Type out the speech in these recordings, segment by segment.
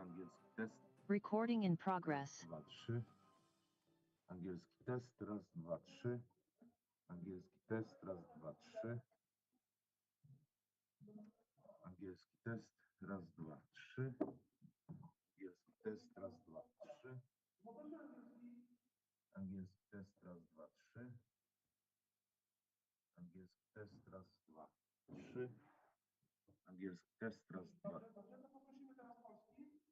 angielski test. Recording in progress. 2, 3. Angielski test, raz, 2, 3. Angielski test, raz, 2, 3. Angielski test, raz, 2, 3. Angielski test, raz, 2, 3. Angielski test, raz, 2, 3. Angielski test, raz, 2, 3. Angielski test, raz, 2. Dobrze, to poprosimy teraz polski test.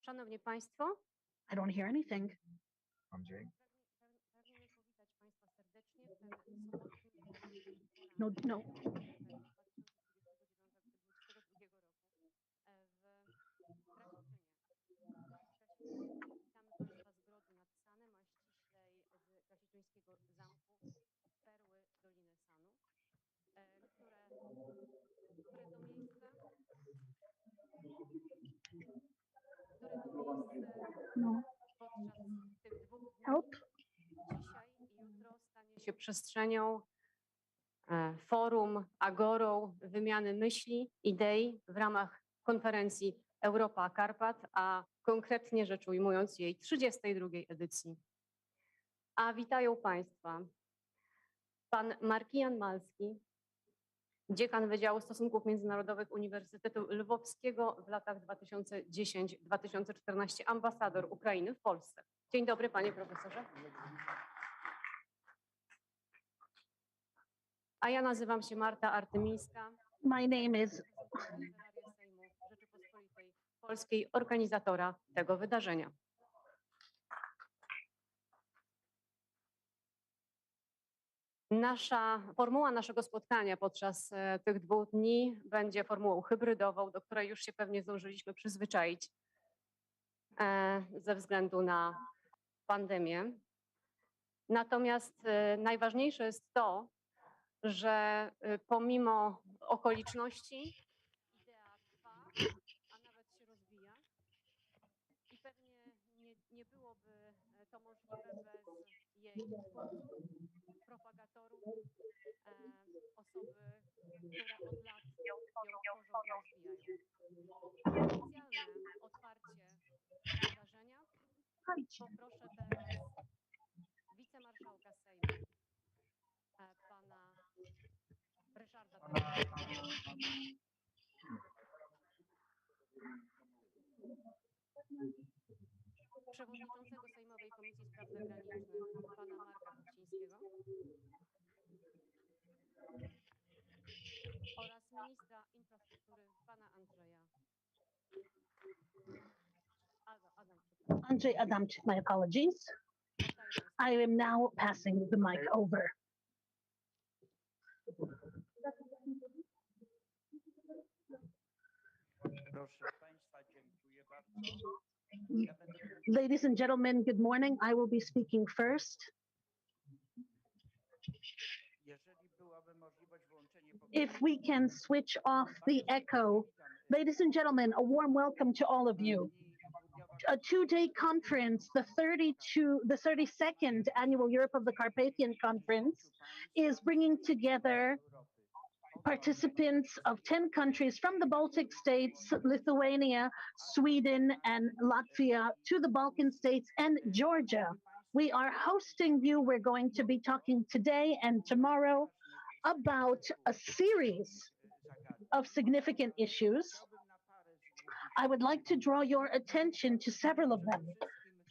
Szanowni Państwo, I don't hear anything. Andrzej? pragniemy powitać Państwa serdecznie w ten sobotni No, no. 2029-2022 roku w Krasiczynie. Witamy Państwa z Grodu nad Sanem, a ściślej z krasiczyńskiego zamku Perły Doliny Sanu, które to miejsce No. podczas tych 2 dni, Help. dzisiaj i jutro, stanie się przestrzenią, forum, agorą wymiany myśli, idei w ramach konferencji Europa Karpat, a konkretnie rzecz ujmując jej 32. edycji. A witają Państwa pan Markijan Malski, dziekan Wydziału Stosunków Międzynarodowych Uniwersytetu Lwowskiego w latach 2010-2014, ambasador Ukrainy w Polsce. Dzień dobry, panie profesorze. A ja nazywam się Marta Artymińska. My name is Kancelaria Sejmu Rzeczypospolitej Polskiej, organizatora tego wydarzenia. Formuła naszego spotkania podczas tych 2 dni będzie formułą hybrydową, do której już się pewnie zdążyliśmy przyzwyczaić ze względu na pandemię. Natomiast najważniejsze jest to, że pomimo okoliczności idea trwa, a nawet się rozwija i pewnie nie byłoby to możliwe bez jej twórców, propagatorów, osoby, które od lat ją tworzą i rozwijają. Oficjalne otwarcie wydarzenia poproszę teraz wicemarszałka Sejmu, pana Ryszarda przewodniczącego Sejmowej Komisji Spraw Zagranicznych, pana Marka Kuchcińskiego oraz ministra infrastruktury, pana Andrzeja Andrzej Adamczyk. My apologies. I am now passing the mic over. Proszę Państwa, dziękuję bardzo. Ladies and gentlemen, good morning. I will be speaking first. Jeżeli byłaby możliwość włączenia If we can switch off the echo. Ladies and gentlemen, a warm welcome to all of you. A 2-day conference, the 32nd annual Europe of the Carpathian Conference, is bringing together participants of 10 countries from the Baltic states, Lithuania, Sweden, and Latvia to the Balkan states and Georgia. We are hosting you. We're going to be talking today and tomorrow about a series of significant issues. I would like to draw your attention to several of them.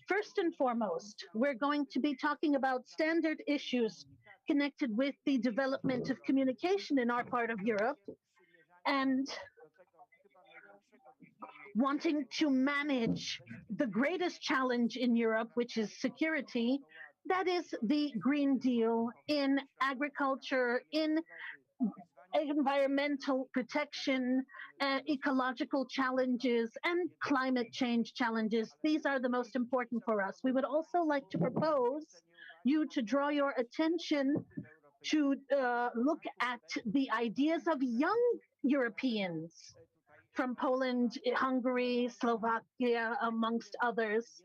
First and foremost, we're going to be talking about standard issues connected with the development of communication in our part of Europe and wanting to manage the greatest challenge in Europe, which is security. That is the Green Deal in agriculture, in environmental protection, ecological challenges, and climate change challenges. These are the most important for us. We would also like to propose you to draw your attention to look at the ideas of young Europeans from Poland, Hungary, Slovakia, amongst others.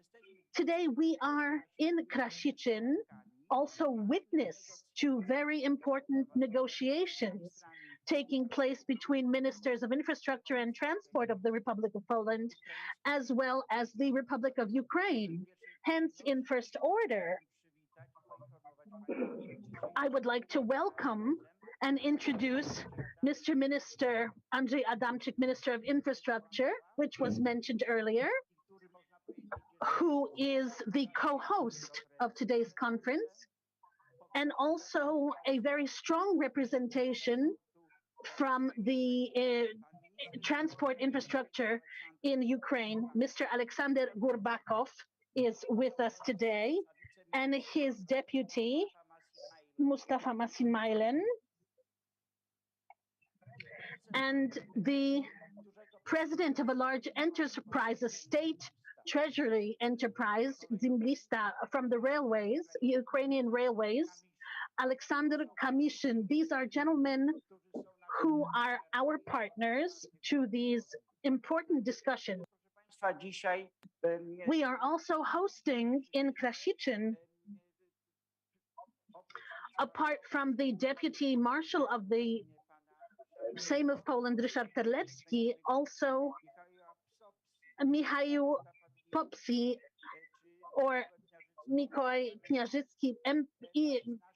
Today we are in Krasiczyn, also witness to very important negotiations taking place between ministers of infrastructure and transport of the Republic of Poland, as well as the Republic of Ukraine. Hence, in first order, I would like to welcome and introduce Mr. Minister Andrzej Adamczyk, Minister of Infrastructure, which was mentioned earlier, who is the co-host of today's conference, and also a very strong representation from the transport infrastructure in Ukraine, Mr. Alexander Gurbakov, is with us today, and his deputy, Mustafa Masinmailen, and the president of a large enterprise, a state treasury enterprise, Zimlista, from the railways, Ukrainian railways, Alexander Kamyshin. These are gentlemen who are our partners to these important discussions. Państwa, dzisiaj We are also hosting in Krasiczyn, apart from the deputy marshal of the Sejm of Poland, Ryszard Terlecki, also Michał Popsi or Mikołaj Kniarzycki,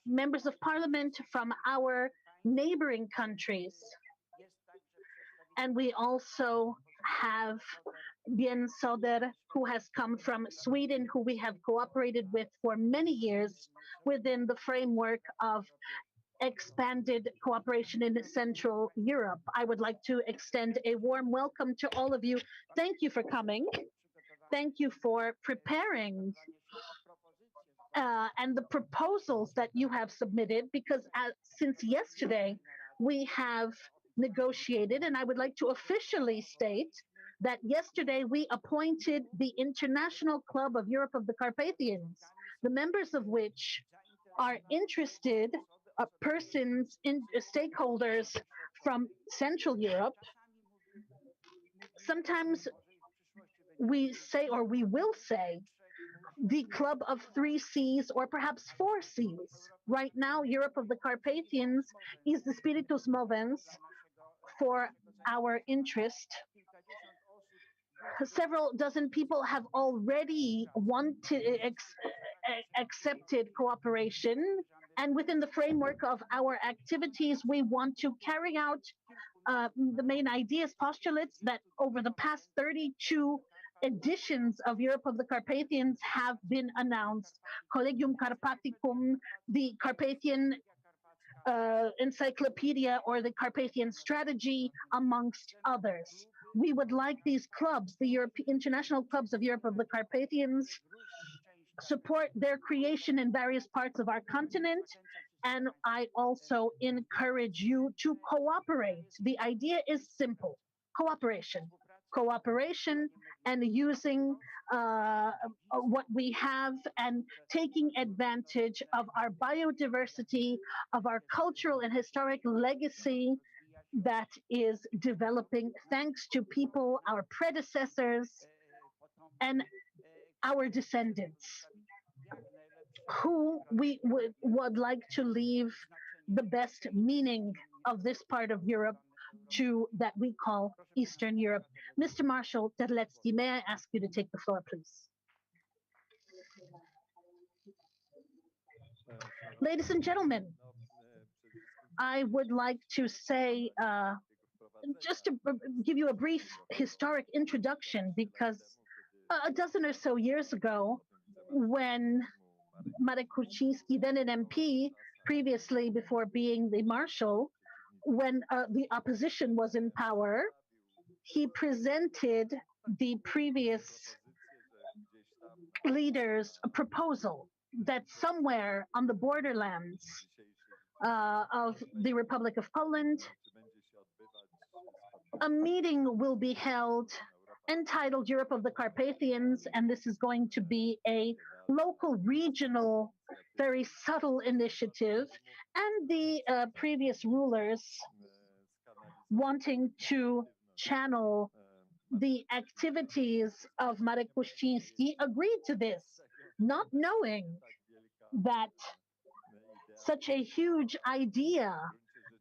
members of parliament from our neighboring countries. And we also have Bien Soder, who has come from Sweden, who we have cooperated with for many years within the framework of expanded cooperation in Central Europe. I would like to extend a warm welcome to all of you. Thank you for coming. Thank you for preparing and the proposals that you have submitted, because since yesterday we have negotiated, and I would like to officially state that yesterday we appointed the International Club of Europe of the Carpathians, the members of which are interested persons, stakeholders from Central Europe. Sometimes we say, or we will say, the club of 3 C's or perhaps 4 C's. Right now, Europe of the Carpathians is the spiritus movens for our interest. Several dozen people have already accepted cooperation, and within the framework of our activities, we want to carry out the main ideas, postulates that over the past 32 editions of Europe of the Carpathians have been announced. Collegium Carpathicum, the Carpathian Encyclopedia, or the Carpathian Strategy, amongst others. We would like these clubs, the International Clubs of Europe of the Carpathians, support their creation in various parts of our continent. And I also encourage you to cooperate. The idea is simple: cooperation. Cooperation and using what we have and taking advantage of our biodiversity, of our cultural and historic legacy that is developing thanks to people, our predecessors, and our descendants, who we would like to leave the best meaning of this part of Europe to that we call Eastern Europe. Mr. Marshal Terlecki, may I ask you to take the floor, please? Ladies and gentlemen, I would like to say, just to give you a brief historic introduction, because a dozen or so years ago, when Marek Kuczynski, then an MP, previously before being the marshal, when the opposition was in power, he presented the previous leaders a proposal that somewhere on the borderlands of the Republic of Poland, a meeting will be held entitled Europe of the Carpathians, and this is going to be a local, regional, very subtle initiative, and the previous rulers wanting to channel the activities of Marek Kuczynski agreed to this, not knowing that such a huge idea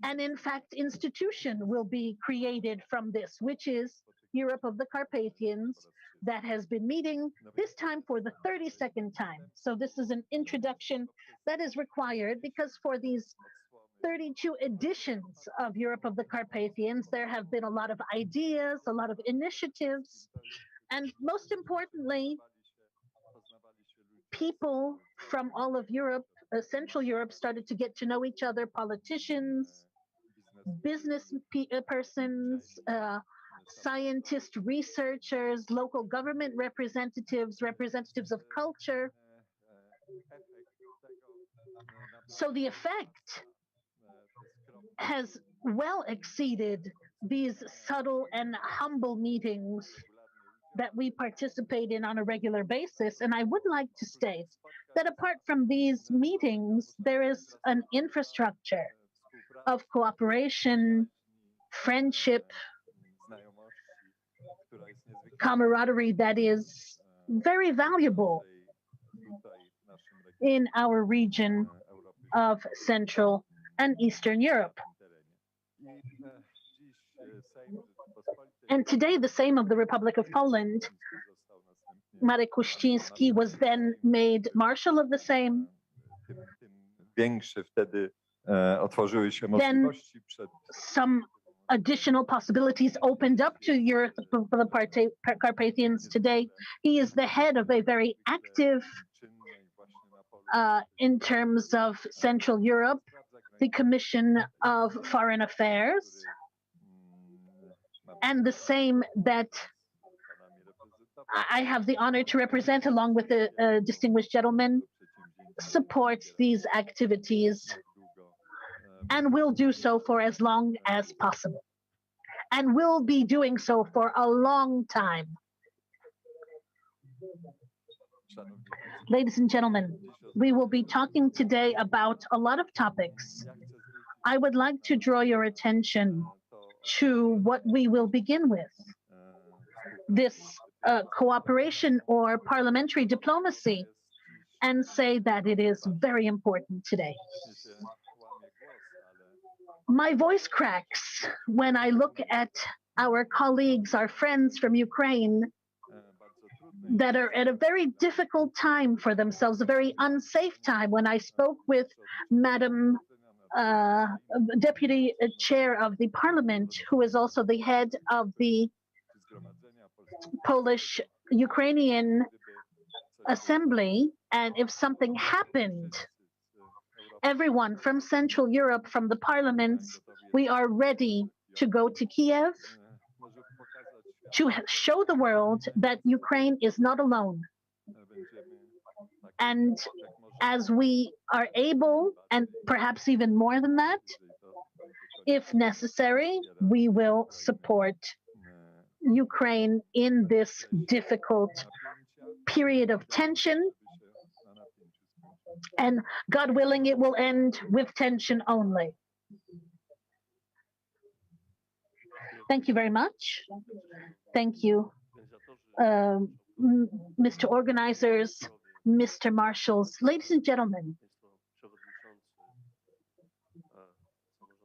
and in fact institution will be created from this, which is Europe of the Carpathians, that has been meeting this time for the 32nd time. So this is an introduction that is required, because for these 32 editions of Europe of the Carpathians, there have been a lot of ideas, a lot of initiatives, and most importantly, people from all of Europe, Central Europe, started to get to know each other, politicians, business persons, scientists, researchers, local government representatives, representatives of culture. So the effect has well exceeded these subtle and humble meetings that we participate in on a regular basis. And I would like to state that apart from these meetings, there is an infrastructure of cooperation, friendship, camaraderie that is very valuable in our region of Central and Eastern Europe. And today, the Sejm of the Republic of Poland, Marek Kuściński, was then made Marshal of the Sejm. Then some additional possibilities opened up to Europe for the Carpathians today. He is the head of a very active, in terms of Central Europe, the Commission of Foreign Affairs, and the Sejm that I have the honor to represent, along with a distinguished gentleman, supports these activities and will do so for as long as possible, and will be doing so for a long time. Ladies and gentlemen, we will be talking today about a lot of topics. I would like to draw your attention to what we will begin with. This cooperation or parliamentary diplomacy, and say that it is very important today. My voice cracks when I look at our colleagues, our friends from Ukraine, that are at a very difficult time for themselves, a very unsafe time. When I spoke with Madam Deputy Chair of the Parliament, who is also the head of the Polish-Ukrainian Assembly, and if something happened, everyone from Central Europe, from the parliaments, we are ready to go to Kiev to show the world that Ukraine is not alone. And as we are able, and perhaps even more than that, if necessary, we will support Ukraine in this difficult period of tension. And God willing, it will end with tension only. Thank you very much. Thank you, Mr. Organizers, Mr. Marshals, ladies and gentlemen.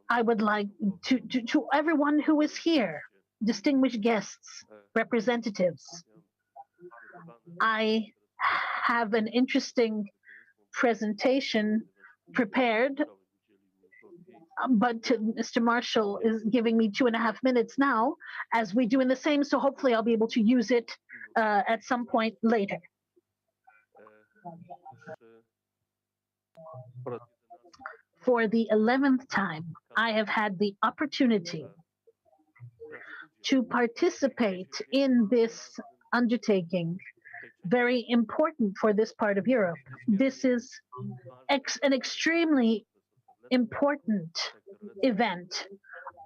I would like to everyone who is here, distinguished guests, representatives. I have an interesting presentation prepared, but Mr. Marshall is giving me 2.5 minutes now, as we do in the Sejm, so hopefully I'll be able to use it at some point later. For the 11th time, I have had the opportunity to participate in this undertaking, very important for this part of Europe. This is an extremely important event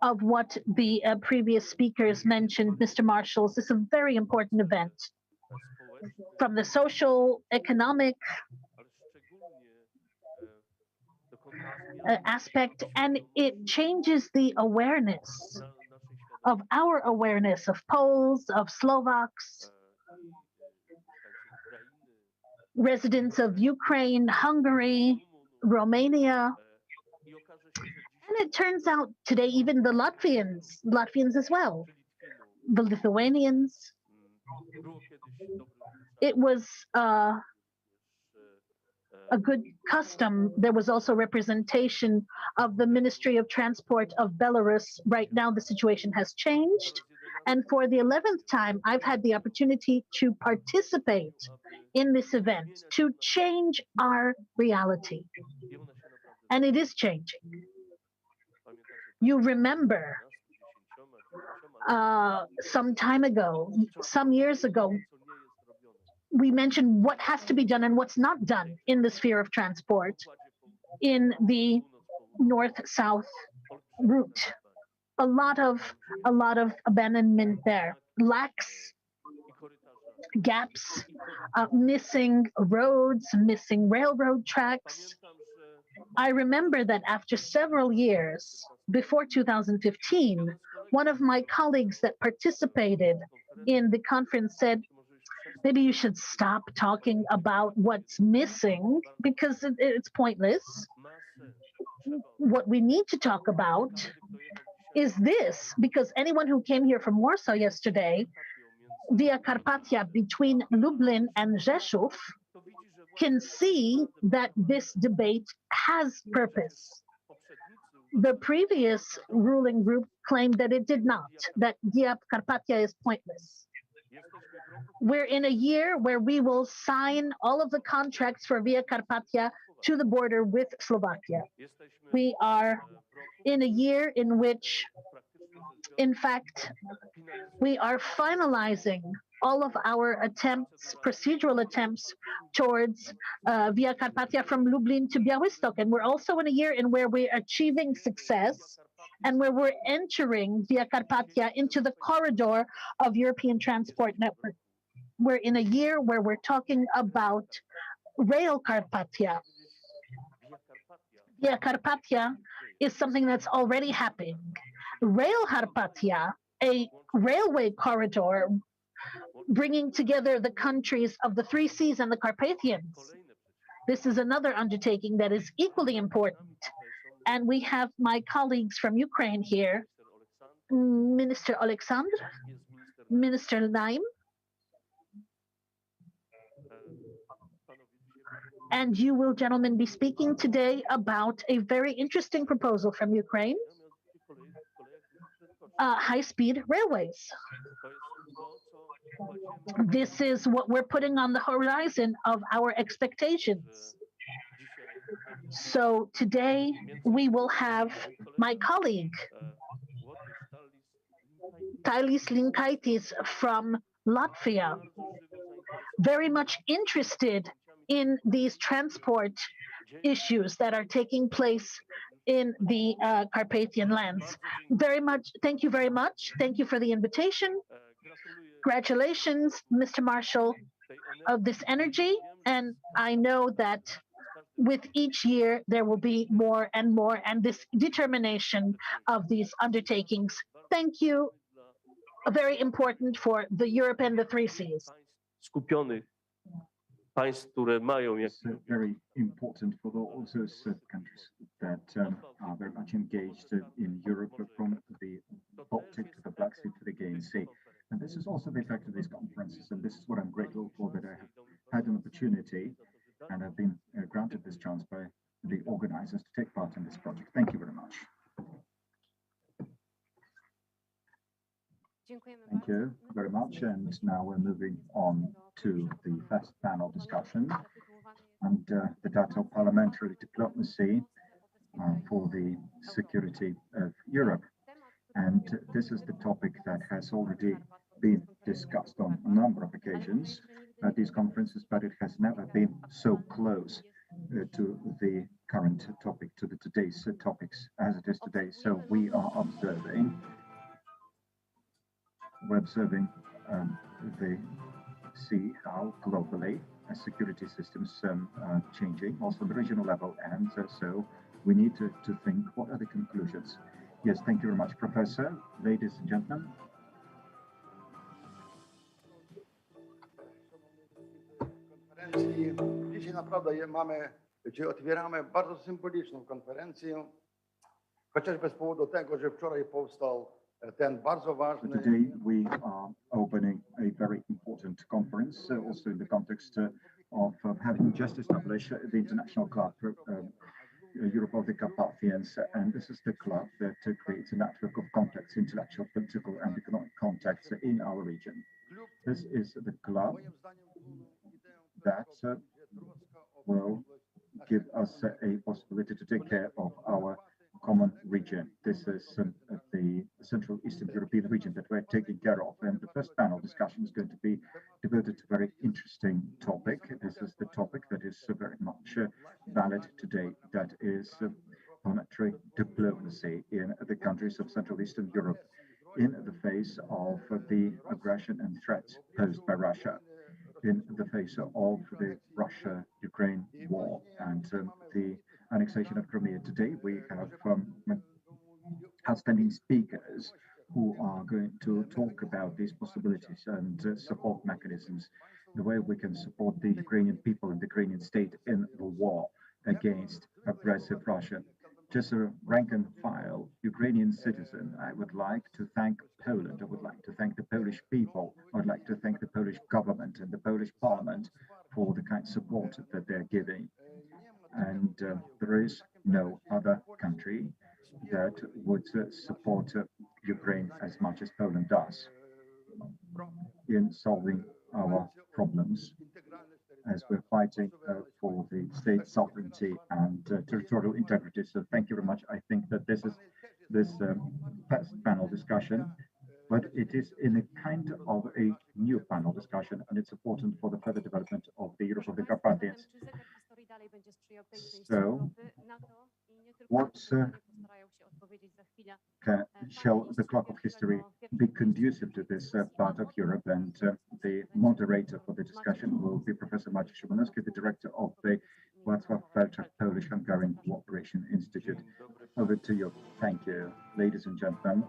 of what the previous speakers mentioned, Mr. Marshals. This is a very important event from the social, economic aspect, and it changes the awareness of our awareness of Poles, of Slovaks, residents of Ukraine, Hungary, Romania. And it turns out today even the Latvians as well, the Lithuanians. It was a good custom. There was also representation of the Ministry of Transport of Belarus. Right now the situation has changed. And for the 11th time, I've had the opportunity to participate in this event, to change our reality. And it is changing. You remember some time ago, some years ago, we mentioned what has to be done and what's not done in the sphere of transport in the north-south route. A lot of abandonment there, lacks, gaps, missing roads, missing railroad tracks. I remember that after several years, before 2015, one of my colleagues that participated in the conference said, maybe you should stop talking about what's missing because it's pointless. What we need to talk about is this, because anyone who came here from Warsaw yesterday, via Carpathia between Lublin and Rzeszów, can see that this debate has purpose. The previous ruling group claimed that it did not, that Via Carpathia is pointless. We're in a year where we will sign all of the contracts for Via Carpathia to the border with Slovakia. We are in a year in which, in fact, we are finalizing all of our attempts, procedural attempts towards Via Carpathia from Lublin to Białystok. And we're also in a year in where we're achieving success and where we're entering Via Carpathia into the corridor of European transport network. We're in a year where we're talking about Rail Carpathia. Via Carpathia is something that's already happening. Rail Carpathia, a railway corridor bringing together the countries of the Three Seas and the Carpathians. This is another undertaking that is equally important. And we have my colleagues from Ukraine here, Minister Oleksandr, Minister Naim, and you will, gentlemen, be speaking today about a very interesting proposal from Ukraine, high-speed railways. This is what we're putting on the horizon of our expectations. So today we will have my colleague, Tailis Linkaitis from Latvia, very much interested in these transport issues that are taking place in the Carpathian lands. Thank you very much. Thank you for the invitation. Congratulations, Mr. Marshall, of this energy. And I know that with each year, there will be more and more, and this determination of these undertakings. Thank you. Very important for the Europe and the Three Seas. Państw, które mają very important for those countries that are very much engaged in Europe, from the Baltic to the Black Sea to the Aegean Sea. And this is also the effect of these conferences, and this is what I'm grateful for, that I have had an opportunity and have been granted this chance by the organizers to take part in this project. Thank you very much. Thank you very much. And now we're moving on to the first panel discussion under the title Parliamentary Diplomacy for the Security of Europe. And this is the topic that has already been discussed on a number of occasions at these conferences, but it has never been so close to the current topic, to the today's topics as it is today. So we're observing the see how globally security systems are changing, also the regional level, and so we need to think what are the conclusions. Yes, thank you very much, Professor. Ladies and gentlemen. Dzisiaj naprawdę otwieramy bardzo symboliczną konferencję, chociażby z powodu tego, że wczoraj powstał ten bardzo ważny. Today we are opening a very important conference, also in the context of having just established the International Club, Europe of the Carpathians, and this is the club that creates a network of contacts, intellectual, political, and economic contacts in our region. This is the club that will give us a possibility to take care of our common region. This is the Central Eastern European region that we're taking care of. And the first panel discussion is going to be devoted to a very interesting topic. This is the topic that is very much valid today. That is parliamentary diplomacy in the countries of Central Eastern Europe in the face of the aggression and threats posed by Russia, in the face of the Russia-Ukraine war and the annexation of Crimea. Today, we have outstanding speakers who are going to talk about these possibilities and support mechanisms, the way we can support the Ukrainian people and the Ukrainian state in the war against aggressive Russia. Just a rank and file Ukrainian citizen, I would like to thank Poland. I would like to thank the Polish people. I would like to thank the Polish government and the Polish parliament for the kind of support that they're giving. And there is no other country that would support Ukraine as much as Poland does in solving our problems as we're fighting for the state sovereignty and territorial integrity. So thank you very much. I think that this is first panel discussion, but it is in a kind of a new panel discussion, and it's important for the further development of the Europe of the Carpathians. So, what shall the clock of history be conducive to this part of Europe? And the moderator for the discussion will be Professor Maciej Szymanowski, the director of the Wacław Felczak Polish-Hungarian Cooperation Institute. Over to you. Thank you, ladies and gentlemen.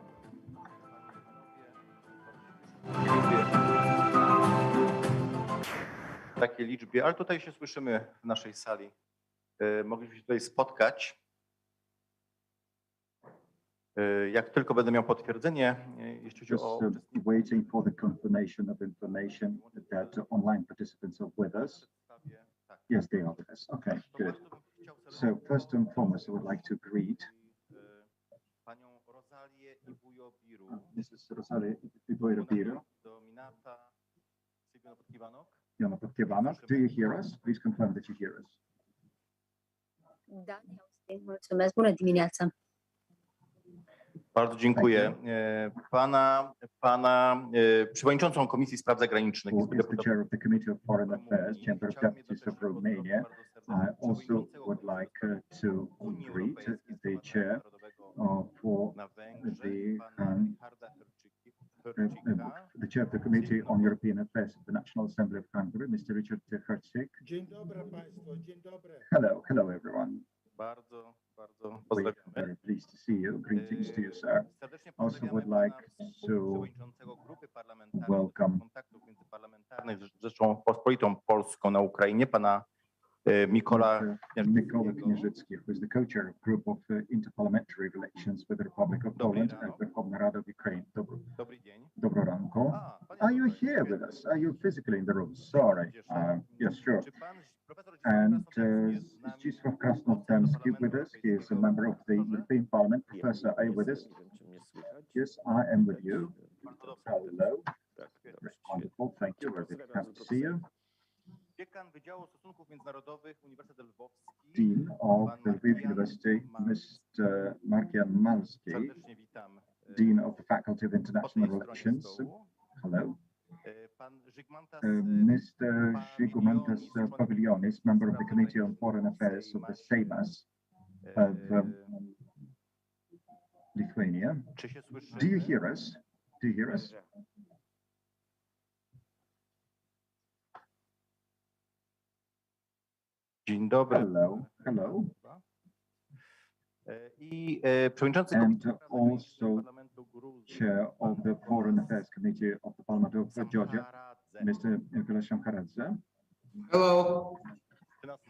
W takiej liczbie, ale tutaj się słyszymy w naszej sali. Mogliśmy się tutaj spotkać. Jak tylko będę miał potwierdzenie, jeśli chodzi o... Waiting for the confirmation of information that online participants are with us. Yes, they are with us. Okay, good. So first and foremost, I would like to greet panią Rozalię Ibujobiru. Mrs. Rosalia Ibujobiru. Jana Podkiwanok. Do you hear us? Please confirm that you hear us. Da, mulțumesc. Bună dimineața. Bardzo dziękuję. Pana przewodniczącą Komisji Spraw Zagranicznych. Who is the chair of the Committee of Foreign Affairs, Chamber of Deputies of Romania. I also would like to greet the chair for the chair of the Committee on European Affairs of the National Assembly of Hungary, Mr. Richard Krasiczyn. Dzień dobry państwu, dzień dobry. Hello everyone. Bardzo We're very pleased to see you. Greetings to you, sir. Also would like to welcome Rzeczą Pospolitą Polską na Ukrainie, pana Mikola Knieżycki, who is the co-chair of Group of Interparliamentary Relations with the Republic of Poland and Verkhovna Rada of Ukraine. Dobro ranko. Are you here with us? Are you physically in the room? Sorry. Yes, sure. And Zdzisław Krasnodębski with us. He is a member of the European Parliament. Professor, are you with us? Yes, I am with you. Hello. Wonderful. Thank you. We're very happy to see you. Dean of the Lviv University, Mr. Markian Malski, Dean of the Faculty of International Relations. Hello. Mr. Žygimantas Paviljonis, member of the Committee on Foreign Affairs of the Sejm of Lithuania. Do you hear us? Do you hear us? Dzień dobry. Hello. I przewodniczący And also chair of the Foreign Affairs Committee of the Parliament of Georgia, Mr. Nicholas Shamkaradze. Hello.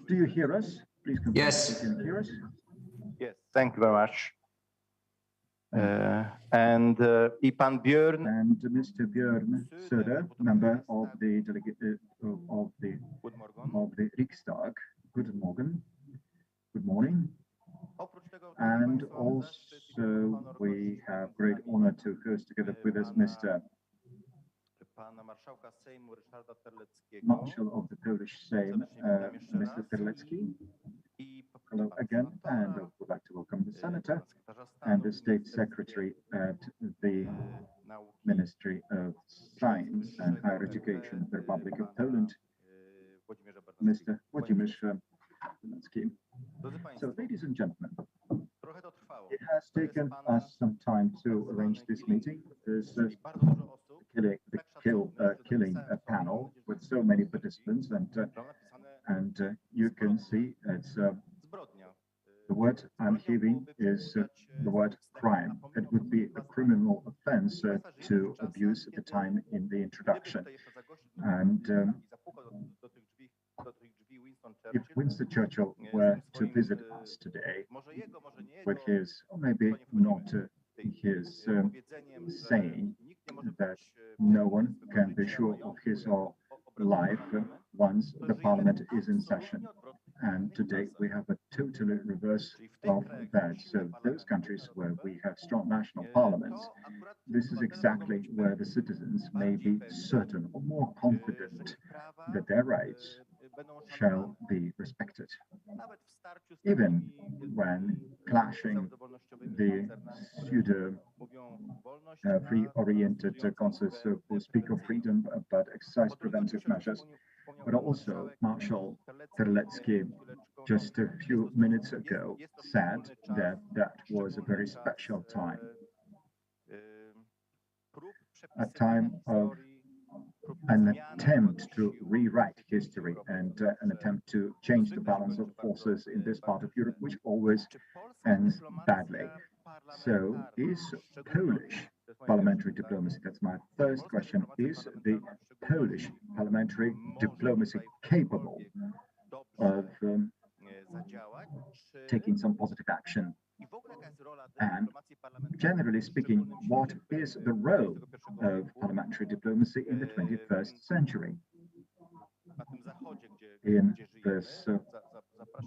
Do you hear us? Please confirm Yes. if you can hear us. Yes, thank you very much. And pan Björn. And Mr. Björn Söder, member of the delegate of the Riksdag. Good morning. Good morning. And also we have great honor to host together with us Mr. Marshal of the Polish Sejm, Mr. Terlecki, Hello again, and I would like to welcome the Senator and the State Secretary at the Ministry of Science and Higher Education of the Republic of Poland, Mr. Włodzimierz Chmielewski. So, ladies and gentlemen, it has taken us some time to arrange this meeting. There's killing a panel with so many participants, and you can see it's the word I'm hearing is the word crime. It would be a criminal offense to abuse the time in the introduction. And if Winston Churchill were to visit us today with his, or maybe not his saying that no one can be sure of his or life once the parliament is in session. And today we have a totally reverse of that. So those countries where we have strong national parliaments, this is exactly where the citizens may be certain or more confident that their rights shall be respected. Even when clashing the pseudo free-oriented concepts who speak of freedom but exercise preventive measures, but also Marshal Terlecki just a few minutes ago said that that was a very special time, a time of an attempt to rewrite history and an attempt to change the balance of forces in this part of Europe, which always ends badly. So is Polish parliamentary diplomacy, that's my first question, is the Polish parliamentary diplomacy capable of taking some positive action? And generally speaking, what is the role of parliamentary diplomacy in the 21st century in this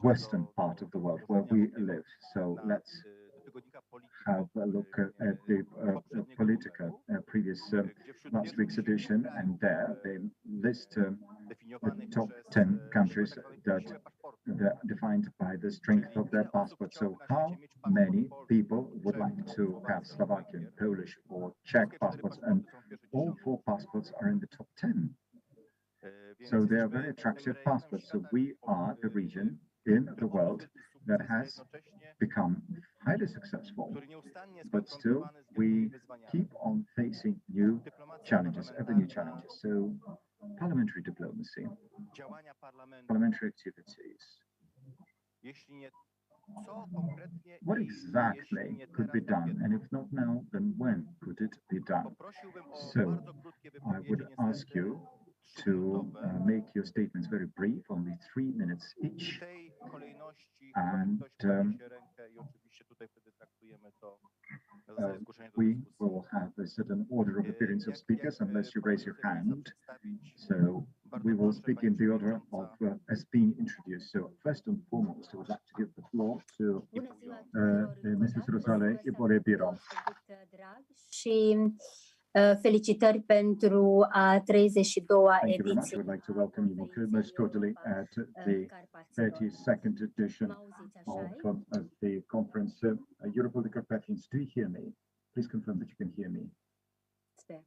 western part of the world where we live? So let's have a look at the Politica previous last week's edition, and there they list the top 10 countries that are defined by the strength of their passport. So how many people would like to have Slovakian, Polish or Czech passports? And all 4 passports are in the top 10. So they are very attractive passports. So we are the region in the world that has become highly successful, but still we keep on facing new challenges, ever new challenges. So parliamentary diplomacy, parliamentary activities. What exactly could be done? And if not now, then when could it be done? So I would ask you to make your statements very brief, only 3 minutes each. And we will have a certain order of appearance of speakers unless you raise your hand. So we will speak in the order of as being introduced. So first and foremost, I would like to give the floor to Mrs. Rosale Ibore-Biro. Felicitări pentru a 32-a Thank you very much. I ediție. would like to welcome you most cordially at the 32nd edition of the conference, Europe of the Carpathians. Do you hear me? Please confirm that you can hear me. Sper.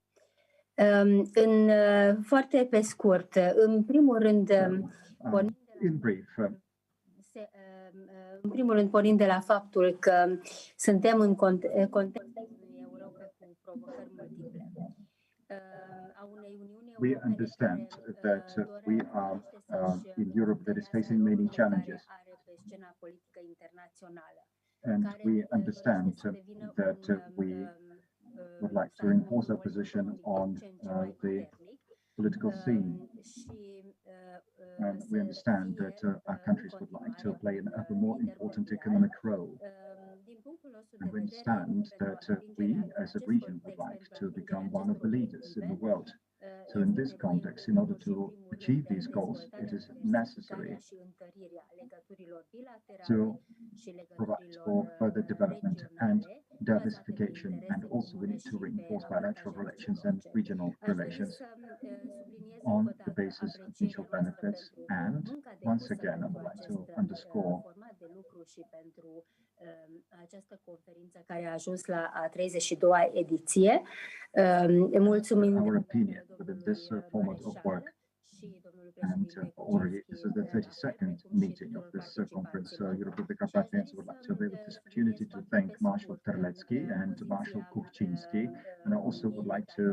Foarte pe scurt, în primul rând, in brief, în primul rând, pornind de la faptul că suntem în contextul unei Europe cu provocări multiple. We understand that we are in Europe that is facing many challenges. And we understand that we would like to reinforce our position on the political scene. And we understand that our countries would like to play an ever more important economic role. And we understand that we, as a region, would like to become one of the leaders in the world. So in this context, in order to achieve these goals, it is necessary to provide for further development and diversification, and also we need to reinforce bilateral relations and regional relations on the basis of mutual benefits. And once again, I would like to underscore și pentru această conferință care a ajuns la a 32-a ediție. Mulțumim Our opinion within this format of work. And already this is the 32nd meeting of this conference. Europe of the Carpathians would like to avail of this opportunity to thank Marshal Terlecki and Marshal Kuchcinski, and I also would like to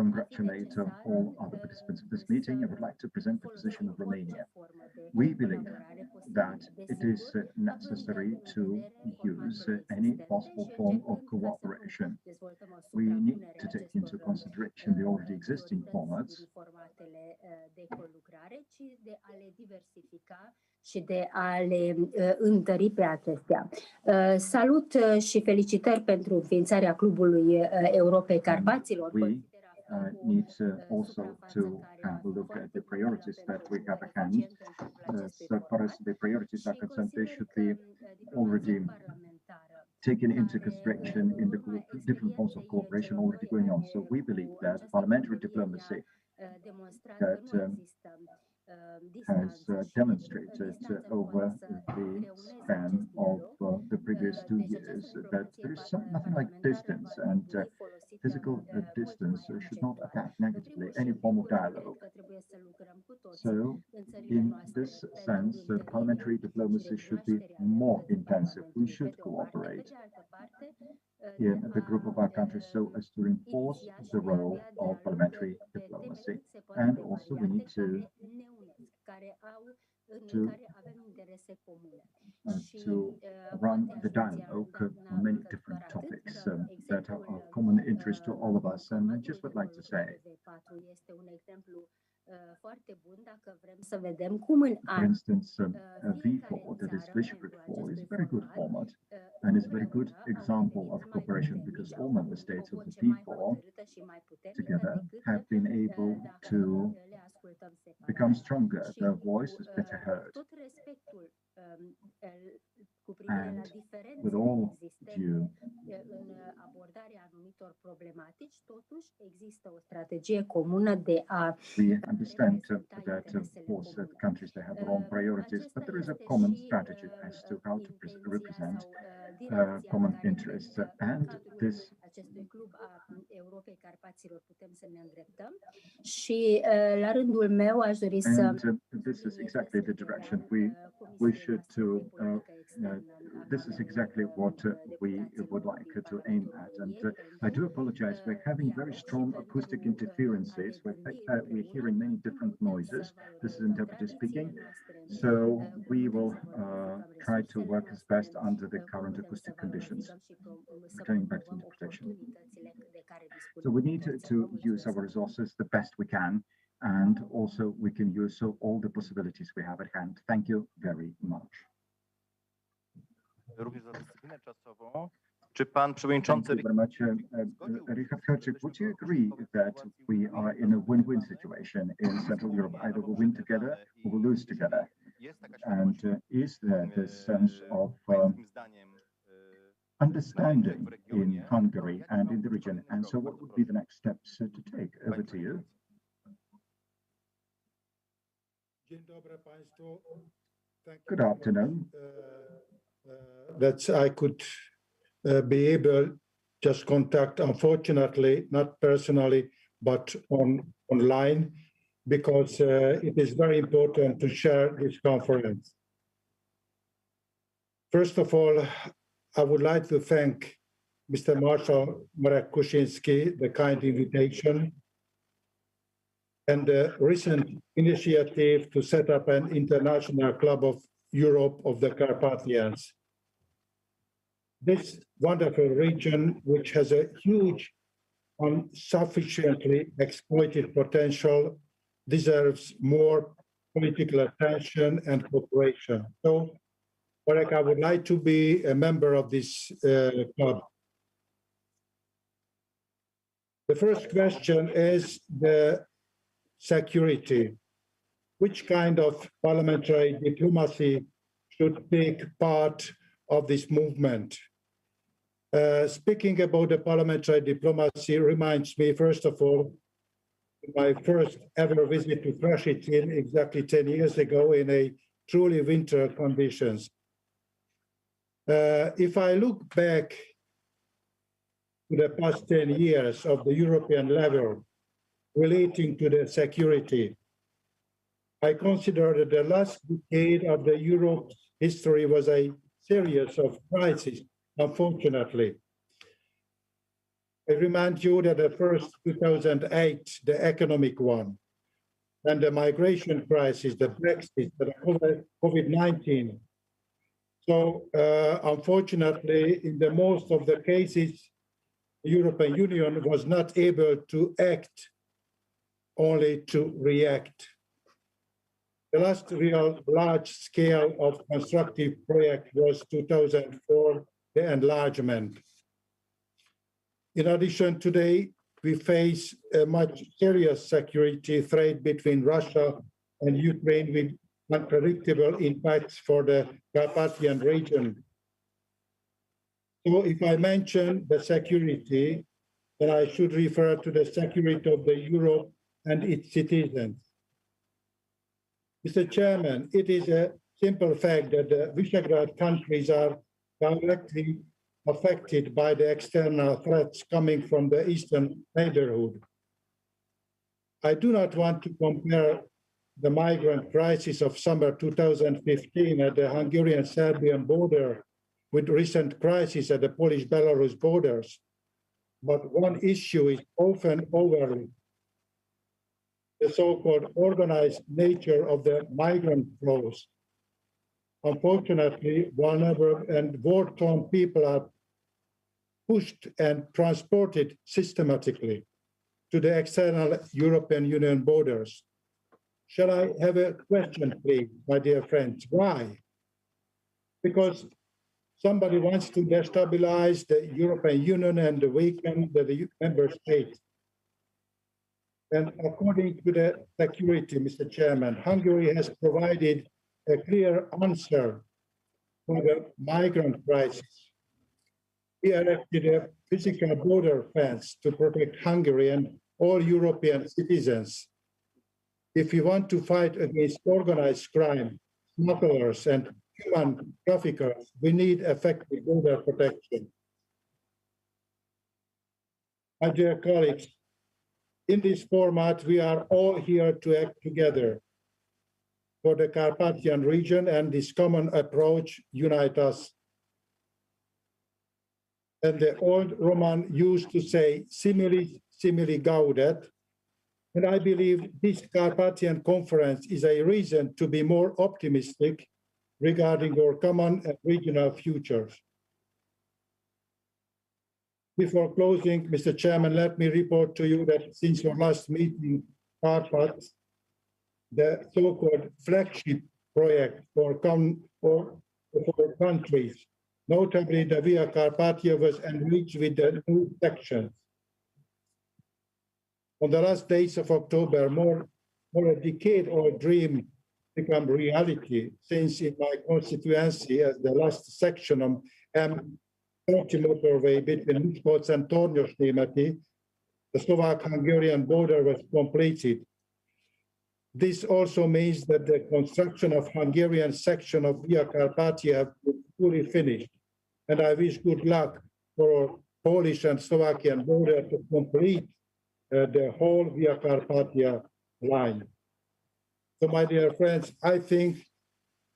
congratulate all other participants of this meeting. I would like to present the position of Romania. We believe that it is necessary to use any possible form of cooperation. We need to take into consideration the already existing formats și de a le întări pe acestea. Salut și felicitări pentru înființarea Clubului Europei Carpaților. We need also to have a look at the priorities that we have at hand. So far as the priorities are concerned, they should be already taken into consideration in the different forms of cooperation already going on. So we believe that parliamentary diplomacy that has demonstrated over the span of the previous 2 years that there is nothing like distance, and physical distance should not affect negatively any form of dialogue. So in this sense, parliamentary diplomacy should be more intensive. We should cooperate in the group of our countries so as to reinforce the role of parliamentary diplomacy. And also we need to run the dialogue on many different topics that are of common interest to all of us. And I just would like to say, for instance, V4, that is Visegrad 4, is a very good format and is a very good example of cooperation because all member states of the V4 together have been able to become stronger. Their voice is better heard. And with all due we understand that, of course, the countries, they have their own priorities, but there is a common strategy as to how to represent common interests. And this this is exactly the direction we should to this is exactly what we would like to aim at. And I do apologize, we're having very strong acoustic interferences. We're hearing many different noises. This is interpreter speaking. So we will try to work as best under the current acoustic conditions. Returning back to interpretation. So we need to use our resources the best we can, and also we can use all the possibilities we have at hand. Thank you very much. Również za dyscyplinę czasową. Czy pan przewodniczący Richard Koczyk, would you agree that we are in a win-win situation in Central Europe? Either we'll win together or we'll lose together. And is there this sense of understanding in Hungary and in the region? And so what would be the next steps to take? Over to you. Good afternoon. That I could be able just contact, unfortunately, not personally, but online, because it is very important to share this conference. First of all, I would like to thank Mr. Marshal Marek Kuczynski, the kind invitation, and the recent initiative to set up an international club of Europe of the Carpathians. This wonderful region, which has a huge, insufficiently exploited potential, deserves more political attention and cooperation. So, Marek, I would like to be a member of this club. The first question is the security. Which kind of parliamentary diplomacy should take part of this movement? Speaking about the parliamentary diplomacy reminds me, first of all, my first ever visit to Krasiczyn exactly 10 years ago in a truly winter conditions. If I look back to the past 10 years of the European level relating to the security, I consider that the last decade of the Europe's history was a series of crises, unfortunately. I remind you that the first 2008, the economic one, and the migration crisis, the Brexit, the COVID-19. So unfortunately, in the most of the cases, the European Union was not able to act, only to react. The last real large scale of constructive project was 2004, the enlargement. In addition, today, we face a much serious security threat between Russia and Ukraine with unpredictable impacts for the Carpathian region. So if I mention the security, then I should refer to the security of the Europe and its citizens. Mr. Chairman, it is a simple fact that the Visegrad countries are directly affected by the external threats coming from the eastern neighborhood. I do not want to compare the migrant crisis of summer 2015 at the Hungarian-Serbian border with recent crises at the Polish-Belarus borders, but one issue is often overlooked: the so-called organized nature of the migrant flows. Unfortunately, vulnerable and war-torn people are pushed and transported systematically to the external European Union borders. Shall I have a question, please, my dear friends? Why? Because somebody wants to destabilize the European Union and weaken the member states. And according to the security, Mr. Chairman, Hungary has provided a clear answer for the migrant crisis. We erected a physical border fence to protect Hungary and all European citizens. If we want to fight against organized crime, smugglers, and human traffickers, we need effective border protection. My dear colleagues, in this format, we are all here to act together for the Carpathian region, and this common approach unites us. And the old Roman used to say, simile, simile gaudet. And I believe this Carpathian conference is a reason to be more optimistic regarding our common and regional futures. Before closing, Mr. Chairman, let me report to you that since your last meeting, Carpats, the so-called flagship project for countries, notably the Via Carpathia, was enriched with the new sections. On the last days of October, more a decade-old dream became reality, since in my constituency, as the last section of M30 motorway between Miskolc and Tornyos-Németi, the Slovak-Hungarian border was completed. This also means that the construction of Hungarian section of Via Carpathia is fully finished, and I wish good luck for our Polish and Slovakian border to complete the whole Via Carpathia line. So, my dear friends, I think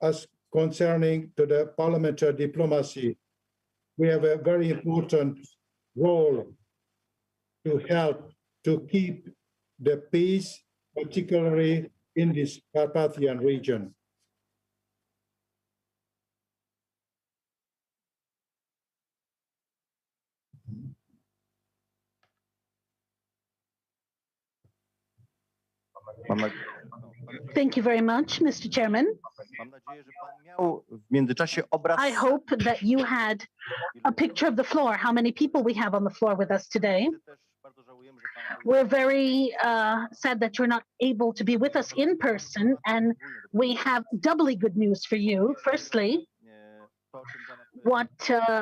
as concerning to the parliamentary diplomacy, we have a very important role to help to keep the peace, particularly in this Carpathian region. Thank you very much, Mr. Chairman. Mam nadzieję, że pan miał w międzyczasie obraz. I hope that you had a picture of the floor, how many people we have on the floor with us today. Bardzo żałujemy, że pan We're very sad that you're not able to be with us in person, and we have doubly good news for you. Firstly, what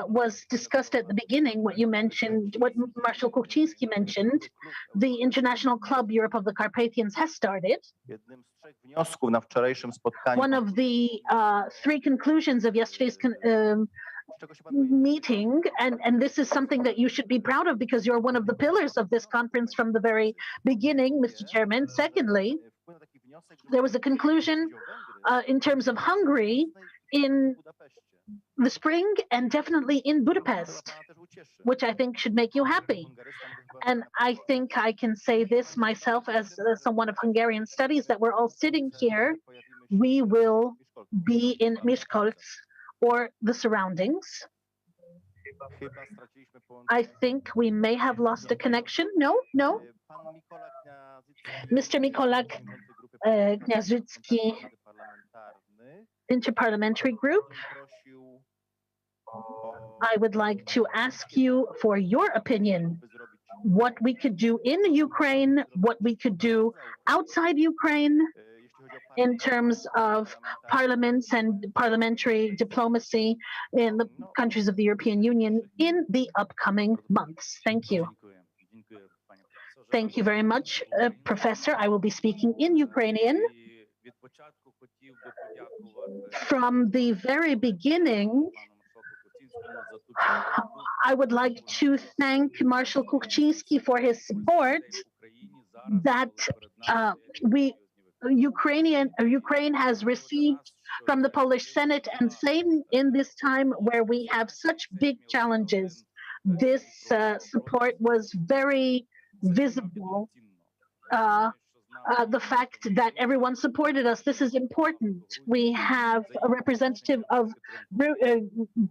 was discussed at the beginning, what you mentioned, what Marshal Kuchcinski mentioned, the International Club Europe of the Carpathians has started. Jednym z 3 wniosków na wczorajszym spotkaniu, One of the 3 conclusions of yesterday's z czego się pan dowiedział? meeting, and this is something that you should be proud of because you're one of the pillars of this conference from the very beginning, Mr. Chairman. Secondly, Wpłynął taki wniosek, że there was a conclusion in terms of Hungary in the spring and definitely in Budapest, which I think should make you happy. And I think I can say this myself as someone of Hungarian studies, that we're all sitting here. We will be in Miskolc or the surroundings. Chyba straciliśmy połączenie. I think we may have lost a connection. No. Pan Mikolak Mr. Mikolak Kniazycki, parlamentarny Interparliamentary Group, prosił o I would like to ask you for your opinion, by zrobić, what we could do in Ukraine, what we could do outside Ukraine jeśli chodzi o in terms of parliaments and parliamentary diplomacy in the countries of the European Union in the upcoming months. Thank you. Dziękuję, panie profesorze. Thank you very much, Professor. I will be speaking in Ukrainian. І від початку хотів би подякувати From the very beginning, пану Маршалку Куцінському за ту підтримку, I would like to thank Marshal Kuchcinski for his support Україні зараз that перед нами Ukraine has received from the Polish Senate and Sejm in this time where we have such big challenges. This support was very visible. The fact that everyone supported us, this is important. We have a representative of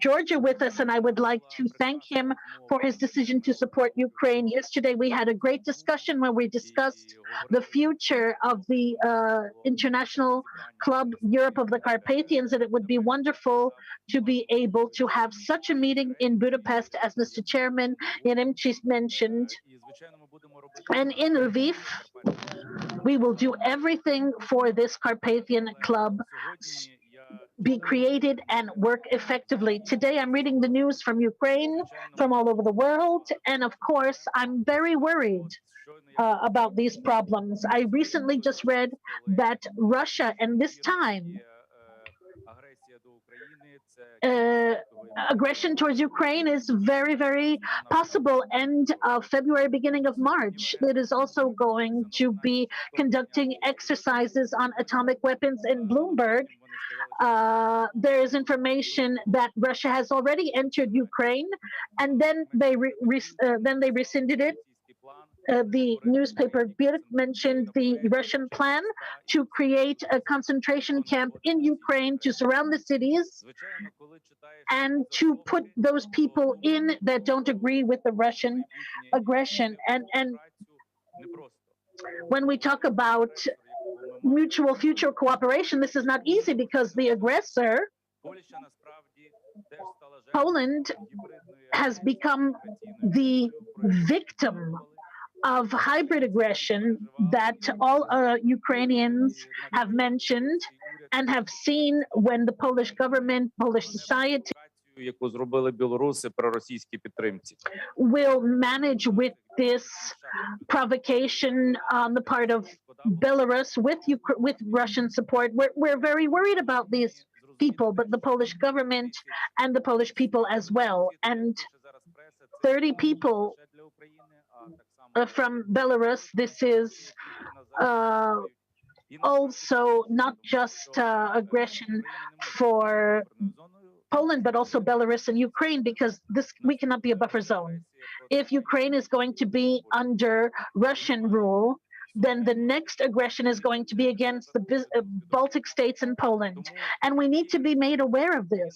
Georgia with us, and I would like to thank him for his decision to support Ukraine. Yesterday, we had a great discussion where we discussed the future of the International Club Europe of the Carpathians, and it would be wonderful to be able to have such a meeting in Budapest, as Mr. Chairman Yeremchis mentioned. і, звичайно, ми будемо робити And in Lviv, we will do everything for this Carpathian club сьогодні. Я be created and work effectively. Today, I'm reading the news from Ukraine, from all over the world, and of course, I'm very worried about these problems. I recently just read that Russia, and this time, агресія до України це aggression towards Ukraine is very, very possible. End of February, beginning of March. It is also going to be conducting exercises on atomic weapons in Bloomberg. There is information that Russia has already entered Ukraine, and then they rescinded it. The newspaper Birk mentioned the Russian plan to create a concentration camp in Ukraine to surround the cities звичайно, коли читаєш and to put those people in that don't agree with the Russian aggression. And непросто. when we talk about mutual future cooperation, this is not easy because the aggressor, Польща насправді теж стала жертвою Poland, гібридної has become the victim of hybrid aggression that all Ukrainians have mentioned and have seen when the Polish government, Polish society яку зробили білоруси при російській підтримці. will manage with this provocation on the part of Belarus with Russian support. We're very worried about these people, but the Polish government and the Polish people as well. And 30 people from Belarus, this is also not just aggression for Poland, but also Belarus and Ukraine, because we cannot be a buffer zone. If Ukraine is going to be under Russian rule, then the next aggression is going to be against the Baltic states and Poland. And we need to be made aware of this.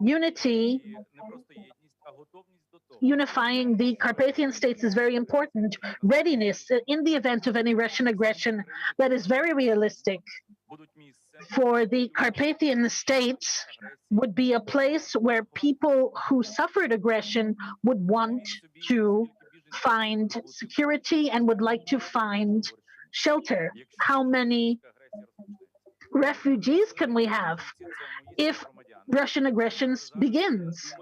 Unity, unifying the Carpathian states is very important. Readiness in the event of any Russian aggression, that is very realistic. For the Carpathian states would be a place where people who suffered aggression would want to find security and would like to find shelter. How many refugees can we have? If Russian aggression begins.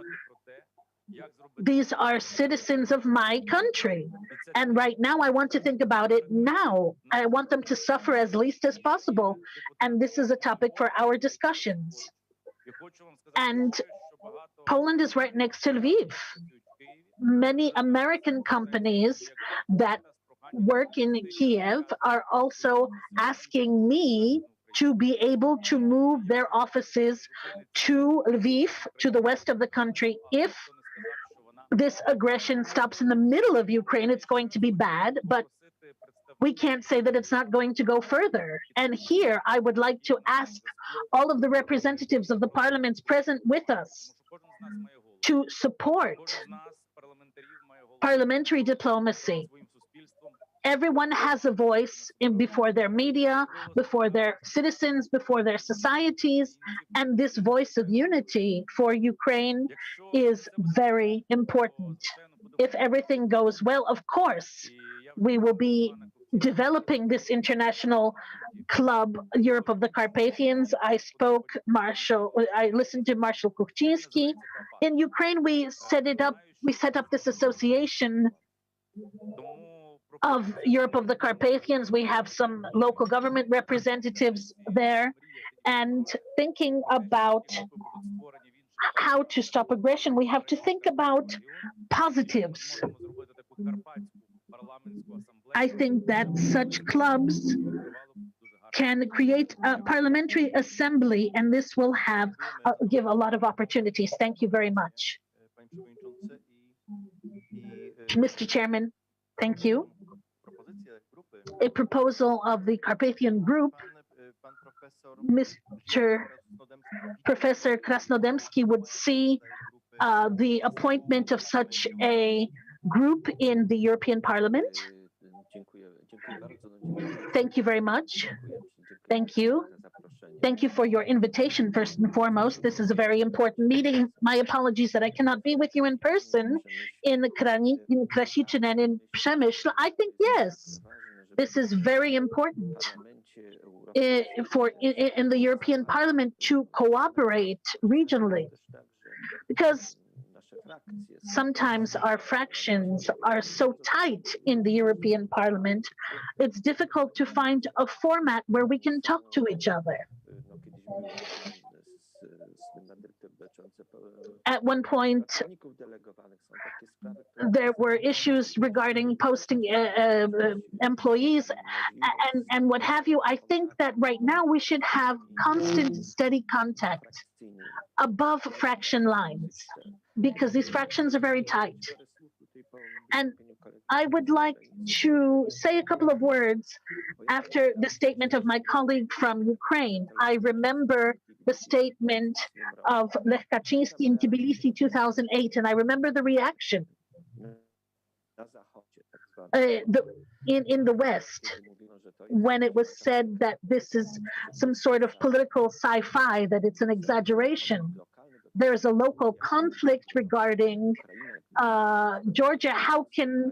These are citizens of my country. And right now, I want to think about it now. I want them to suffer as least as possible. And this is a topic for our discussions. And Poland is right next to Lviv. Many American companies that work in Kiev are also asking me to be able to move their offices to Lviv, to the west of the country. If this aggression stops in the middle of Ukraine, it's going to be bad, but we can't say that it's not going to go further. And here I would like to ask all of the representatives of the parliaments present with us to support parliamentary diplomacy. Everyone has a voice before their media, before their citizens, before their societies, and this voice of unity for Ukraine is very important. If everything goes well, of course, we will be developing this international club, Europe of the Carpathians. I listened to Marshal Kuchcinski. In Ukraine, we set up this association of Europe of the Carpathians. We have some local government representatives there, and thinking about how to stop aggression, we have to think about positives. I think that such clubs can create a parliamentary assembly, and this will give a lot of opportunities. Thank you very much. Mr. Chairman, thank you. A proposal of the Carpathian group, Mr. Professor Krasnodębski would see the appointment of such a group in the European Parliament. Thank you very much. Thank you. Thank you for your invitation, first and foremost. This is a very important meeting. My apologies that I cannot be with you in person in Krasiczyn and in Przemysl. I think, yes, this is very important in the European Parliament to cooperate regionally, because sometimes our fractions are so tight in the European Parliament, it's difficult to find a format where we can talk to each other. At one point, there were issues regarding posting employees and what have you. I think that right now we should have constant, steady contact above fraction lines, because these fractions are very tight. And I would like to say a couple of words after the statement of my colleague from Ukraine. I remember the statement of Lech Kaczyński in Tbilisi 2008, and I remember the reaction in the West when it was said that this is some sort of political sci-fi, that it's an exaggeration. There's a local conflict regarding Georgia. How can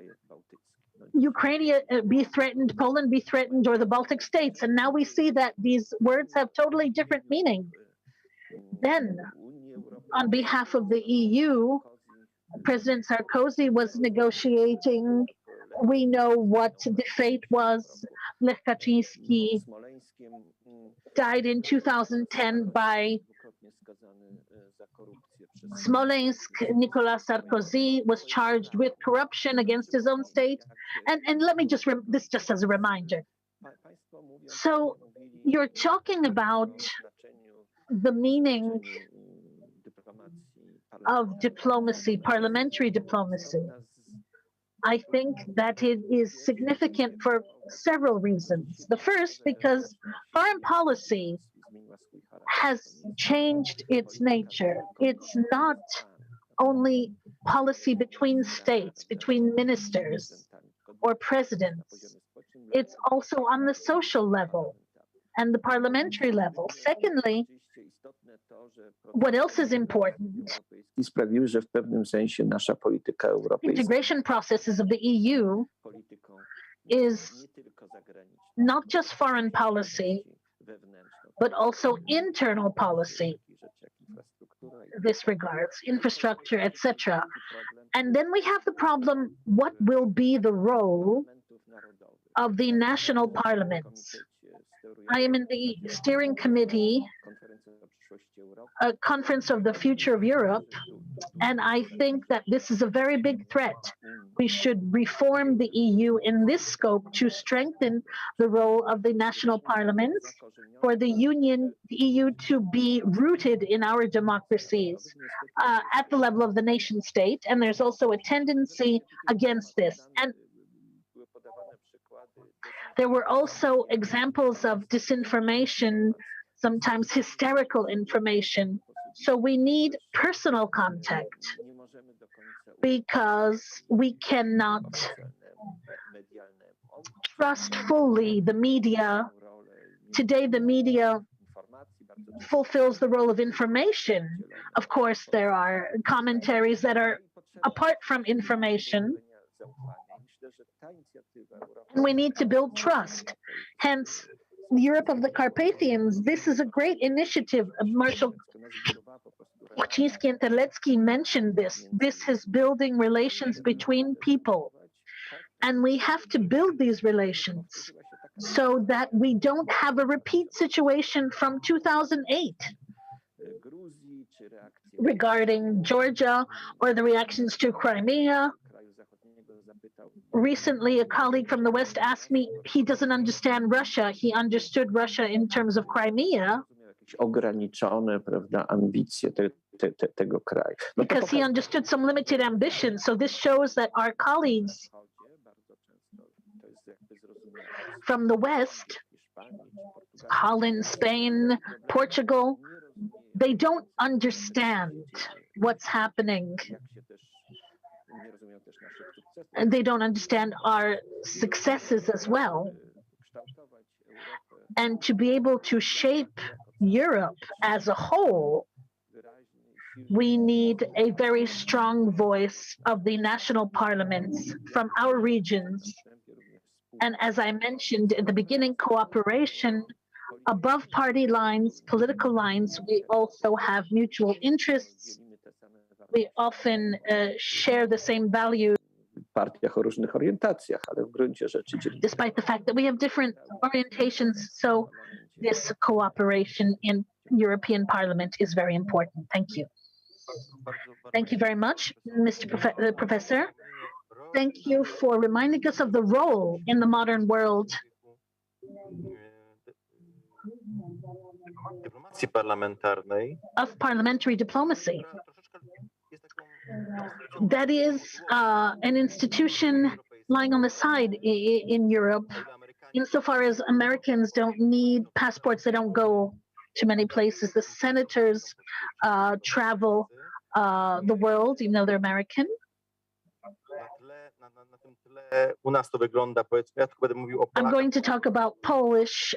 Ukraine be threatened, Poland be threatened, or the Baltic states? And now we see that these words have totally different meaning. Then, on behalf of the EU, President Sarkozy was negotiating. We know what the fate was. Lech Kaczyński died in 2010 by Smolensk. Nicolas Sarkozy was charged with corruption against his own state. And let me this just as a reminder. So you're talking about the meaning of diplomacy, parliamentary diplomacy. I think that it is significant for several reasons. The first, because foreign policy has changed its nature. It's not only policy between states, between ministers or presidents. It's also on the social level and the parliamentary level. Secondly, what else is important? Integration processes of the EU is not just foreign policy, but also internal policy. this regards, infrastructure, etc. And then we have the problem, what will be the role of the national parliaments? I am in the steering committee, a conference of the future of Europe, and I think that this is a very big threat. We should reform the EU in this scope to strengthen the role of the national parliaments, for the EU to be rooted in our democracies at the level of the nation state. And there's also a tendency against this. And there were also examples of disinformation, sometimes hysterical information. So we need personal contact, because we cannot trust fully the media. Today, the media fulfills the role of information. Of course, there are commentaries that are apart from information. And we need to build trust. Hence, Europe of the Carpathians, this is a great initiative. Marshal Krasiczyn and Terlecki mentioned this. This is building relations between people. And we have to build these relations so that we don't have a repeat situation from 2008 regarding Georgia or the reactions to Crimea. Recently, a colleague from the West asked me, he doesn't understand Russia. He understood Russia in terms of Crimea. Ograniczone, prawda, ambicje tego kraju. Because he understood some limited ambition. So this shows that our colleagues from the West, Holland, Spain, Portugal, they don't understand what's happening. And they don't understand our successes as well. And to be able to shape Europe as a whole, we need a very strong voice of the national parliaments from our regions. And as I mentioned in the beginning, cooperation above party lines, political lines. We also have mutual interests. We often share the same values. Partiach o różnych orientacjach, ale w gruncie rzeczy despite the fact that we have different orientations, so this cooperation in European Parliament is very important. Thank you. Thank you very much, Mr. Professor. Thank you for reminding us of the role in the modern world of parliamentary diplomacy. That is an institution lying on the side in Europe. Insofar as Americans don't need passports, they don't go to many places. The senators travel the world, even though they're American. I'm going to talk about Polish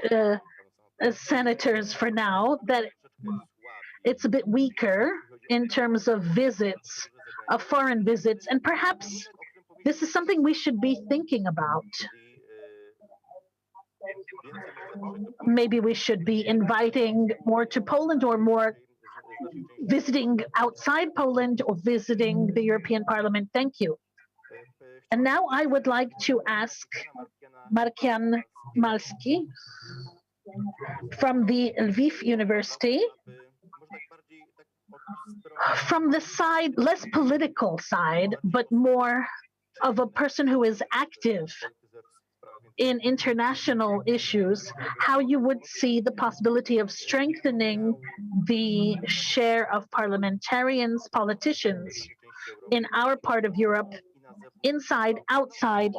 senators for now, that it's a bit weaker in terms of visits, of foreign visits, and perhaps this is something we should be thinking about. Maybe we should be inviting more to Poland, or more visiting outside Poland, or visiting the European Parliament. Thank you. And now I would like to ask Markian Malski from the Lviv University, from the side, less political side, but more of a person who is active in international issues, how you would see the possibility of strengthening the share of parliamentarians, politicians in our part of Europe, inside, outside,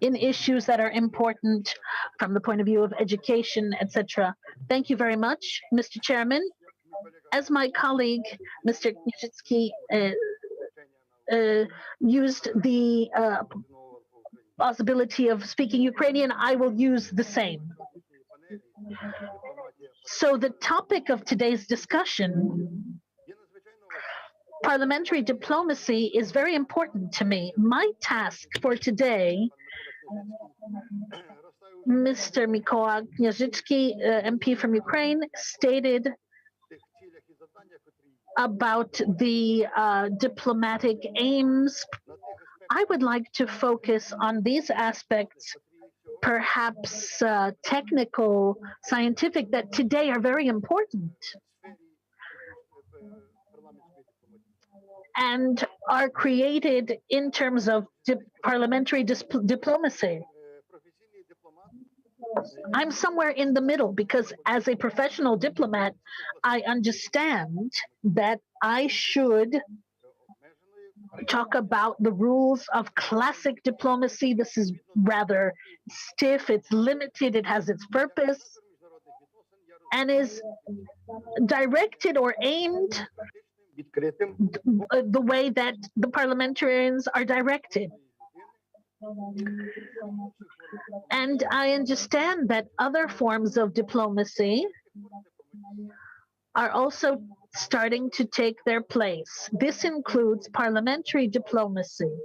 in issues that are important from the point of view of education, etc. Thank you very much, Mr. Chairman. As my colleague, Mr. Krasiczyn, used the possibility of speaking Ukrainian, I will use the same. So the topic of today's discussion, parliamentary diplomacy, is very important to me. My task for today, Mr. Mikołaj Krasiczyn, MP from Ukraine, stated about the diplomatic aims. I would like to focus on these aspects, perhaps technical, scientific, that today are very important and are created in terms of parliamentary diplomacy. I'm somewhere in the middle because as a professional diplomat, I understand that I should talk about the rules of classic diplomacy. This is rather stiff, it's limited, it has its purpose, and is directed or aimed the way that the parliamentarians are directed. And I understand that other forms of diplomacy are also starting to take their place. This includes parliamentary diplomacy.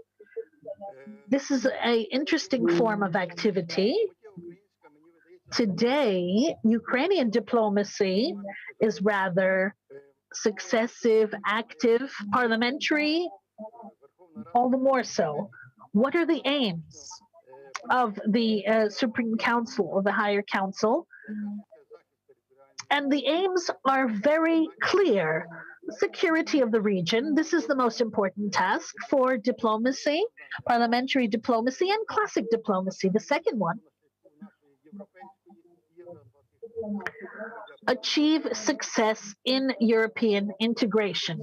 This is an interesting form of activity. Today, Ukrainian diplomacy is rather successive, active, parliamentary, all the more so. What are the aims of the Supreme Council, or the Higher Council? And the aims are very clear. Security of the region, this is the most important task for diplomacy, parliamentary diplomacy, and classic diplomacy, the second one. Achieve success in European integration.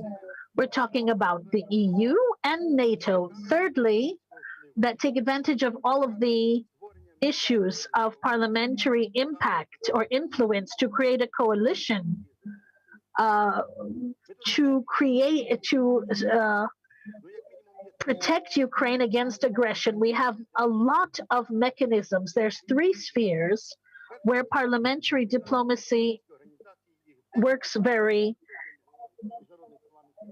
We're talking about the EU and NATO. Thirdly, that take advantage of all of the issues of parliamentary impact or influence to create a coalition, to protect Ukraine against aggression. We have a lot of mechanisms. There's three spheres where parliamentary diplomacy works very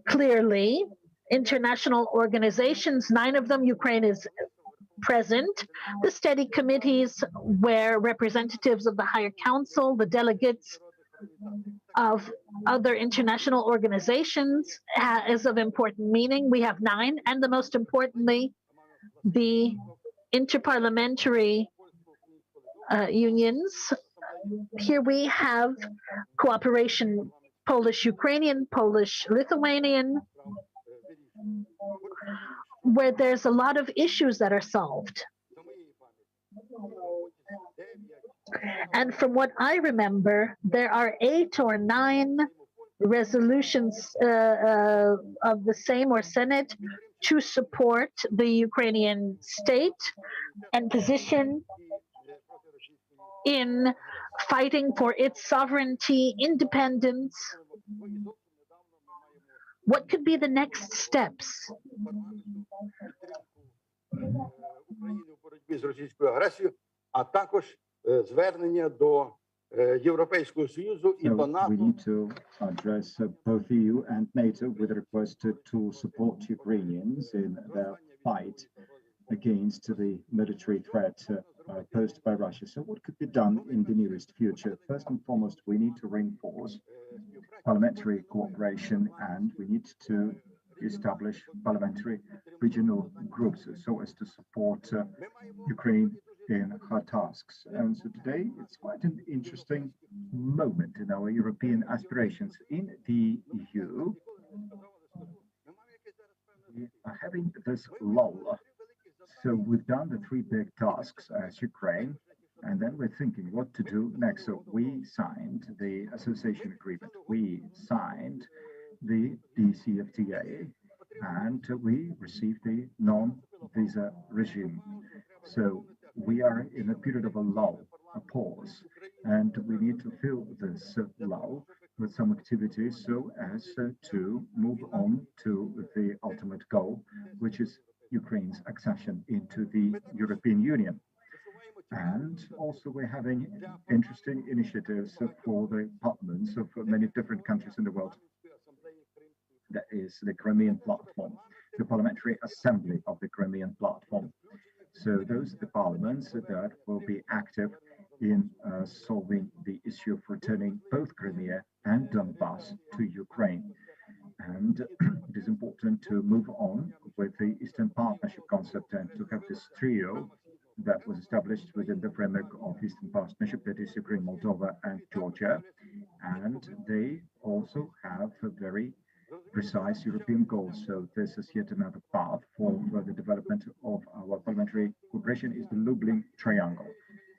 clearly. International organizations, 9 of them, Ukraine is present. The steady committees where representatives of the Higher Council, the delegates of other international organizations is of important meaning. We have 9, and the most importantly, the interparliamentary unions. Here we have cooperation Polish-Ukrainian, Polish-Lithuanian, where there's a lot of issues that are solved. And from what I remember, there are 8 or 9 resolutions of the Sejm or Senate to support the Ukrainian state and position in fighting for its sovereignty, independence. What could be the next steps? We need to address both EU and NATO with a request to support Ukrainians in their fight against the military threat posed by Russia. So what could be done in the nearest future? First and foremost, we need to reinforce parliamentary cooperation, and we need to establish parliamentary regional groups so as to support Ukraine in her tasks. And so today it's quite an interesting moment in our European aspirations. In the EU, we are having this lull. So we've done the 3 big tasks as Ukraine, and then we're thinking what to do next. So we signed the association agreement, we signed the DCFTA, and we received the non-visa regime. So we are in a period of a lull, a pause, and we need to fill this lull with some activities so as to move on to the ultimate goal, which is Ukraine's accession into the European Union. And also we're having interesting initiatives for the parliaments of many different countries in the world. That is the Crimean Platform, the Parliamentary Assembly of the Crimean Platform. So those are the parliaments that will be active in solving the issue of returning both Crimea and Donbass to Ukraine. And it is important to move on with the Eastern Partnership concept and to have this trio that was established within the framework of Eastern Partnership, that is Ukraine, Moldova, and Georgia. And they also have a very precise European goals. So this is yet another path for the development of our parliamentary cooperation is the Lublin Triangle.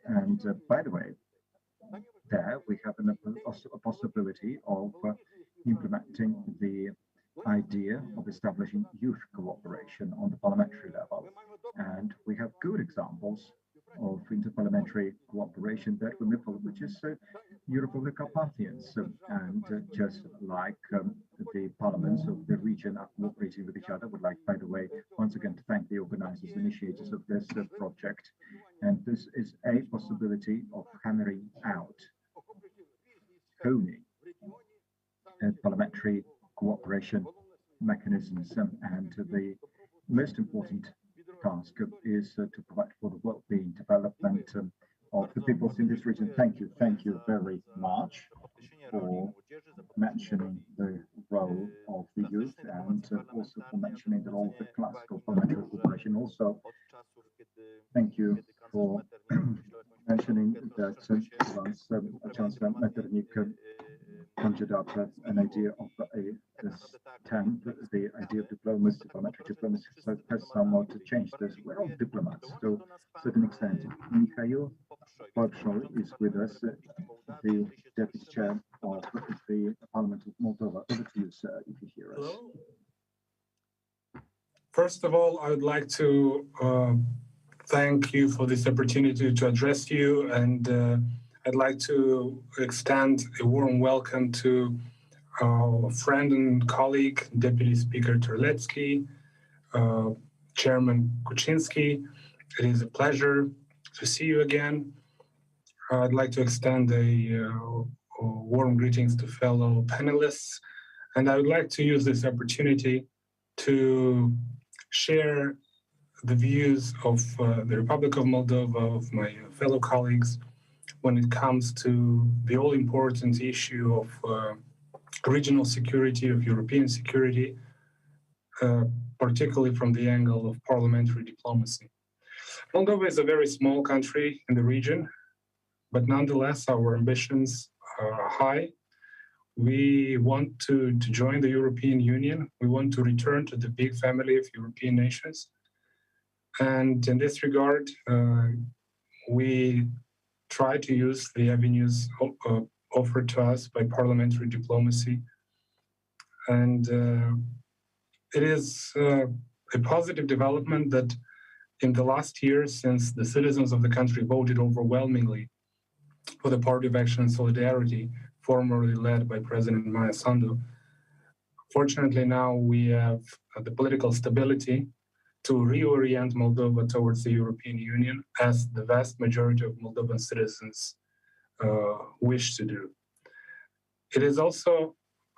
And by the way, there we have a possibility of implementing the idea of establishing youth cooperation on the parliamentary level. And we have good examples of interparliamentary cooperation that we move forward, which is Europe of the Carpathians. And just like the parliaments of the region are cooperating with each other, would like, by the way, once again to thank the organizers, initiators of this project. And this is a possibility of hammering out, honing parliamentary cooperation mechanisms. And the most important task is to provide for the well-being development of the peoples in this region. Thank you very much for mentioning the role of the youth and also for mentioning the role of the classical parliamentary cooperation. Also, thank you for mentioning that once Chancellor Metternich conjured up an idea of a stamp, the idea of diplomacy, parliamentary diplomacy, has somewhat changed. We're all diplomats to a certain extent. Mikhail Bolshoi is with us, the Deputy Chair of the Parliament of Moldova. Over to you, sir, if you hear us. Hello. First of all, I would like to thank you for this opportunity to address you, and I'd like to extend a warm welcome to our friend and colleague, Deputy Speaker Terlecki, Chairman Kuczynski. It is a pleasure to see you again. I'd like to extend a warm greetings to fellow panelists, and I would like to use this opportunity to share the views of the Republic of Moldova, of my fellow colleagues, when it comes to the all-important issue of regional security, of European security, particularly from the angle of parliamentary diplomacy. Moldova is a very small country in the region, but nonetheless, our ambitions are high. We want to join the European Union. We want to return to the big family of European nations. And in this regard, we try to use the avenues offered to us by parliamentary diplomacy. And it is a positive development that in the last year, since the citizens of the country voted overwhelmingly for the Party of Action and Solidarity, formerly led by President Maia Sandu, fortunately now we have the political stability to reorient Moldova towards the European Union, as the vast majority of Moldovan citizens wish to do. It is also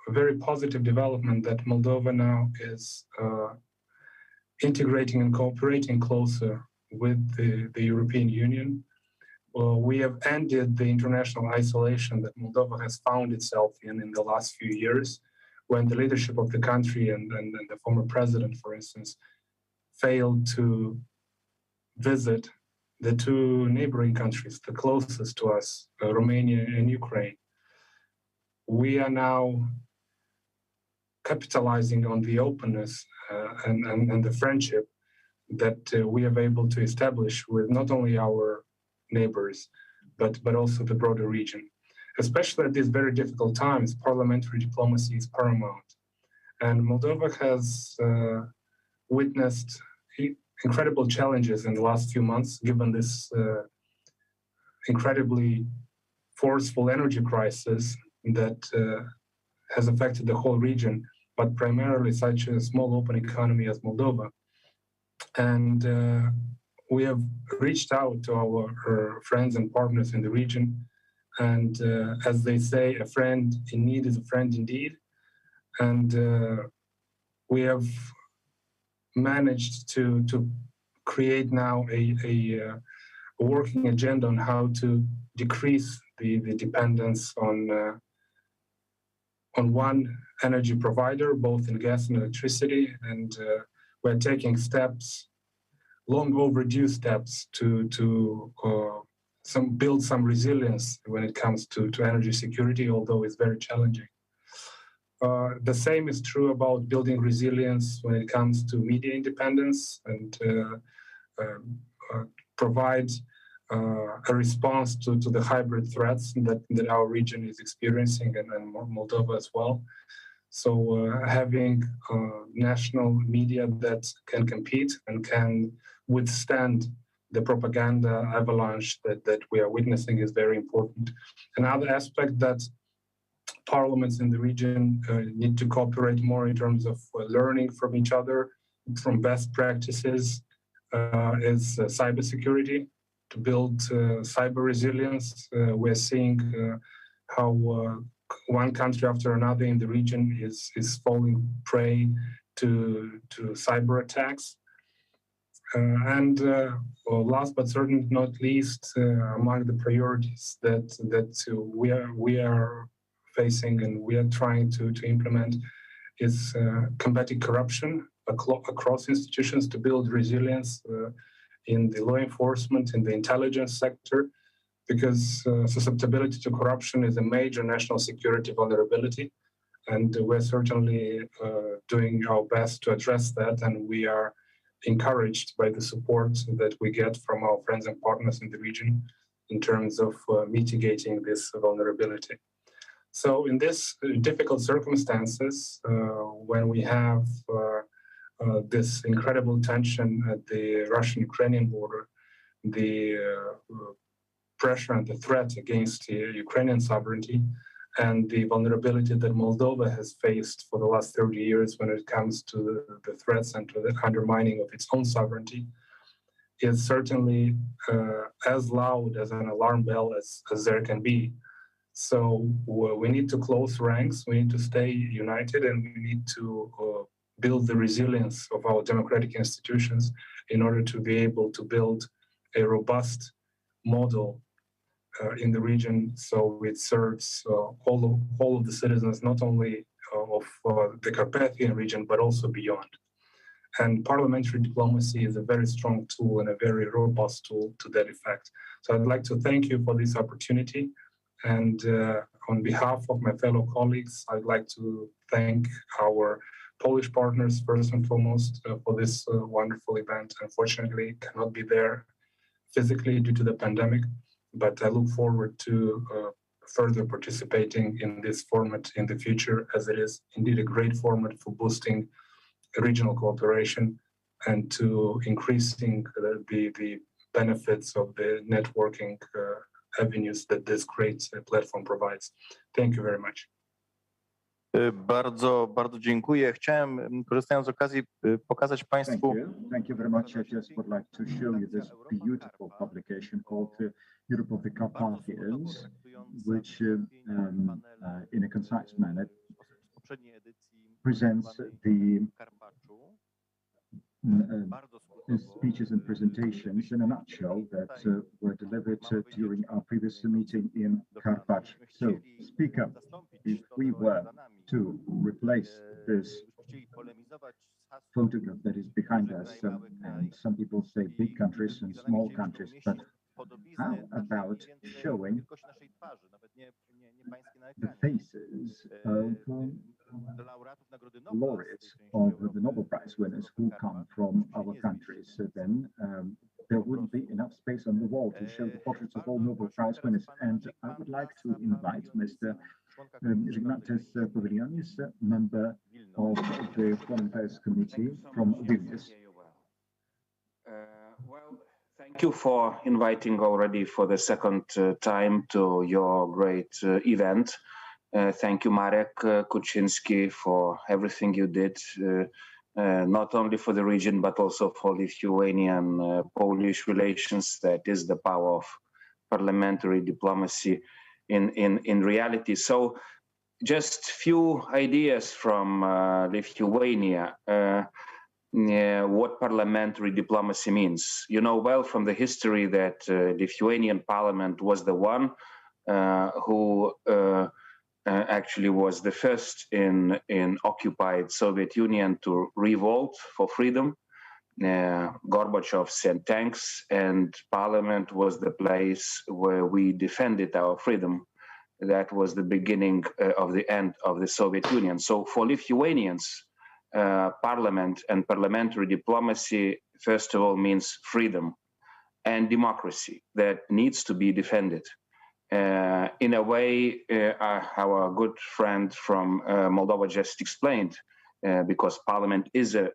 a very positive development that Moldova now is integrating and cooperating closer with the European Union. We have ended the international isolation that Moldova has found itself in the last few years, when the leadership of the country and the former president, for instance, failed to visit the two neighboring countries, the closest to us, Romania and Ukraine. We are now capitalizing on the openness and the friendship that we are able to establish with not only our neighbors, but also the broader region. Especially at these very difficult times, parliamentary diplomacy is paramount. And Moldova has witnessed incredible challenges in the last few months, given this incredibly forceful energy crisis that has affected the whole region, but primarily such a small open economy as Moldova. And we have reached out to our friends and partners in the region. And as they say, a friend in need is a friend indeed. And we have managed to create now a working agenda on how to decrease the dependence on on one energy provider, both in gas and electricity, and we're taking steps, long overdue steps, to build some resilience when it comes to energy security, although it's very challenging. The same is true about building resilience when it comes to media independence and provide a response to the hybrid threats that our region is experiencing, and Moldova as well. So having national media that can compete and can withstand the propaganda avalanche that we are witnessing is very important. Another aspect that parliaments in the region need to cooperate more in terms of learning from each other, from best practices, is cybersecurity, to build cyber resilience. We're seeing how one country after another in the region is falling prey to cyber attacks. And last but certainly not least, among the priorities that we are facing and we are trying to implement is combating corruption across institutions, to build resilience in the law enforcement, in the intelligence sector, because susceptibility to corruption is a major national security vulnerability. And we're certainly doing our best to address that, and we are encouraged by the support that we get from our friends and partners in the region in terms of mitigating this vulnerability. So in these difficult circumstances, when we have this incredible tension at the Russian-Ukrainian border, the pressure and the threat against Ukrainian sovereignty, and the vulnerability that Moldova has faced for the last 30 years when it comes to the threats and to the undermining of its own sovereignty, is certainly as loud as an alarm bell as there can be. So we need to close ranks, we need to stay united, and we need to build the resilience of our democratic institutions in order to be able to build a robust model in the region, so it serves all of the citizens, not only of the Carpathian region, but also beyond. And parliamentary diplomacy is a very strong tool and a very robust tool to that effect. So I'd like to thank you for this opportunity. And on behalf of my fellow colleagues, I'd like to thank our Polish partners first and foremost for this wonderful event. Unfortunately, cannot be there physically due to the pandemic, but I look forward to further participating in this format in the future, as it is indeed a great format for boosting regional cooperation and to increasing the benefits of the networking avenues that this great platform provides. Thank you very much. Bardzo, bardzo dziękuję. Chciałem, korzystając z okazji, pokazać Państwu. Thank you very much. I just would like to show you this beautiful publication called Europe of the Carpathians, which in a concise manner presents the speeches and presentations in a nutshell that were delivered during our previous meeting in Carpathians. So, Speaker, if we were to replace this photograph that is behind us, and some people say big countries and small countries, but how about showing the faces of laureates of the Nobel Prize winners who come from our countries? So then there wouldn't be enough space on the wall to show the portraits of all Nobel Prize winners. And I would like to invite Mr. Ignatius Pavilianis, member of the Foreign Affairs Committee from Vilnius. Well, thank you for inviting already for the second time to your great event. Thank you, Marek Kuczynski, for everything you did, not only for the region, but also for Lithuanian-Polish relations. That is the power of parliamentary diplomacy in reality. So just few ideas from Lithuania, what parliamentary diplomacy means. You know well from the history that Lithuanian parliament was the one who actually was the first in occupied Soviet Union to revolt for freedom. Gorbachev sent tanks, and Parliament was the place where we defended our freedom. That was the beginning of the end of the Soviet Union. So for Lithuanians, Parliament and parliamentary diplomacy, first of all, means freedom and democracy that needs to be defended. In a way, our good friend from Moldova just explained, because Parliament is a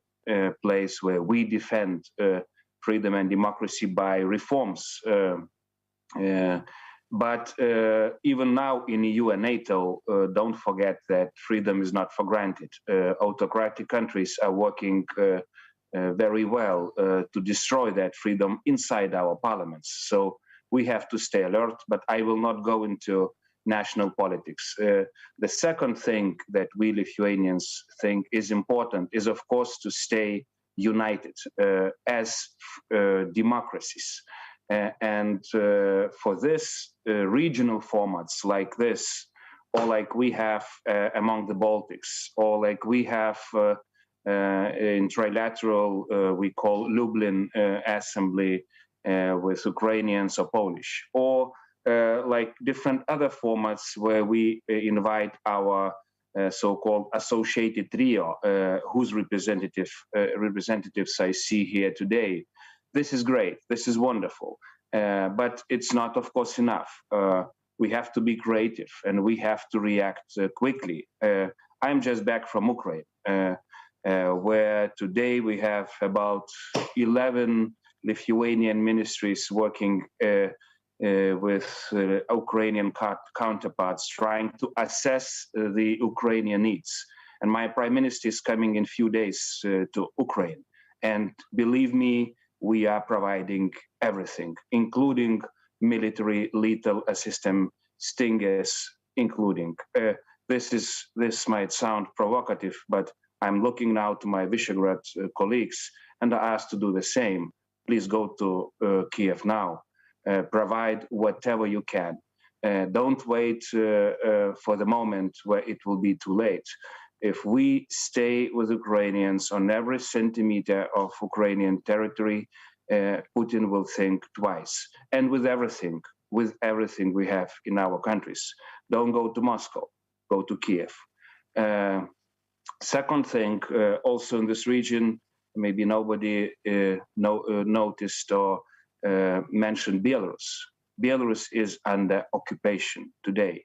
place where we defend freedom and democracy by reforms. But even now in EU and NATO, don't forget that freedom is not for granted. Autocratic countries are working very well to destroy that freedom inside our parliaments. So we have to stay alert, but I will not go into national politics. The second thing that we Lithuanians think is important is, of course, to stay united as democracies. And for this, regional formats like this, or like we have among the Baltics, or like we have in trilateral, we call Lublin Assembly with Ukrainians or Polish, or like different other formats where we invite our so-called associated trio, whose representatives I see here today. This is great, this is wonderful, but it's not, of course, enough. We have to be creative and we have to react quickly. I'm just back from Ukraine, where today we have about 11 Lithuanian ministries working with Ukrainian counterparts, trying to assess the Ukrainian needs. And my prime minister is coming in a few days to Ukraine. And believe me, we are providing everything, including military lethal assistance, stingers, including. This might sound provocative, but I'm looking now to my Visegrad colleagues and I ask to do the same. Please go to Kiev now. Provide whatever you can. Don't wait for the moment where it will be too late. If we stay with Ukrainians on every centimeter of Ukrainian territory, Putin will think twice. And with everything we have in our countries. Don't go to Moscow, go to Kiev. Second thing, also in this region, maybe nobody noticed or mentioned Belarus. Belarus is under occupation today.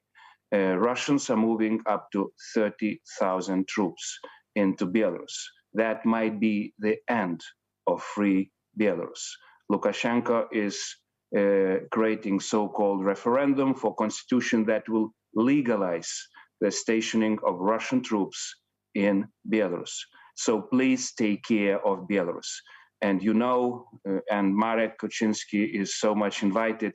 Russians are moving up to 30,000 troops into Belarus. That might be the end of free Belarus. Lukashenko is creating so-called referendum for constitution that will legalize the stationing of Russian troops in Belarus. So please take care of Belarus. And you know, and Marek Kuczynski is so much invited,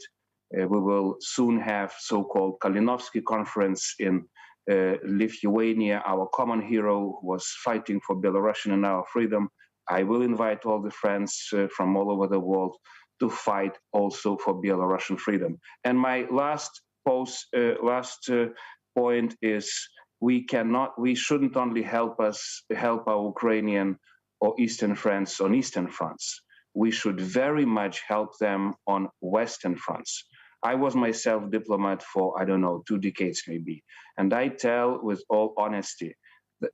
we will soon have so-called Kalinowski conference in Lithuania. Our common hero who was fighting for Belarusian and our freedom. I will invite all the friends from all over the world to fight also for Belarusian freedom. And my last point is we shouldn't only help our Ukrainian or Eastern friends on Eastern fronts. We should very much help them on Western fronts. I was myself diplomat for, 2 decades maybe. And I tell with all honesty,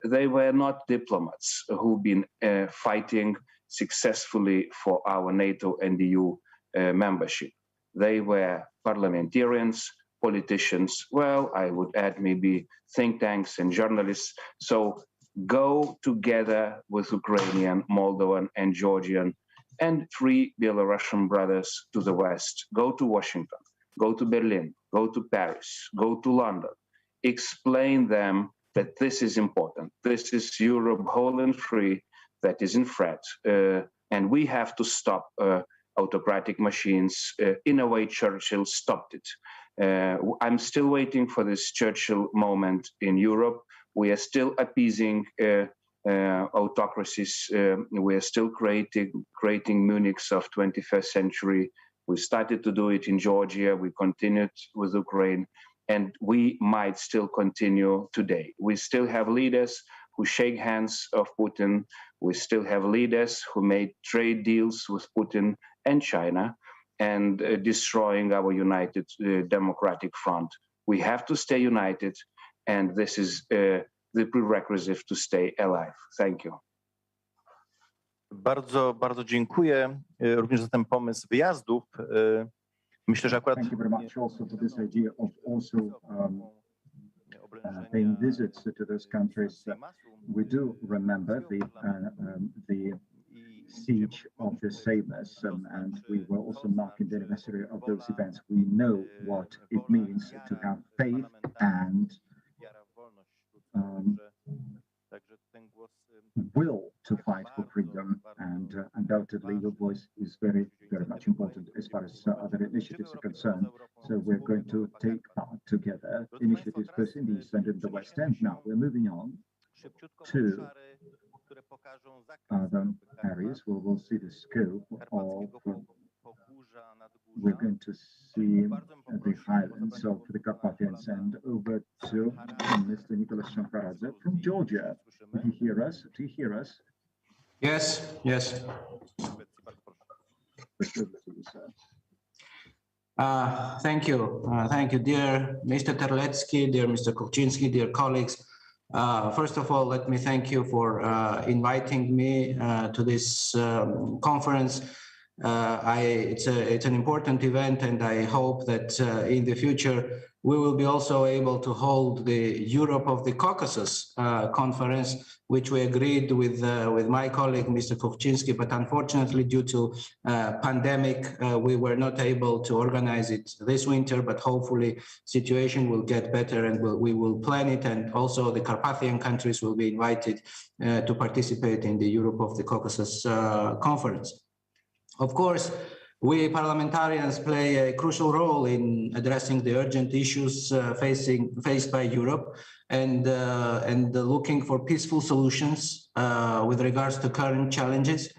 they were not diplomats who've been fighting successfully for our NATO and EU membership. They were parliamentarians, politicians, well, I would add maybe think tanks and journalists. So go together with Ukrainian, Moldovan, and Georgian and 3 Belarusian brothers to the West. Go to Washington, go to Berlin, go to Paris, go to London. Explain them that this is important. This is Europe whole and free that is in threat. And we have to stop autocratic machines. In a way, Churchill stopped it. I'm still waiting for this Churchill moment in Europe. We are still appeasing autocracies. We are still creating Munichs of 21st century. We started to do it in Georgia. We continued with Ukraine. and we might still continue today. We still have leaders who shake hands of Putin. We still have leaders who made trade deals with Putin and China and destroying our united democratic front. We have to stay united, and this is the prerequisite to stay alive. Thank you. Bardzo, bardzo dziękuję również za ten pomysł wyjazdów. Myślę, że akurat Thank you very much also for this idea of also paying visits to those countries. We do remember the siege of the Sejm, and we were also marking the anniversary of those events. We know what it means to have faith and will to fight for freedom, and undoubtedly your voice is very, very much important as far as other initiatives are concerned. So we're going to take part together initiatives both in the East and in the West. And now we're moving on to other areas where we'll see the scope of, we're going to see the highlands of the Carpathians, and over to Mr. Nicholas Shamkaradze from Georgia. Do you hear us? Do you hear us? Yes, yes. Thank you. Thank you, dear Mr. Terlecki, dear Mr. Kuczynski, dear colleagues. First of all, let me thank you for inviting me to this conference. It's an important event, and I hope that in the future we will be also able to hold the Europe of the Caucasus conference, which we agreed with my colleague, Mr. Kuczynski, but unfortunately due to pandemic, we were not able to organize it this winter, but hopefully situation will get better and we will plan it, and also the Carpathian countries will be invited to participate in the Europe of the Caucasus conference. Of course, we parliamentarians play a crucial role in addressing the urgent issues faced by Europe and looking for peaceful solutions with regards to current challenges.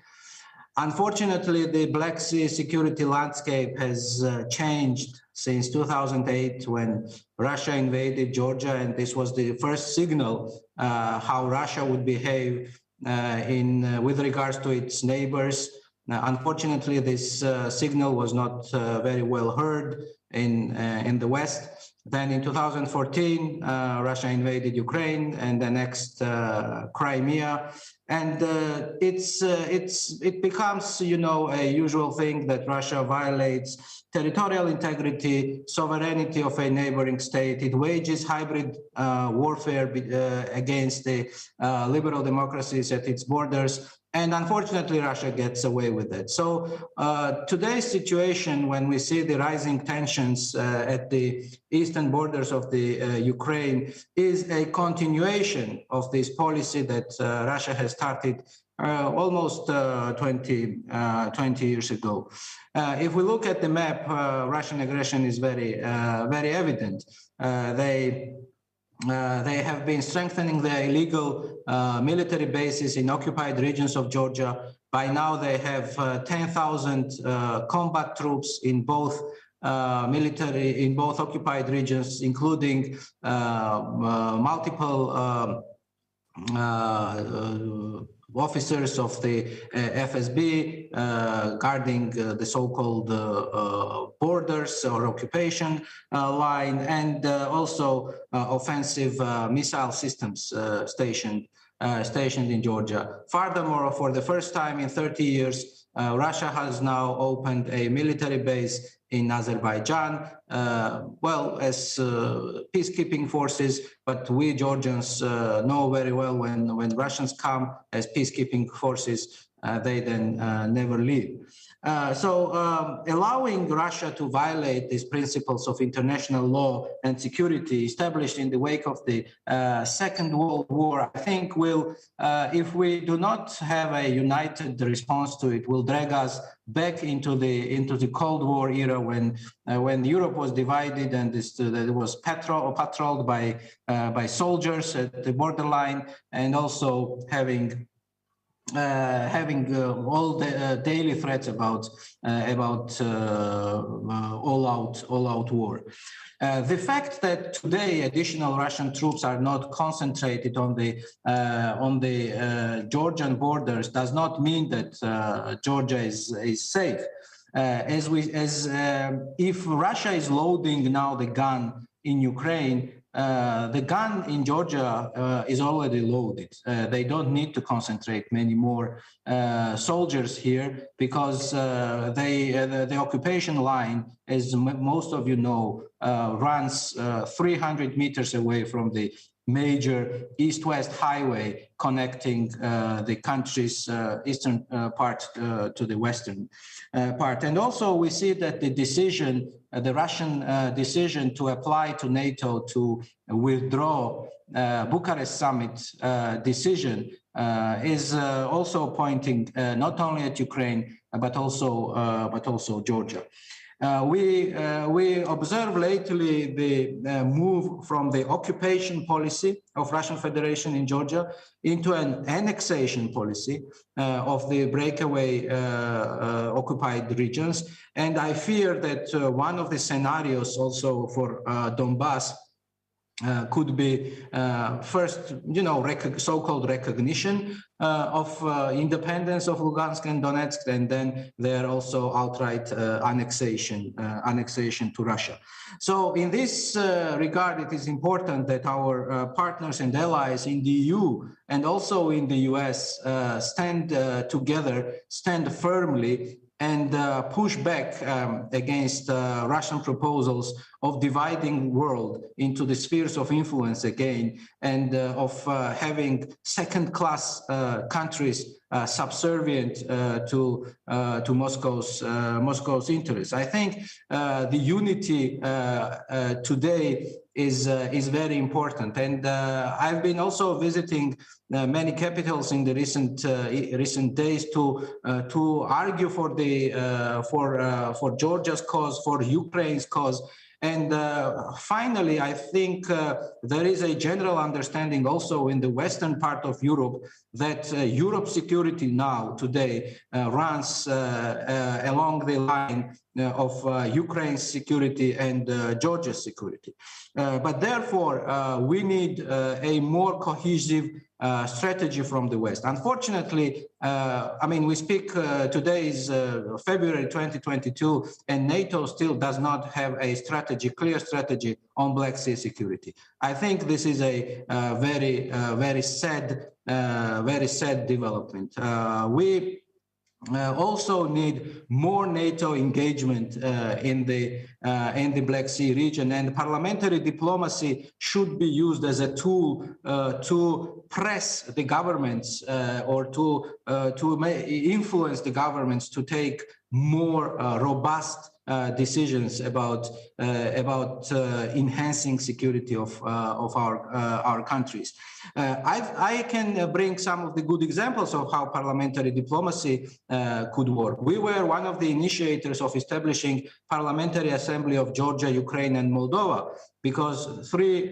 Unfortunately, the Black Sea security landscape has changed since 2008 when Russia invaded Georgia, and this was the first signal how Russia would behave with regards to its neighbors. Unfortunately, this signal was not very well heard in the West. Then in 2014, Russia invaded Ukraine and annexed Crimea. And it becomes, you know, a usual thing that Russia violates territorial integrity, sovereignty of a neighboring state. It wages hybrid warfare against the liberal democracies at its borders. And unfortunately, Russia gets away with it. So today's situation, when we see the rising tensions at the eastern borders of the Ukraine, is a continuation of this policy that Russia has started almost 20 years ago. If we look at the map, Russian aggression is very evident. They have been strengthening their illegal military bases in occupied regions of Georgia. By now, they have 10,000 combat troops in both occupied regions, including multiple officers of the FSB guarding the so-called borders or occupation line, and also offensive missile systems stationed in Georgia. Furthermore, for the first time in 30 years, Russia has now opened a military base in Azerbaijan, as peacekeeping forces, but we Georgians know very well when Russians come as peacekeeping forces, they then never leave. So allowing Russia to violate these principles of international law and security established in the wake of the Second World War, I think will, if we do not have a united response to it, will drag us back into the Cold War era when Europe was divided and it was patrolled by soldiers at the borderline, and also having having all the daily threats about all-out war. The fact that today additional Russian troops are not concentrated on the Georgian borders does not mean that Georgia is safe. If Russia is loading now the gun in Ukraine, the gun in Georgia is already loaded. They don't need to concentrate many more soldiers here because the occupation line, as most of you know, runs 300 meters away from the major east-west highway connecting the country's eastern part to the western part. And also we see that the decision, the Russian decision to apply to NATO to withdraw Bucharest summit decision is also pointing not only at Ukraine, but also Georgia. We observe lately the move from the occupation policy of Russian Federation in Georgia into an annexation policy of the breakaway occupied regions. And I fear that one of the scenarios also for Donbass could be first, so-called recognition of independence of Lugansk and Donetsk, and then there also outright annexation to Russia. So in this regard, it is important that our partners and allies in the EU and also in the US stand together, stand firmly, and push back against Russian proposals of dividing world into the spheres of influence again, and of having second-class countries subservient to Moscow's interests. I think the unity today is very important, and I've been also visiting many capitals in the recent days to argue for the for Georgia's cause, for Ukraine's cause. And finally, I think there is a general understanding also in the western part of Europe that Europe's security now, today, runs along the line of Ukraine's security and Georgia's security. But therefore, we need a more cohesive strategy from the West. Unfortunately, I mean, we speak today is February 2022, and NATO still does not have a strategy, clear strategy on Black Sea security. I think this is a very sad development. We also need more NATO engagement in the Black Sea region, and parliamentary diplomacy should be used as a tool to press the governments or to influence the governments to take more robust decisions about enhancing security of our countries. I can bring some of the good examples of how parliamentary diplomacy could work. We were one of the initiators of establishing Parliamentary Assembly of Georgia, Ukraine, and Moldova, because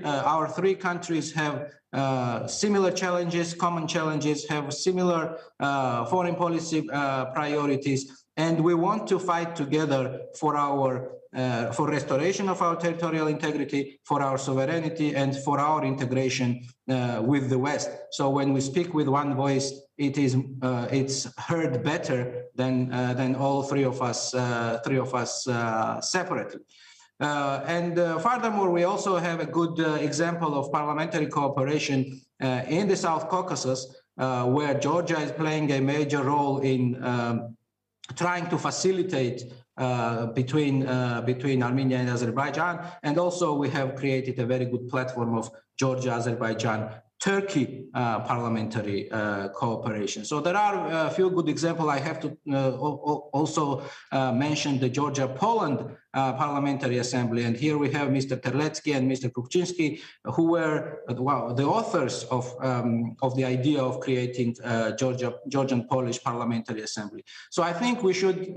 our three countries have similar challenges, common challenges, have similar foreign policy priorities, and we want to fight together for our for restoration of our territorial integrity, for our sovereignty, and for our integration with the West. So when we speak with one voice, it's heard better than all three of us separately. Furthermore, we also have a good example of parliamentary cooperation in the South Caucasus, where Georgia is playing a major role in trying to facilitate between Armenia and Azerbaijan, and also we have created a very good platform of Georgia, Azerbaijan, Turkey parliamentary cooperation. So there are a few good examples. I have to also mention the Georgia-Poland Parliamentary Assembly, and here we have Mr. Terlecki and Mr. Krasiczyn, who were the authors of the idea of creating Georgian-Polish Parliamentary Assembly. So I think we should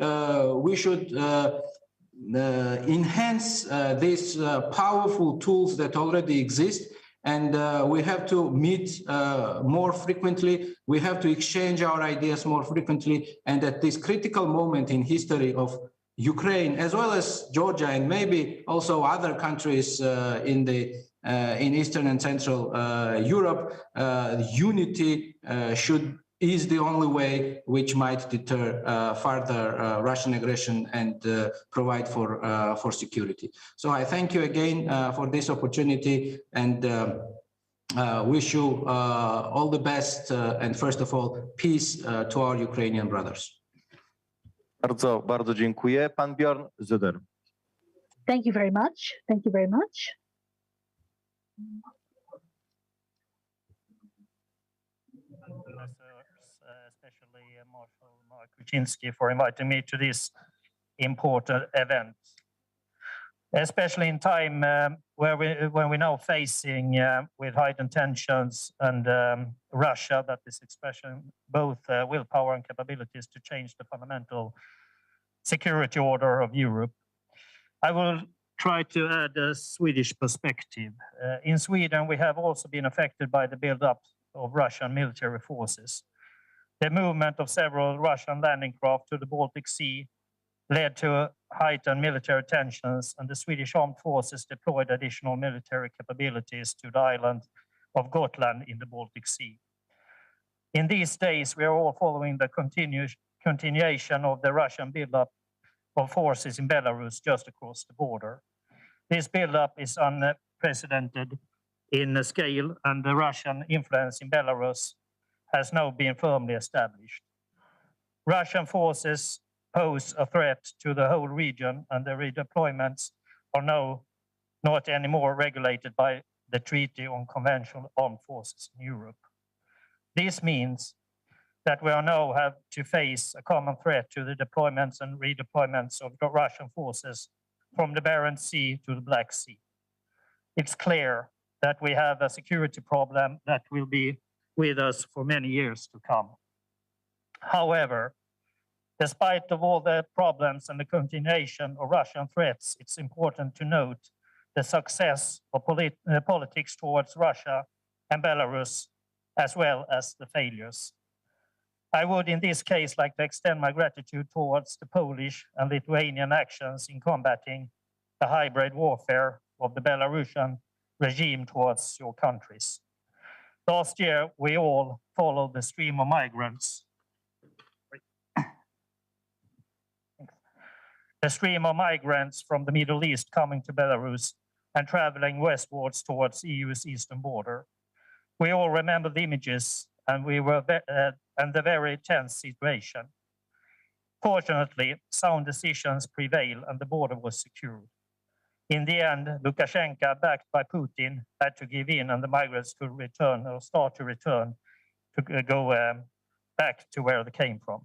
enhance these powerful tools that already exist, and we have to meet more frequently. We have to exchange our ideas more frequently. And at this critical moment in history of Ukraine, as well as Georgia, and maybe also other countries in Eastern and Central Europe, unity is the only way which might deter further Russian aggression and provide for security. So I thank you again for this opportunity, and wish you all the best, and first of all, peace to our Ukrainian brothers. Bardzo, bardzo dziękuję. Pan Bjorn Zuder. Thank you very much. Thank you very much. Especially Marshal Marek Krasiczyn for inviting me to this important event, especially in time when we're now facing with heightened tensions and Russia that is expressing both willpower and capabilities to change the fundamental security order of Europe. I will try to add a Swedish perspective. In Sweden, we have also been affected by the build-up of Russian military forces. The movement of several Russian landing craft to the Baltic Sea led to heightened military tensions, and the Swedish armed forces deployed additional military capabilities to the island of Gotland in the Baltic Sea. In these days, we are all following the continuation of the Russian buildup of forces in Belarus just across the border. This buildup is unprecedented in scale, and the Russian influence in Belarus has now been firmly established. Russian forces pose a threat to the whole region, and the redeployments are now not anymore regulated by the Treaty on Conventional Armed Forces in Europe. This means that we now have to face a common threat to the deployments and redeployments of the Russian forces from the Barents Sea to the Black Sea. It's clear that we have a security problem that will be with us for many years to come. However, despite of all the problems and the continuation of Russian threats, it's important to note the success of politics towards Russia and Belarus, as well as the failures. I would, in this case, like to extend my gratitude towards the Polish and Lithuanian actions in combating the hybrid warfare of the Belarusian regime towards your countries. Last year, we all followed the stream of migrants. The stream of migrants from the Middle East coming to Belarus and traveling westwards towards EU's eastern border. We all remember the images and the very tense situation. Fortunately, sound decisions prevailed and the border was secured. In the end, Lukashenko, backed by Putin, had to give in, and the migrants could return or start to return to go back to where they came from.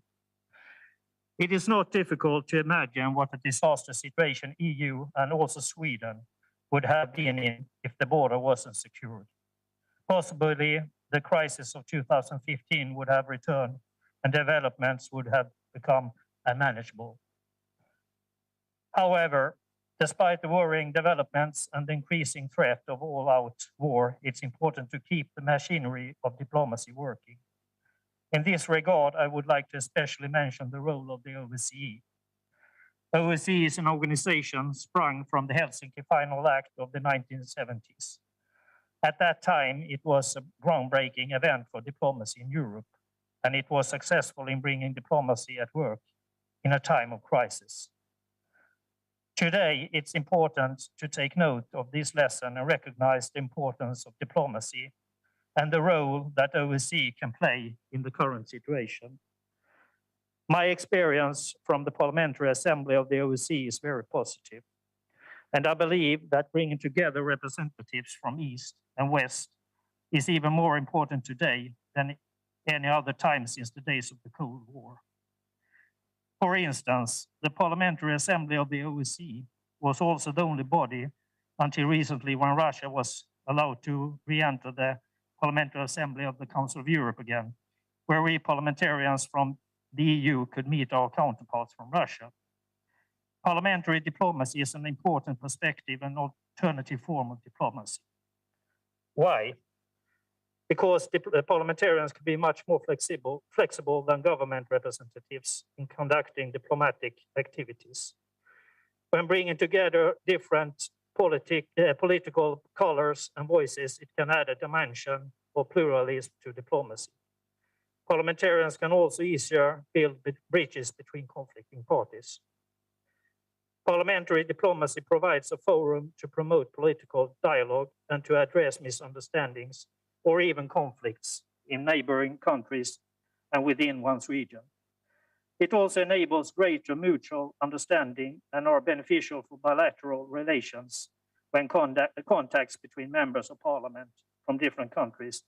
It is not difficult to imagine what a disaster situation EU and also Sweden would have been in if the border wasn't secured. Possibly, the crisis of 2015 would have returned and developments would have become unmanageable. However, despite the worrying developments and the increasing threat of all-out war, it's important to keep the machinery of diplomacy working. In this regard, I would like to especially mention the role of the OSCE. OSCE is an organization sprung from the Helsinki Final Act of the 1970s. At that time, it was a groundbreaking event for diplomacy in Europe, and it was successful in bringing diplomacy at work in a time of crisis. Today, it's important to take note of this lesson and recognize the importance of diplomacy and the role that OSCE can play in the current situation. My experience from the Parliamentary Assembly of the OSCE is very positive, and I believe that bringing together representatives from East and West is even more important today than any other time since the days of the Cold War. For instance, the Parliamentary Assembly of the OSCE was also the only body until recently when Russia was allowed to re-enter the Parliamentary Assembly of the Council of Europe again, where we parliamentarians from the EU could meet our counterparts from Russia. Parliamentary diplomacy is an important perspective and alternative form of diplomacy. Why? Because the parliamentarians can be much more flexible than government representatives in conducting diplomatic activities. When bringing together different political colors and voices, it can add a dimension of pluralism to diplomacy. Parliamentarians can also easier build bridges between conflicting parties. Parliamentary diplomacy provides a forum to promote political dialogue and to address misunderstandings or even conflicts in neighboring countries and within one's region. It also enables greater mutual understanding and are beneficial for bilateral relations when contacts between members of parliament from different countries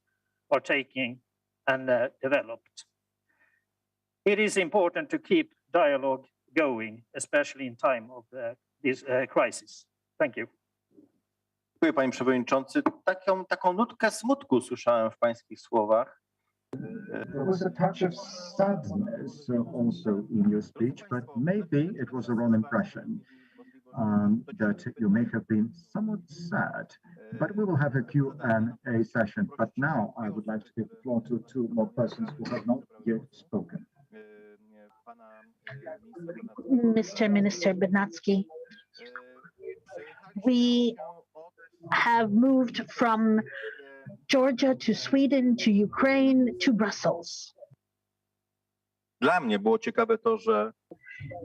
are taking and developed. It is important to keep dialogue going, especially in time of this crisis. Thank you. Dziękuję, panie przewodniczący. Taką nutkę smutku słyszałem w pańskich słowach. There was a touch of sadness also in your speech, but maybe it was a wrong impression that you may have been somewhat sad. But we will have a Q&A session. But now I would like to give the floor to two more persons who have not yet spoken. Mr. Minister Bernacki, we have moved from Georgia to Sweden to Ukraine to Brussels. Dla mnie było ciekawe to, że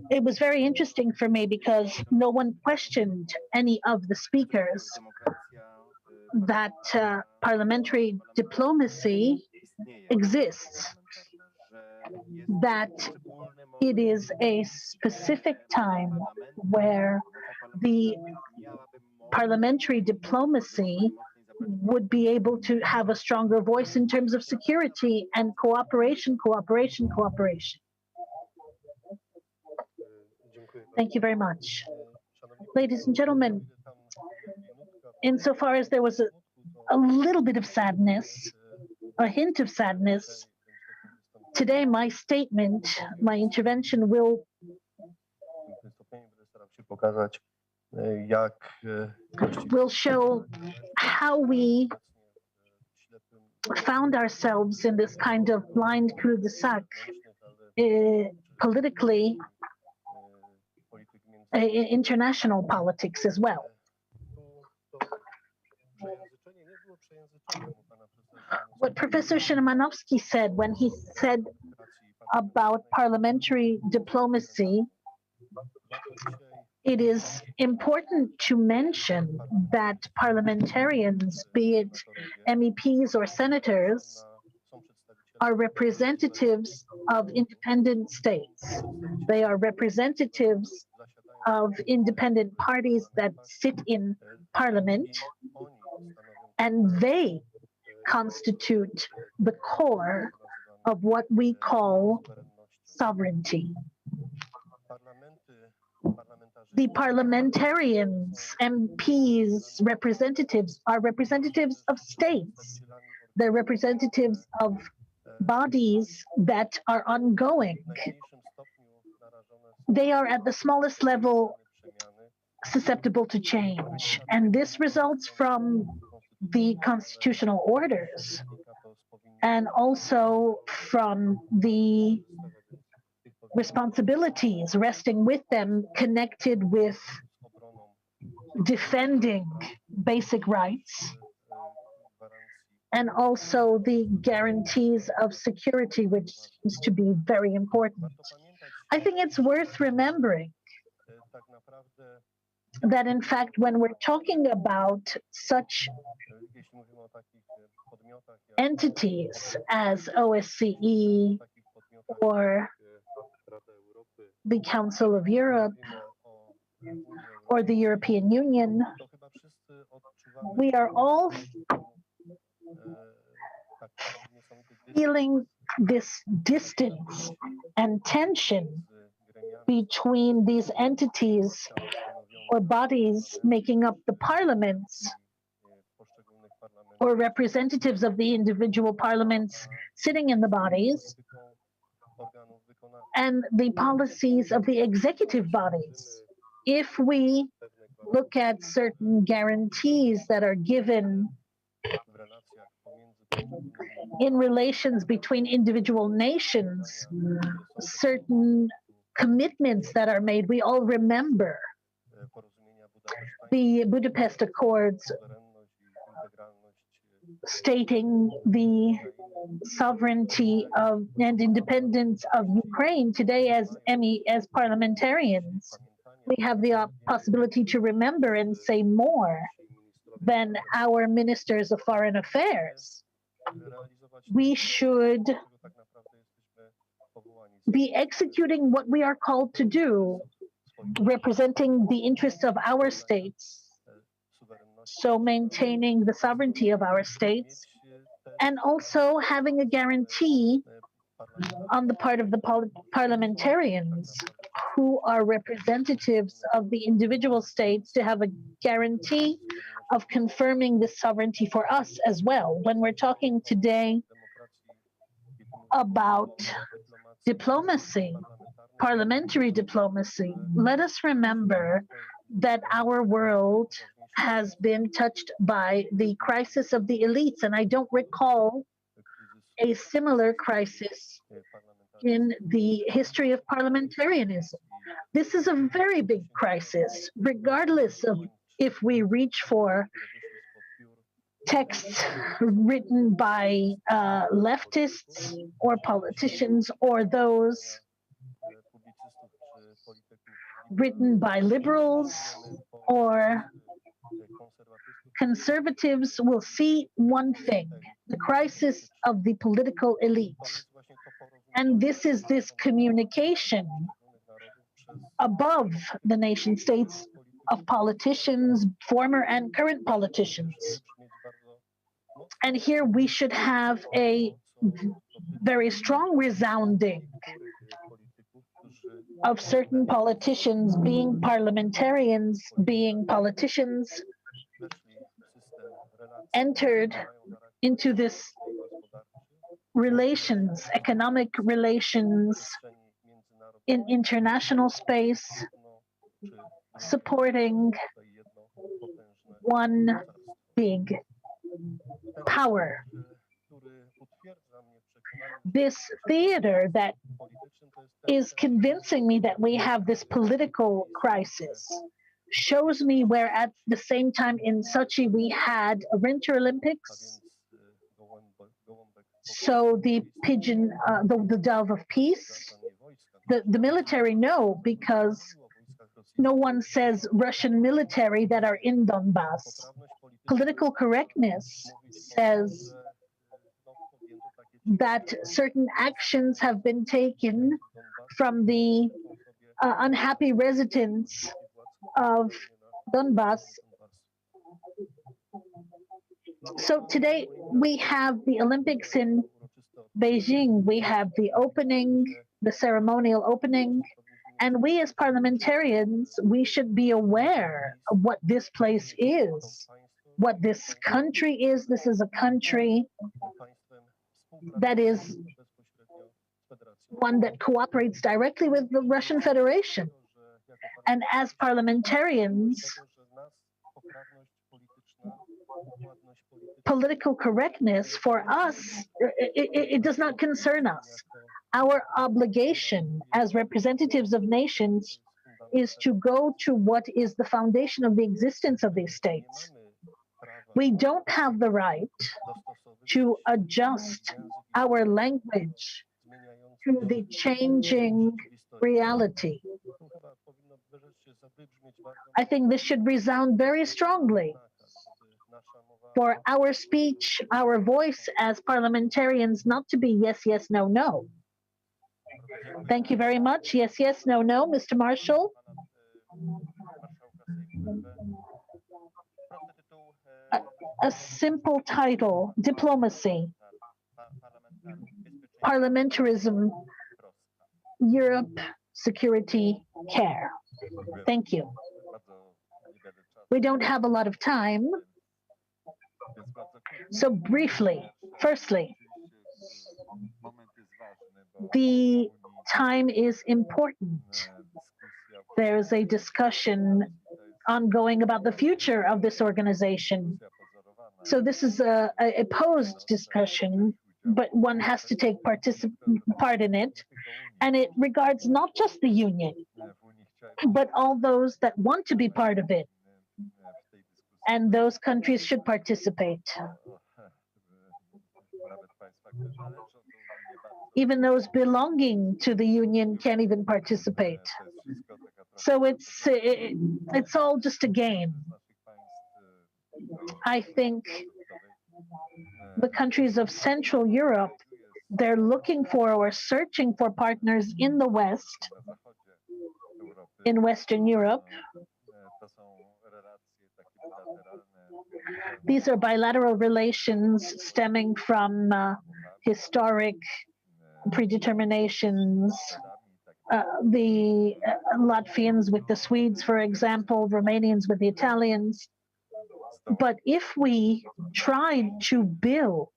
It was very interesting for me because no one questioned any of the speakers that parliamentary diplomacy exists, that it is a specific time where the parliamentary diplomacy would be able to have a stronger voice in terms of security and cooperation. Thank you very much. Ladies and gentlemen, insofar as there was a little bit of sadness, a hint of sadness, today my statement, my intervention will show how we found ourselves in this kind of blind cul-de-sac, politically, international politics as well. What Professor Szymanowski said when he said about parliamentary diplomacy, it is important to mention that parliamentarians, be it MEPs or senators, are representatives of independent states. They are representatives of independent parties that sit in parliament, and they constitute the core of what we call sovereignty. The parliamentarians, MPs, representatives are representatives of states. They're representatives of bodies that are ongoing. They are at the smallest level susceptible to change. And this results from the constitutional orders and also from the responsibilities resting with them connected with defending basic rights and also the guarantees of security, which seems to be very important. I think it's worth remembering that, in fact, when we're talking about such entities as OSCE or the Council of Europe or the European Union, we are all feeling this distance and tension between these entities or bodies making up the parliaments or representatives of the individual parliaments sitting in the bodies and the policies of the executive bodies. If we look at certain guarantees that are given in relations between individual nations, certain commitments that are made. We all remember the Budapest Accords stating the sovereignty of and independence of Ukraine. Today, as parliamentarians, we have the possibility to remember and say more than our ministers of foreign affairs. We should be executing what we are called to do, representing the interests of our states, so maintaining the sovereignty of our states, and also having a guarantee on the part of the parliamentarians who are representatives of the individual states to have a guarantee of confirming this sovereignty for us as well. When we're talking today about diplomacy, parliamentary diplomacy, let us remember that our world has been touched by the crisis of the elites, and I don't recall a similar crisis in the history of parliamentarianism. This is a very big crisis, regardless of if we reach for texts written by leftists or politicians, or those written by liberals or conservatives. Will see one thing: the crisis of the political elite. And this is this communication above the nation states of politicians, former and current politicians. And here we should have a very strong resounding of certain politicians being parliamentarians, being politicians, entered into this relations, economic relations in international space, supporting one big power. This theater that is convincing me that we have this political crisis shows me where at the same time in Sochi we had a Winter Olympics. So the pigeon, the dove of peace, the military know, because no one says Russian military that are in Donbass. Political correctness says that certain actions have been taken from the unhappy residents of Donbass. So today we have the Olympics in Beijing. We have the opening, the ceremonial opening, and we as parliamentarians, we should be aware of what this place is, what this country is. This is a country that is one that cooperates directly with the Russian Federation. And as parliamentarians, political correctness for us, it does not concern us. Our obligation as representatives of nations is to go to what is the foundation of the existence of these states. We don't have the right to adjust our language to the changing reality. I think this should resound very strongly for our speech, our voice as parliamentarians, not to be yes, yes, no, no. Thank you very much. Yes, yes, no, no, Mr. Marshall. A simple title: Diplomacy, Parliamentarism, Europe, Security, Care. Thank you. We don't have a lot of time. So briefly, firstly, the time is important. There's a discussion ongoing about the future of this organization. So this is a posed discussion, but one has to take part in it. And it regards not just the Union, but all those that want to be part of it. And those countries should participate. Even those belonging to the Union can't even participate. So it's all just a game. I think the countries of Central Europe, they're looking for or searching for partners in the West, in Western Europe. These are bilateral relations stemming from historic predeterminations. The Latvians with the Swedes, for example, Romanians with the Italians. But if we tried to build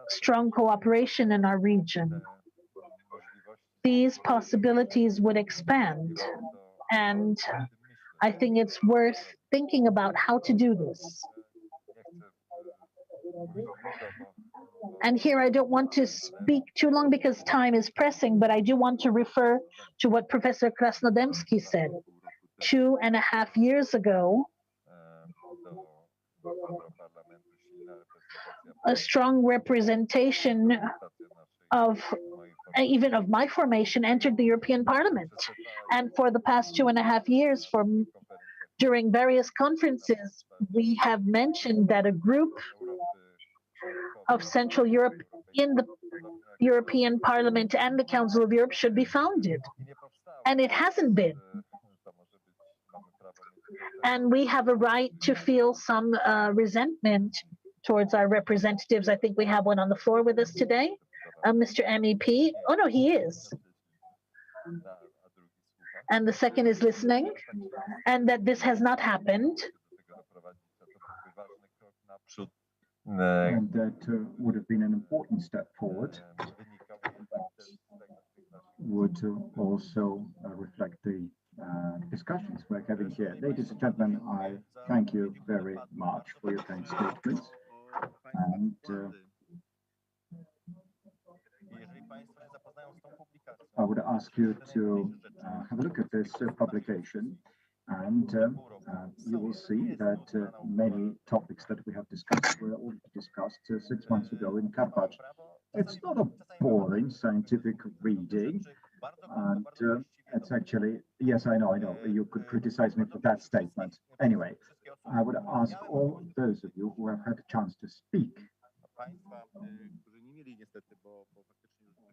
strong cooperation in our region, these possibilities would expand. And I think it's worth thinking about how to do this. And here I don't want to speak too long because time is pressing, but I do want to refer to what Professor Krasnodębski said. 2.5 years ago, a strong representation of even of my formation entered the European Parliament. And for the past 2.5 years, during various conferences, we have mentioned that a group of Central Europe in the European Parliament and the Council of Europe should be founded. And it hasn't been. And we have a right to feel some resentment towards our representatives. I think we have one on the floor with us today, Mr. MEP. Oh, no, he is. And the second is listening, and that this has not happened. And that would have been an important step forward. Would also reflect the discussions we're having here. Ladies and gentlemen, I thank you very much for your kind statements. And I would ask you to have a look at this publication, and you will see that many topics that we have discussed were already discussed 6 months ago in Carpathians. It's not a boring scientific reading, and it's actually, yes, I know, you could criticize me for that statement. Anyway, I would ask all those of you who have had a chance to speak.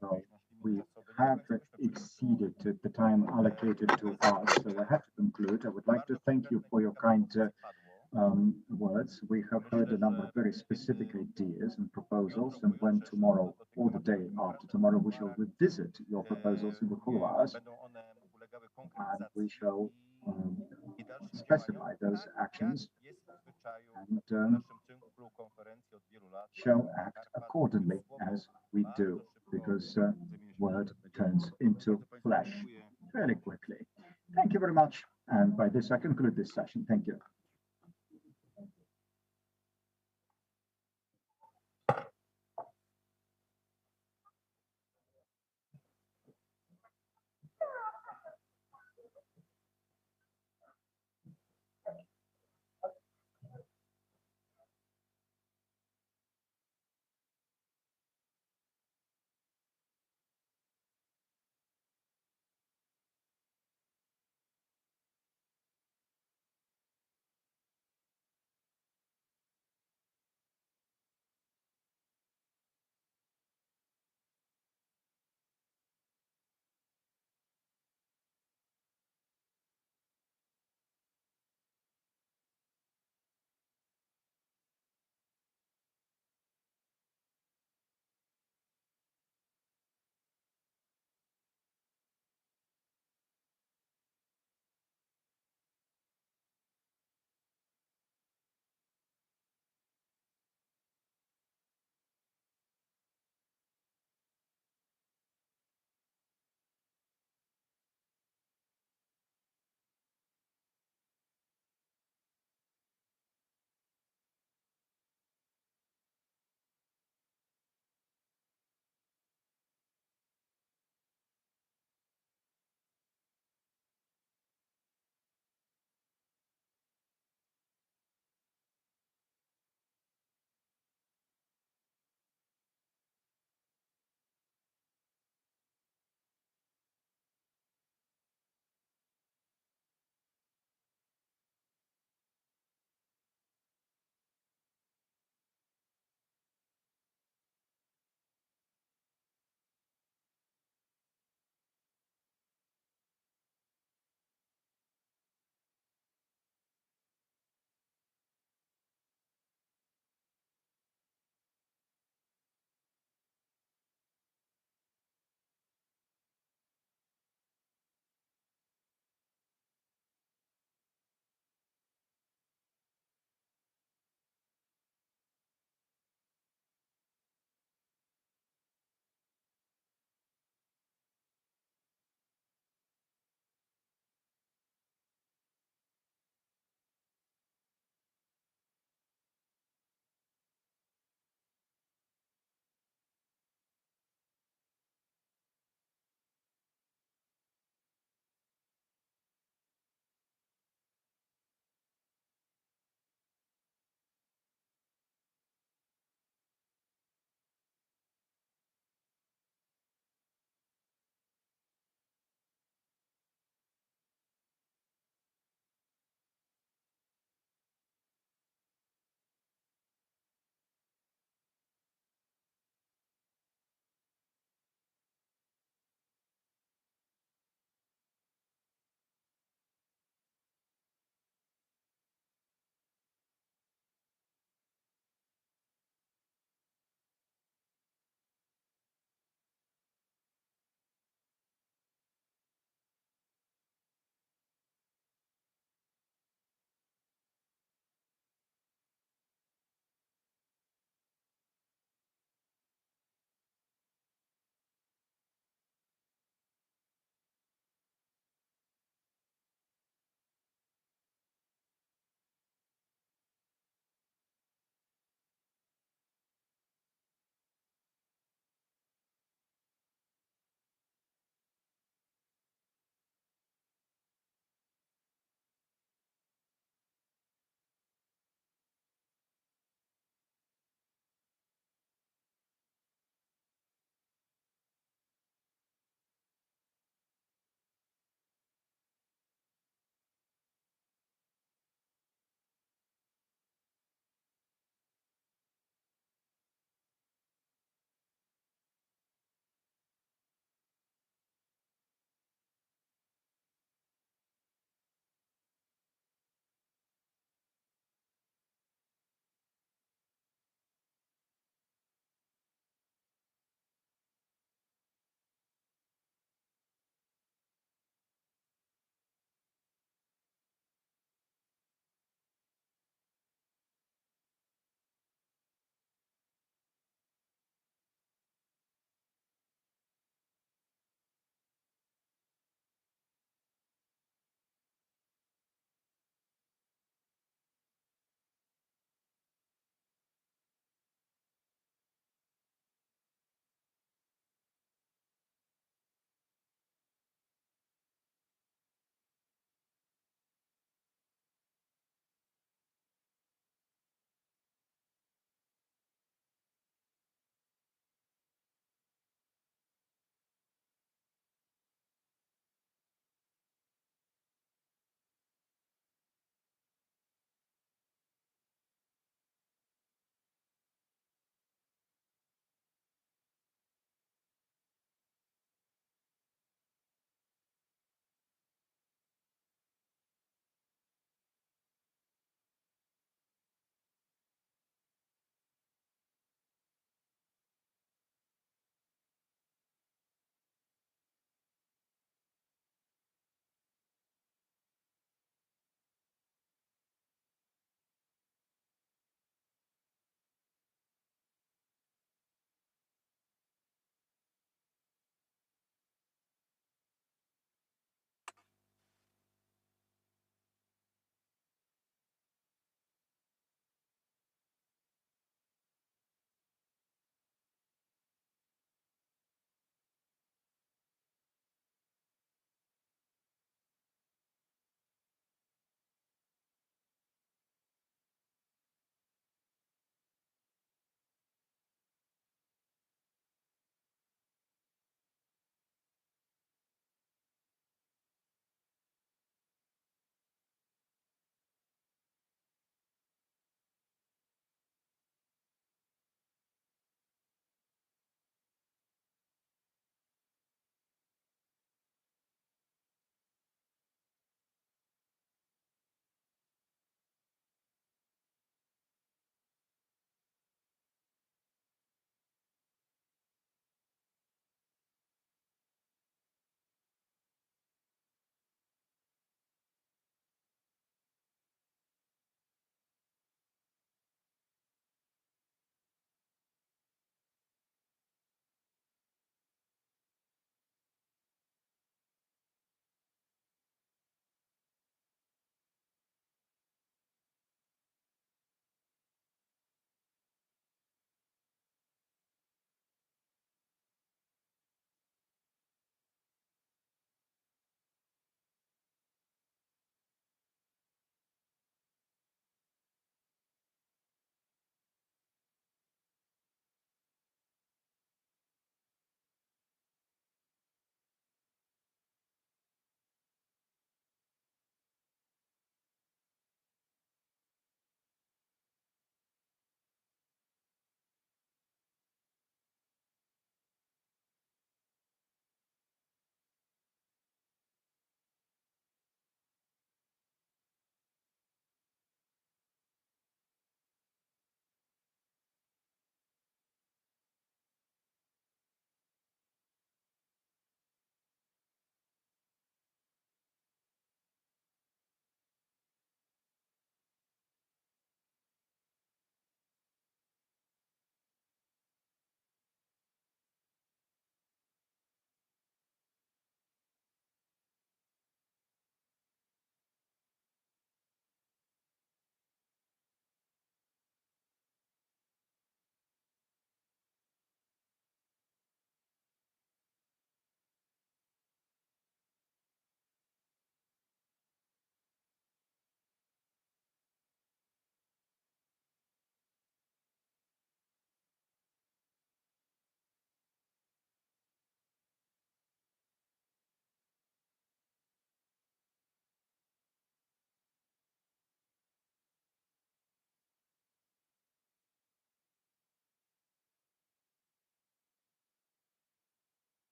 Well, we have exceeded the time allocated to us, so I have to conclude. I would like to thank you for your kind words. We have heard a number of very specific ideas and proposals, and when tomorrow or the day after tomorrow we shall revisit your proposals in the followers, and we shall specify those actions and shall act accordingly as we do, because word turns into flesh fairly quickly. Thank you very much, and by this I conclude this session. Thank you.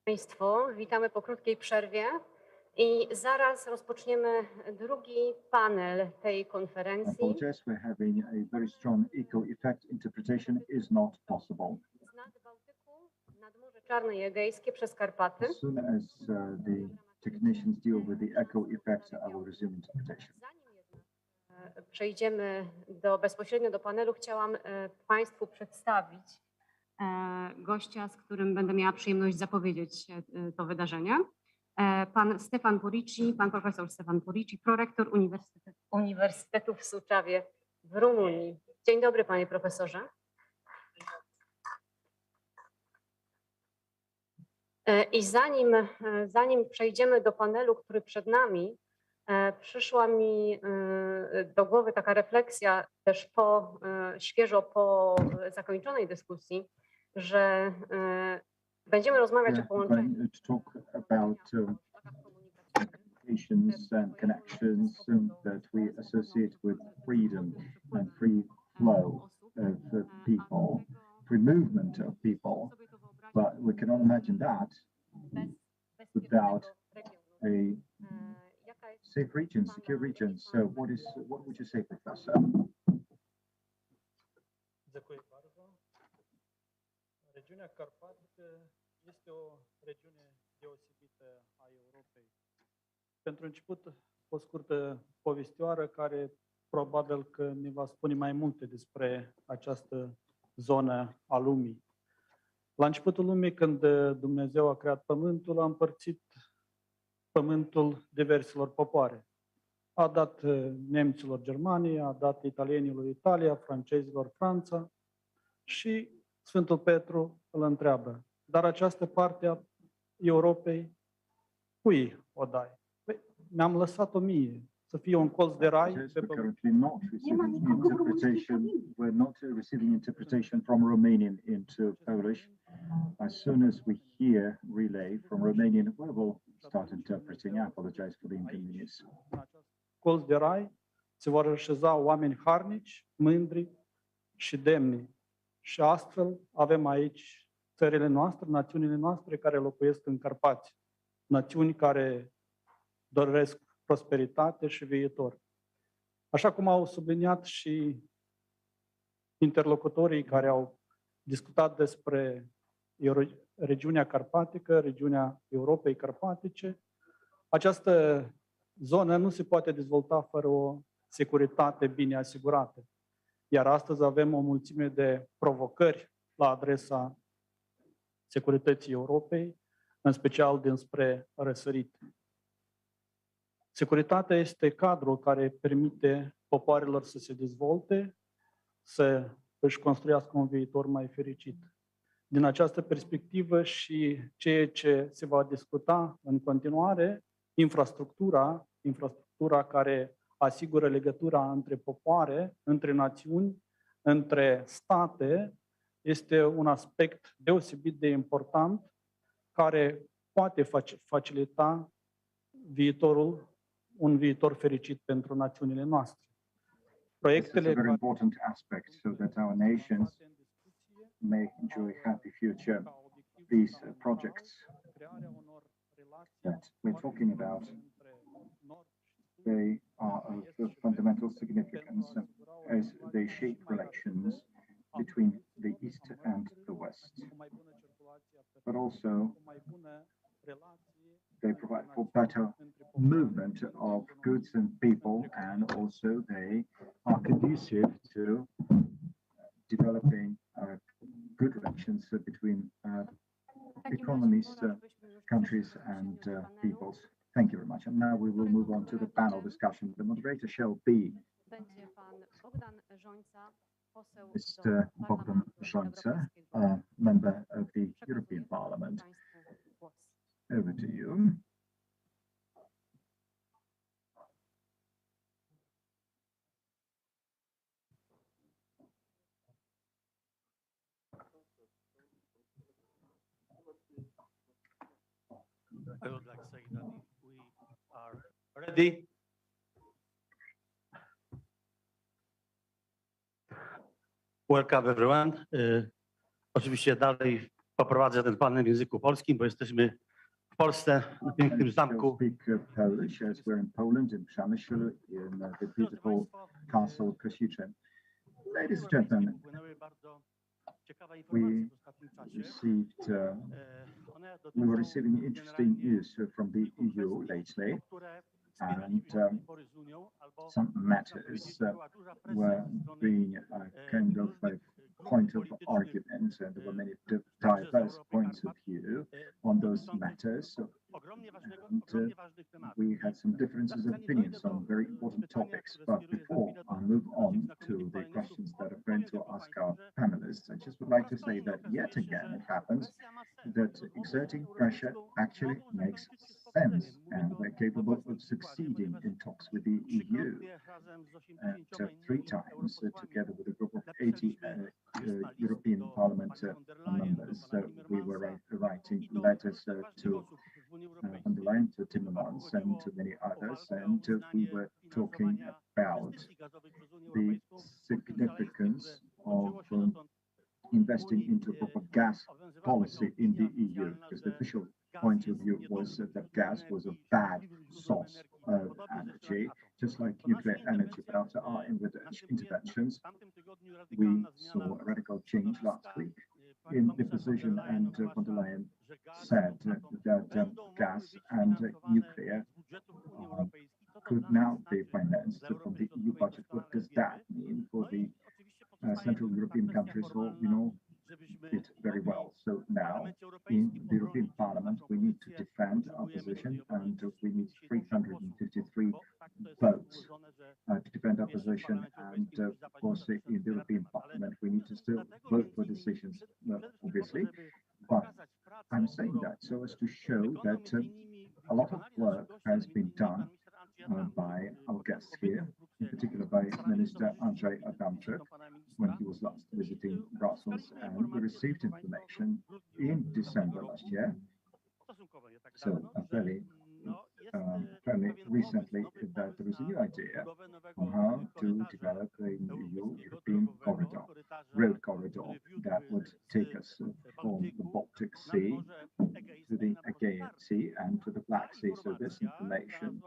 Państwo, witamy po krótkiej przerwie i zaraz rozpoczniemy drugi panel tej konferencji. Apologies, we're having a very strong echo effect. Interpretation is not possible. Z nad Bałtyku nad Morze Czarne i Egejskie przez Karpaty. As soon as the technicians deal with the echo effect, I will resume interpretation. Zanim jednak przejdziemy bezpośrednio do panelu, chciałam Państwu przedstawić gościa, z którym będę miała przyjemność zapowiedzieć to wydarzenie. Pan Stefan Purici, pan profesor Stefan Purici, prorektor Uniwersytetu w Suczawie w Rumunii. Dzień dobry, panie profesorze. I zanim przejdziemy do panelu, który przed nami, przyszła mi do głowy taka refleksja też świeżo po zakończonej dyskusji, że będziemy rozmawiać o połączeniu communications and connections that we associate with freedom and free flow of people, free movement of people. But we cannot imagine that without a safe region, secure region. So what would you say, Professor? Dziękuję bardzo. Regiunea Carpatică este o regiune deosebită a Europei. Pentru început, o scurtă povestioară care probabil că ne va spune mai multe despre această zonă a lumii. La începutul lumii, când Dumnezeu a creat Pământul, a împărțit Pământul diverselor popoare. A dat nemților Germania, a dat italienilor Italia, francezilor Franța și Sfântul Petru îl întreabă, dar această parte a Europei, cui o dai? Păi, ne-am lăsat-o mie, să fie un colț de rai pe pământ. We're not receiving interpretation from Romanian into Polish. As soon as we hear relay from Romanian, we will start interpreting. I apologize for the inconvenience. Colț de rai se vor așeza oameni harnici, mândri și demni. Și astfel avem aici țările noastre, națiunile noastre care locuiesc în Carpați. Națiuni care doresc prosperitate și viitor. Așa cum au subliniat și interlocutorii care au discutat despre regiunea carpatică, regiunea Europei Carpatice, această zonă nu se poate dezvolta fără o securitate bine asigurată. Iar astăzi avem o mulțime de provocări la adresa securității Europei, în special dinspre răsărit. Securitatea este cadrul care permite popoarelor să se dezvolte, să își construiască un viitor mai fericit. Din această perspectivă și ceea ce se va discuta în continuare, infrastructura care asigură legătura între popoare, între națiuni, între state, este un aspect deosebit de important care poate facilita un viitor fericit pentru națiunile noastre. This is a very important aspect so that our nations may enjoy a happy future. These projects that we're talking about, they are of fundamental significance as they shape relations between the East and the West. But also, they provide for better movement of goods and people, and also they are conducive to developing good relations between economies, countries, and peoples. Thank you very much. And now we will move on to the panel discussion. The moderator shall be Mr. Bogdan Rzońca, a member of the European Parliament. Over to you. I would like to say that we are ready. Welcome everyone. Oczywiście dalej poprowadzę ten panel w języku polskim, bo jesteśmy w Polsce, na pięknym zamku. Speak Polish as we're in Poland, in Przemysl, in the beautiful castle Krasiczyn. Ladies and gentlemen, we were receiving interesting news from the EU lately, and some matters were being kind of a point of argument, and there were many diverse points of view on those matters. And we had some differences of opinions on very important topics. But before I move on to the questions that are going to ask our panelists, I just would like to say that yet again it happens that exerting pressure actually makes sense, and we're capable of succeeding in talks with the EU. And 3 times, together with a group of 80 European Parliament members, we were writing letters to von der Leyen, to Timmermans, and to many others, and we were talking about the significance of investing into a proper gas policy in the EU, because the official point of view was that gas was a bad source of energy, just like nuclear energy. But after our interventions, we saw a radical change last week in the position, and von der Leyen said that gas and nuclear could now be financed from the EU budget. What does that mean for the Central European countries? Well, we know it very well. So now in the European Parliament, we need to defend our position, and we need 353 votes to defend our position. And of course, in the European Parliament, we need to still vote for decisions, obviously. But I'm saying that so as to show that a lot of work has been done by our guests here, in particular by Minister Andrzej Adamczyk, when he was last visiting Brussels, and we received information in December last year, so fairly recently, that there is a new idea on how to develop a new European corridor, road corridor, that would take us from the Baltic Sea to the Aegean Sea and to the Black Sea. So this information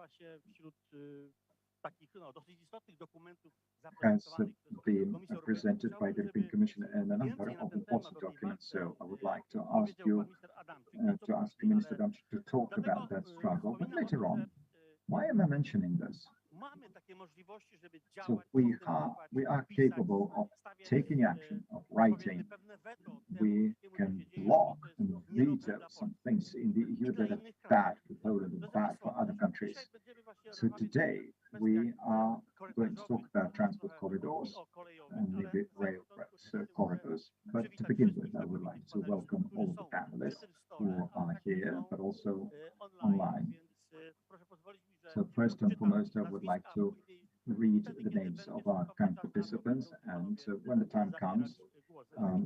has been presented by the European Commission in a number of important documents. So I would like to ask you, to ask Minister Adamczyk to talk about that struggle. But later on, why am I mentioning this? So we are capable of taking action, of writing. We can block and veto some things in the EU that are bad for Poland and bad for other countries. So today we are going to talk about transport corridors and maybe railroad corridors. But to begin with, I would like to welcome all of the panelists who are here, but also online. So first and foremost, I would like to read the names of our kind participants, and when the time comes,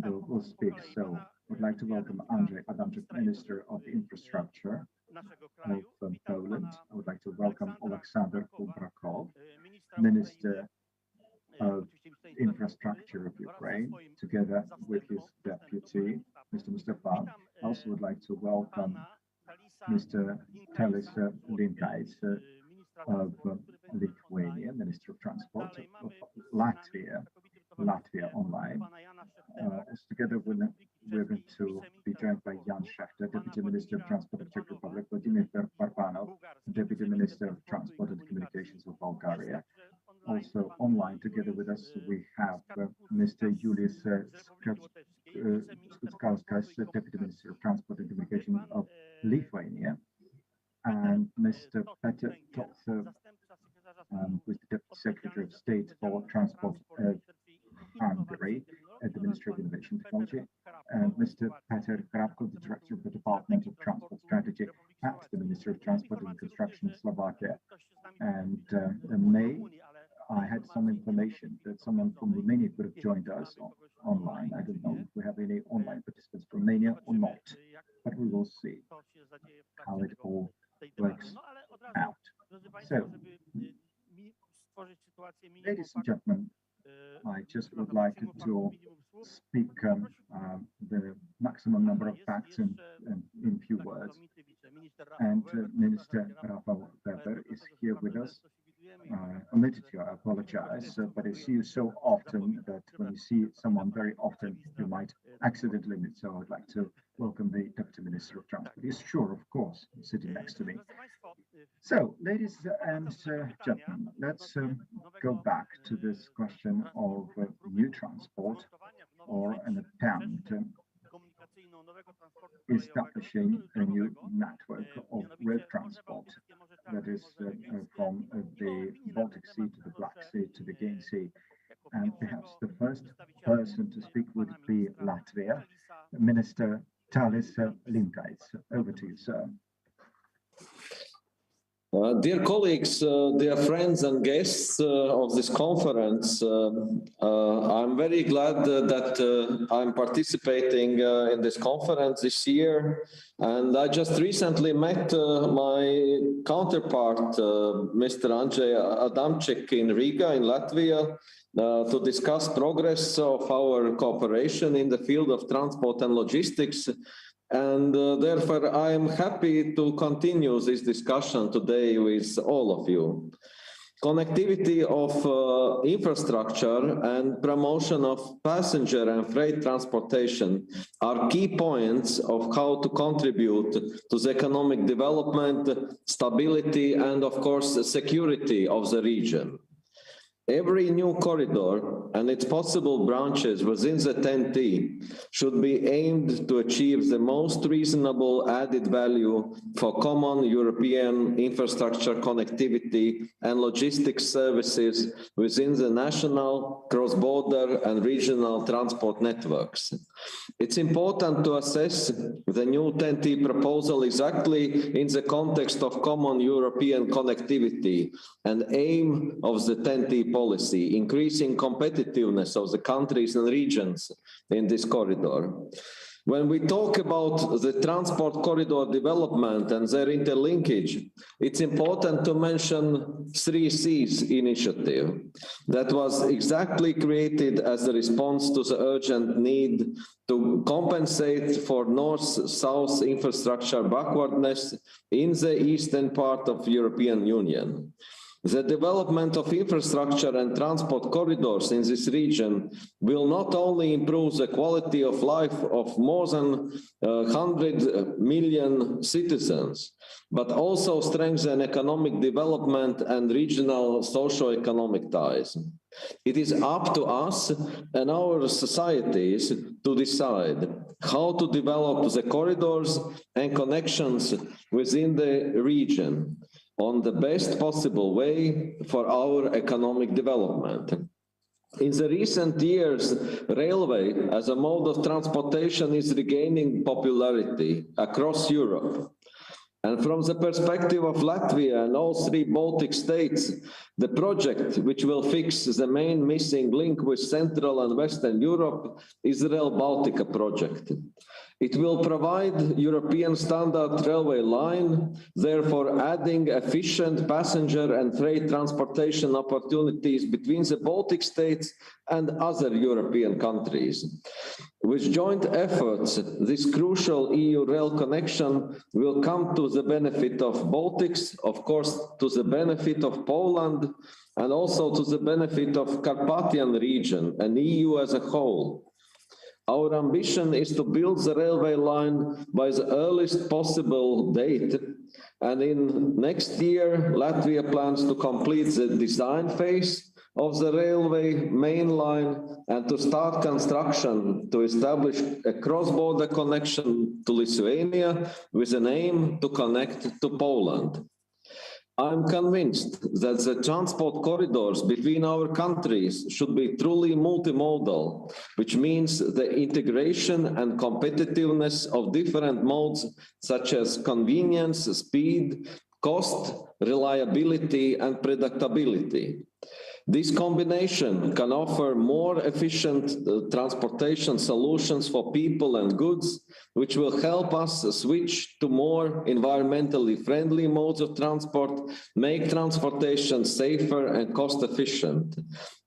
they will speak. So I would like to welcome Andrzej Adamczyk, Minister of Infrastructure of Poland. I would like to welcome Aleksander Kubrakov, Minister of Infrastructure of Ukraine, together with his deputy, Mr. Mustafa. I also would like to welcome Mr. Talis Linkais of Lithuania, Minister of Transport, of Latvia online. Together we're going to be joined by Jan Šefčovič, Deputy Minister of Transport of Czech Republic, Vladimir Parvanov, Deputy Minister of Transport and Communications of Bulgaria. Also online together with us, we have Mr. Julius Skutskauskas, Deputy Minister of Transport and Communications of Lithuania, and Mr. Petr Toksev, who is the Deputy Secretary of State for Transport of Hungary at the Ministry of Innovation and Technology, and Mr. Petr Hrabko, the Director of the Department of Transport Strategy at the Ministry of Transport and Construction in Slovakia. And in May, I had some information that someone from Romania could have joined us online. I don't know if we have any online participants from Romania or not, but we will see how it all works out. So, ladies and gentlemen, I just would like to speak the maximum number of facts in few words. And Minister Rafał Weber is here with us. Omitted you, I apologize, but I see you so often that when you see someone very often, you might accidentally miss. So I would like to welcome the Deputy Minister of Transport. He's sure, of course, sitting next to me. So, ladies and gentlemen, let's go back to this question of new transport, or an attempt establishing a new network of road transport, that is from the Baltic Sea to the Black Sea to the Aegean Sea. And perhaps the first person to speak would be Latvia, Minister Talis Linkais. Over to you, sir. Dear colleagues, dear friends and guests of this conference, I'm very glad that I'm participating in this conference this year. And I just recently met my counterpart, Mr. Andrzej Adamczyk in Riga, in Latvia, to discuss progress of our cooperation in the field of transport and logistics. And therefore, I am happy to continue this discussion today with all of you. Connectivity of infrastructure and promotion of passenger and freight transportation are key points of how to contribute to the economic development, stability, and of course, security of the region. Every new corridor and its possible branches within the TEN-T should be aimed to achieve the most reasonable added value for common European infrastructure connectivity and logistics services within the national, cross-border and regional transport networks. It's important to assess the new TEN-T proposal exactly in the context of common European connectivity and aim of the TEN-T policy, increasing competitiveness of the countries and regions in this corridor. When we talk about the transport corridor development and their interlinkage, it's important to mention 3Cs initiative that was exactly created as a response to the urgent need to compensate for north-south infrastructure backwardness in the eastern part of the European Union. The development of infrastructure and transport corridors in this region will not only improve the quality of life of more than 100 million citizens, but also strengthen economic development and regional socio-economic ties. It is up to us and our societies to decide how to develop the corridors and connections within the region on the best possible way for our economic development. In the recent years, railway as a mode of transportation is regaining popularity across Europe. And from the perspective of Latvia and all three Baltic states, the project which will fix the main missing link with Central and Western Europe is the Rail Baltica project. It will provide European standard railway line, therefore adding efficient passenger and freight transportation opportunities between the Baltic states and other European countries. With joint efforts, this crucial EU rail connection will come to the benefit of Baltics, of course, to the benefit of Poland, and also to the benefit of Carpathian region and EU as a whole. Our ambition is to build the railway line by the earliest possible date. And in next year, Latvia plans to complete the design phase of the railway main line and to start construction to establish a cross-border connection to Lithuania with an aim to connect to Poland. I'm convinced that the transport corridors between our countries should be truly multimodal, which means the integration and competitiveness of different modes such as convenience, speed, cost, reliability, and predictability. This combination can offer more efficient transportation solutions for people and goods, which will help us switch to more environmentally friendly modes of transport, make transportation safer and cost efficient.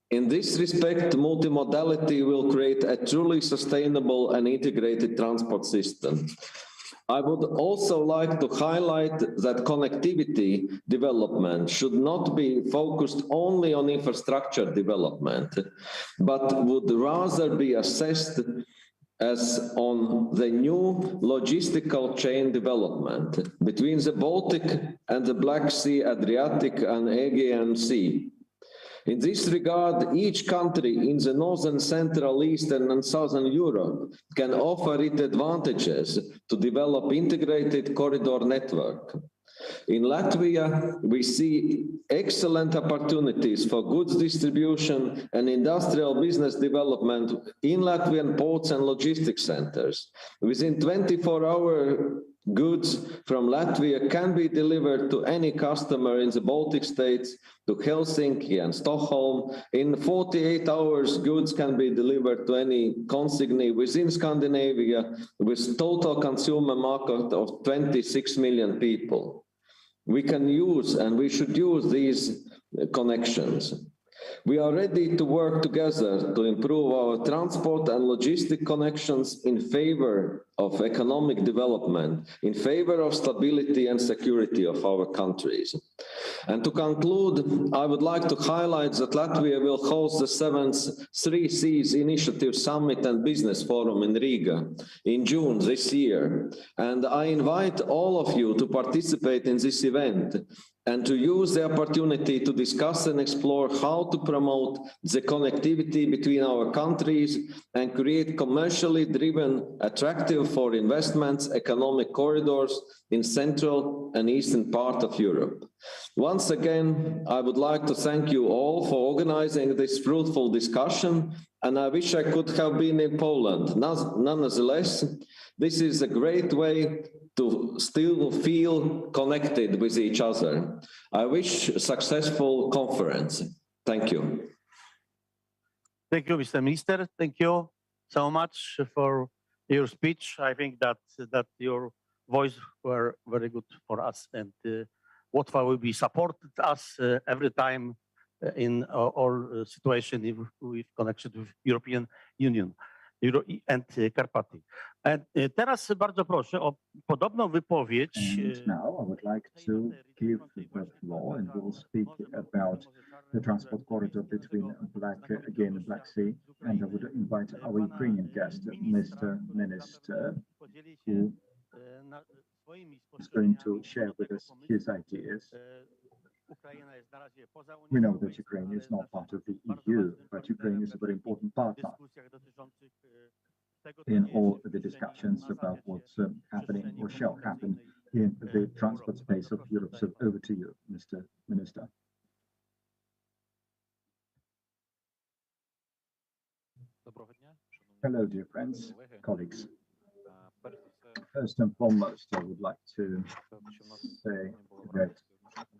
In this respect, multimodality will create a truly sustainable and integrated transport system. I would also like to highlight that connectivity development should not be focused only on infrastructure development, but would rather be assessed as on the new logistical chain development between the Baltic and the Black Sea, Adriatic and Aegean Sea. In this regard, each country in the northern, central, eastern and southern Europe can offer it advantages to develop integrated corridor network. In Latvia, we see excellent opportunities for goods distribution and industrial business development in Latvian ports and logistics centers. Within 24 hours Goods from Latvia can be delivered to any customer in the Baltic states, to Helsinki and Stockholm. In 48 hours, goods can be delivered to any consignee within Scandinavia, with total consumer market of 26 million people. We can use and we should use these connections. We are ready to work together to improve our transport and logistic connections in favor of economic development, in favor of stability and security of our countries. And to conclude, I would like to highlight that Latvia will host the 7th Three Seas Initiative Summit and Business Forum in Riga in June this year. And I invite all of you to participate in this event and to use the opportunity to discuss and explore how to promote the connectivity between our countries and create commercially driven, attractive for investments, economic corridors in Central and Eastern part of Europe. Once again, I would like to thank you all for organizing this fruitful discussion, and I wish I could have been in Poland. Nonetheless, this is a great way to still feel connected with each other. I wish a successful conference. Thank you. Thank you, Mr. Minister. Thank you so much for your speech. I think that your voice were very good for us, and Łotwa will be supported us every time in all situation with connection with European Union and Carpathy. And teraz bardzo proszę o podobną wypowiedź. And now I would like to give the floor, and we will speak about the transport corridor between Black Sea, and I would invite our Ukrainian guest, Mr. Minister, who is going to share with us his ideas. We know that Ukraine is not part of the EU, but Ukraine is a very important partner in all the discussions about what's happening or shall happen in the transport space of Europe. So over to you, Mr. Minister. Hello, dear friends, colleagues. First and foremost, I would like to say that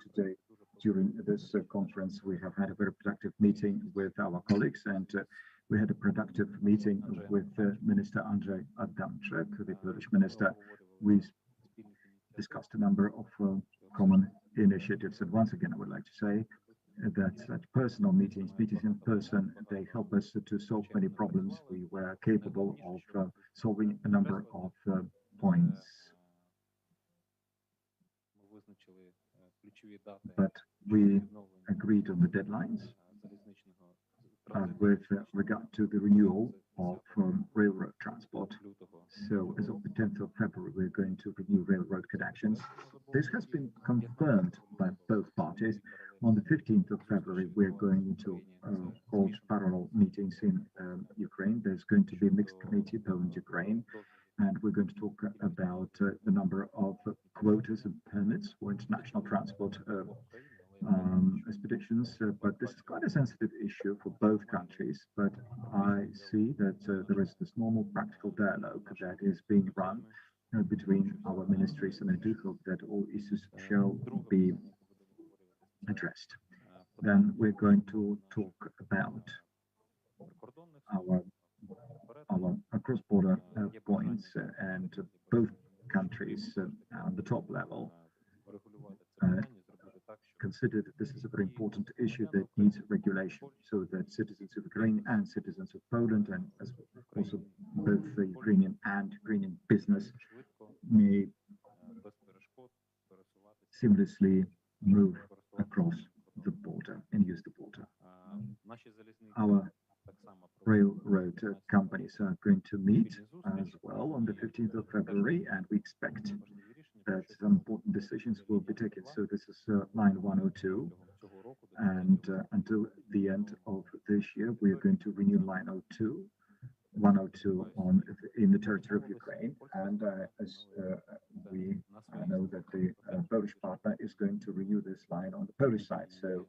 today, during this conference, we have had a very productive meeting with our colleagues, and we had a productive meeting with Minister Andrzej Adamczyk, the Polish minister. We discussed a number of common initiatives, and once again, I would like to say that such personal meetings in person, they help us to solve many problems. We were capable of solving a number of points. But we agreed on the deadlines with regard to the renewal of railroad transport. So as of the 10th of February, we're going to renew railroad connections. This has been confirmed by both parties. On the 15th of February, we're going to hold parallel meetings in Ukraine. There's going to be a mixed committee, Poland-Ukraine, and we're going to talk about the number of quotas and permits for international transport expeditions. But this is quite a sensitive issue for both countries. But I see that there is this normal practical dialogue that is being run between our ministries, and I do hope that all issues shall be addressed. Then we're going to talk about our cross-border points, and both countries on the top level consider that this is a very important issue that needs regulation, so that citizens of Ukraine and citizens of Poland, and as also both the Ukrainian and Ukrainian business, may seamlessly move across the border and use the border. Our railroad companies are going to meet as well on the 15th of February, and we expect that some important decisions will be taken. So this is line 102, and until the end of this year, we are going to renew line 102 in the territory of Ukraine, and as we know that the Polish partner is going to renew this line on the Polish side. So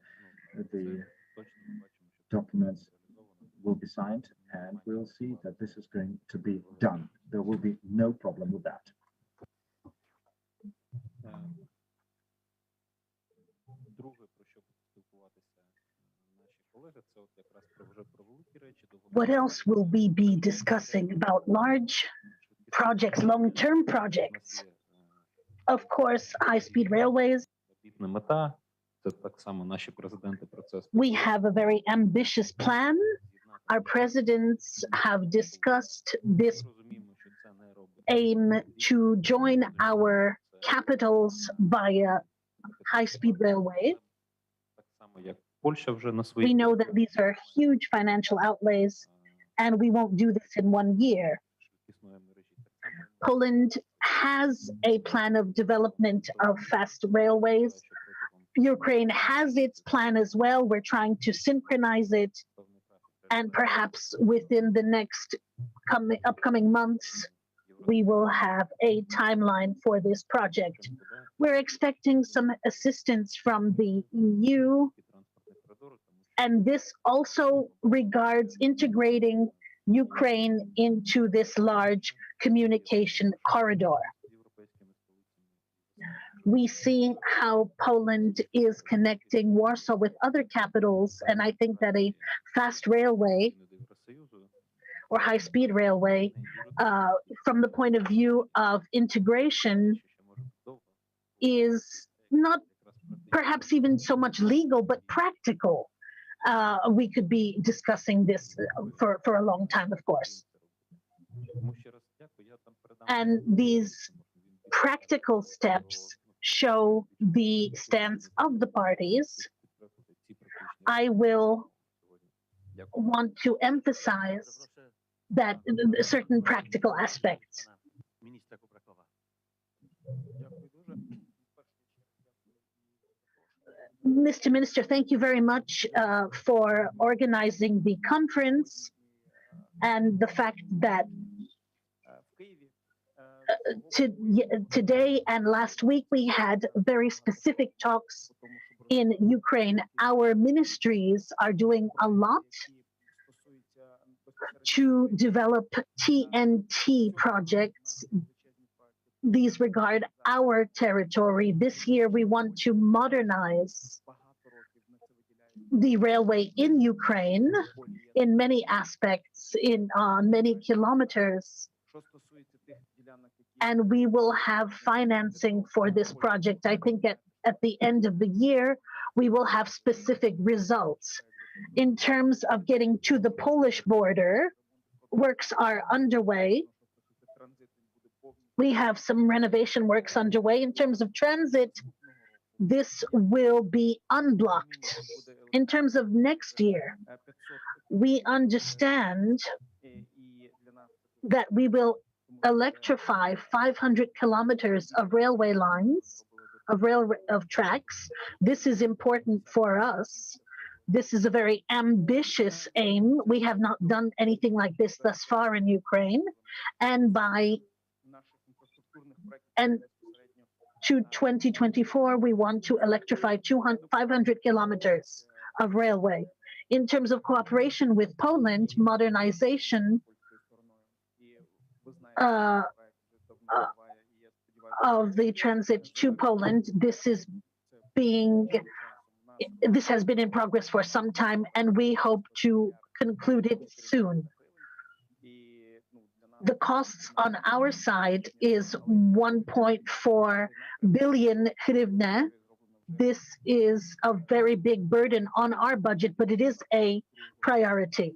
the documents will be signed, and we'll see that this is going to be done. There will be no problem with that. What else will we be discussing about large projects, long-term projects? Of course, high-speed railways. We have a very ambitious plan. Our presidents have discussed this aim to join our capitals via high-speed railway. We know that these are huge financial outlays, and we won't do this in 1 year. Poland has a plan of development of fast railways. Ukraine has its plan as well. We're trying to synchronize it, and perhaps within the next upcoming months, we will have a timeline for this project. We're expecting some assistance from the EU, and this also regards integrating Ukraine into this large communication corridor. We see how Poland is connecting Warsaw with other capitals, and I think that a fast railway or high-speed railway, from the point of view of integration, is not perhaps even so much legal, but practical. We could be discussing this for a long time, of course. And these practical steps show the stance of the parties. I will want to emphasize that certain practical aspects. Mr. Minister, thank you very much for organizing the conference and the fact that today and last week we had very specific talks in Ukraine. Our ministries are doing a lot to develop TNT projects. These regard our territory. This year we want to modernize the railway in Ukraine in many aspects, on many kilometers. And we will have financing for this project. I think at the end of the year, we will have specific results. In terms of getting to the Polish border, works are underway. We have some renovation works underway. In terms of transit, this will be unblocked. In terms of next year, we understand that we will electrify 500 kilometers of railway lines, of tracks. This is important for us. This is a very ambitious aim. We have not done anything like this thus far in Ukraine. And to 2024, we want to electrify 500 kilometers of railway. In terms of cooperation with Poland, modernization of the transit to Poland, this has been in progress for some time, and we hope to conclude it soon. The costs on our side is 1.4 billion hryvnia. This is a very big burden on our budget, but it is a priority.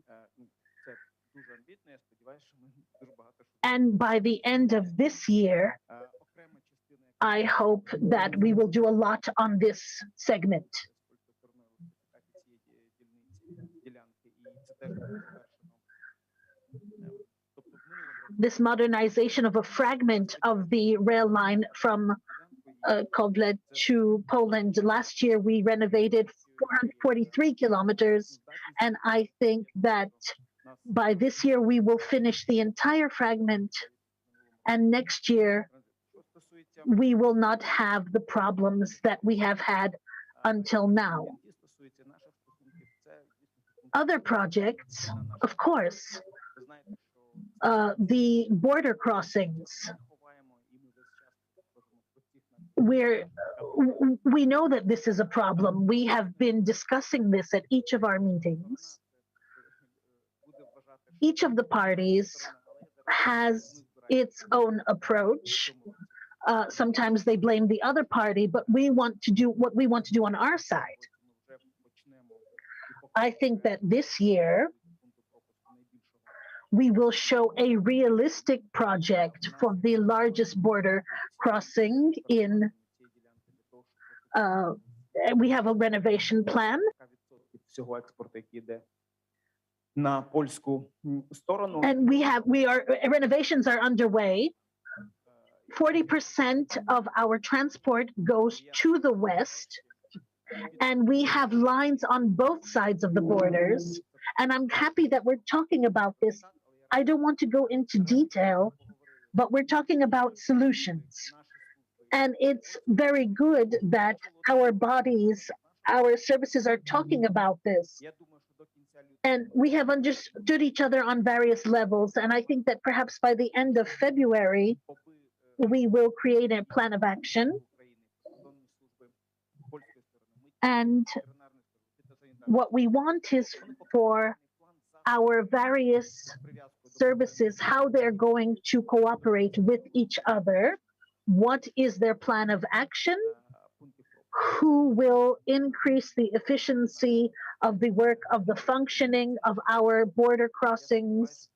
And by the end of this year, I hope that we will do a lot on this segment. This modernization of a fragment of the rail line from Koblet to Poland. Last year, we renovated 443 kilometers, and I think that by this year, we will finish the entire fragment, and next year, we will not have the problems that we have had until now. Other projects, of course, the border crossings. we know that this is a problem. We have been discussing this at each of our meetings. Each of the parties has its own approach. Sometimes they blame the other party, but we want to do what we want to do on our side. I think that this year we will show a realistic project for the largest border crossing in. We have a renovation plan. And renovations are underway. 40% of our transport goes to the west, and we have lines on both sides of the borders. And I'm happy that we're talking about this. I don't want to go into detail, but we're talking about solutions. And it's very good that our bodies, our services are talking about this. And we have understood each other on various levels. And I think that perhaps by the end of February, we will create a plan of action. And what we want is for our various services, how they're going to cooperate with each other. What is their plan of action? Who will increase the efficiency of the work, of the functioning of our border crossings?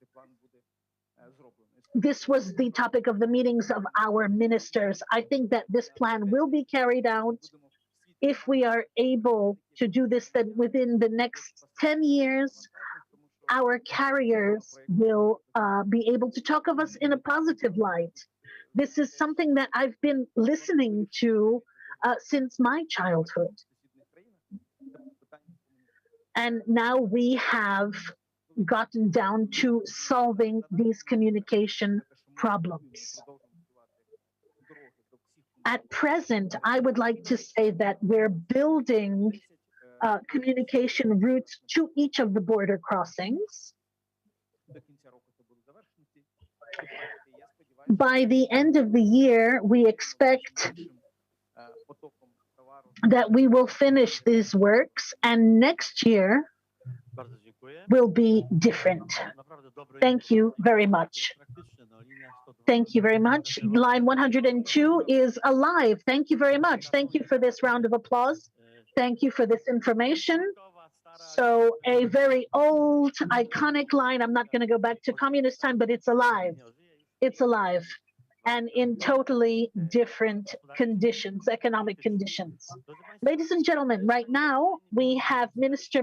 This was the topic of the meetings of our ministers. I think that this plan will be carried out. If we are able to do this, then within the next 10 years, our carriers will be able to talk of us in a positive light. This is something that I've been listening to since my childhood. And now we have gotten down to solving these communication problems. At present, I would like to say that we're building communication routes to each of the border crossings. By the end of the year, we expect that we will finish these works, and next year will be different. Thank you very much. Thank you very much. Line 102 is alive. Thank you very much. Thank you for this round of applause. Thank you for this information. So a very old, iconic line. I'm not going to go back to communist time, but it's alive. It's alive. And in totally different conditions, economic conditions. Ladies and gentlemen, right now we have Minister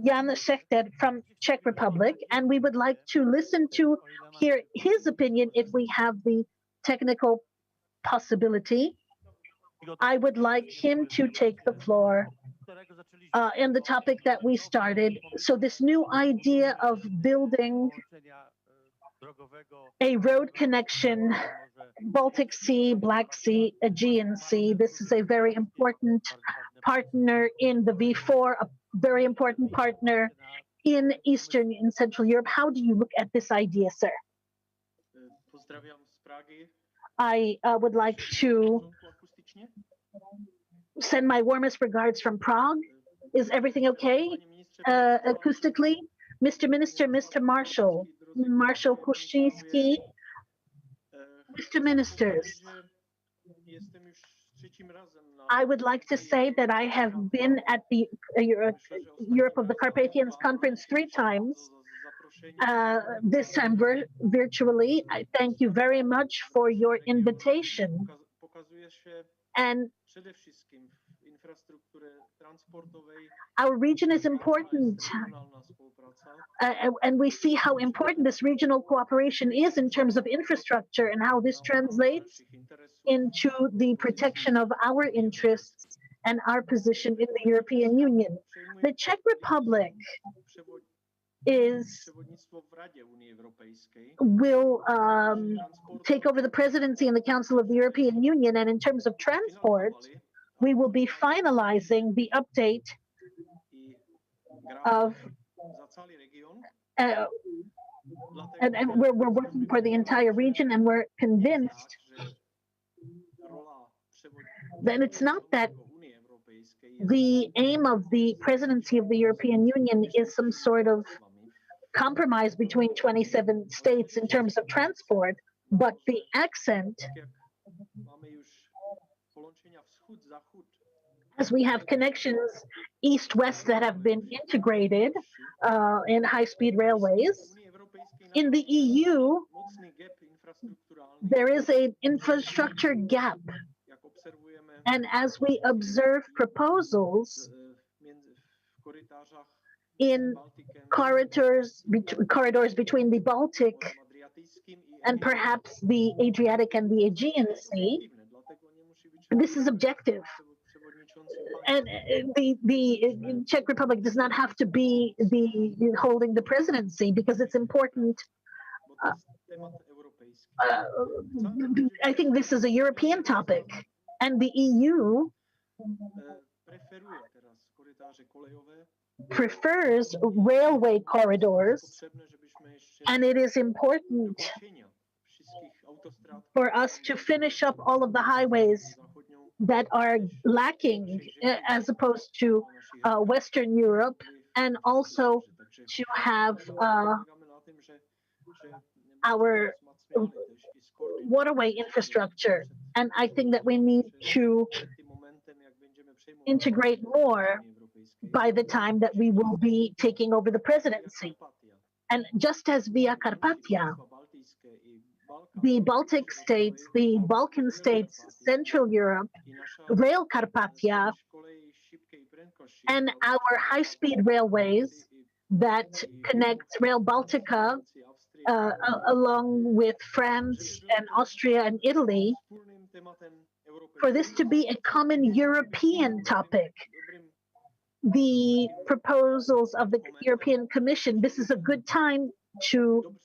Jan Šechter from Czech Republic, and we would like to hear his opinion if we have the technical possibility. I would like him to take the floor in the topic that we started. So this new idea of building a road connection, Baltic Sea, Black Sea, Aegean Sea. This is a very important partner in the V4, a very important partner in Eastern and Central Europe. How do you look at this idea, sir? I would like to send my warmest regards from Prague. Is everything okay acoustically? Mr. Minister, Mr. Marshal Kuszczyński, Mr. Ministers, I would like to say that I have been at the Europe of the Carpathians conference 3 times, this time virtually. I thank you very much for your invitation. And our region is important, and we see how important this regional cooperation is in terms of infrastructure and how this translates into the protection of our interests and our position in the European Union. The Czech Republic will take over the presidency in the Council of the European Union, and in terms of transport, we will be finalizing the update of, and we're working for the entire region, and we're convinced then it's not that the aim of the presidency of the European Union is some sort of compromise between 27 states in terms of transport, but the accent, as we have connections east-west that have been integrated in high-speed railways, in the EU, there is an infrastructure gap. And as we observe proposals in corridors between the Baltic and perhaps the Adriatic and the Aegean Sea, this is objective. And the Czech Republic does not have to be holding the presidency because it's important. I think this is a European topic, and the EU prefers railway corridors, and it is important for us to finish up all of the highways that are lacking as opposed to Western Europe, and also to have our waterway infrastructure. And I think that we need to integrate more by the time that we will be taking over the presidency. And just as via Carpathia, the Baltic states, the Balkan states, Central Europe, Rail Carpathia, and our high-speed railways that connect Rail Baltica along with France and Austria and Italy, for this to be a common European topic. The proposals of the European Commission, this is a good time to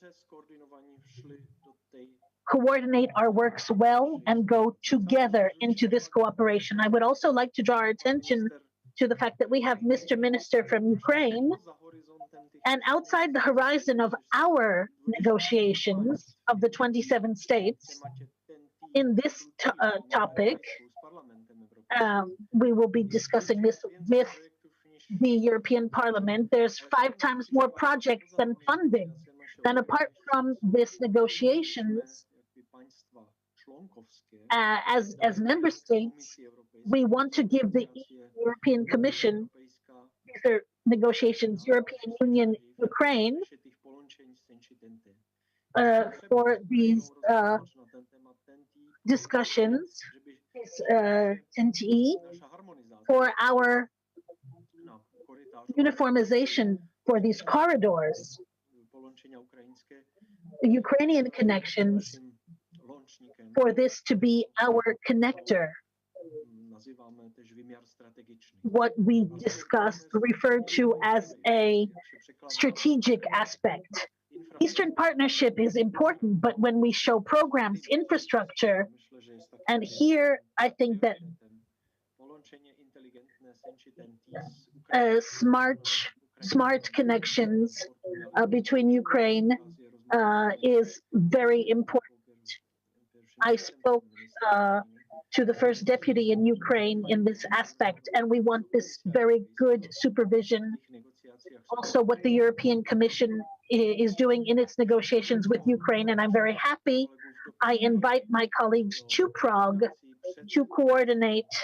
coordinate our works well and go together into this cooperation. I would also like to draw our attention to the fact that we have Mr. Minister from Ukraine, and outside the horizon of our negotiations of the 27 states, in this topic, we will be discussing this with the European Parliament. There's 5 times more projects than funding. Then apart from this negotiations, as member states, we want to give the European Commission, these are negotiations, European Union, Ukraine, for these discussions, TNTE, for our uniformization for these corridors, Ukrainian connections, for this to be our connector. What we discussed, referred to as a strategic aspect. Eastern Partnership is important, but when we show programs, infrastructure, and here I think that smart connections between Ukraine is very important. I spoke to the first deputy in Ukraine in this aspect, and we want this very good supervision. Also, what the European Commission is doing in its negotiations with Ukraine, and I'm very happy. I invite my colleagues to Prague to coordinate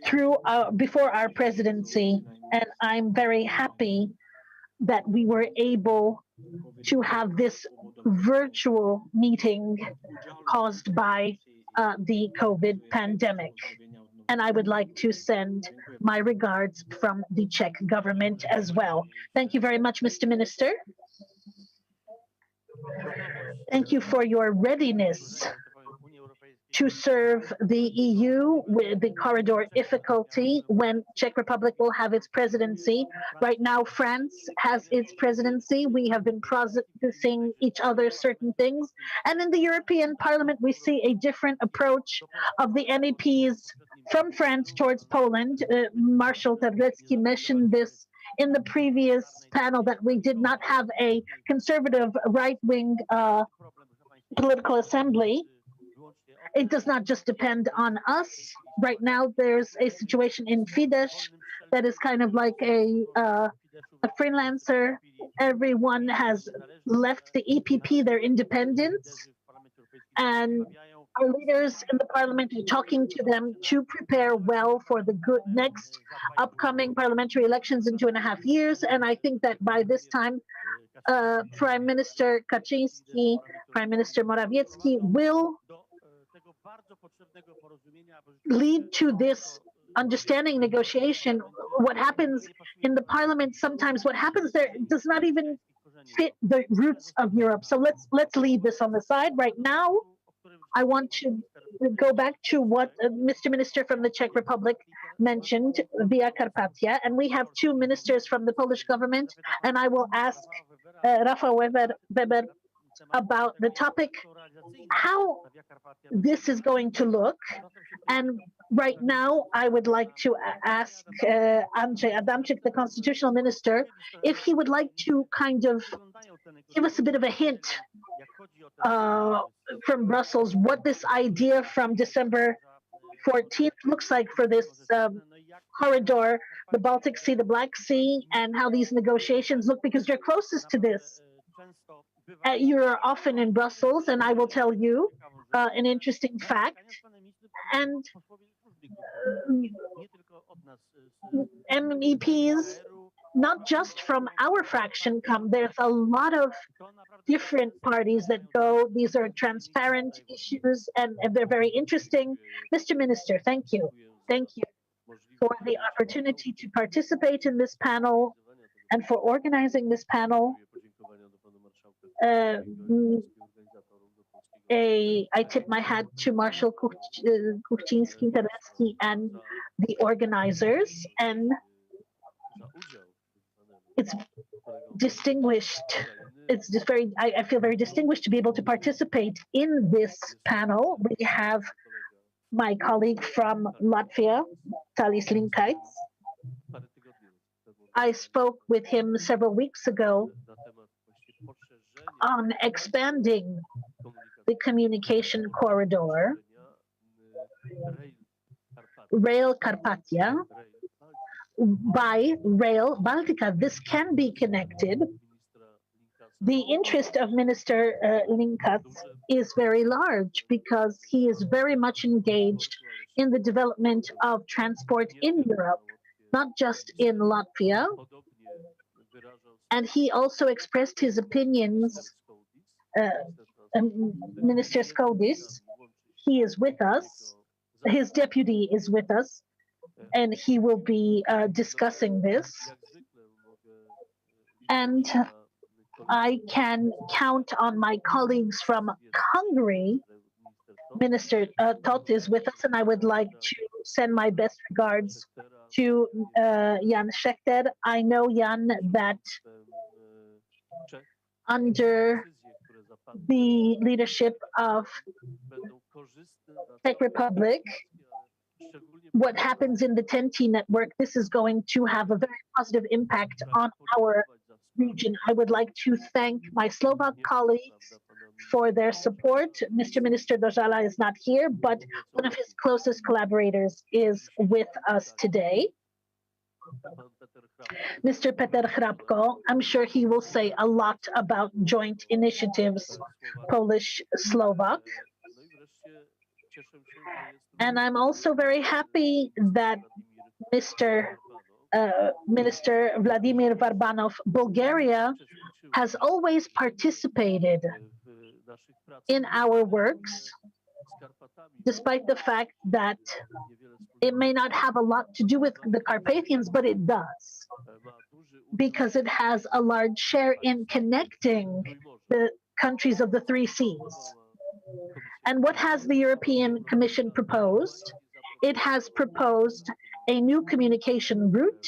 through before our presidency, and I'm very happy that we were able to have this virtual meeting caused by the COVID pandemic. And I would like to send my regards from the Czech government as well. Thank you very much, Mr. Minister. Thank you for your readiness to serve the EU with the corridor difficulty when Czech Republic will have its presidency. Right now, France has its presidency. We have been processing each other certain things. And in the European Parliament, we see a different approach of the MEPs from France towards Poland. Marshal Terlecki mentioned this in the previous panel, that we did not have a conservative right-wing political assembly. it does not just depend on us. Right now, there's a situation in Fidesz that is kind of like a freelancer. Everyone has left the EPP, their independence, and our leaders in the parliament are talking to them to prepare well for the good next upcoming parliamentary elections in 2.5 years. And I think that by this time, Prime Minister Kaczyński, Prime Minister Morawiecki will lead to this understanding negotiation. What happens in the parliament sometimes, what happens there does not even fit the roots of Europe. So let's leave this on the side right now. I want to go back to what Mr. Minister from the Czech Republic mentioned, Via Carpathia, and we have 2 ministers from the Polish government, and I will ask Rafał Weber about the topic, how this is going to look. And right now, I would like to ask Andrzej Adamczyk, the constitutional minister, if he would like to kind of give us a bit of a hint from Brussels what this idea from December 14th looks like for this corridor, the Baltic Sea, the Black Sea, and how these negotiations look, because you're closest to this. You're often in Brussels, and I will tell you an interesting fact. And MEPs, not just from our fraction, come. There's a lot of different parties that go. These are transparent issues, and they're very interesting. Mr. Minister, thank you. Thank you for the opportunity to participate in this panel and for organizing this panel. I tip my hat to Marshal Kuchcinski, Terlecki, and the organizers, and it's distinguished. It's just very, I feel very distinguished to be able to participate in this panel. We have my colleague from Latvia, Talis Linkaits. I spoke with him several weeks ago on expanding the communication corridor, Rail Carpathia, by Rail Baltica. This can be connected. The interest of Minister Linkats is very large because he is very much engaged in the development of transport in Europe, not just in Latvia. And he also expressed his opinions. Minister Skodis, he is with us. His deputy is with us, and he will be discussing this. And I can count on my colleagues from Hungary. Minister Tot is with us, and I would like to send my best regards to Jan Schechter. I know, Jan, that under the leadership of Czech Republic, what happens in the TEN-T network, this is going to have a very positive impact on our region. I would like to thank my Slovak colleagues for their support. Mr. Minister Dozala is not here, but one of his closest collaborators is with us today. Mr. Peter Hrabko, I'm sure he will say a lot about joint initiatives, Polish-Slovak. And I'm also very happy that Mr. Minister Vladimir Varbanov, Bulgaria, has always participated in our works, despite the fact that it may not have a lot to do with the Carpathians, but it does, because it has a large share in connecting the countries of the 3 seas. And what has the European Commission proposed? It has proposed a new communication route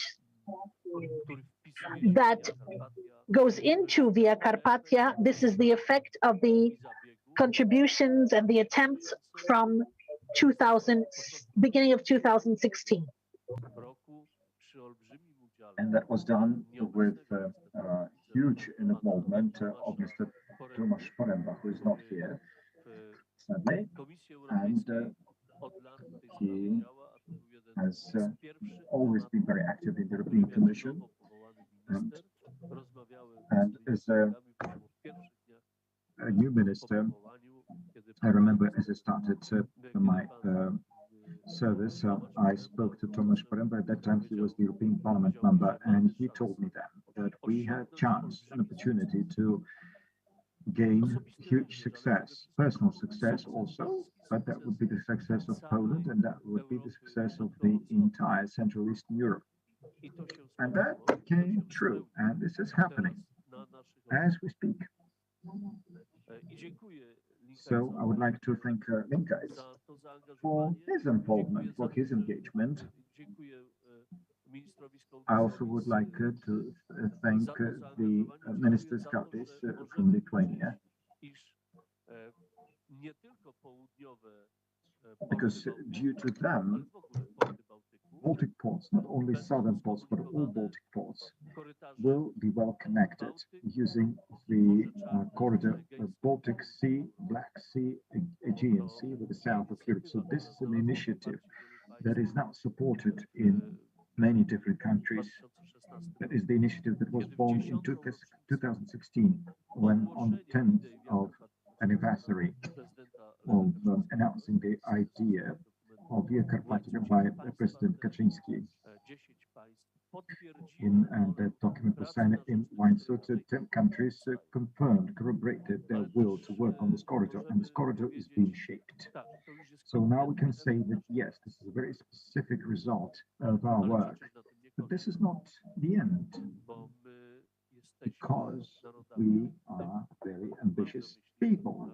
that goes into Via Carpathia. This is the effect of the contributions and the attempts from beginning of 2016. And that was done with huge involvement of Mr. Tomasz Poręba, who is not here. sadly, and he has always been very active in the European Commission. And as a new minister, I remember as I started my service, I spoke to Tomasz Poręba. At that time, he was the European Parliament member, and he told me then that we had chance, an opportunity to gain huge success, personal success also, but that would be the success of Poland, and that would be the success of the entire Central Eastern Europe. And that came true, and this is happening as we speak. So I would like to thank Linkais for his involvement, for his engagement. I also would like to thank the Minister Scottis from Lithuania, because due to them, Baltic ports, not only southern ports, but all Baltic ports, will be well connected using the corridor of Baltic Sea, Black Sea, Aegean Sea with the south of Europe. So this is an initiative that is now supported in many different countries. That is the initiative that was born in 2016, when on the 10th of anniversary of announcing the idea of Via Carpathia by President Kaczynski. In the document was signed in Warsaw, 10 countries confirmed, corroborated their will to work on this corridor, and this corridor is being shaped. So now we can say that yes, this is a very specific result of our work, but this is not the end, because we are very ambitious people.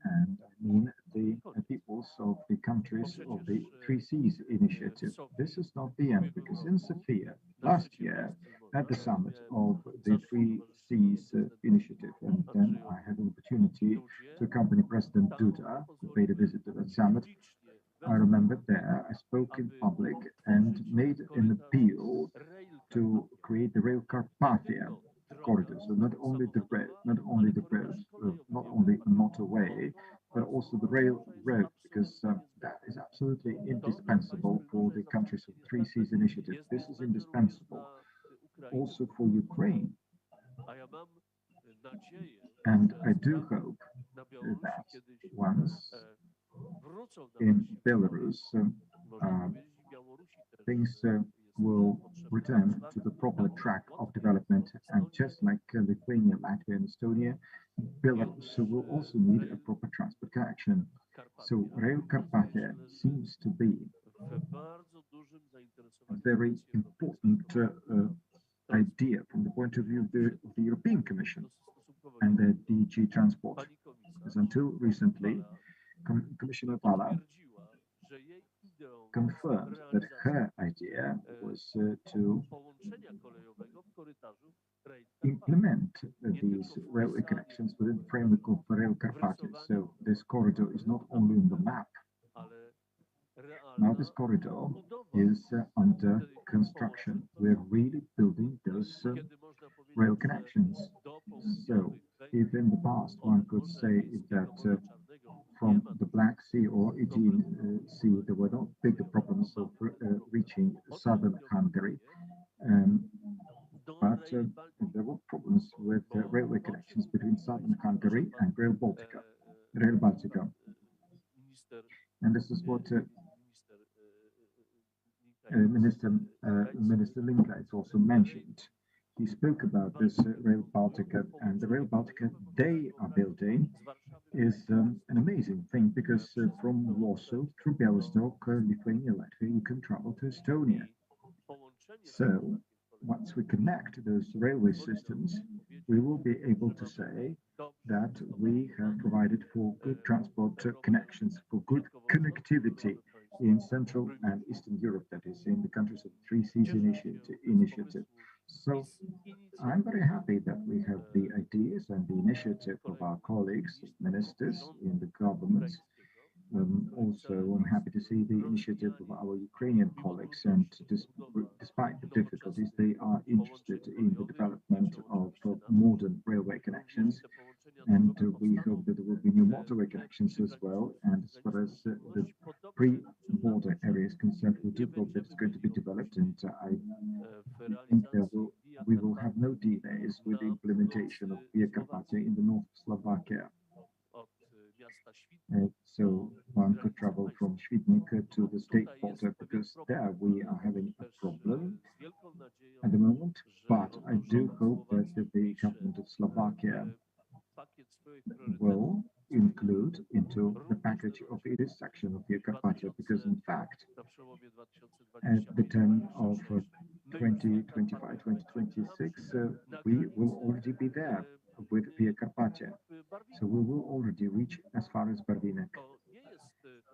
And I mean the peoples of the countries of the Three Seas initiative. This is not the end, because in Sofia last year at the summit of the Three Seas initiative, and then I had an opportunity to accompany President Duda, who paid a visit to that summit. I remember there I spoke in public and made an appeal to create the Rail Carpathia corridor. So not only the road, not only a motorway, but also the railroad, because that is absolutely indispensable for the countries of the Three Seas initiative. This is indispensable also for Ukraine. And I do hope that once in Belarus, things will return to the proper track of development, and just like Lithuania, Latvia, and Estonia, Belarus will also need a proper transport connection. So Rail Carpathia seems to be a very important idea from the point of view of the European Commission and the DG Transport, because until recently, Commissioner Valla confirmed that her idea was to implement these railway connections within the framework of Rail Carpathia. So this corridor is not only on the map. Now this corridor is under construction. We're really building those rail connections. So if in the past one could say that from the Black Sea or Aegean Sea, there were not bigger problems of reaching southern Hungary, but there were problems with railway connections between southern Hungary and Rail Baltica. And this is what Minister Linkais also mentioned. He spoke about this Rail Baltica, and the Rail Baltica they are building is an amazing thing, because from Warsaw through Białystok, Lithuania, Latvia, you can travel to Estonia. So once we connect those railway systems, we will be able to say that we have provided for good transport connections, for good connectivity in Central and Eastern Europe, that is, in the countries of the Three Seas initiative. So I'm very happy that we have the ideas and the initiative of our colleagues, ministers in the governments. Also, I'm happy to see the initiative of our Ukrainian colleagues, and despite the difficulties, they are interested in the development of modern railway connections. And we hope that there will be new motorway connections as well. And as far as the pre-border area is concerned, we do hope that it's going to be developed. And I think that we will have no delays with the implementation of Via Carpathia in the north of Slovakia. So one could travel from Świdnik to the state border, because there we are having a problem at the moment. But I do hope that the government of Slovakia will include into the package of this section of Via Carpathia, because in fact, at the turn of 2025-2026, we will already be there with Via Carpathia. So we will already reach as far as Barwinek.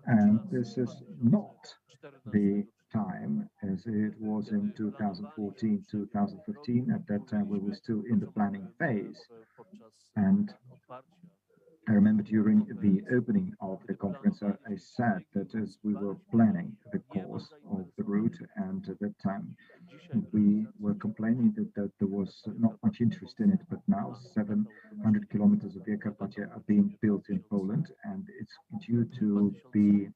And this is not the time as it was in 2014-2015. At that time, we were still in the planning phase. And I remember during the opening of the conference, I said that as we were planning the course of the route, and at that time we were complaining that there was not much interest in it, but now 700 kilometers of Via Carpathia are being built in Poland, and it's due to be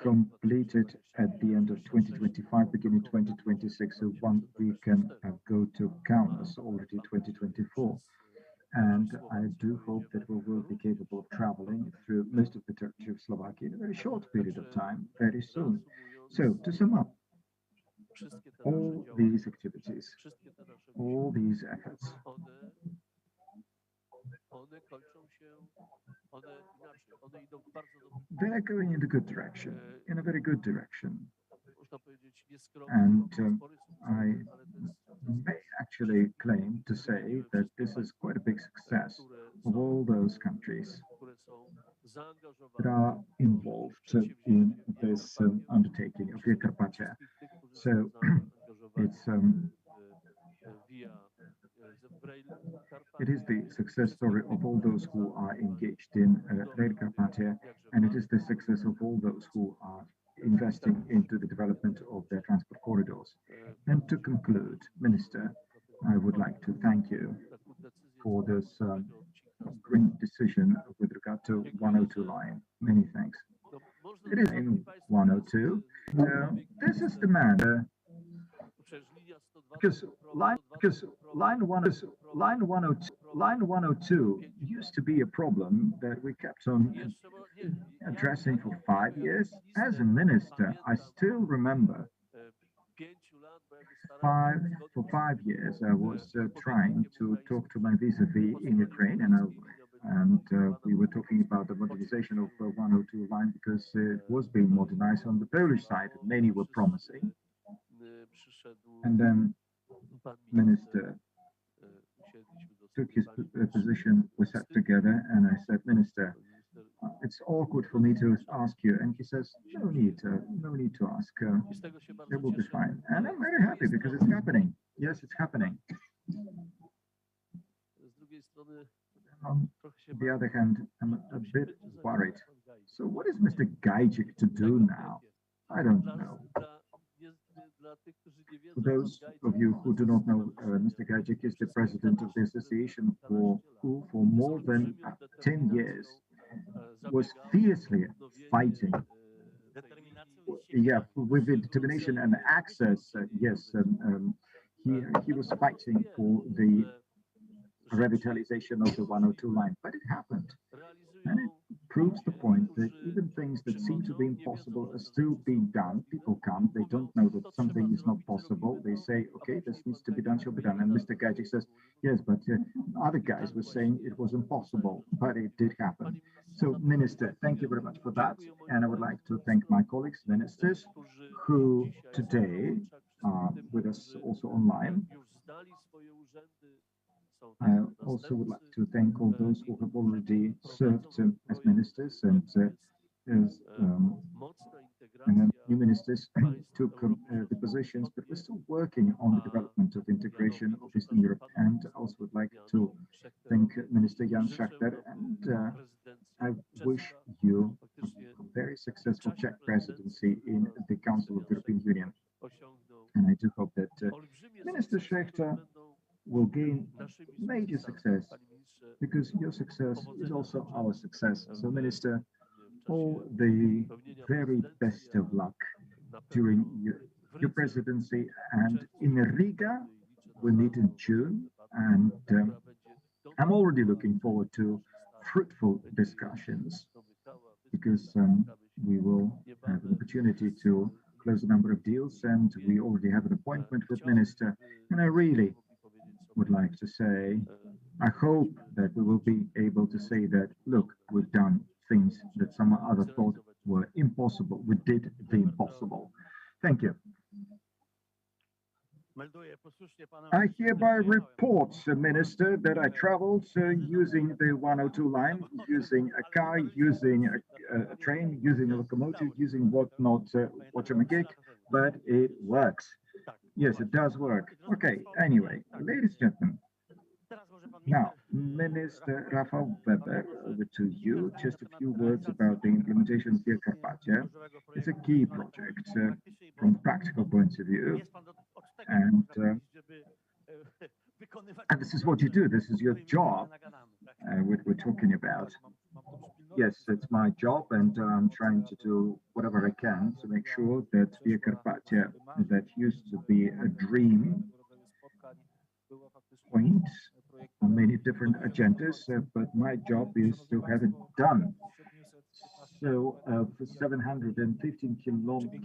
completed at the end of 2025, beginning 2026. So we can go to Kaunas already 2024. And I do hope that we will be capable of traveling through most of the territory of Slovakia in a very short period of time, very soon. So, to sum up, all these activities, all these efforts, they're going in a good direction, in a very good direction. And I may actually claim to say that this is quite a big success of all those countries that are involved in this undertaking of Via Carpathia. So it is the success story of all those who are engaged in Rail Carpathia, and it is the success of all those who are investing into the development of their transport corridors. And to conclude, Minister, I would like to thank you for this great decision with regard to 102 line. Many thanks. It is in 102. This is the man. Because line 102 used to be a problem that we kept on addressing for 5 years. As a minister, I still remember for 5 years I was trying to talk to my vis-a-vis in Ukraine, and we were talking about the modernization of 102 line, because it was being modernized on the Polish side, and many were promising. And then Minister took his position, we sat together, and I said, Minister, it's awkward for me to ask you. And he says, no need to ask, it will be fine. And I'm very happy because it's happening. Yes, it's happening. On the other hand, I'm a bit worried. So what is Mr. Gajcik to do now? I don't know. For those of you who do not know, Mr. Gajcik is the president of the association who for more than 10 years was fiercely fighting, with the determination and access. He was fighting for the revitalization of the 102 line, but it happened. And it proves the point that even things that seem to be impossible are still being done. People come, they don't know that something is not possible. They say, okay, this needs to be done, shall be done. And Mr. Gajcik says, yes, but other guys were saying it was impossible, but it did happen. So, Minister, thank you very much for that. And I would like to thank my colleagues, ministers, who today are with us also online. I also would like to thank all those who have already served as ministers, and then new ministers took the positions, but we're still working on the development of integration of Eastern Europe. And I also would like to thank Minister Jan Schachter, and I wish you a very successful Czech presidency in the Council of the European Union. And I do hope that Minister Schachter will gain major success because your success is also our success. So, Minister, all the very best of luck during your presidency. And in Riga, we meet in June, and I'm already looking forward to fruitful discussions because we will have an opportunity to close a number of deals, and we already have an appointment with Minister. And I really would like to say, I hope that we will be able to say that, look, we've done things that some other thought were impossible. We did the impossible. Thank you. I hereby report, Minister, that I traveled using the 102 line, using a car, using a train, using a locomotive, using whatnot, whatchamagig, but it works. Yes, it does work. Okay, anyway, ladies and gentlemen, now, Minister Rafał Weber, over to you. Just a few words about the implementation of Via Carpathia. It's a key project from a practical point of view. And this is what you do. This is your job, what we're talking about. Yes, it's my job, and I'm trying to do whatever I can to make sure that Via Carpathia, that used to be a dream point on many different agendas, but my job is to have it done. So for 715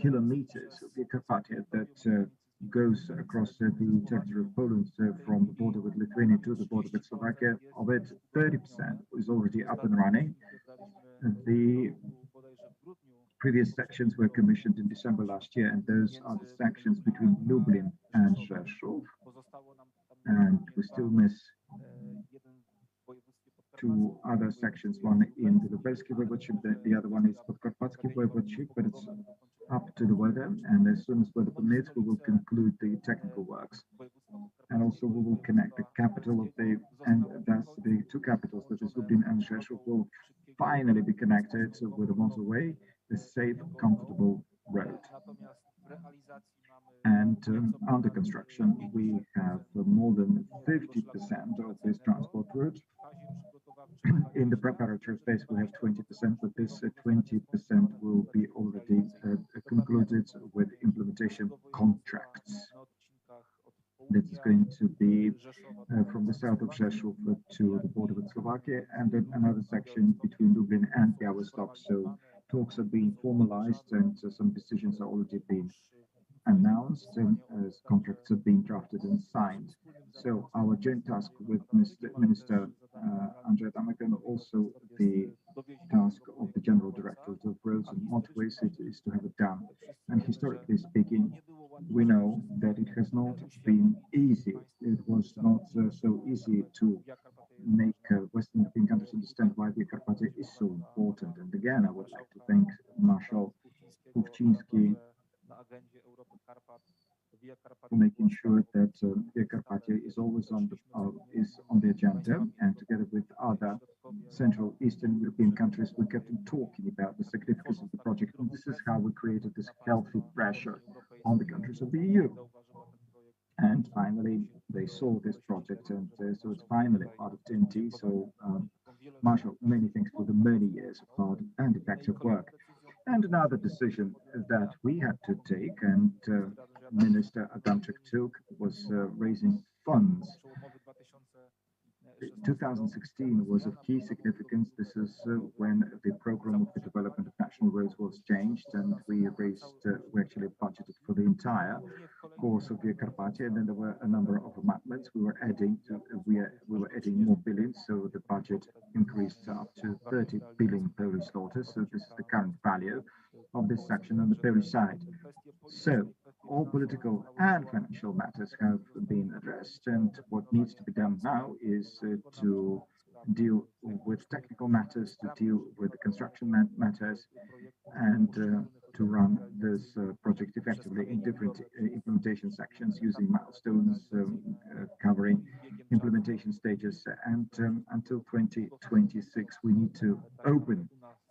kilometers of Via Carpathia that goes across the territory of Poland from the border with Lithuania to the border with Slovakia, of it 30% is already up and running. The previous sections were commissioned in December last year, and those are the sections between Lublin and Rzeszów. And we still miss two other sections, one in the Lubelski Voivodeship, the other one is Podkarpacki Voivodeship, but it's up to the weather, and as soon as weather permits, we will conclude the technical works. And also we will connect the capital of and thus the two capitals, that is Lublin and Rzeszów, will finally be connected with a motorway, a safe, comfortable road. And under construction, we have more than 50% of this transport route. In the preparatory phase, we have 20%, but this 20% will be already concluded with implementation contracts. This is going to be from the south of Rzeszów to the border with Slovakia, and then another section between Lublin and Białystok. So talks are being formalized, and some decisions are already being announced, and as contracts are being drafted and signed. So our joint task with Minister Andrzej Adamek, and also the task of the General Directorate of Roads and Motorways is to have it done. And historically speaking, we know that it has not been easy. It was not so easy to make Western European countries understand why Via Carpathia is so important. And again, I would like to thank Marshal Kuchcinski for making sure that Via Carpathia is always on the agenda, and together with other Central Eastern European countries, we kept on talking about the significance of the project, and this is how we created this healthy pressure on the countries of the EU. And finally, they saw this project, and so it's finally part of TNT. So, Marshal, many thanks for the many years of hard and effective work. And another decision that we had to take, and Minister Adamczyk took, was raising funds. 2016 was of key significance. This is when the program of the development of national roads was changed, and we actually budgeted for the entire course of Via Carpathia, and then there were a number of amendments. We were adding more billions, so the budget increased up to 30 billion Polish zlotys. So this is the current value of this section on the Polish side. So all political and financial matters have been addressed, and what needs to be done now is to deal with technical matters, to deal with the construction matters, and to run this project effectively in different implementation sections using milestones, covering implementation stages. And until 2026, we need to open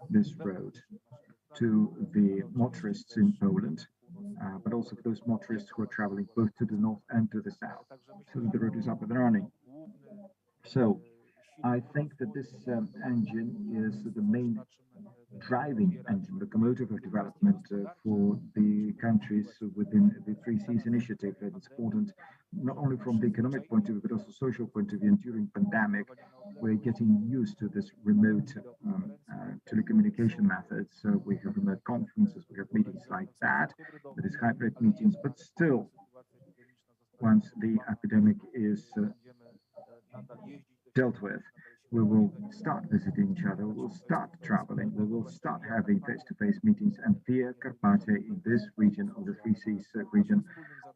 this road to the motorists in Poland, but also for those motorists who are traveling both to the north and to the south. So the road is up and running. So I think that this engine is the main driving engine, locomotive of development for the countries within the Three Seas initiative. And it's important not only from the economic point of view, but also social point of view. And during pandemic, we're getting used to this remote telecommunication methods. So we have remote conferences, we have meetings like that is hybrid meetings, but still, once the epidemic is dealt with, we will start visiting each other, we will start traveling, we will start having face-to-face meetings, and Via Carpathia in this region, of the Three Seas region,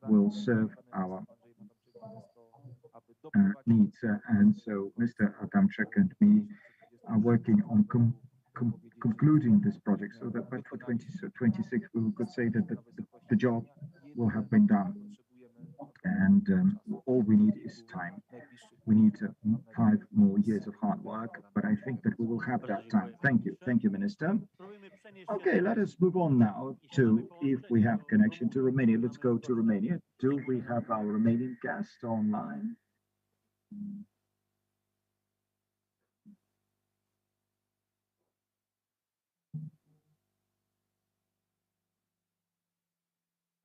will serve our needs. And so Mr. Adamczyk and me are working on concluding this project so that by 2026 we could say that the job will have been done. And all we need is time. We need 5 more years of hard work, but I think that we will have that time. Thank you. Thank you, Minister. Okay, let us move on now to, if we have connection to Romania. Let's go to Romania. Do we have our Romanian guest online?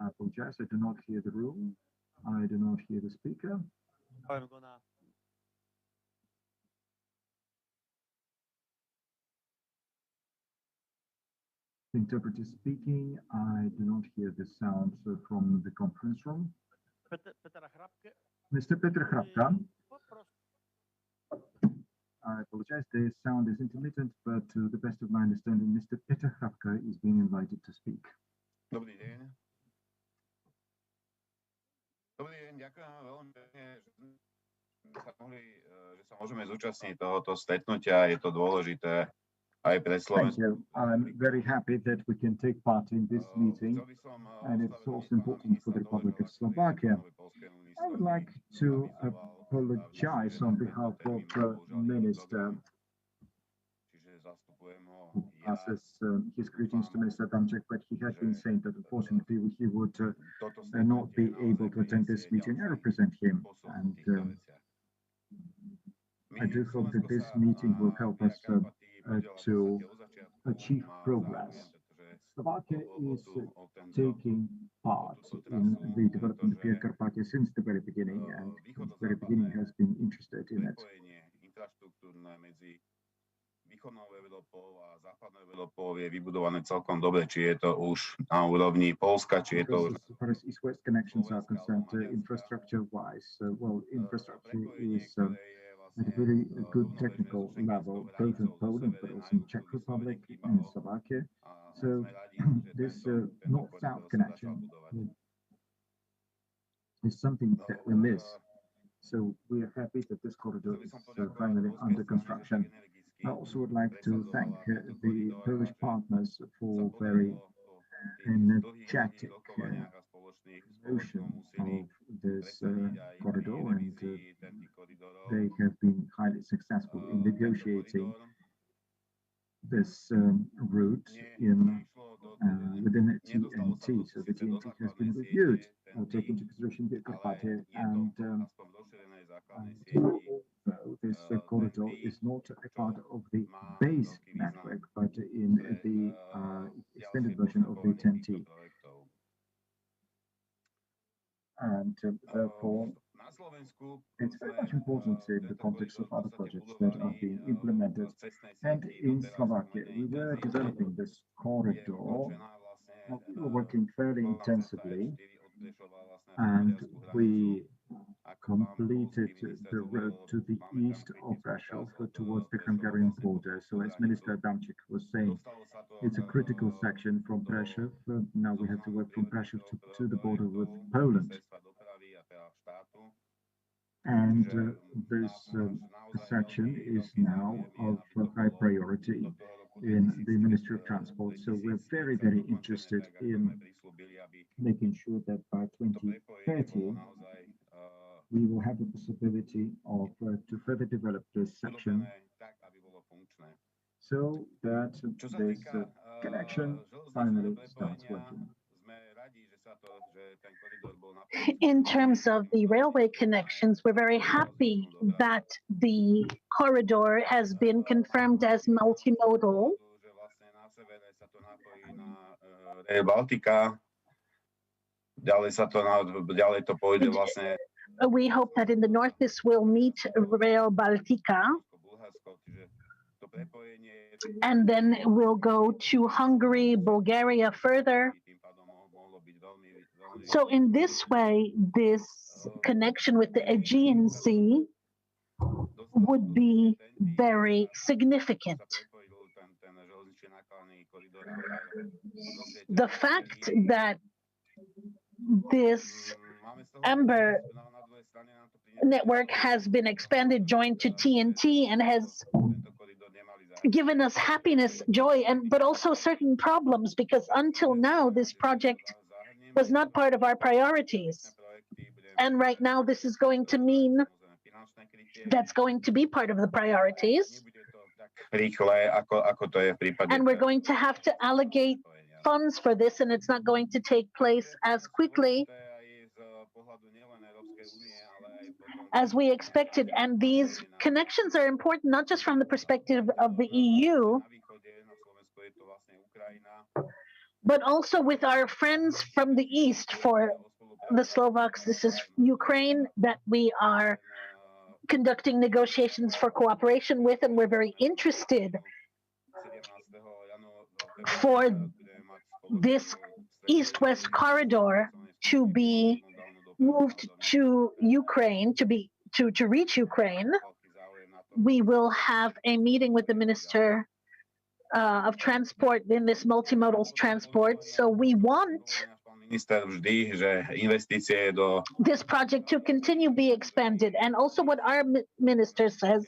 I apologize, I do not hear the room. I do not hear the speaker. I'm gonna. Interpreter speaking. I do not hear the sound from the conference room. Mr. Petr Hrabka. I apologize, the sound is intermittent, but to the best of my understanding, Mr. Petr Hrabka is being invited to speak. Dobrý deň. Dobrý deň, ďakujem veľmi pekne, že sa môžeme zúčastniť tohoto stretnutia. Je to dôležité aj pre Thank Slovensku. you. I'm very happy that we can take part in this meeting, and it's also important for the Republic of Slovakia. I would like to apologize on behalf of Minister. Passes his greetings to Minister Adamczyk, but he has been saying that unfortunately he would not be able to attend this meeting. I represent him, and I do hope that this meeting will help us to achieve progress. Slovakia is taking part in the development of Via Carpathia since the very beginning, and from the very beginning has been interested in it. Východnou Európou a západnou Európou je vybudované celkom dobre, či je to už na úrovni Poľska, či je to už... As far as east-west connections are concerned, infrastructure-wise, well, infrastructure is at a very good technical level, both in Poland, but also in Czech Republic and Slovakia. So this north-south connection is something that we miss. So we are happy that this corridor is finally under construction. I also would like to thank the Polish partners for very energetic promotion of this corridor, and they have been highly successful in negotiating this route within TNT. So the TNT has been reviewed, taking into consideration the Carpathia, and this corridor is not a part of the base network, but in the extended version of the TNT. And therefore, it's very much important in the context of other projects that are being implemented. And in Slovakia, we were developing this corridor. We were working fairly intensively, and we completed the road to the east of Prešov towards the Hungarian border. So as Minister Adamczyk was saying, it's a critical section from Prešov. Now we have to work from Prešov to the border with Poland. And this section is now of high priority in the Ministry of Transport. So we're very, very interested in making sure that by 2030, we will have the possibility of to further develop this section so that this connection finally starts working. in terms of the railway connections, we're very happy that the corridor has been confirmed as multimodal. Rail Baltica. Ďalej to pôjde vlastne. We hope that in the north this will meet Rail Baltica, and then we'll go to Hungary, Bulgaria further. So in this way, this connection with the Aegean Sea would be very significant. The fact that this Amber network has been expanded, joined to TNT, and has given us happiness, joy, but also certain problems, because until now this project was not part of our priorities. And right now this is going to mean that's going to be part of the priorities. And we're going to have to allocate funds for this, and it's not going to take place as quickly as we expected. And these connections are important not just from the perspective of the EU, but also with our friends from the East. For the Slovaks, this is Ukraine that we are conducting negotiations for cooperation with, and we're very interested for this east-west corridor to be moved to Ukraine, to reach Ukraine. We will have a meeting with the Minister of Transport in this multimodal transport. So we want this project to continue be expanded. And also what our minister says,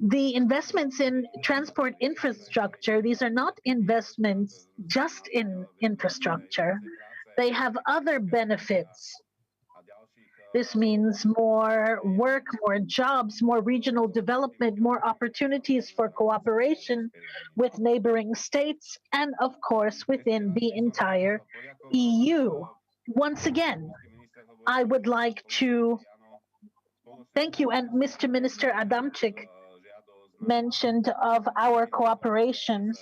the investments in transport infrastructure, these are not investments just in infrastructure. They have other benefits. This means more work, more jobs, more regional development, more opportunities for cooperation with neighboring states, and of course within the entire EU. Once again, I would like to thank you. And Mr. Minister Adamczyk mentioned of our cooperation.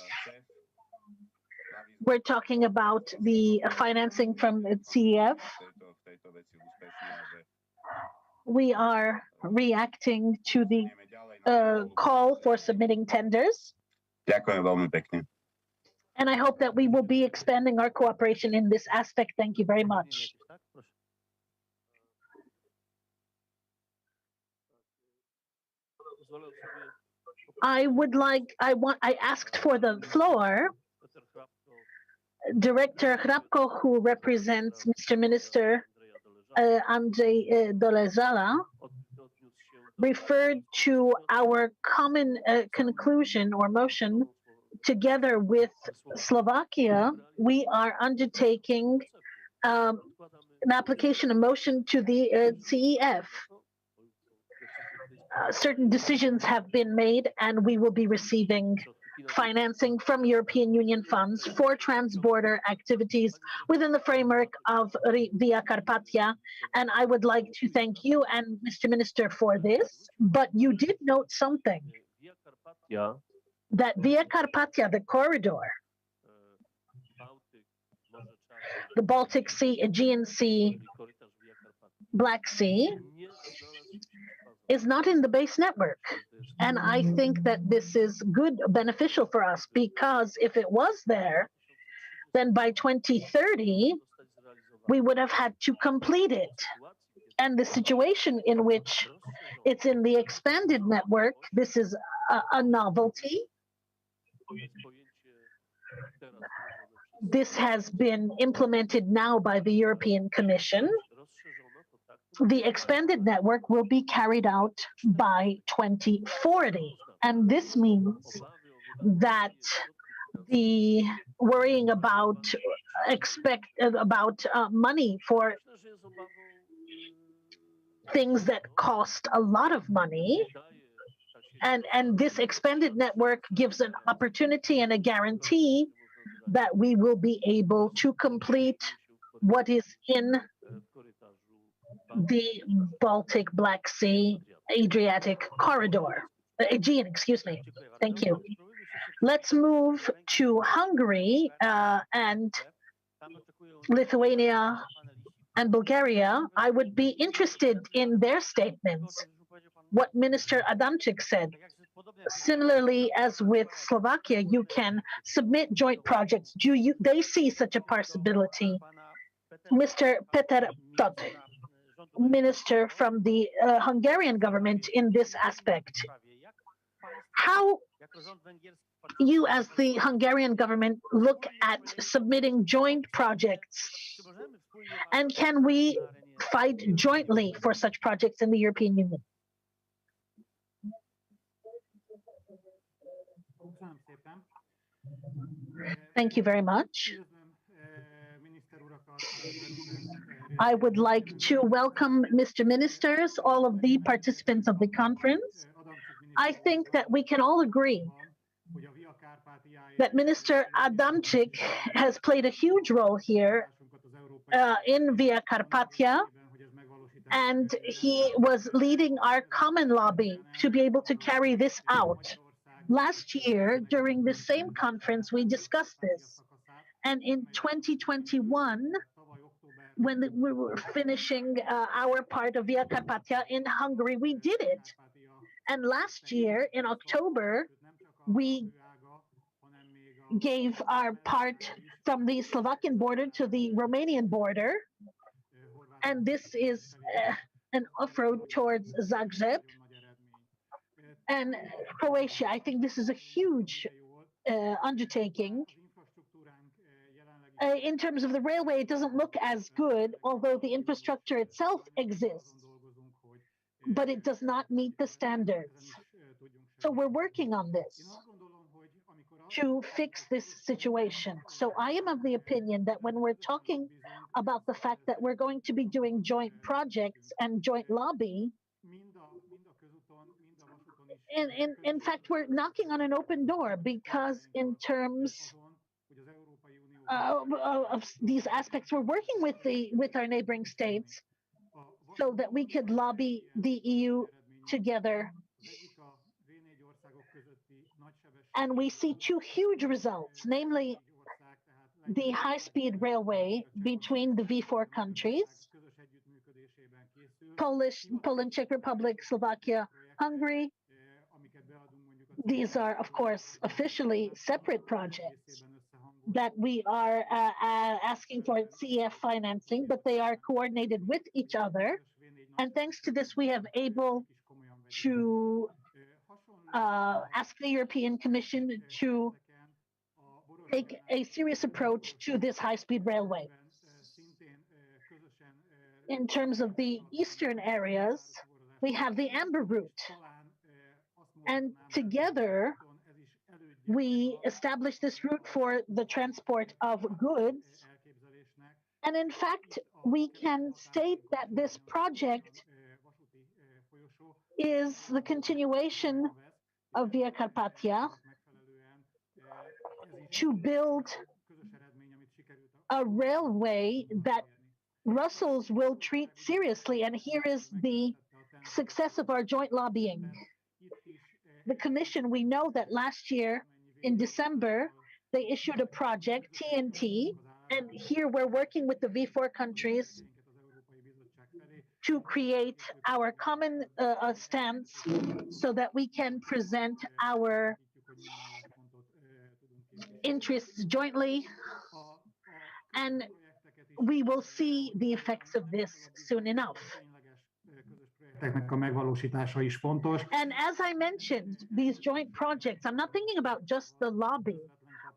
We're talking about the financing from CEF. We are reacting to the call for submitting tenders. And I hope that we will be expanding our cooperation in this aspect. Thank you very much. I asked for the floor. Director Hrabko, who represents Mr. Minister Andrzej Dolezala, referred to our common conclusion or motion together with Slovakia. We are undertaking an application, a motion to the CEF. Certain decisions have been made, and we will be receiving financing from European Union funds for transborder activities within the framework of Via Carpathia. And I would like to thank you and Mr. Minister for this. But you did note something, that Via Carpathia, the corridor, the Baltic Sea, Aegean Sea, Black Sea, is not in the base network. And I think that this is good, beneficial for us, because if it was there, then by 2030, we would have had to complete it. And the situation in which it's in the expanded network, this is a novelty. This has been implemented now by the European Commission. The expanded network will be carried out by 2040. And this means that the worrying about money for things that cost a lot of money, and this expanded network gives an opportunity and a guarantee that we will be able to complete what is in the Baltic, Black Sea, Adriatic corridor. Aegean, excuse me. Thank you. Let's move to Hungary and Lithuania and Bulgaria. I would be interested in their statements, what Minister Adamczyk said. Similarly, as with Slovakia, you can submit joint projects. Do they see such a possibility? Mr. Peter Tóth, minister from the Hungarian government in this aspect. How you as the Hungarian government look at submitting joint projects, and can we fight jointly for such projects in the European Union? Thank you very much. I would like to welcome Mr. Ministers, all of the participants of the conference. I think that we can all agree that Minister Adamczyk has played a huge role here in Via Carpathia, and he was leading our common lobby to be able to carry this out. Last year, during the same conference, we discussed this. And in 2021, when we were finishing our part of Via Carpathia in Hungary, we did it. And last year, in October, we gave our part from the Slovakian border to the Romanian border. And this is an off-road towards Zagreb and Croatia. I think this is a huge undertaking. In terms of the railway, it doesn't look as good, although the infrastructure itself exists, but it does not meet the standards. So we're working on this to fix this situation. So I am of the opinion that when we're talking about the fact that we're going to be doing joint projects and joint lobby, in fact, we're knocking on an open door, because in terms of these aspects, we're working with our neighboring states so that we could lobby the EU together. And we see two huge results, namely the high-speed railway between the V4 countries, Poland, Czech Republic, Slovakia, Hungary. These are, of course, officially separate projects that we are asking for CEF financing, but they are coordinated with each other. And thanks to this, we have able to ask the European Commission to take a serious approach to this high-speed railway. In terms of the eastern areas, we have the Amber route. And together, we established this route for the transport of goods. And in fact, we can state that this project is the continuation of Via Carpathia to build a railway that Brussels will treat seriously. And here is the success of our joint lobbying. The Commission, we know that last year in December, they issued a project, TNT, and here we're working with the V4 countries to create our common stance so that we can present our interests jointly, and we will see the effects of this soon enough. And as I mentioned, these joint projects, I'm not thinking about just the lobby,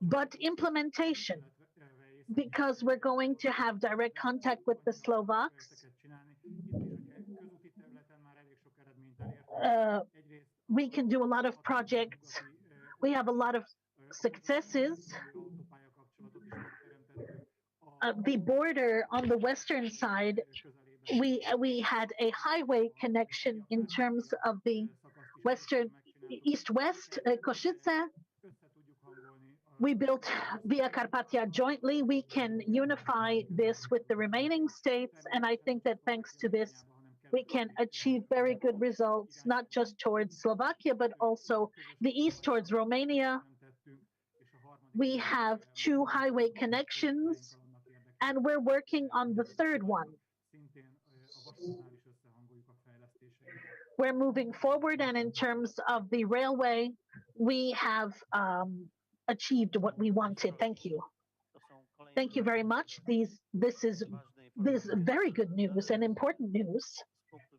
but implementation, because we're going to have direct contact with the Slovaks. We can do a lot of projects. We have a lot of successes. The border on the western side, we had a highway connection in terms of the western east-west Košice. We built Via Carpathia jointly. We can unify this with the remaining states, and I think that thanks to this, we can achieve very good results, not just towards Slovakia, but also the east towards Romania. We have 2 highway connections, and we're working on the 3rd one. We're moving forward, and in terms of the railway, we have achieved what we wanted. Thank you. Thank you very much. This is very good news and important news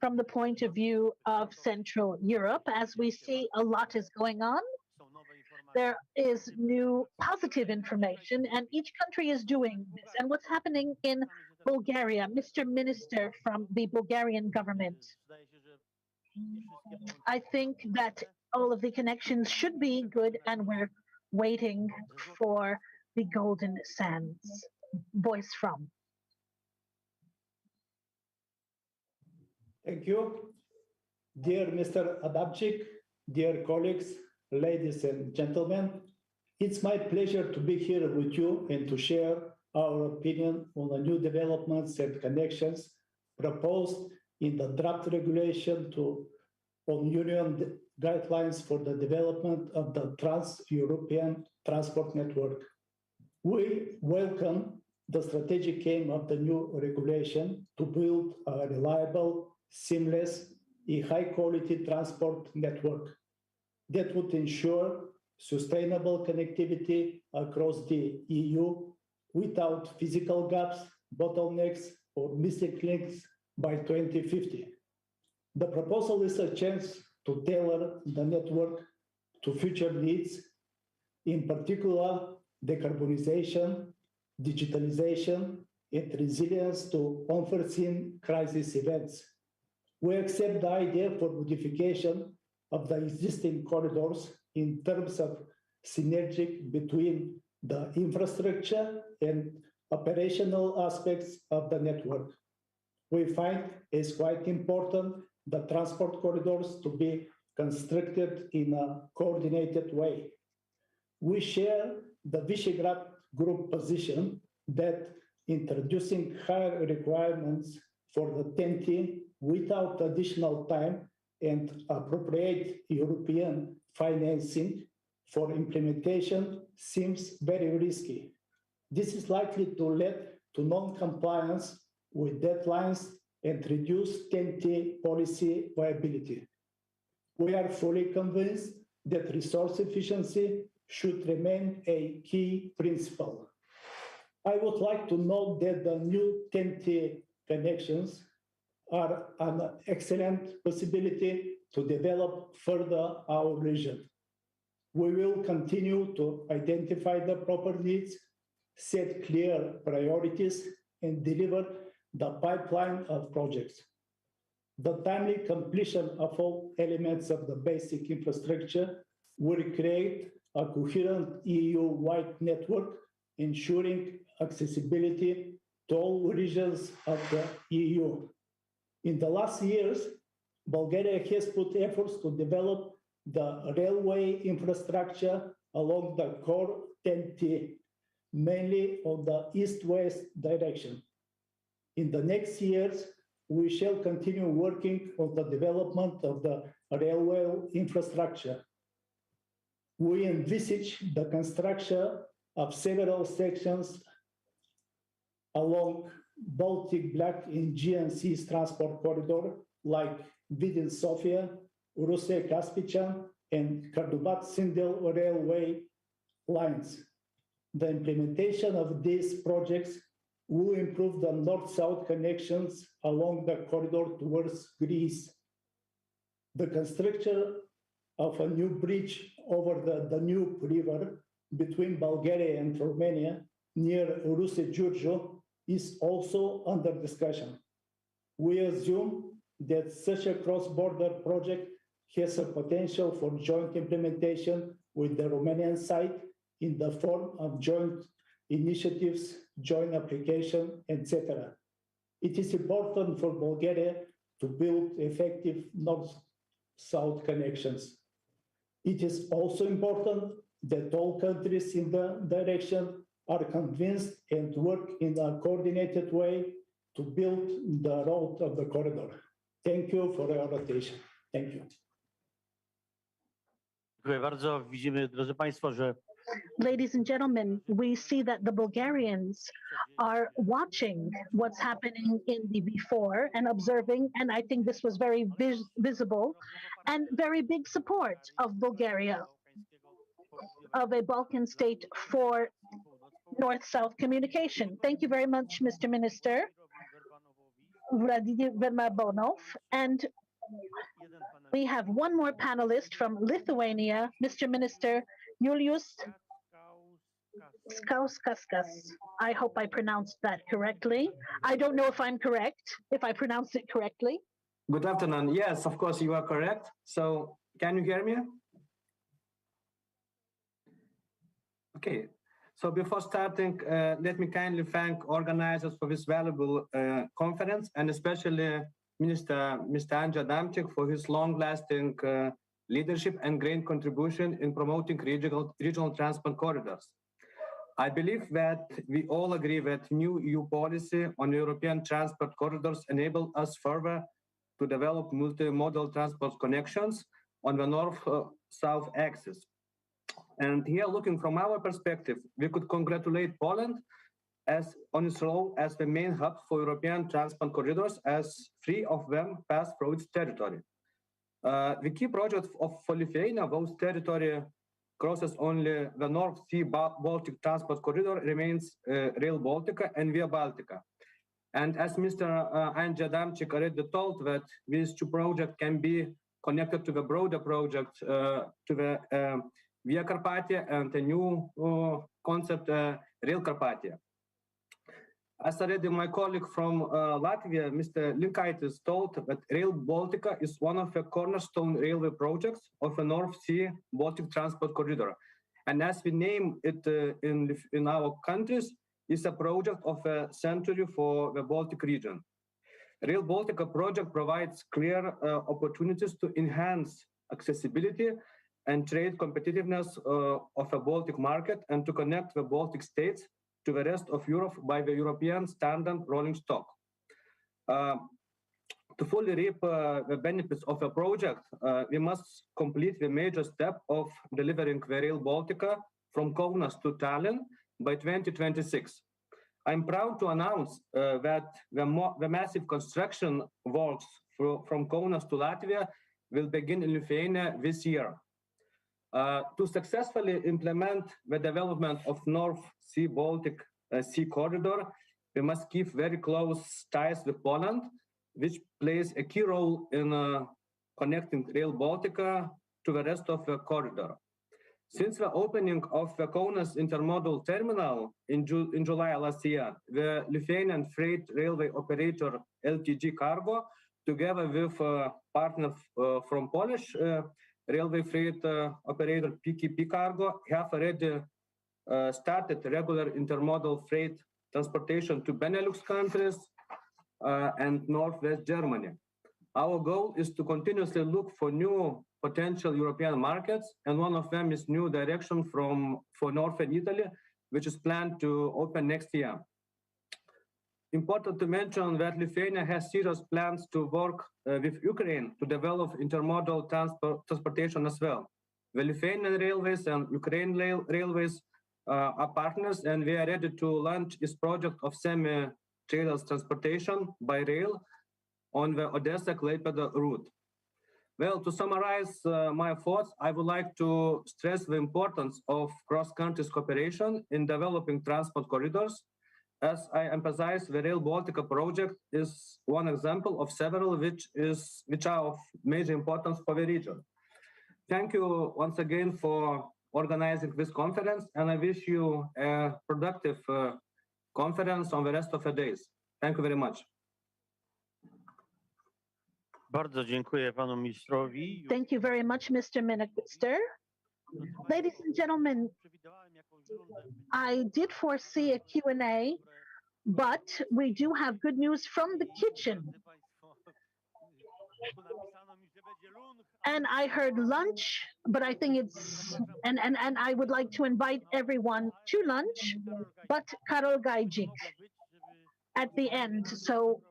from the point of view of Central Europe. As we see, a lot is going on. There is new positive information, and each country is doing this. And what's happening in Bulgaria, Mr. Minister from the Bulgarian government, I think that all of the connections should be good, and we're waiting for the golden sands. Voice from. Thank you. Dear Mr. Adamczyk, dear colleagues, ladies and gentlemen, it's my pleasure to be here with you and to share our opinion on the new developments and connections proposed in the draft regulation on Union guidelines for the development of the Trans-European Transport Network. We welcome the strategic aim of the new regulation to build a reliable, seamless, and high-quality transport network that would ensure sustainable connectivity across the EU without physical gaps, bottlenecks, or missing links by 2050. The proposal is a chance to tailor the network to future needs, in particular decarbonization, digitalization, and resilience to unforeseen crisis events. We accept the idea for modification of the existing corridors in terms of synergy between the infrastructure and operational aspects of the network. We find it's quite important the transport corridors to be constructed in a coordinated way. We share the Visegrad Group position that introducing higher requirements for the TEN-T without additional time and appropriate European financing for implementation seems very risky. This is likely to lead to non-compliance with deadlines and reduce TEN-T policy viability. We are fully convinced that resource efficiency should remain a key principle. I would like to note that the new TEN-T connections are an excellent possibility to develop further our region. We will continue to identify the proper needs, set clear priorities, and deliver the pipeline of projects. The timely completion of all elements of the basic infrastructure will create a coherent EU-wide network, ensuring accessibility to all regions of the EU. In the last years, Bulgaria has put efforts to develop the railway infrastructure along the core TEN-T, mainly on the east-west direction. In the next years, we shall continue working on the development of the railway infrastructure. We envisage the construction of several sections along Baltic Black and Aegean Seas transport corridor, like Vidin-Sofia, Russia-Carpathians, and Kardubat-Sindel railway lines. The implementation of these projects will improve the north-south connections along the corridor towards Greece. The construction of a new bridge over the Danube River between Bulgaria and Romania near Russe-Giurgiu is also under discussion. We assume that such a cross-border project has a potential for joint implementation with the Romanian side in the form of joint initiatives, joint application, etc. It is important for Bulgaria to build effective north-south connections. It is also important that all countries in the direction are convinced and work in a coordinated way to build the road of the corridor. Thank you for your attention. Thank you. Dziękuję bardzo. Widzimy, drodzy Państwo, że Ladies and gentlemen, we see that the Bulgarians are watching what's happening in the V4 and observing, and I think this was very visible and very big support of Bulgaria, of a Balkan state for North-South communication. Thank you very much, Mr. Minister Vladimir Vermabonov. And we have one more panelist from Lithuania, Mr. Minister Julius Skauskas. I hope I pronounced that correctly. I don't know if I'm correct, if I pronounced it correctly. Good afternoon. Yes, of course, you are correct. So can you hear me? Okay. So before starting, let me kindly thank organizers for this valuable conference, and especially Mr. Anja Damchik for his long-lasting leadership and great contribution in promoting regional transport corridors. I believe that we all agree that new EU policy on European transport corridors enable us further to develop multimodal transport connections on the north-south axis. And here, looking from our perspective, we could congratulate Poland as on its role as the main hub for European transport corridors, as 3 of them pass through its territory. The key project for Lithuania, whose territory crosses only the North Sea Baltic transport corridor, remains Rail Baltica and Via Baltica. And as Mr. Anja Damchik already told, that these 2 projects can be connected to the broader project, to the Via Carpathia and a new concept, Rail Carpathia. As already my colleague from Latvia, Mr. Linkaitis, told that Rail Baltica is one of the cornerstone railway projects of the North Sea Baltic transport corridor. And as we name it in our countries, it's a project of a century for the Baltic region. Rail Baltica project provides clear opportunities to enhance accessibility and trade competitiveness of a Baltic market, and to connect the Baltic states to the rest of Europe by the European standard rolling stock. To fully reap the benefits of a project, we must complete the major step of delivering the Rail Baltica from Kaunas to Tallinn by 2026. I'm proud to announce that the massive construction works from Kaunas to Latvia will begin in Lithuania this year. To successfully implement the development of North Sea Baltic Sea Corridor, we must keep very close ties with Poland, which plays a key role in connecting Rail Baltica to the rest of the corridor. Since the opening of the Kaunas intermodal terminal in July last year, the Lithuanian freight railway operator LTG Cargo, together with partners from Polish railway freight operator PKP Cargo, have already started regular intermodal freight transportation to Benelux countries and Northwest Germany. Our goal is to continuously look for new potential European markets, and one of them is new direction for Northern Italy, which is planned to open next year. Important to mention that Lithuania has serious plans to work with Ukraine to develop intermodal transportation as well. The Lithuanian railways and Ukrainian railways are partners, and we are ready to launch this project of semi-trailers transportation by rail on the Odessa-Klaipėda route. Well, to summarize my thoughts, I would like to stress the importance of cross-country cooperation in developing transport corridors. As I emphasize, the Rail Baltica project is one example of several which are of major importance for the region. Thank you once again for organizing this conference, and I wish you a productive conference on the rest of the days. Thank you very much. Bardzo dziękuję panu ministrowi. Thank you very much, Mr. Minister. Ladies and gentlemen, I did foresee a Q&A, but we do have good news from the kitchen. And I heard lunch, but I think it's, and I would like to invite everyone to lunch, but Karol Gajcik at the end. So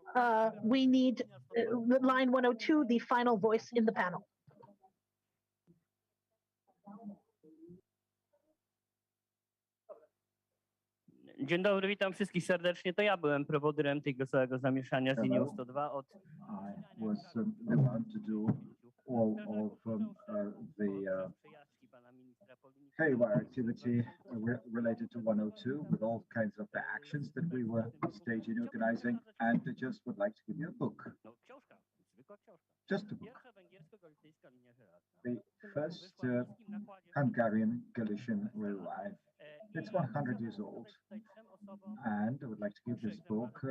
we need line 102, the final voice in the panel. Dzień dobry, witam wszystkich serdecznie. To ja byłem prowodyrem tego całego zamieszania z linią 102 od... I was the one to do all of the haywire activity related to 102 with all kinds of the actions that we were staging, organizing, and I just would like to give you a book. Just a book. The first Hungarian Galician railway. It's 100 years old, and I would like to give this book,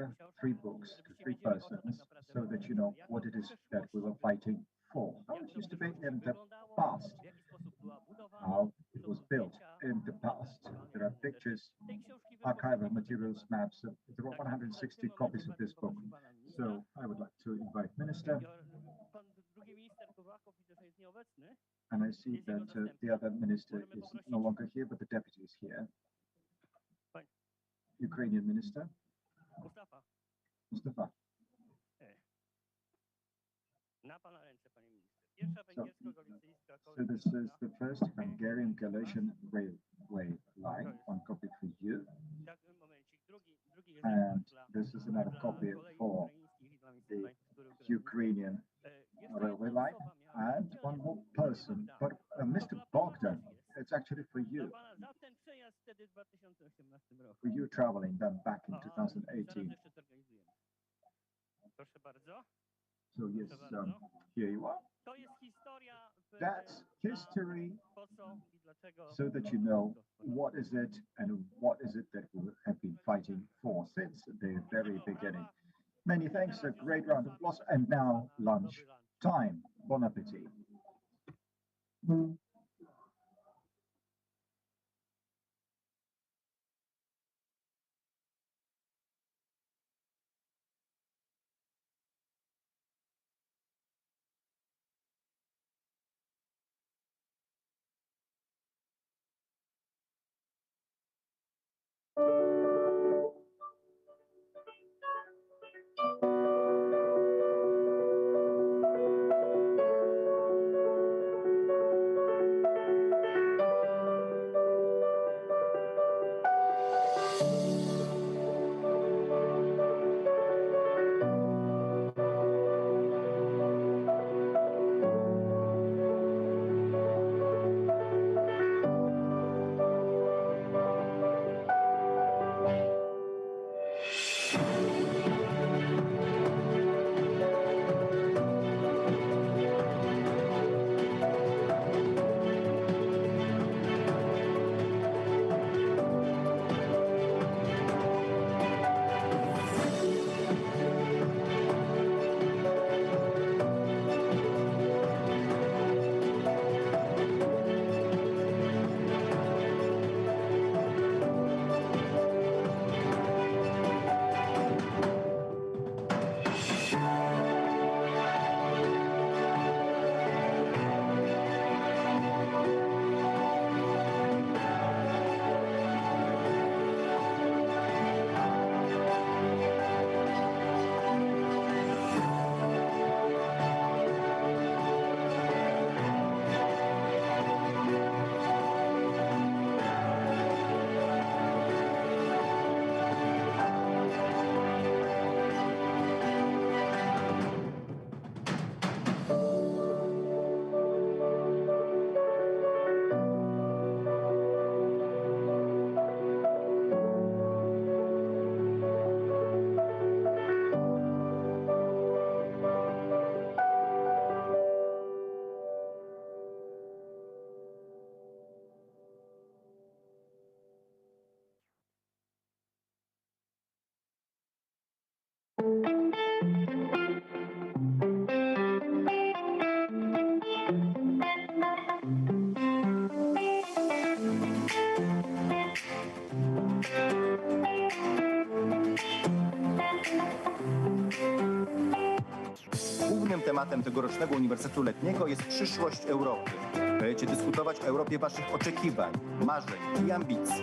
3 books to 3 persons, so that you know what it is that we were fighting for. How it used to be in the past, how it was built in the past. There are pictures, archival materials, maps. There are 160 copies of this book. So I would like to invite Minister. And I see that the other minister is no longer here, but the deputy is here. Ukrainian minister. Mustafa. So this is the first Hungarian Galician railway line, one copy for you. And this is another copy for the Ukrainian railway line. And one more person, but Mr. Bogdan, it's actually for you. For you traveling then back in 2018. So yes, here you are. That's history, so that you know what is it and what is it that we have been fighting for since the very beginning. Many thanks, a great round of applause, and now lunch time. Bon appetit. Głównym tematem tegorocznego Uniwersytetu Letniego jest przyszłość Europy. Będziecie dyskutować o Europie waszych oczekiwań, marzeń i ambicji.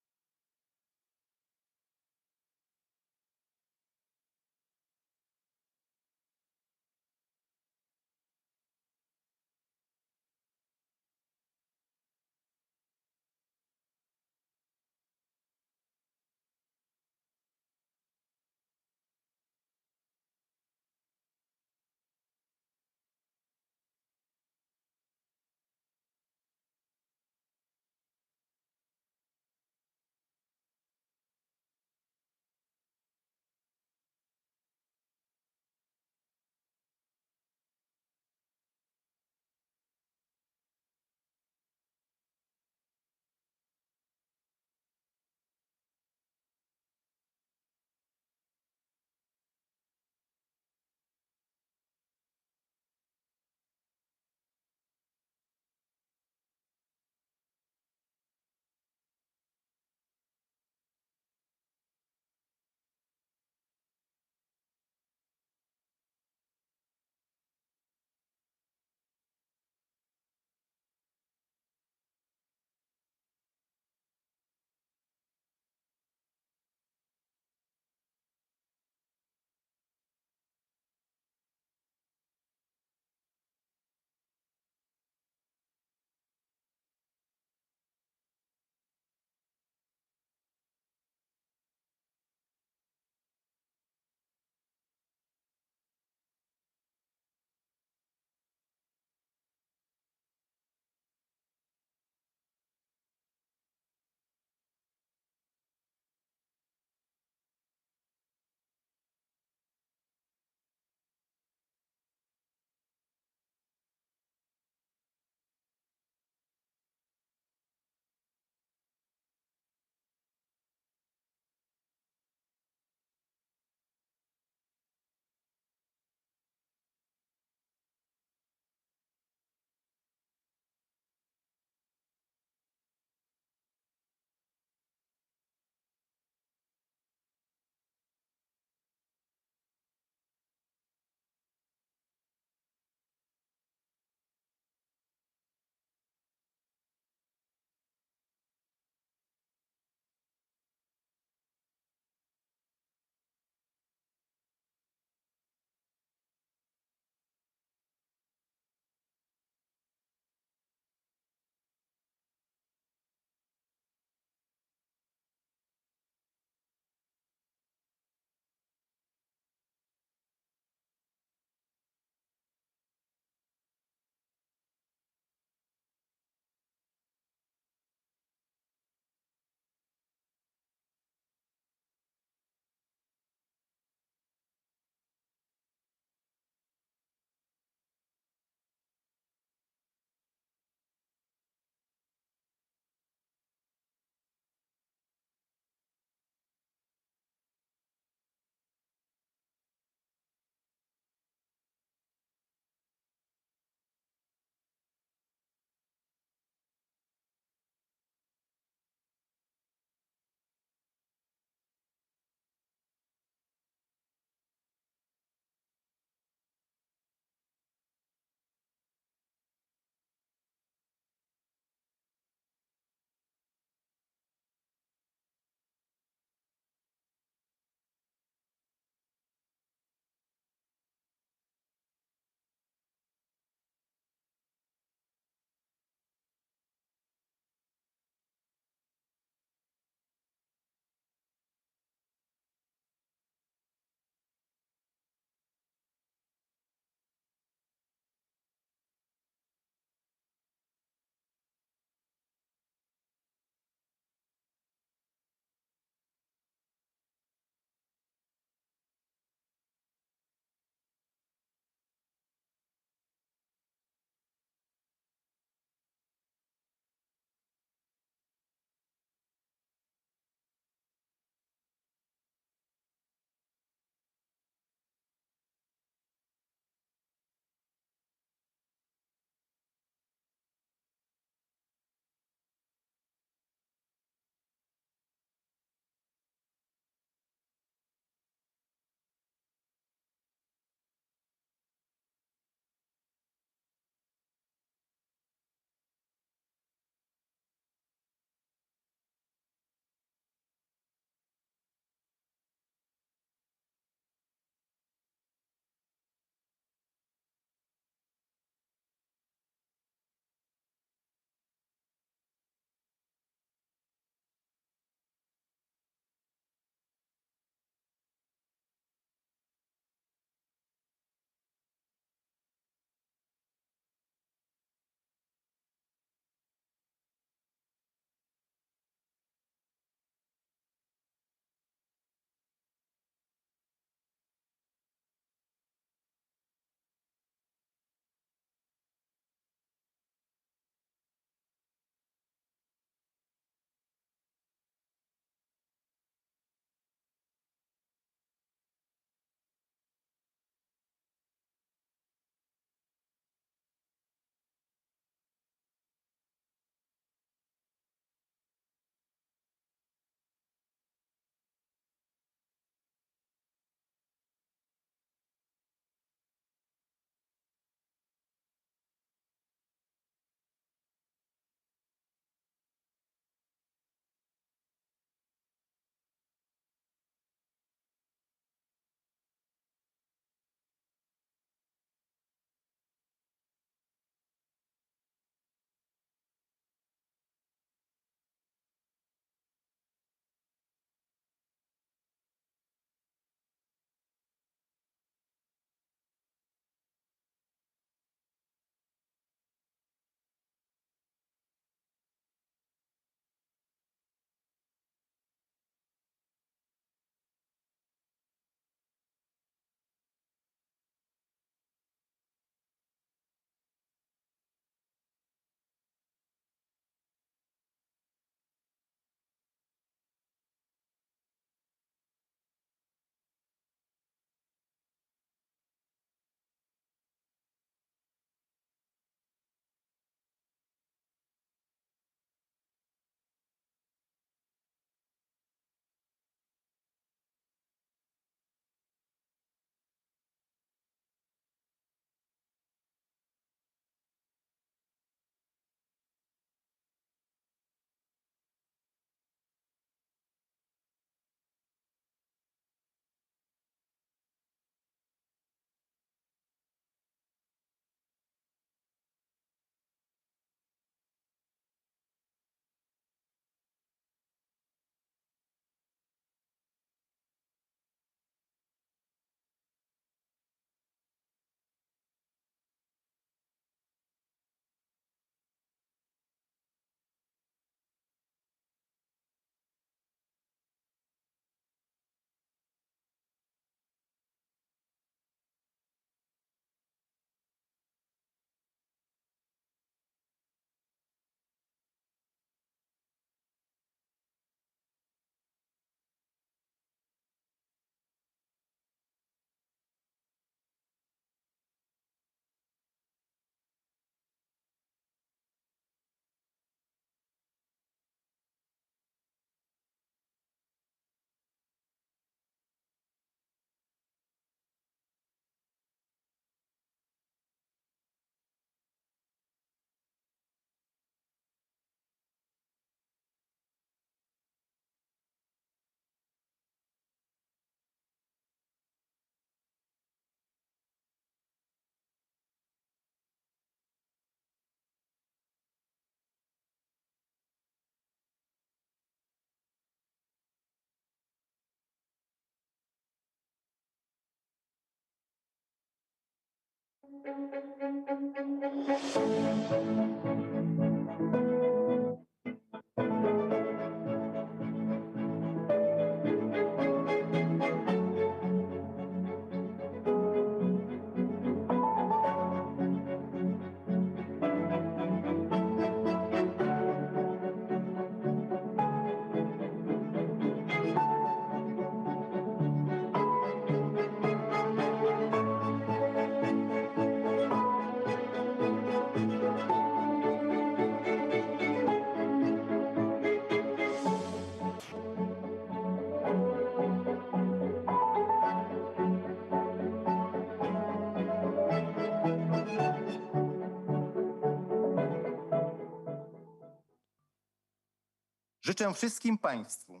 Życzę wszystkim Państwu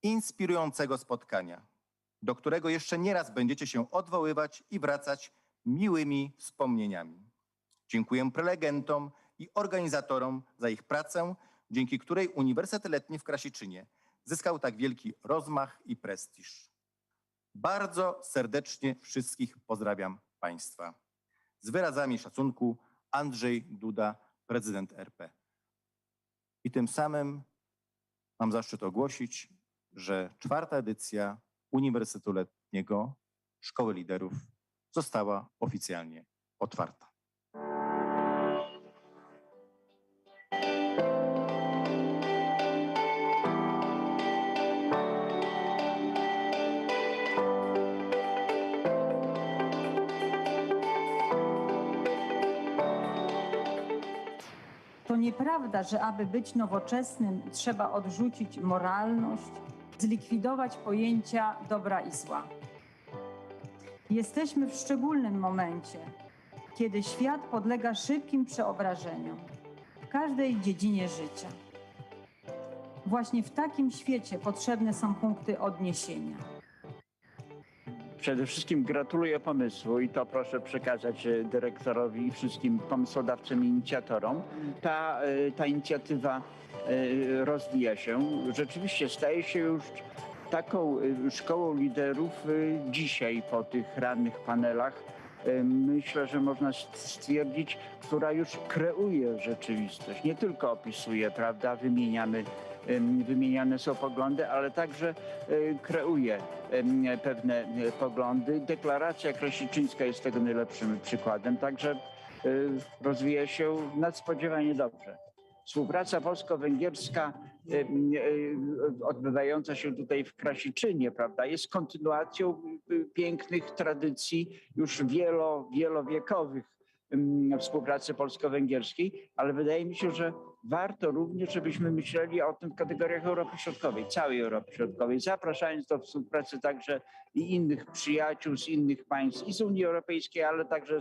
inspirującego spotkania, do którego jeszcze nieraz będziecie się odwoływać i wracać miłymi wspomnieniami. Dziękuję prelegentom i organizatorom za ich pracę, dzięki której Uniwersytet Letni w Krasiczynie zyskał tak wielki rozmach i prestiż. Bardzo serdecznie wszystkich pozdrawiam Państwa. Z wyrazami szacunku Andrzej Duda, prezydent RP. I tym samym mam zaszczyt ogłosić, że 4. edycja Uniwersytetu Letniego Szkoły Liderów została oficjalnie otwarta. To nieprawda, że aby być nowoczesnym, trzeba odrzucić moralność, zlikwidować pojęcia dobra i zła. Jesteśmy w szczególnym momencie, kiedy świat podlega szybkim przeobrażeniom w każdej dziedzinie życia. Właśnie w takim świecie potrzebne są punkty odniesienia. Przede wszystkim gratuluję pomysłu i to proszę przekazać dyrektorowi i wszystkim pomysłodawcom i inicjatorom. Ta inicjatywa rozwija się. Rzeczywiście staje się już taką szkołą liderów dzisiaj po tych rannych panelach. Myślę, że można stwierdzić, która już kreuje rzeczywistość. Nie tylko opisuje, prawda, wymieniane są poglądy, ale także kreuje pewne poglądy. Deklaracja krasiczyńska jest tego najlepszym przykładem, także rozwija się nadspodziewanie dobrze. Współpraca polsko-węgierska odbywająca się tutaj w Krasiczynie, prawda, jest kontynuacją pięknych tradycji już wielowiekowych współpracy polsko-węgierskiej, ale wydaje mi się, że warto również, żebyśmy myśleli o tym w kategoriach Europy Środkowej, całej Europy Środkowej, zapraszając do współpracy także i innych przyjaciół z innych państw, i z Unii Europejskiej, ale także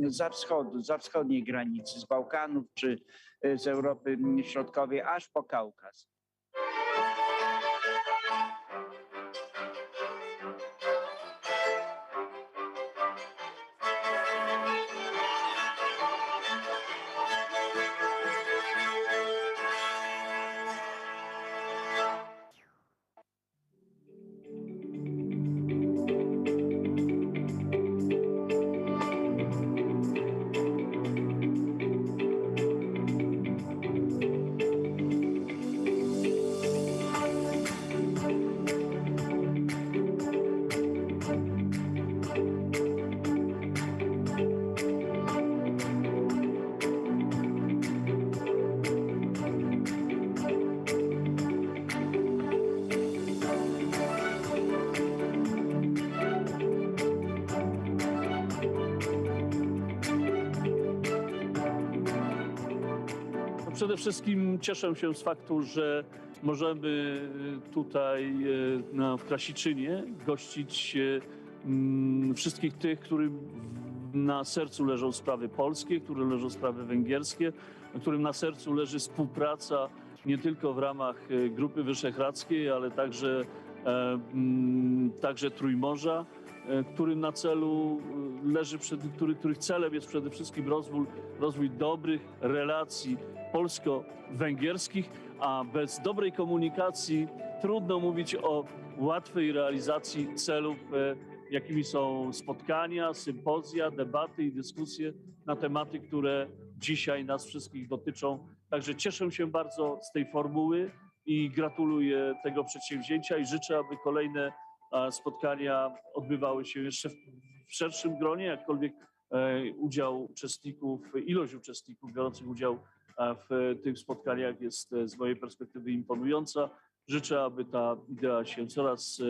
zza wschodu, zza wschodniej granicy, z Bałkanów czy z Europy Środkowej, aż po Kaukaz. Przede wszystkim cieszę się z faktu, że możemy tutaj w Krasiczynie gościć wszystkich tych, którym na sercu leżą sprawy polskie, którym leżą sprawy węgierskie, którym na sercu leży współpraca nie tylko w ramach Grupy Wyszehradzkiej, ale także Trójmorza, którym na celu leży, których celem jest przede wszystkim rozwój dobrych relacji polsko-węgierskich, a bez dobrej komunikacji trudno mówić o łatwej realizacji celów jakimi są spotkania, sympozja, debaty i dyskusje na tematy, które dzisiaj nas wszystkich dotyczą. Także cieszę się bardzo z tej formuły i gratuluję tego przedsięwzięcia i życzę, aby kolejne spotkania odbywały się jeszcze w szerszym gronie, jakkolwiek ilość uczestników biorących udział w tych spotkaniach jest z mojej perspektywy imponująca. Życzę, aby ta idea się coraz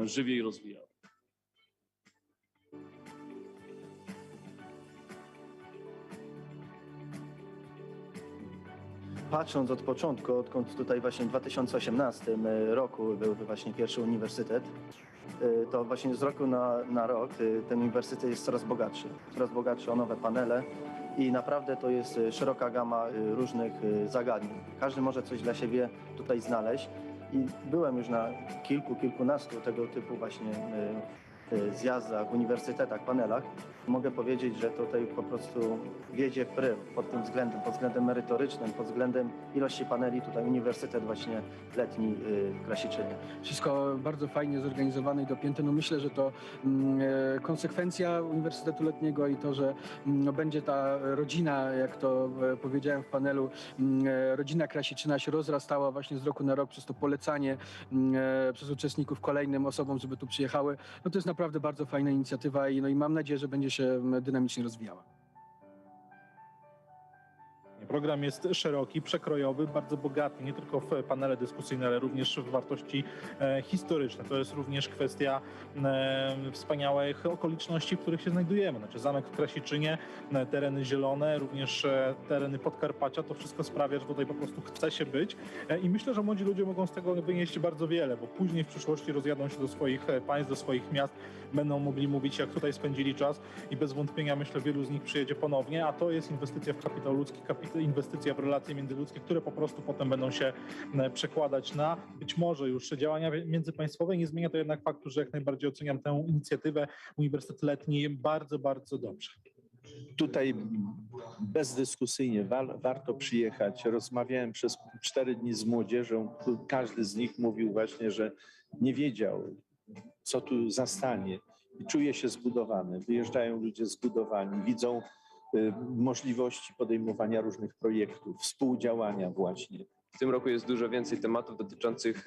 żywiej rozwijała. Patrząc od początku, odkąd tutaj właśnie w 2018 roku był właśnie pierwszy uniwersytet, to właśnie z roku na rok ten uniwersytet jest coraz bogatszy o nowe panele i naprawdę to jest szeroka gama różnych zagadnień. Każdy może coś dla siebie tutaj znaleźć i byłem już na kilkunastu tego typu właśnie zjazdach, uniwersytetach, panelach. Mogę powiedzieć, że tutaj po prostu wiedzie w pryl pod tym względem, pod względem merytorycznym, pod względem ilości paneli. Tutaj uniwersytet właśnie letni w Krasiczynie. Wszystko bardzo fajnie zorganizowane i dopięte. No myślę, że to konsekwencja Uniwersytetu Letniego i to, że będzie ta rodzina, jak to powiedziałem w panelu, rodzina Krasiczyna się rozrastała właśnie z roku na rok przez to polecanie przez uczestników kolejnym osobom, żeby tu przyjechały. No to jest naprawdę bardzo fajna inicjatywa i mam nadzieję, że będzie się dynamicznie rozwijała. Program jest szeroki, przekrojowy, bardzo bogaty, nie tylko w panele dyskusyjne, ale również w wartości historyczne. To jest również kwestia wspaniałych okoliczności, w których się znajdujemy. Znaczy zamek w Krasiczynie, tereny zielone, również tereny Podkarpacia. To wszystko sprawia, że tutaj po prostu chce się być i myślę, że młodzi ludzie mogą z tego wynieść bardzo wiele, bo później w przyszłości rozjadą się do swoich państw, do swoich miast, będą mogli mówić, jak tutaj spędzili czas i bez wątpienia, myślę, wielu z nich przyjedzie ponownie, a to jest inwestycja w kapitał ludzki, inwestycja w relacje międzyludzkie, które po prostu potem będą się przekładać na być może już działania międzypaństwowe. Nie zmienia to jednak faktu, że jak najbardziej oceniam tę inicjatywę Uniwersytet Letni bardzo, bardzo dobrze. Tutaj bezdyskusyjnie warto przyjechać. Rozmawiałem przez 4 dni z młodzieżą. Każdy z nich mówił właśnie, że nie wiedział, co tu zastanie i czuje się zbudowany. Wyjeżdżają ludzie zbudowani, widzą możliwości podejmowania różnych projektów, współdziałania właśnie. W tym roku jest dużo więcej tematów dotyczących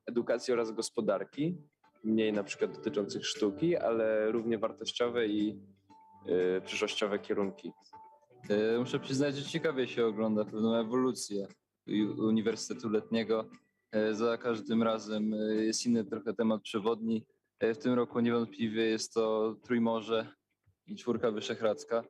edukacji oraz gospodarki, mniej na przykład dotyczących sztuki, ale równie wartościowe i przyszłościowe kierunki. Muszę przyznać, że ciekawie się ogląda pewną ewolucję Uniwersytetu Letniego. Za każdym razem jest inny trochę temat przewodni. W tym roku niewątpliwie jest to Trójmorze i Czwórka Wyszehradzka.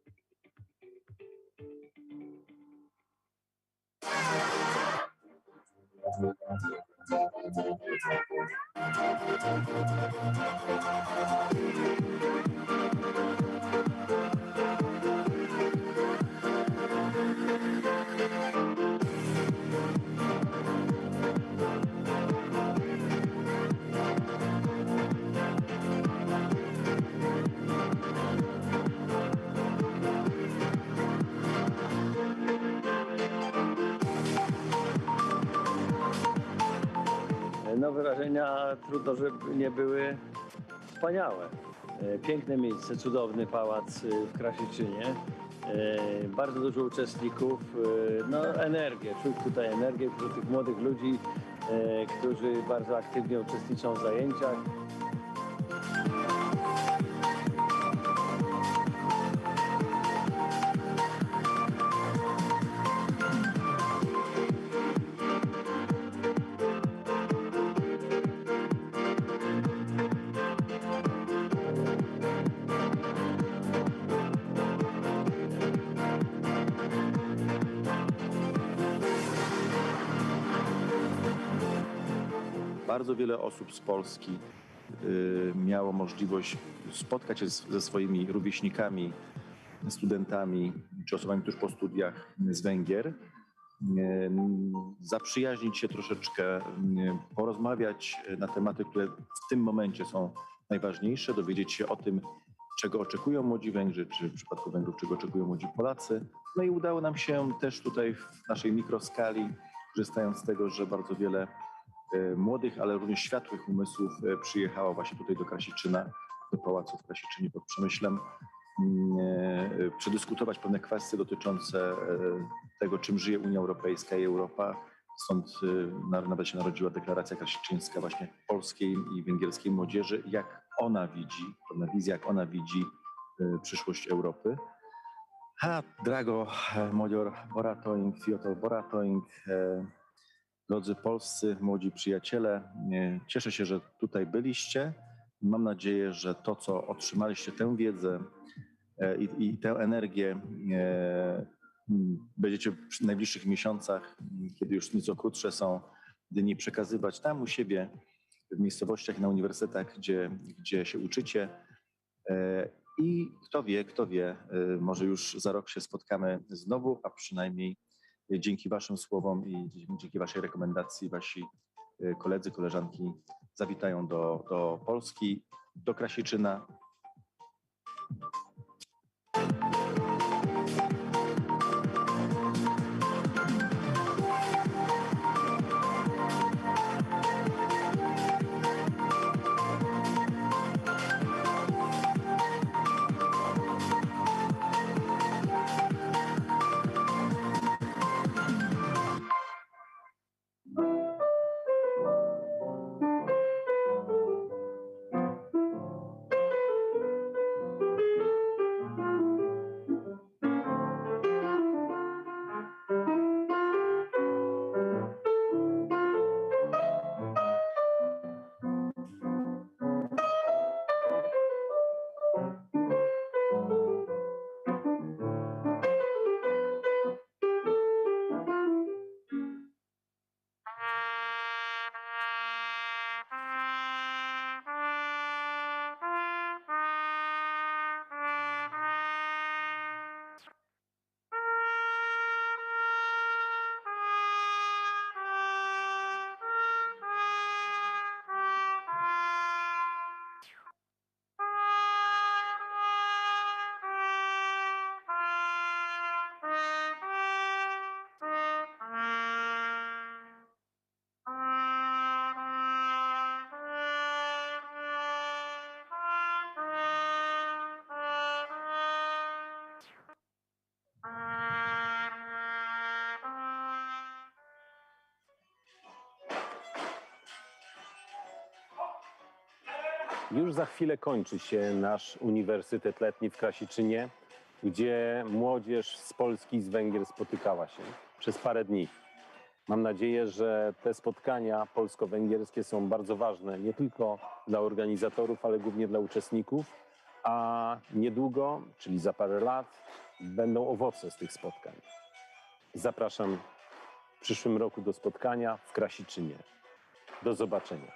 No wrażenia trudno, żeby nie były wspaniałe. Piękne miejsce, cudowny pałac w Krasiczynie. Bardzo dużo uczestników, no energię, czuć tutaj energię wśród tych młodych ludzi, którzy bardzo aktywnie uczestniczą w zajęciach. Bardzo wiele osób z Polski miało możliwość spotkać się ze swoimi rówieśnikami, studentami czy osobami tuż po studiach z Węgier, zaprzyjaźnić się troszeczkę, porozmawiać na tematy, które w tym momencie są najważniejsze, dowiedzieć się o tym, czego oczekują młodzi Węgrzy, czy w przypadku Węgrów, czego oczekują młodzi Polacy. No i udało nam się też tutaj w naszej mikroskali, korzystając z tego, że bardzo wiele młodych, ale również światłych umysłów przyjechała właśnie tutaj do Krasiczyna, do pałacu w Krasiczynie pod Przemyślem, przedyskutować pewne kwestie dotyczące tego, czym żyje Unia Europejska i Europa. Stąd nawet się narodziła deklaracja krasiczyńska właśnie polskiej i węgierskiej młodzieży, jak ona widzi, pewna wizja, jak ona widzi przyszłość Europy. Drago Modior Boratoing, Fiotr Boratoing, drodzy polscy, młodzi przyjaciele, cieszę się, że tutaj byliście. Mam nadzieję, że to, co otrzymaliście, tę wiedzę i tę energię będziecie w najbliższych miesiącach, kiedy już nieco krótsze są dni, przekazywać tam u siebie, w miejscowościach, na uniwersytetach, gdzie się uczycie. I kto wie, może już za rok się spotkamy znowu, a przynajmniej dzięki waszym słowom i dzięki waszej rekomendacji wasi koledzy, koleżanki zawitają do Polski, do Krasiczyna. Już za chwilę kończy się nasz Uniwersytet Letni w Krasiczynie, gdzie młodzież z Polski i z Węgier spotykała się przez parę dni. Mam nadzieję, że te spotkania polsko-węgierskie są bardzo ważne nie tylko dla organizatorów, ale głównie dla uczestników, a niedługo, czyli za parę lat, będą owoce z tych spotkań. Zapraszam w przyszłym roku do spotkania w Krasiczynie. Do zobaczenia.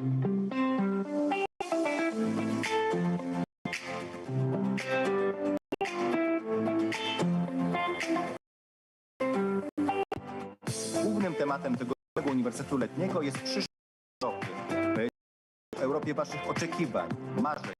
Głównym tematem tego Uniwersytetu Letniego jest przyszłość Europy. W Europie waszych oczekiwań, marzeń.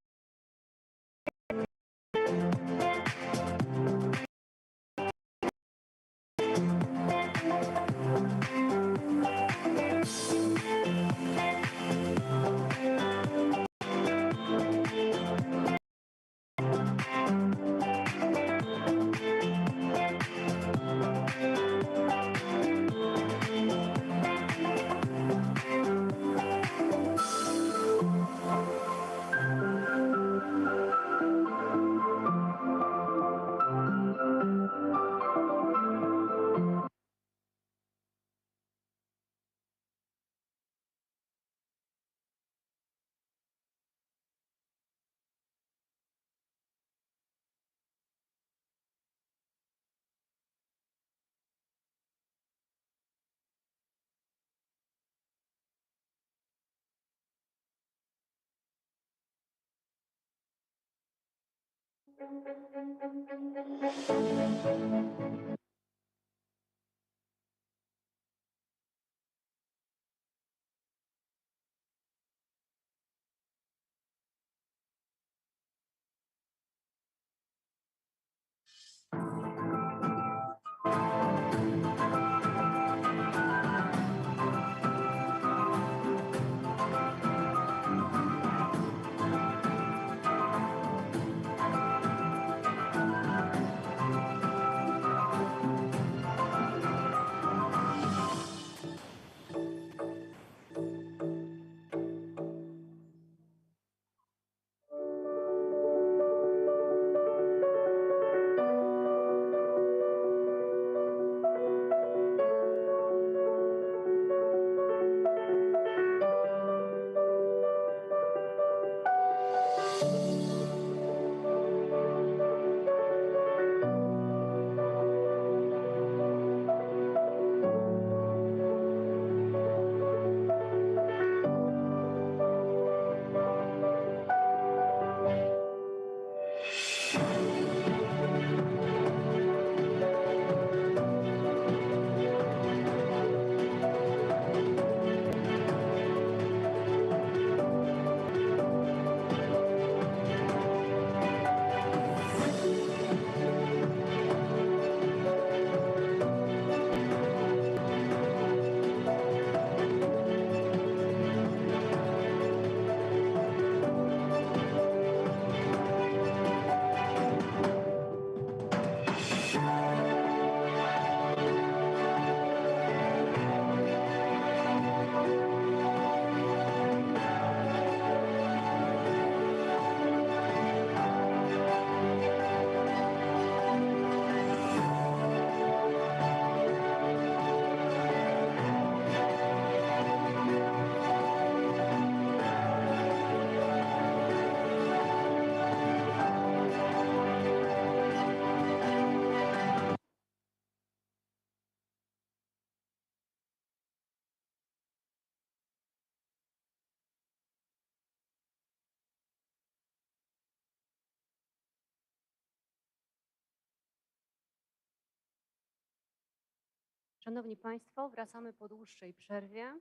Szanowni Państwo, wracamy po dłuższej przerwie.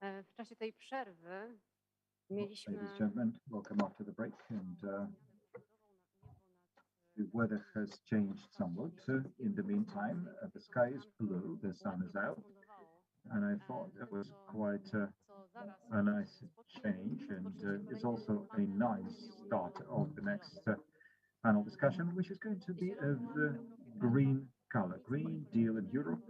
W czasie tej przerwy mieliśmy... Ladies and gentlemen, welcome after the break. And the weather has changed somewhat. In the meantime, the sky is blue, the sun is out. And I thought that was quite a nice change. And it's also a nice start of the next panel discussion, which is going to be of green color, Green Deal in Europe,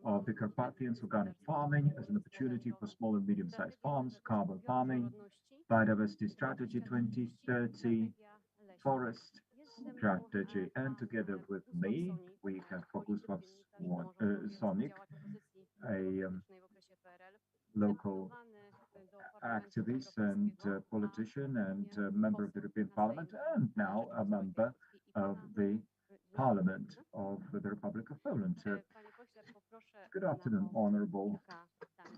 of the Carpathians, organic farming as an opportunity for small and medium-sized farms, carbon farming, biodiversity strategy 2030, forest strategy, and together with me, we have Bogusław Sonik, a local activist and politician and member of the European Parliament, and now a member of the Parliament of the Republic of Poland. Good afternoon, Honorable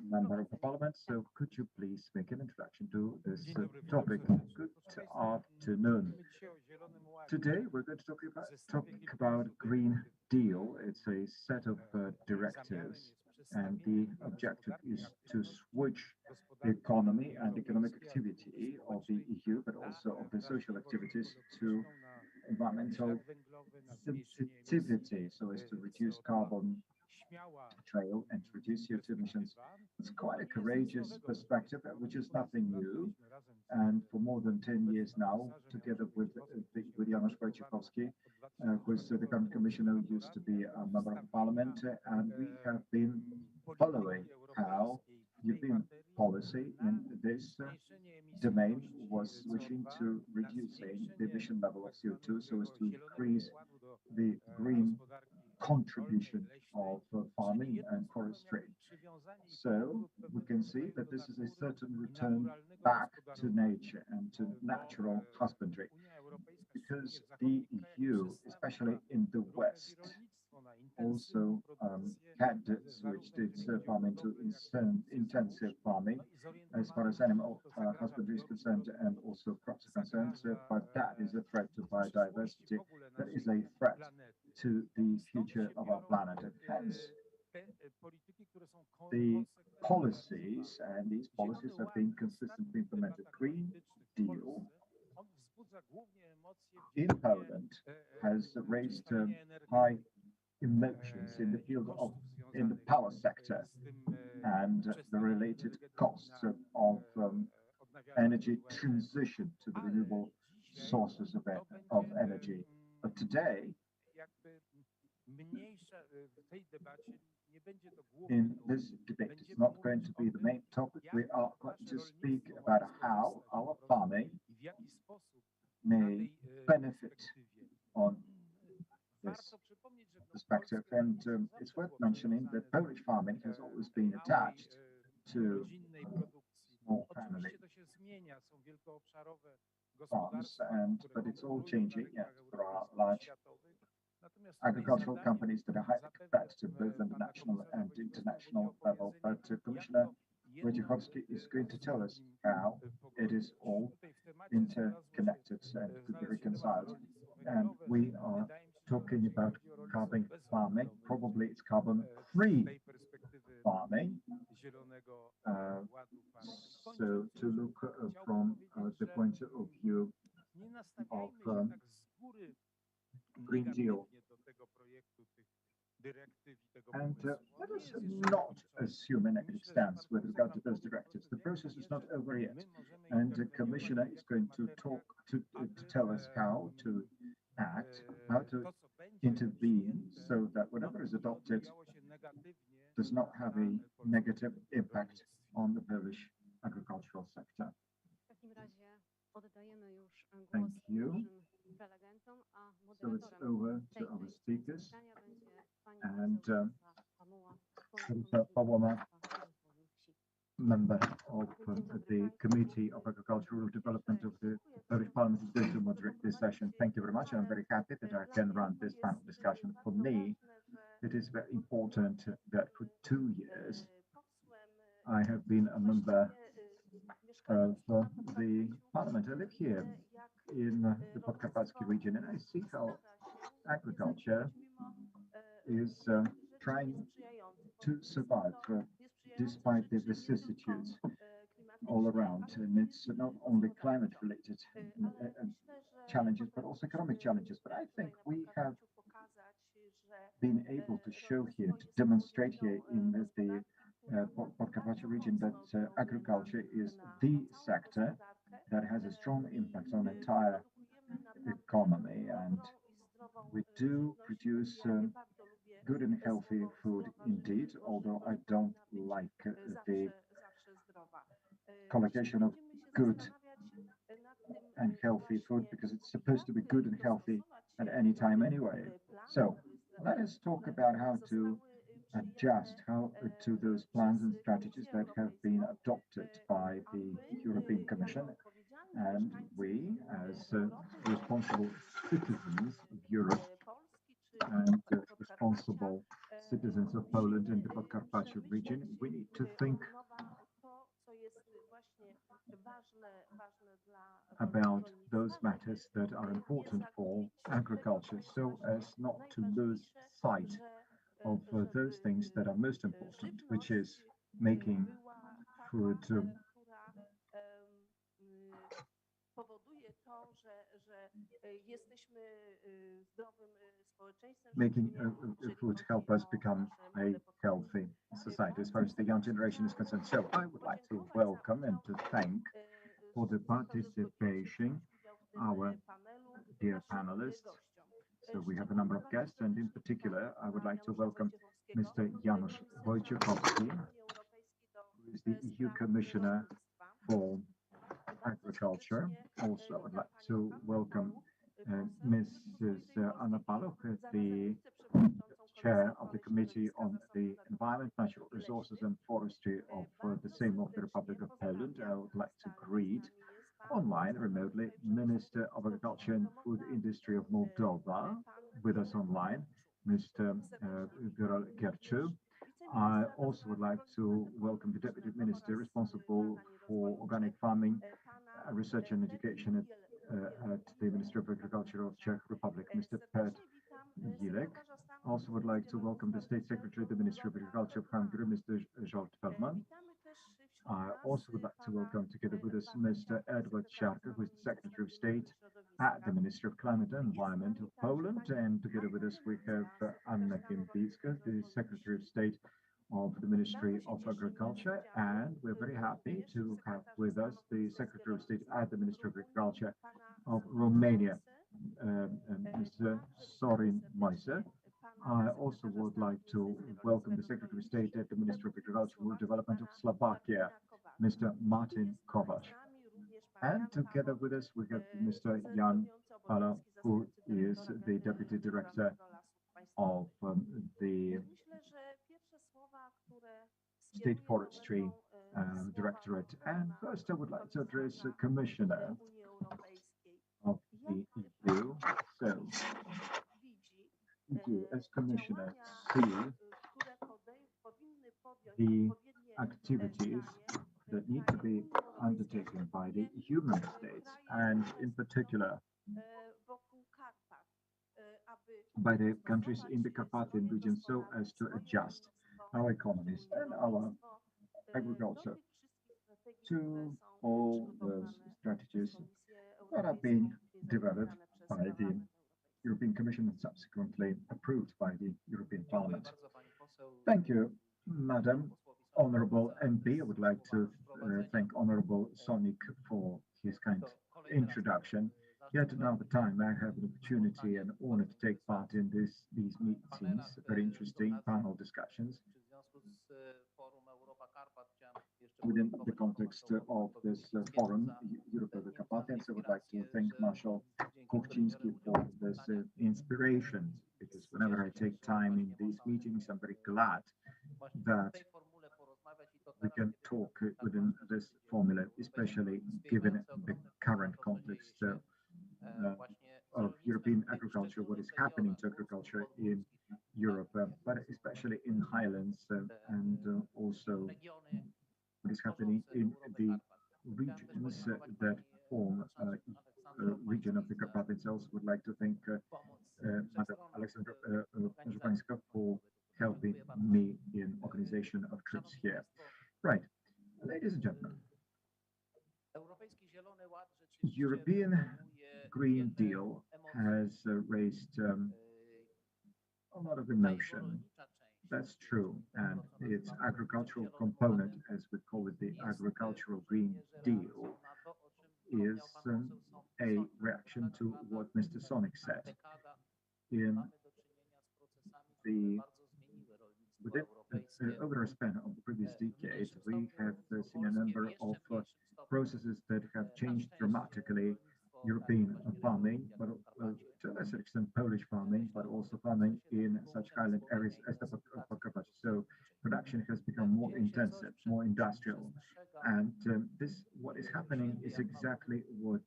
Member of the Parliament. So could you please make an introduction to this topic? Good afternoon. Today we're going to talk about Green Deal. It's a set of directives, and the objective is to switch the economy and economic activity of the EU, but also of the social activities, to environmental sensitivity, so as to reduce carbon trail and to reduce CO2 emissions. It's quite a courageous perspective, which is nothing new. And for more than 10 years now, together with Janusz Wojciechowski, who is the current commissioner, who used to be a member of parliament, and we have been following how European policy in this domain was switching to reducing the emission level of CO2 so as to increase the green contribution of farming and forestry. So we can see that this is a certain return back to nature and to natural husbandry, because the EU, especially in the West, also had switched its farming to intensive farming as far as animal husbandry is concerned, and also crops are concerned. But that is a threat to biodiversity. That is a threat to the future of our planet. And hence, the policies, and these policies have been consistently implemented. Green Deal in Poland has raised high emotions in the field of the power sector and the related costs of energy transition to the renewable sources of energy. But today, in this debate, it's not going to be the main topic. We are going to speak about how our farming may benefit on this perspective. And it's worth mentioning that Polish farming has always been attached to small family farms, but it's all changing. Yes, there are large agricultural companies that are highly competitive both on the national and international level. But Commissioner Wojciechowski is going to tell us how it is all interconnected and could be reconciled. And we are talking about carbon farming. Probably it's carbon-free farming. So to look from the point of view of Green Deal. And let us not assume a negative stance with regard to those directives. The process is not over yet, and the Commissioner is going to talk to tell us how to act, how to intervene, so that whatever is adopted does not have a negative impact on the Polish agricultural sector. Thank you. So it's over to our speakers, and Pawła, member of the Committee of Agricultural Development of the Polish Parliament, is going to moderate this session. Thank you very much, and I'm very happy that I can run this panel discussion. For me, it is very important that for 2 years I have been a member of the Parliament. I live here in the Podkarpacki region, and I see how agriculture is trying to survive despite the vicissitudes all around. And it's not only climate-related challenges, but also economic challenges. But I think we have been able to show here, to demonstrate here in the Podkarpacki region, that agriculture is the sector that has a strong impact on the entire economy, and we do produce good and healthy food indeed, although I don't like the collocation of good and healthy food, because it's supposed to be good and healthy at any time anyway. So let us talk about how to adjust to those plans and strategies that have been adopted by the European Commission. And we, as responsible citizens of Europe and responsible citizens of Poland in the Podcarpathia region, we need to think about those matters that are important for agriculture, so as not to lose sight of those things that are most important, which is making food making food help us become a healthy society as far as the young generation is concerned. So I would like to welcome and to thank for the participation our dear panelists. So we have a number of guests, and in particular, I would like to welcome Mr. Janusz Wojciechowski, who is the EU Commissioner for Agriculture. Also, I would like to welcome Mrs. Anna Paluch, the Chair of the Committee on the Environment, Natural Resources and Forestry of the Sejm of the Republic of Poland. I would like to greet online, remotely, Minister of Agriculture and Food Industry of Moldova, with us online, Mr. Viral Gerciu. I also would like to welcome the Deputy Minister responsible for organic farming, research and education at the Ministry of Agriculture of Czech Republic, Mr. Petr Jilek. Also would like to welcome the State Secretary of the Ministry of Agriculture of Hungary, Mr. Zsolt Feldman. I also would like to welcome together with us Mr. Edward Siarka, who is the Secretary of State at the Ministry of Climate and Environment of Poland. And together with us we have Anna Kępińska, the Secretary of State of the Ministry of Agriculture. And we're very happy to have with us the Secretary of State at the Ministry of Agriculture of Romania, Mr. Sorin Moise. I also would like to welcome the Secretary of State at the Ministry of Agriculture and Rural Development of Slovakia, Mr. Martin Kovac. And together with us, we have Mr. Jan Pala, who is the Deputy Director of the State Forestry Directorate. And first, I would like to address the Commissioner of the EU. So, you, as Commissioner, see the activities that need to be undertaken by the human states, and in particular by the countries in the Carpathian region, so as to adjust our economies and our agriculture to all those strategies that are being developed by the European Commission and subsequently approved by the European Parliament. Thank you, Madam Honourable MP. I would like to thank Honourable Sonik for his kind introduction. Yet another time I have an opportunity and honor to take part in these meetings, very interesting panel discussions within the context of this forum, Europe of the Carpathians. I would like to thank Marshal Kuchcinski for this inspiration, because whenever I take time in these meetings, I'm very glad that we can talk within this formula, especially given the current context of European agriculture, what is happening to agriculture in Europe, but especially in highlands and also what is happening in the regions that form region of the Carpathians. I also would like to thank Madam Aleksandra Żupańska for helping me in organization of trips here. Right, ladies and gentlemen, European Green Deal has raised a lot of emotion. That's true, and its agricultural component, as we call it, the Agricultural Green Deal, is a reaction to what Mr. Sonik said. Over a span of the previous decade, we have seen a number of processes that have changed dramatically European farming, but to a lesser extent Polish farming, but also farming in such highland areas as the Podcarpathia. So production has become more intensive, more industrial, and what is happening is exactly what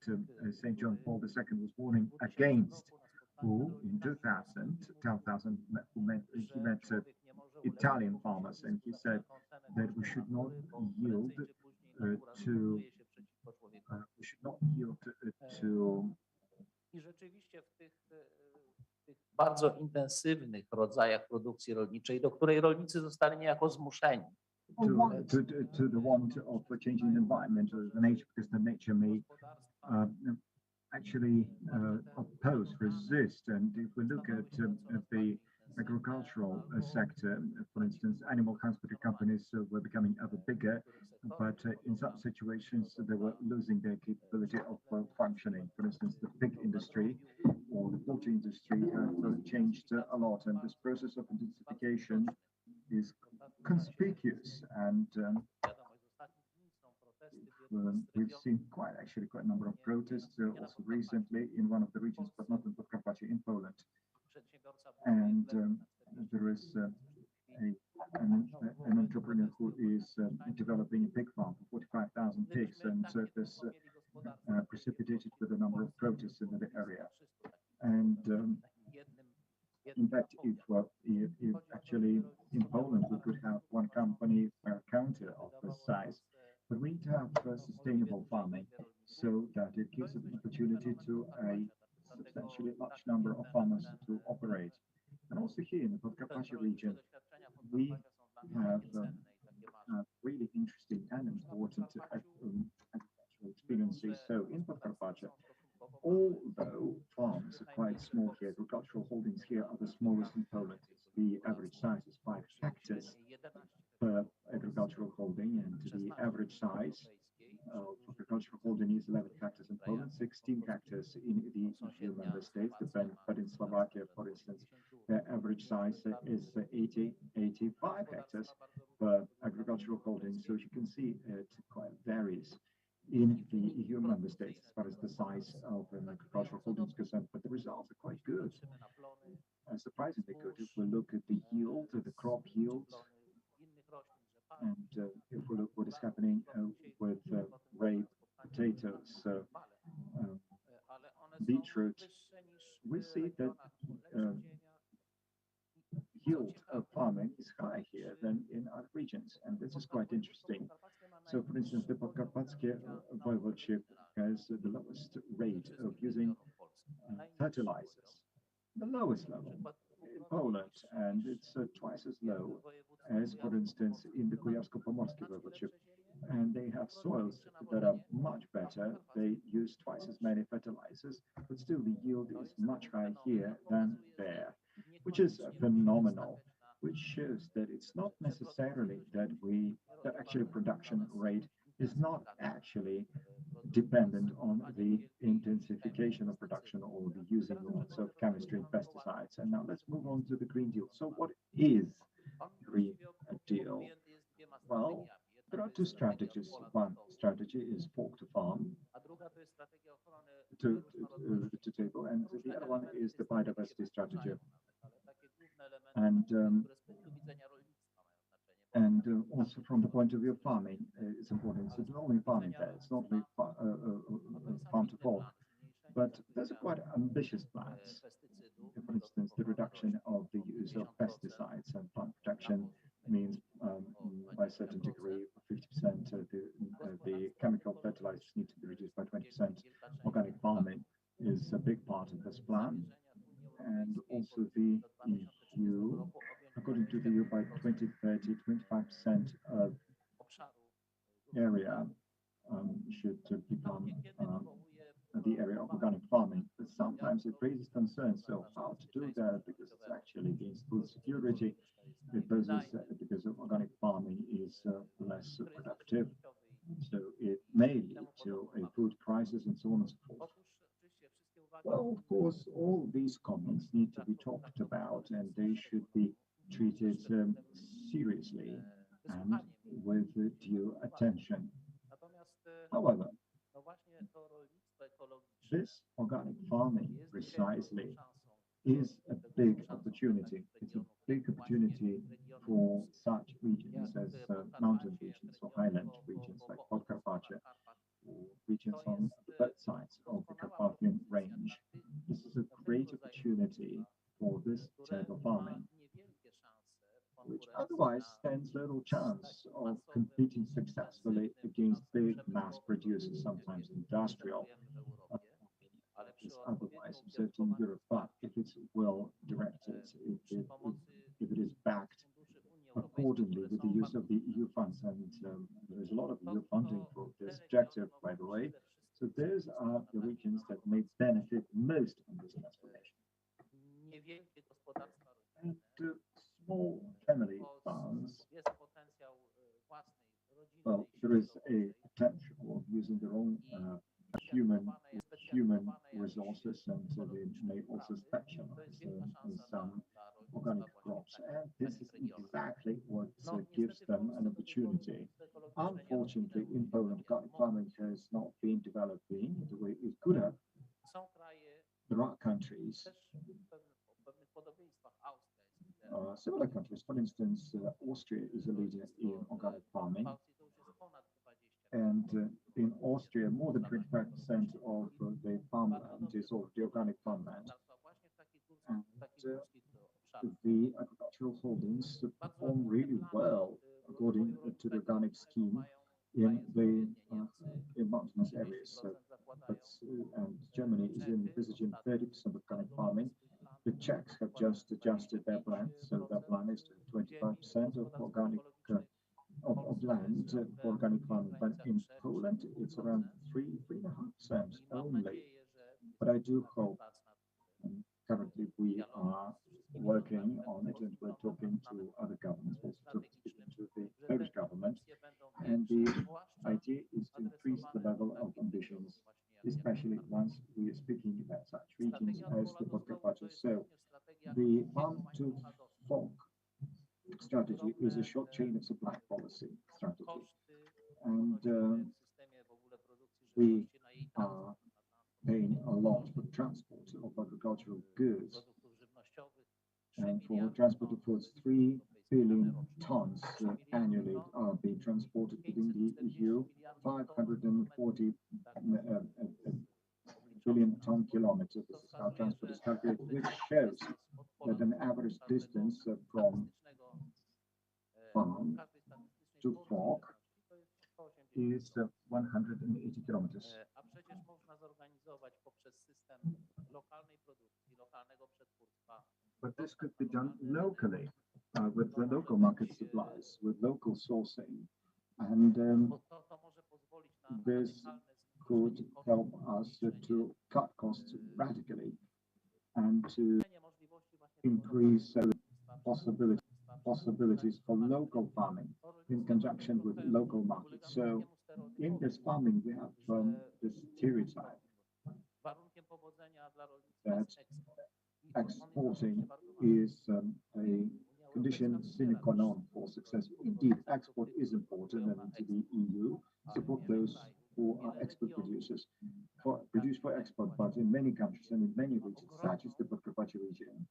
St. John Paul II was warning against, who in 2000 he met Italian farmers, and he said that we should not yield to I rzeczywiście w tych bardzo intensywnych rodzajach produkcji rolniczej, do której rolnicy zostali niejako zmuszeni. to the want of changing the environment or the nature, because the nature may actually oppose, resist. And if we look at the agricultural sector, for instance, animal husbandry companies were becoming ever bigger, but in some situations they were losing their capability of functioning. For instance, the pig industry or the poultry industry have changed a lot, and this process of intensification is conspicuous. And we've seen quite a number of protests also recently in one of the regions, but not in Podkarpacie, in Poland. And there is an entrepreneur who is developing a pig farm for 45,000 pigs, and this precipitated with a number of protests in the area. And in fact, if actually in Poland we could have one company per counter of this size, but we need to have sustainable farming so that it gives an opportunity to a substantially large number of farmers to operate. And also here in the Podkarpacie region, we have really interesting and important agricultural experiences. So in Podkarpacie, although farms are quite small here, agricultural holdings here are the smallest in Poland. The average size is 5 hectares per agricultural holding, and the average size of agricultural holding is 11 hectares in Poland, 16 hectares in the EU member states, but in Slovakia, for instance, the average size is 85 hectares per agricultural holding. So you can see it quite varies in the EU member states as far as the size of an agricultural holding is concerned, but the results are quite good, surprisingly good. If we look at the yield, the crop yield, and if we look what is happening with rape, potatoes, beetroot, we see that yield of farming is higher here than in other regions, and this is quite interesting. So, for instance, the Podkarpackie voivodeship has the lowest rate of using fertilizers, the lowest level in Poland, and it's twice as low as, for instance, in the Kujawsko-Pomorskie voivodeship. And they have soils that are much better. They use twice as many fertilizers, but still the yield is much higher here than there, which is phenomenal, which shows that it's not necessarily that actually production rate is not actually dependent on the intensification of production or the using lots of chemistry and pesticides. And now let's move on to the Green Deal. So what is Green Deal? Well, there are two strategies. One strategy is fork to farm, to table, and the other one is the biodiversity strategy. And also from the point of view of farming, it's important. It's not only farming there, it's not only farm to fork, but there's a quite ambitious plans. For instance, the reduction of the use of pesticides and plant protection means by a certain degree, 50% of the chemical fertilizers need to be reduced by 20%. Organic farming is a big part of this plan. And also the EU, according to the EU, by 2030, 25% of area should become the area of organic farming. But sometimes it raises concerns. So how to do that? Because it's actually against food security. It poses because of organic farming is less productive. So it may lead to a food crisis and so on and so forth. Well, of course, all these comments need to be talked about, and they should be treated seriously and with due attention. However, this organic farming precisely is a big opportunity. It's a big opportunity for such regions as mountain regions or highland regions like Podkarpacie, or regions on both sides of the Carpathian range. This is a great opportunity for this type of farming, which otherwise stands little chance of competing successfully against big mass producers, sometimes industrial. Is otherwise observed in Europe, but if it's well directed, if it is backed accordingly with the use of the EU funds, and there is a lot of EU funding for this objective, by the way. So those are the regions that may benefit most from this transformation. And small family farms, well, there is a potential of using their own human resources, and they may also specialize in some organic crops. And this is exactly what gives them an opportunity. Unfortunately, in Poland, organic farming has not been developing the way it could have. There are countries, similar countries, for instance, Austria is a leader in organic farming. And in Austria, more than 25% of the farmland is already organic farmland. And the agricultural holdings perform really well according to the organic scheme in the in mountainous areas. And Germany is envisaging 30% organic farming. The Czechs have just adjusted their plan, so their plan is to 25% of organic of land for organic farming, but in Poland it's around 3.5% only. But I do hope, currently we are working on it, and we're talking to other governments, also talking to the Polish government, and the idea is to increase the level of ambitions, especially once we are speaking about such regions as the Podkarpacie. So the farm to fork strategy is a short chain of supply policy strategy, and we are paying a lot for transport of agricultural goods, and for transport of foods, 3 billion tons annually are being transported within the EU, 540 billion ton kilometers. This is how transport is calculated, which shows that an average distance from farm to fork is 180 kilometers. But this could be done locally, with the local market supplies, with local sourcing, and this could help us to cut costs radically and to increase possibilities for local farming in conjunction with local markets. So in this farming, we have this stereotype that exporting is a condition sine qua non for success. Indeed, export is important, and to the EU support those who are export producers, produce for export, but in many countries and in many regions, such as the Podkarpacie region,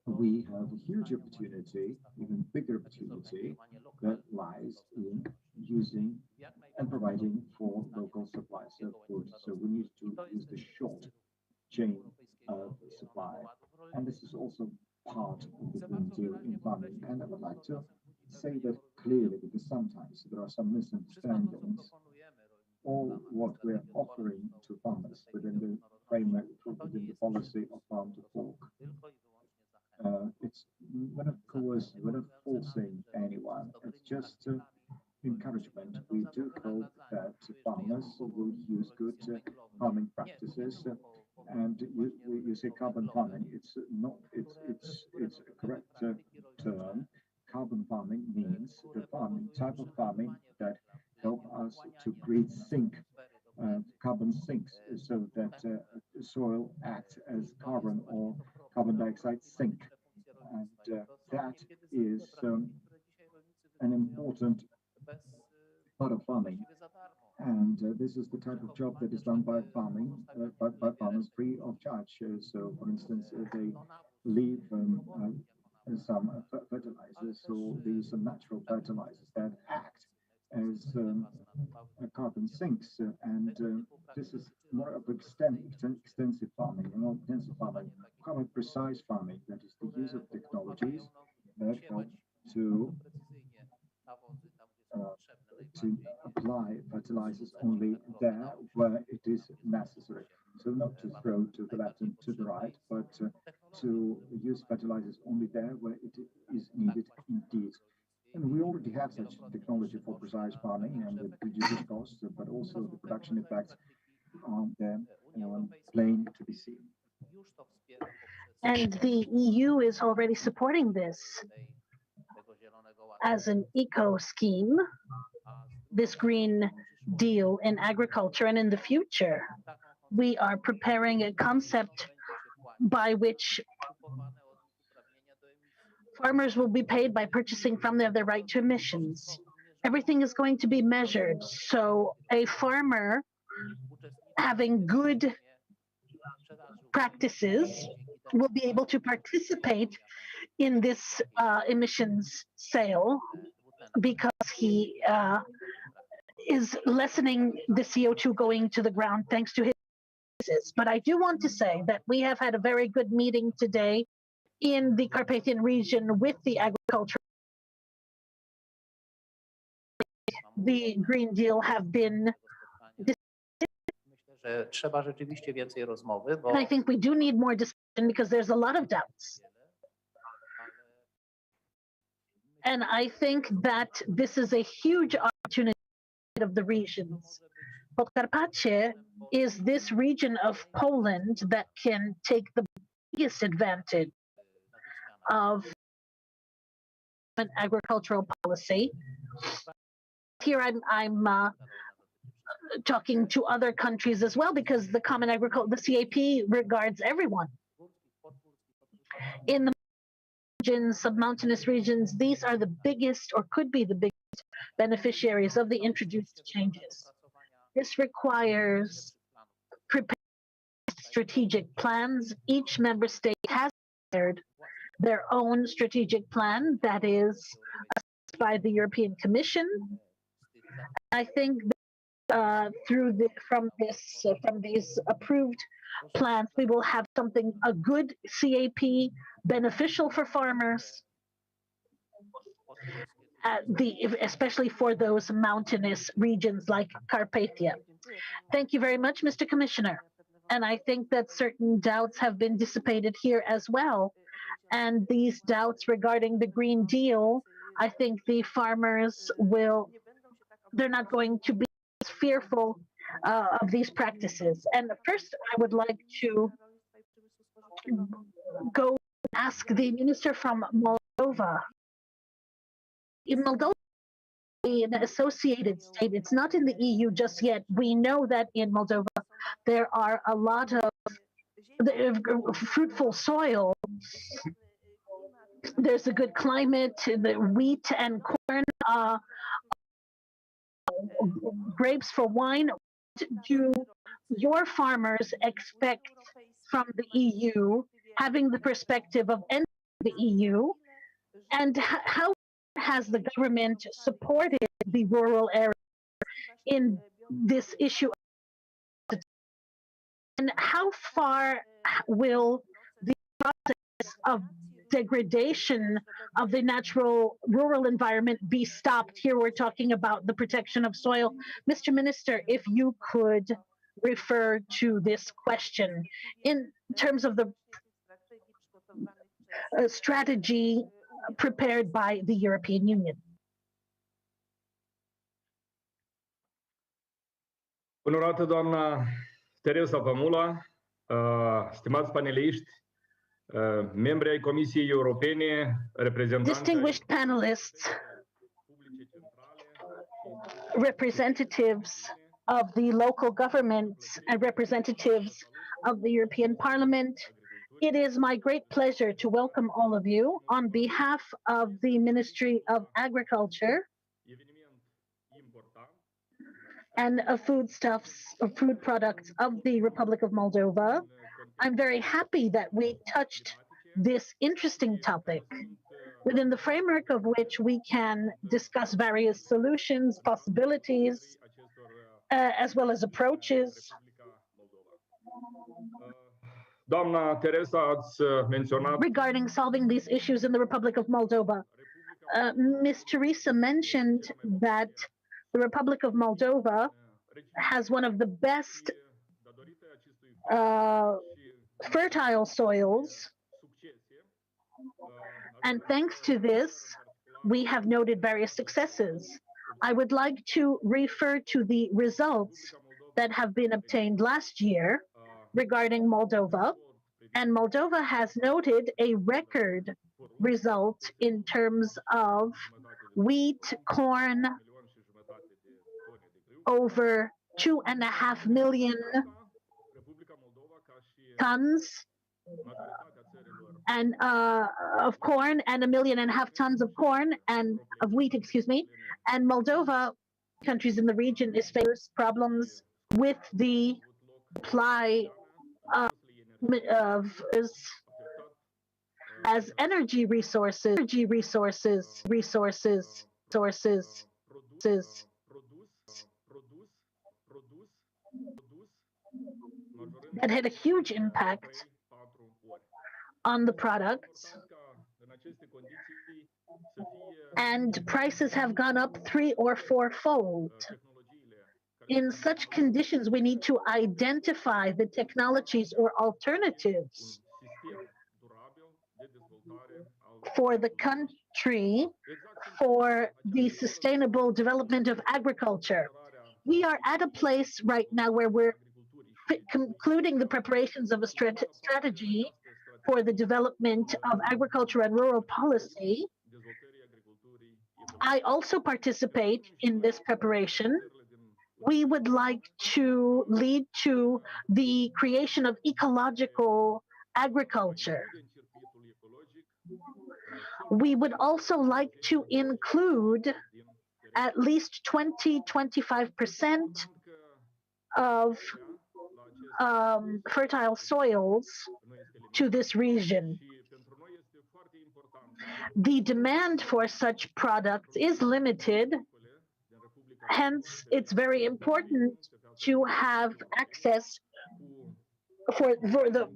we have a huge opportunity, even bigger opportunity, that lies in using and providing for local supplies of food. So we need to use the short chain of supply, and this is also part of the Green Deal in farming. And I would like to say that clearly, because sometimes there are some misunderstandings. All what we're offering to farmers within the framework, within the policy of farm to fork, it's not of course, we're not forcing anyone. It's just encouragement. We do hope that farmers will use good farming practices. And you say carbon farming. It's not. It's a correct term. Carbon farming means the type of farming that help us to create sink, carbon sinks, so that the soil acts as carbon or carbon dioxide sink, and that is an important part of farming. And this is the type of job that is done by farming, by farmers free of charge. So, for instance, they leave some fertilizers, or these some natural fertilizers that act as carbon sinks, and this is more of extensive farming, more intensive farming, carbon precise farming, that is the use of technologies that help to apply fertilizers only there where it is necessary. So not to throw to the left and to the right, but to use fertilizers only there where it is needed indeed. And we already have such technology for precise farming, and it reduces costs, but also the production effects are there plain to be seen. And the EU is already supporting this as an eco scheme, this Green Deal in agriculture. And in the future, we are preparing a concept by which farmers will be paid by purchasing from their right to emissions. Everything is going to be measured. So a farmer having good practices will be able to participate in this emissions sale because he is lessening the CO2 going to the ground thanks to his practices. But I do want to say that we have had a very good meeting today in the Carpathian region with the agriculture. The Green Deal have been. Trzeba rzeczywiście więcej rozmowy, bo And I think we do need more discussion because there's a lot of doubts. And I think that this is a huge opportunity of the regions. Podkarpacie is this region of Poland that can take the biggest advantage of an agricultural policy. Here I'm talking to other countries as well, because the common agriculture, the CAP regards everyone. In the regions, submountainous regions, these are the biggest or could be the biggest beneficiaries of the introduced changes. This requires preparing strategic plans. Each member state has prepared their own strategic plan that is assessed by the European Commission. I think from these approved plans, we will have something, a good CAP, beneficial for farmers, especially for those mountainous regions like Carpathia. Thank you very much, Mr. Commissioner. And I think that certain doubts have been dissipated here as well. And these doubts regarding the Green Deal, I think the farmers they're not going to be fearful of these practices. And first, I would like to go ask the minister from Moldova. In Moldova, an associated state, it's not in the EU just yet. We know that in Moldova, there are a lot of fruitful soil. There's a good climate, the wheat and corn, grapes for wine. What do your farmers expect from the EU, having the perspective of entering the EU? And how has the government supported the rural areas in this issue? And how far will the process of degradation of the natural rural environment be stopped? Here we're talking about the protection of soil. Mr. Minister, if you could refer to this question in terms of the strategy prepared by the European Union. Onorată doamna Teresa Pamula, stimați paneliști, membri ai Comisiei Europene, reprezentanți. Distinguished panelists, representatives of the local governments and representatives of the European Parliament, it is my great pleasure to welcome all of you on behalf of the Ministry of Agriculture and of foodstuffs, or food products of the Republic of Moldova. I'm very happy that we touched this interesting topic within the framework of which we can discuss various solutions, possibilities, as well as approaches. Doamna Teresa, ați menționat regarding solving these issues in the Republic of Moldova. Ms. Teresa mentioned that the Republic of Moldova has one of the best fertile soils, and thanks to this, we have noted various successes. I would like to refer to the results that have been obtained last year regarding Moldova, and Moldova has noted a record result in terms of wheat, corn, over 2.5 million tons and of corn, and 1.5 million tons of corn and of wheat, excuse me. And Moldova, countries in the region, is facing problems with the supply of as energy resources, that had a huge impact on the products, and prices have gone up 3- or 4-fold. In such conditions, we need to identify the technologies or alternatives for the country for the sustainable development of agriculture. We are at a place right now where we're concluding the preparations of a strategy for the development of agriculture and rural policy. I also participate in this preparation. We would like to lead to the creation of ecological agriculture. We would also like to include at least 20-25% of fertile soils to this region. The demand for such products is limited. Hence, it's very important to have access for the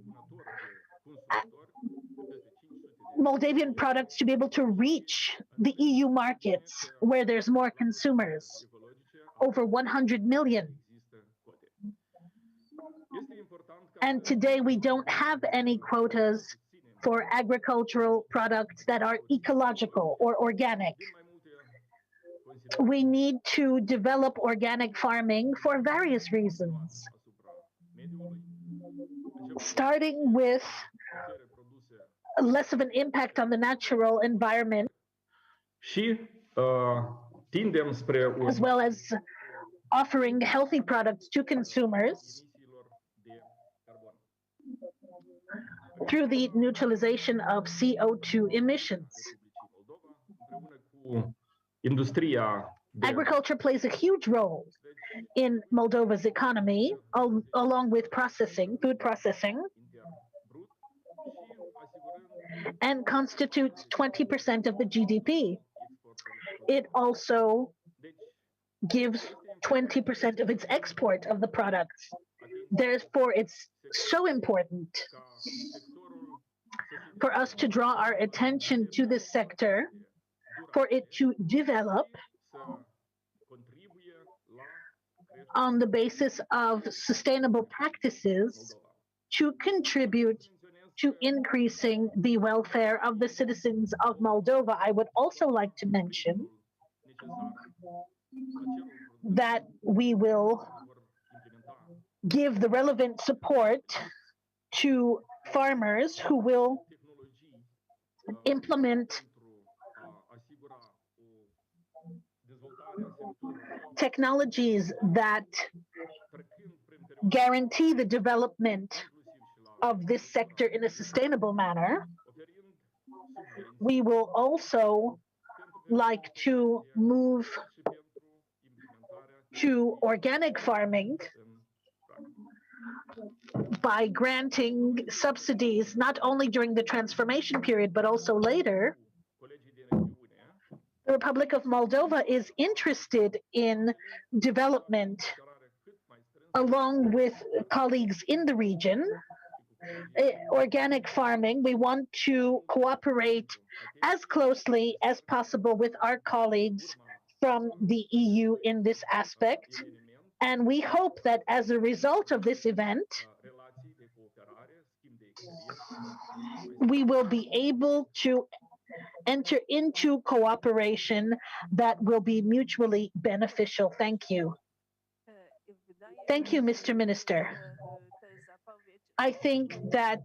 Moldavian products to be able to reach the EU markets where there's more consumers, over 100 million. And today we don't have any quotas for agricultural products that are ecological or organic. We need to develop organic farming for various reasons, starting with less of an impact on the natural environment, as well as offering healthy products to consumers through the neutralization of CO2 emissions. Agriculture plays a huge role in Moldova's economy, along with processing, food processing, and constitutes 20% of the GDP. It also gives 20% of its export of the products. Therefore, it's so important for us to draw our attention to this sector, for it to develop on the basis of sustainable practices to contribute to increasing the welfare of the citizens of Moldova. I would also like to mention that we will give the relevant support to farmers who will implement technologies that guarantee the development of this sector in a sustainable manner. We will also like to move to organic farming by granting subsidies not only during the transformation period but also later. Republic of Moldova is interested in development along with colleagues in the region. Organic farming, we want to cooperate as closely as possible with our colleagues from the EU in this aspect. And we hope that as a result of this event, we will be able to enter into cooperation that will be mutually beneficial. Thank you. Thank you, Mr. Minister. I think that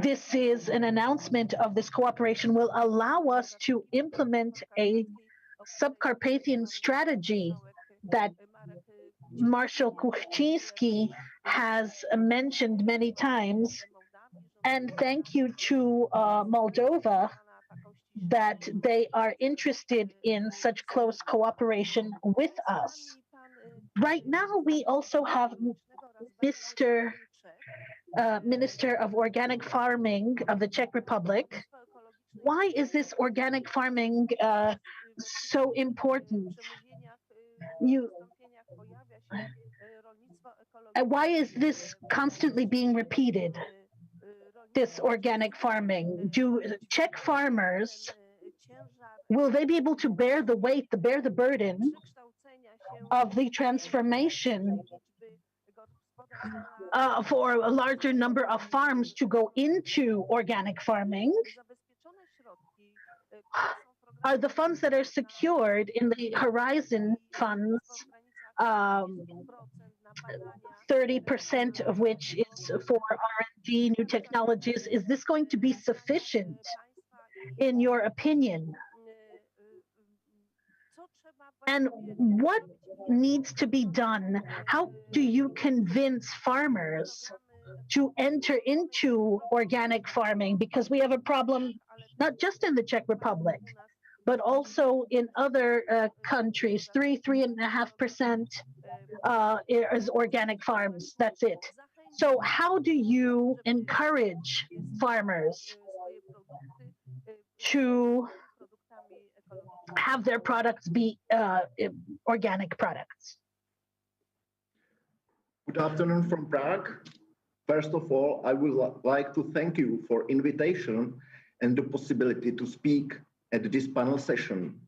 this is an announcement of this cooperation will allow us to implement a sub-Carpathian strategy that Marshal Kuchcinski has mentioned many times. And thank you to Moldova that they are interested in such close cooperation with us. Right now, we also have Mr. Minister of Organic Farming of the Czech Republic. Why is this organic farming so important? Why is this constantly being repeated? This organic farming? Do Czech farmers, will they be able to bear the weight, bear the burden of the transformation for a larger number of farms to go into organic farming? Are the funds that are secured in the Horizon funds, 30% of which is for R&D, new technologies, is this going to be sufficient in your opinion? And what needs to be done? How do you convince farmers to enter into organic farming? Because we have a problem not just in the Czech Republic, but also in other countries. 3.5% is organic farms. That's it. So how do you encourage farmers to have their products be organic products? Good afternoon from Prague. First of all, I would like to thank you for invitation and the possibility to speak at this panel session.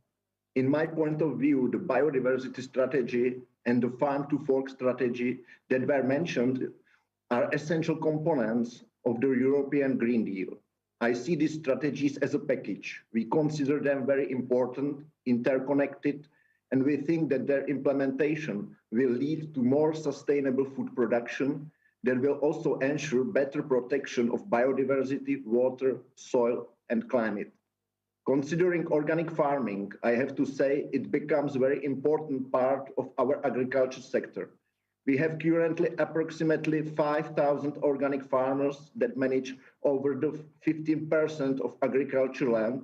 In my point of view, the biodiversity strategy and the farm to fork strategy that were mentioned are essential components of the European Green Deal. I see these strategies as a package. We consider them very important, interconnected, and we think that their implementation will lead to more sustainable food production that will also ensure better protection of biodiversity, water, soil, and climate. Considering organic farming, I have to say it becomes a very important part of our agriculture sector. We have currently approximately 5,000 organic farmers that manage over the 15% of agriculture land,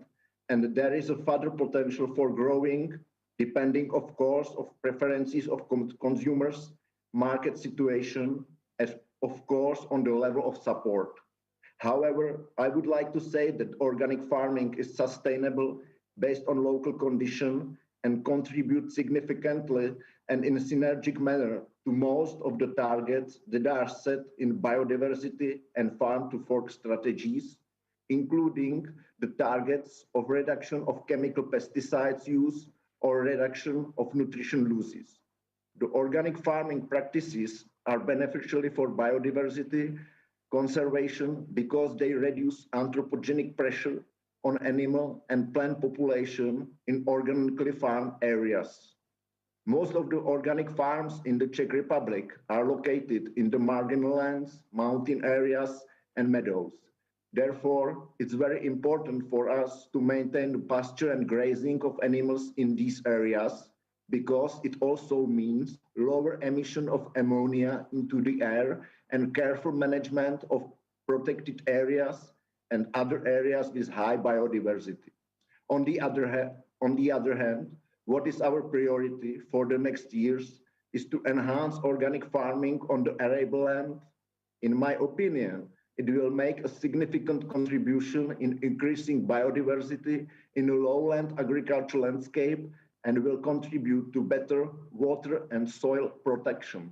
and there is a further potential for growing, depending, of course, of preferences of consumers, market situation, as of course on the level of support. However, I would like to say that organic farming is sustainable based on local condition and contribute significantly and in a synergic manner to most of the targets that are set in biodiversity and farm to fork strategies, including the targets of reduction of chemical pesticides use or reduction of nutrition losses. The organic farming practices are beneficial for biodiversity conservation because they reduce anthropogenic pressure on animal and plant population in organically farmed areas. Most of the organic farms in the Czech Republic are located in the marginal lands, mountain areas, and meadows. Therefore, it's very important for us to maintain the pasture and grazing of animals in these areas because it also means lower emission of ammonia into the air and careful management of protected areas and other areas with high biodiversity. On the other hand, what is our priority for the next years is to enhance organic farming on the arable land. In my opinion, It will make a significant contribution in increasing biodiversity in a lowland agricultural landscape and will contribute to better water and soil protection.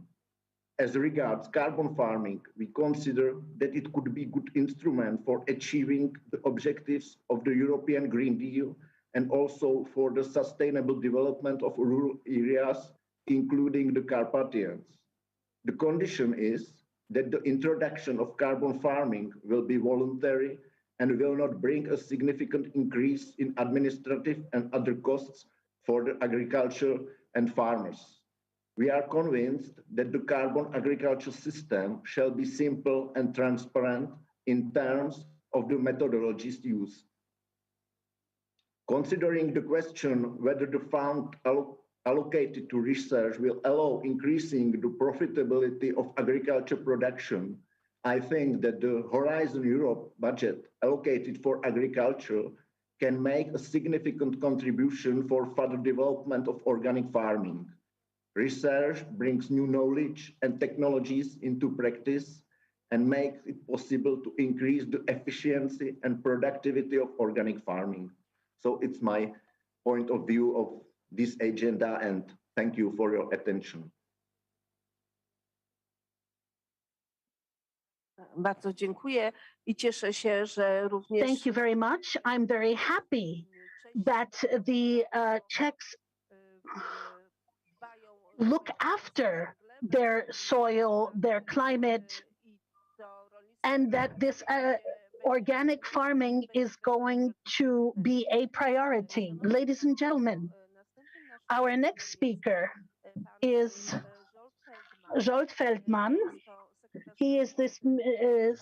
As regards carbon farming, we consider that it could be a good instrument for achieving the objectives of the European Green Deal and also for the sustainable development of rural areas, including the Carpathians. The condition is that the introduction of carbon farming will be voluntary and will not bring a significant increase in administrative and other costs for the agriculture and farmers. We are convinced that the carbon agriculture system shall be simple and transparent in terms of the methodologies used. Considering the question whether the fund allocated to research will allow increasing the profitability of agriculture production, I think that the Horizon Europe budget allocated for agriculture can make a significant contribution for further development of organic farming. Research brings new knowledge and technologies into practice and makes it possible to increase the efficiency and productivity of organic farming. So it's my point of view of this agenda, and thank you for your attention. Bardzo dziękuję I cieszę się, że również. Thank you very much. I'm very happy that the Czechs look after their soil, their climate, and that this organic farming is going to be a priority. Ladies and gentlemen, our next speaker is Zsolt Feldman. He is the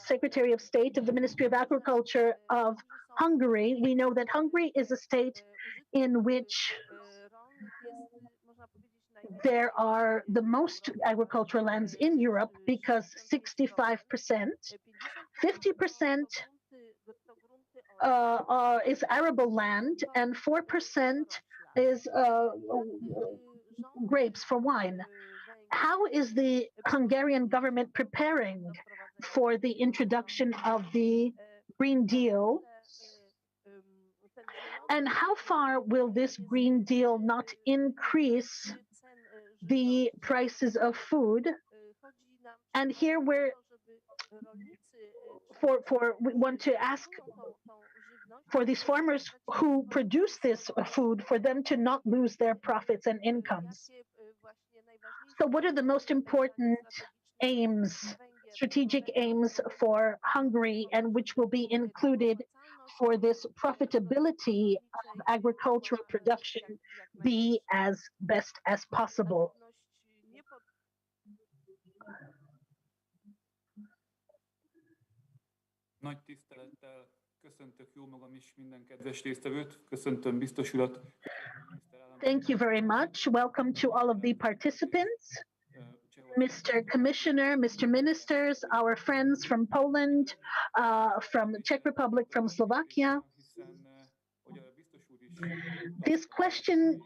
Secretary of State of the Ministry of Agriculture of Hungary. We know that Hungary is a state in which there are the most agricultural lands in Europe because 65%, 50% is arable land and 4% is grapes for wine. How is the Hungarian government preparing for the introduction of the Green Deal? And how far will this Green Deal not increase the prices of food? And here we want to ask for these farmers who produce this food, for them to not lose their profits and incomes. So what are the most important aims, strategic aims for Hungary, and which will be included for this profitability of agricultural production be as best as possible? Nagy tisztelettel köszöntök jó magam is minden kedves résztvevőt, köszöntöm biztos urat. Thank you very much. Welcome to all of the participants, Mr. Commissioner, Mr. Ministers, our friends from Poland, from the Czech Republic, from Slovakia. This question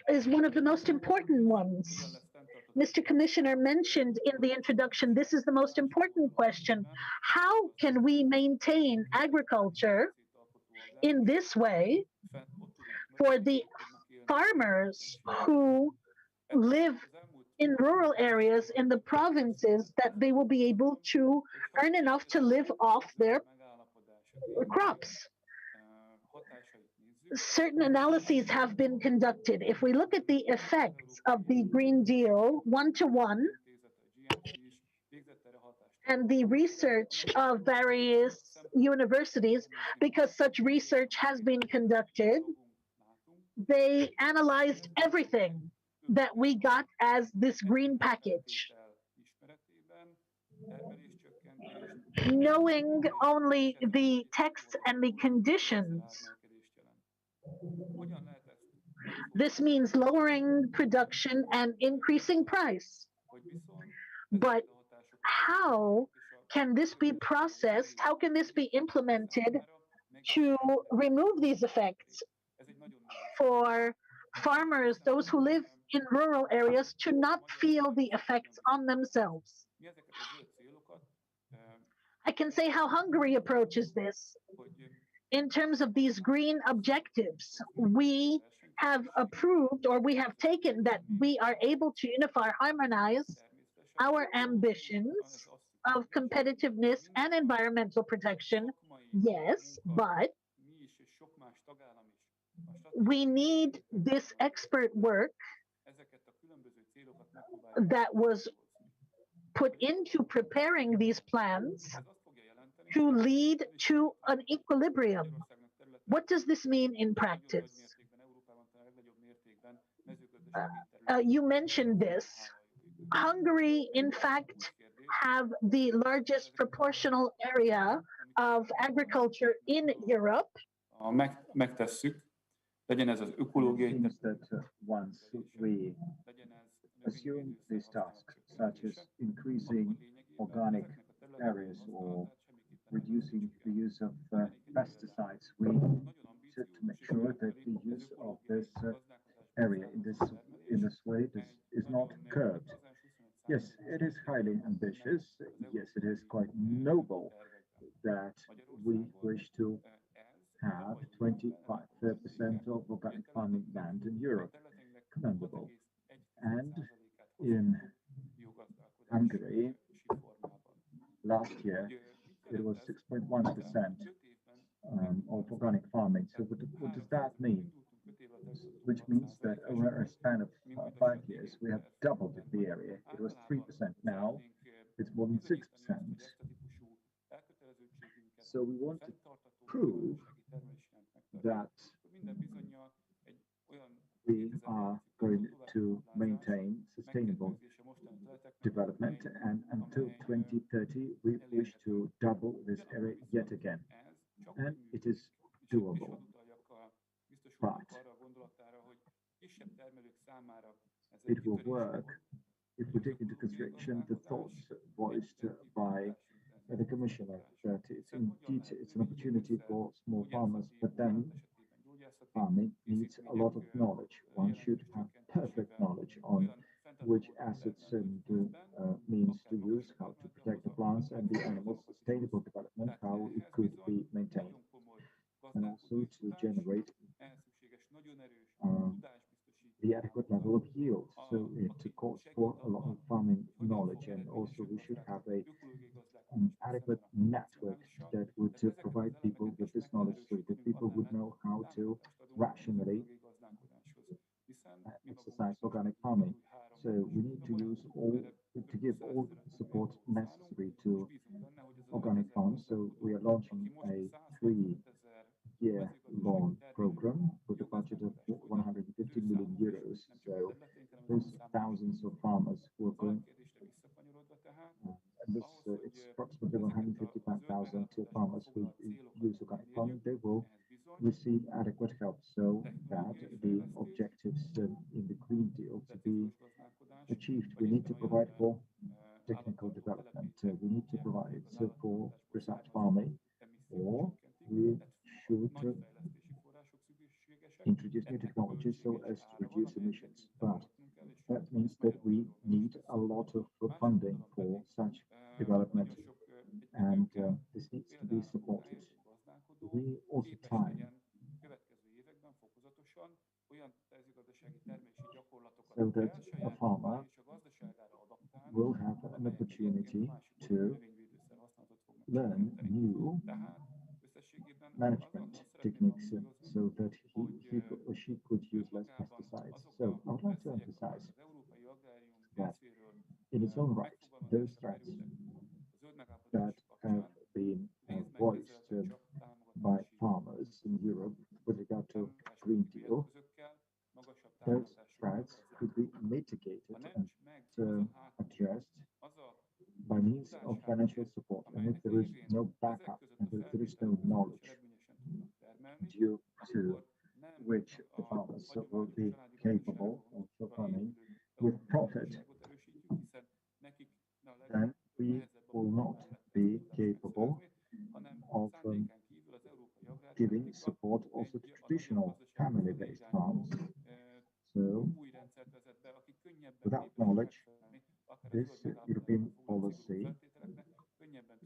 is one of the most important ones. Mr. Commissioner mentioned in the introduction, this is the most important question. How can we maintain agriculture in this way for the farmers who live in rural areas in the provinces, that they will be able to earn enough to live off their crops? Certain analyses have been conducted. If we look at the effects of the Green Deal one-to-one, and the research of various universities, because such research has been conducted, they analyzed everything that we got as this green package. Knowing only the text and the conditions, this means lowering production and increasing price. But how can this be processed? How can this be implemented to remove these effects for farmers, those who live in rural areas, to not feel the effects on themselves? I can say how Hungary approaches this. In terms of these green objectives, we have approved, or we have taken, that we are able to unify, harmonize our ambitions of competitiveness and environmental protection. Yes, but we need this expert work that was put into preparing these plans to lead to an equilibrium. What does this mean in practice? You mentioned this. Hungary, in fact, have the largest proportional area of agriculture in Europe. Seems that once we assume these tasks, such as increasing organic areas or reducing the use of pesticides, we should make sure that the use of this area in this way is not curbed. Yes, it is highly ambitious. Yes, it is quite noble that we wish to have 25% of organic farming land in Europe. Commendable. And in Hungary, last year, it was 6.1% of organic farming. So what does that mean? Which means that over a span of 5 years, we have doubled the area. It was 3%. Now it's more than 6%. So we want to prove that we are going to maintain sustainable development, and until 2030 we wish to double this area yet again, and it is doable. But it will work if we take into consideration the thoughts voiced by the Commissioner, that it's an opportunity for small farmers, but then farming needs a lot of knowledge. One should have perfect knowledge on which assets and means to use, how to protect the plants and the animals, sustainable development, how it could be maintained, and also to generate the adequate level of yield. So it calls for a lot of farming knowledge, and also we should have an adequate network that would provide people with this knowledge, so that people would know how to rationally exercise organic farming. So we need to give all support necessary to organic farms. So we are launching a 3-year-long program with a budget of 150 million euros. So those thousands of farmers who are going, and it's approximately 155,000 farmers who use organic farming, they will receive adequate help so that the objectives in the Green Deal to be achieved. We need to provide for technical development. We need to provide for research farming, or we should introduce new technologies so as to reduce emissions. But that means that we need a lot of funding for such development, and this needs to be supported. We also time so that a farmer will have an opportunity to learn new management techniques so that he or she could use less pesticides. So I would like to emphasize that in its own right, those threats that have been voiced by farmers in Europe with regard to Green Deal, those threats could be mitigated and addressed by means of financial support. And if there is no backup, and if there is no knowledge due to which the farmers will be capable of running with profit, then we will not be capable of giving support also to traditional family-based farms. So, without knowledge, this European policy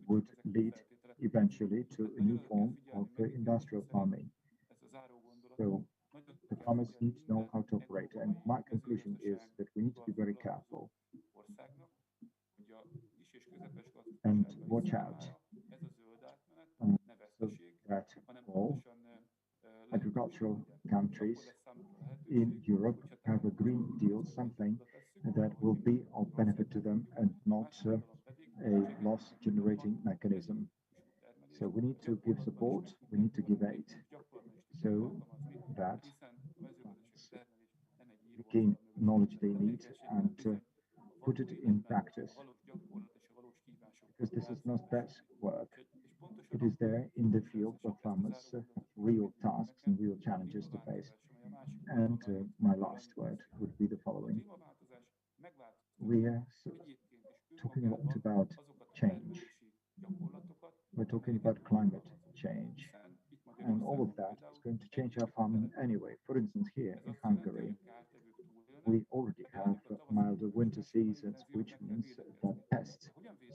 would lead eventually to a new form of industrial farming. So the farmers need to know how to operate. And my conclusion is that we need to be very careful and watch out so that all agricultural countries in Europe have a Green Deal, something that will be of benefit to them and not a loss-generating mechanism. So we need to give support, we need to give aid, so that they gain knowledge they need and put it in practice. Because this is not desk work. It is there in the field where farmers have real tasks and real challenges to face. And my last word would be the following. We are talking a lot about change. We're talking about climate change. And all of that is going to change our farming anyway. For instance, here in Hungary, we already have milder winter seasons, which means that pests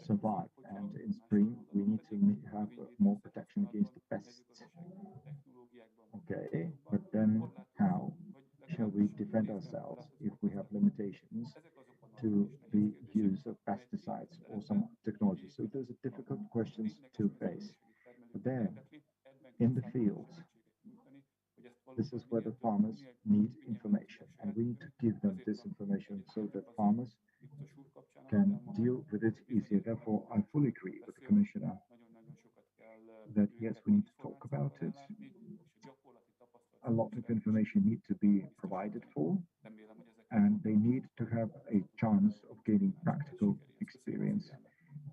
survive. And in spring, we need to have more protection against the pests. Okay, but then how shall we defend ourselves if we have limitations to the use of pesticides or some technology? So those are difficult questions to face. But there, in the fields, this is where the farmers need information, and we need to give them this information so that farmers can deal with it easier. Therefore, I fully agree with the Commissioner that yes, we need to talk about it. A lot of information needs to be provided for, and they need to have a chance of gaining practical experience.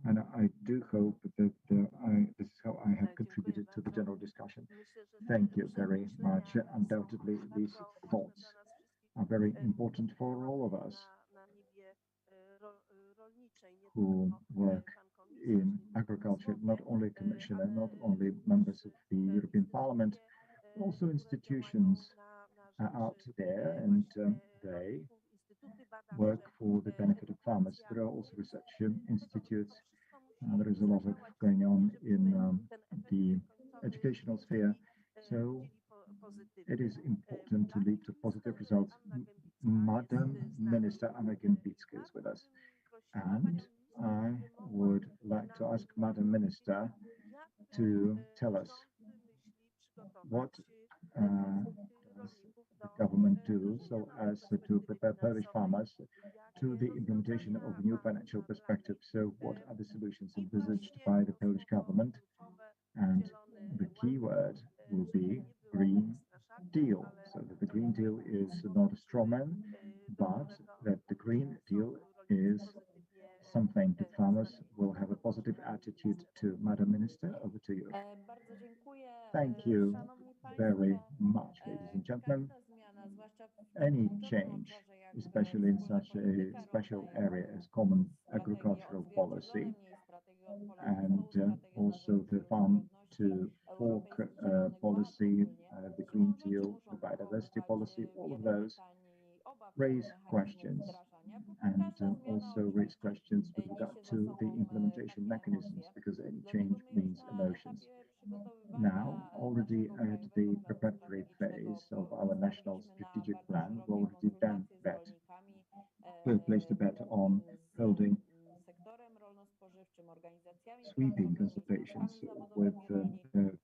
And I do hope that this is how I have contributed to the general discussion. Thank you very much. Undoubtedly, these thoughts are very important for all of us who work in agriculture, not only Commissioner, not only members of the European Parliament, but also institutions are out there, and they work for the benefit of farmers. There are also research institutes. There is a lot of going on in the educational sphere. So it is important to lead to positive results. Madam Minister Anna Gębicka is with us. And I would like to ask Madam Minister to tell us what does the government do so as to prepare Polish farmers to the implementation of a new financial perspective. So what are the solutions envisaged by the Polish government? And the key word will be Green Deal. So that the Green Deal is not a straw man, but that the Green Deal is something that farmers will have a positive attitude to. Madam Minister, over to you. Thank you very much, ladies and gentlemen. Any change, especially in such a special area as common agricultural policy, and also the farm to fork policy, the Green Deal, the biodiversity policy, all of those raise questions, and also raise questions with regard to the implementation mechanisms, because any change means emotions. Now, already at the preparatory phase of our national strategic plan, we've already done that. We've placed a bet on holding sweeping consultations with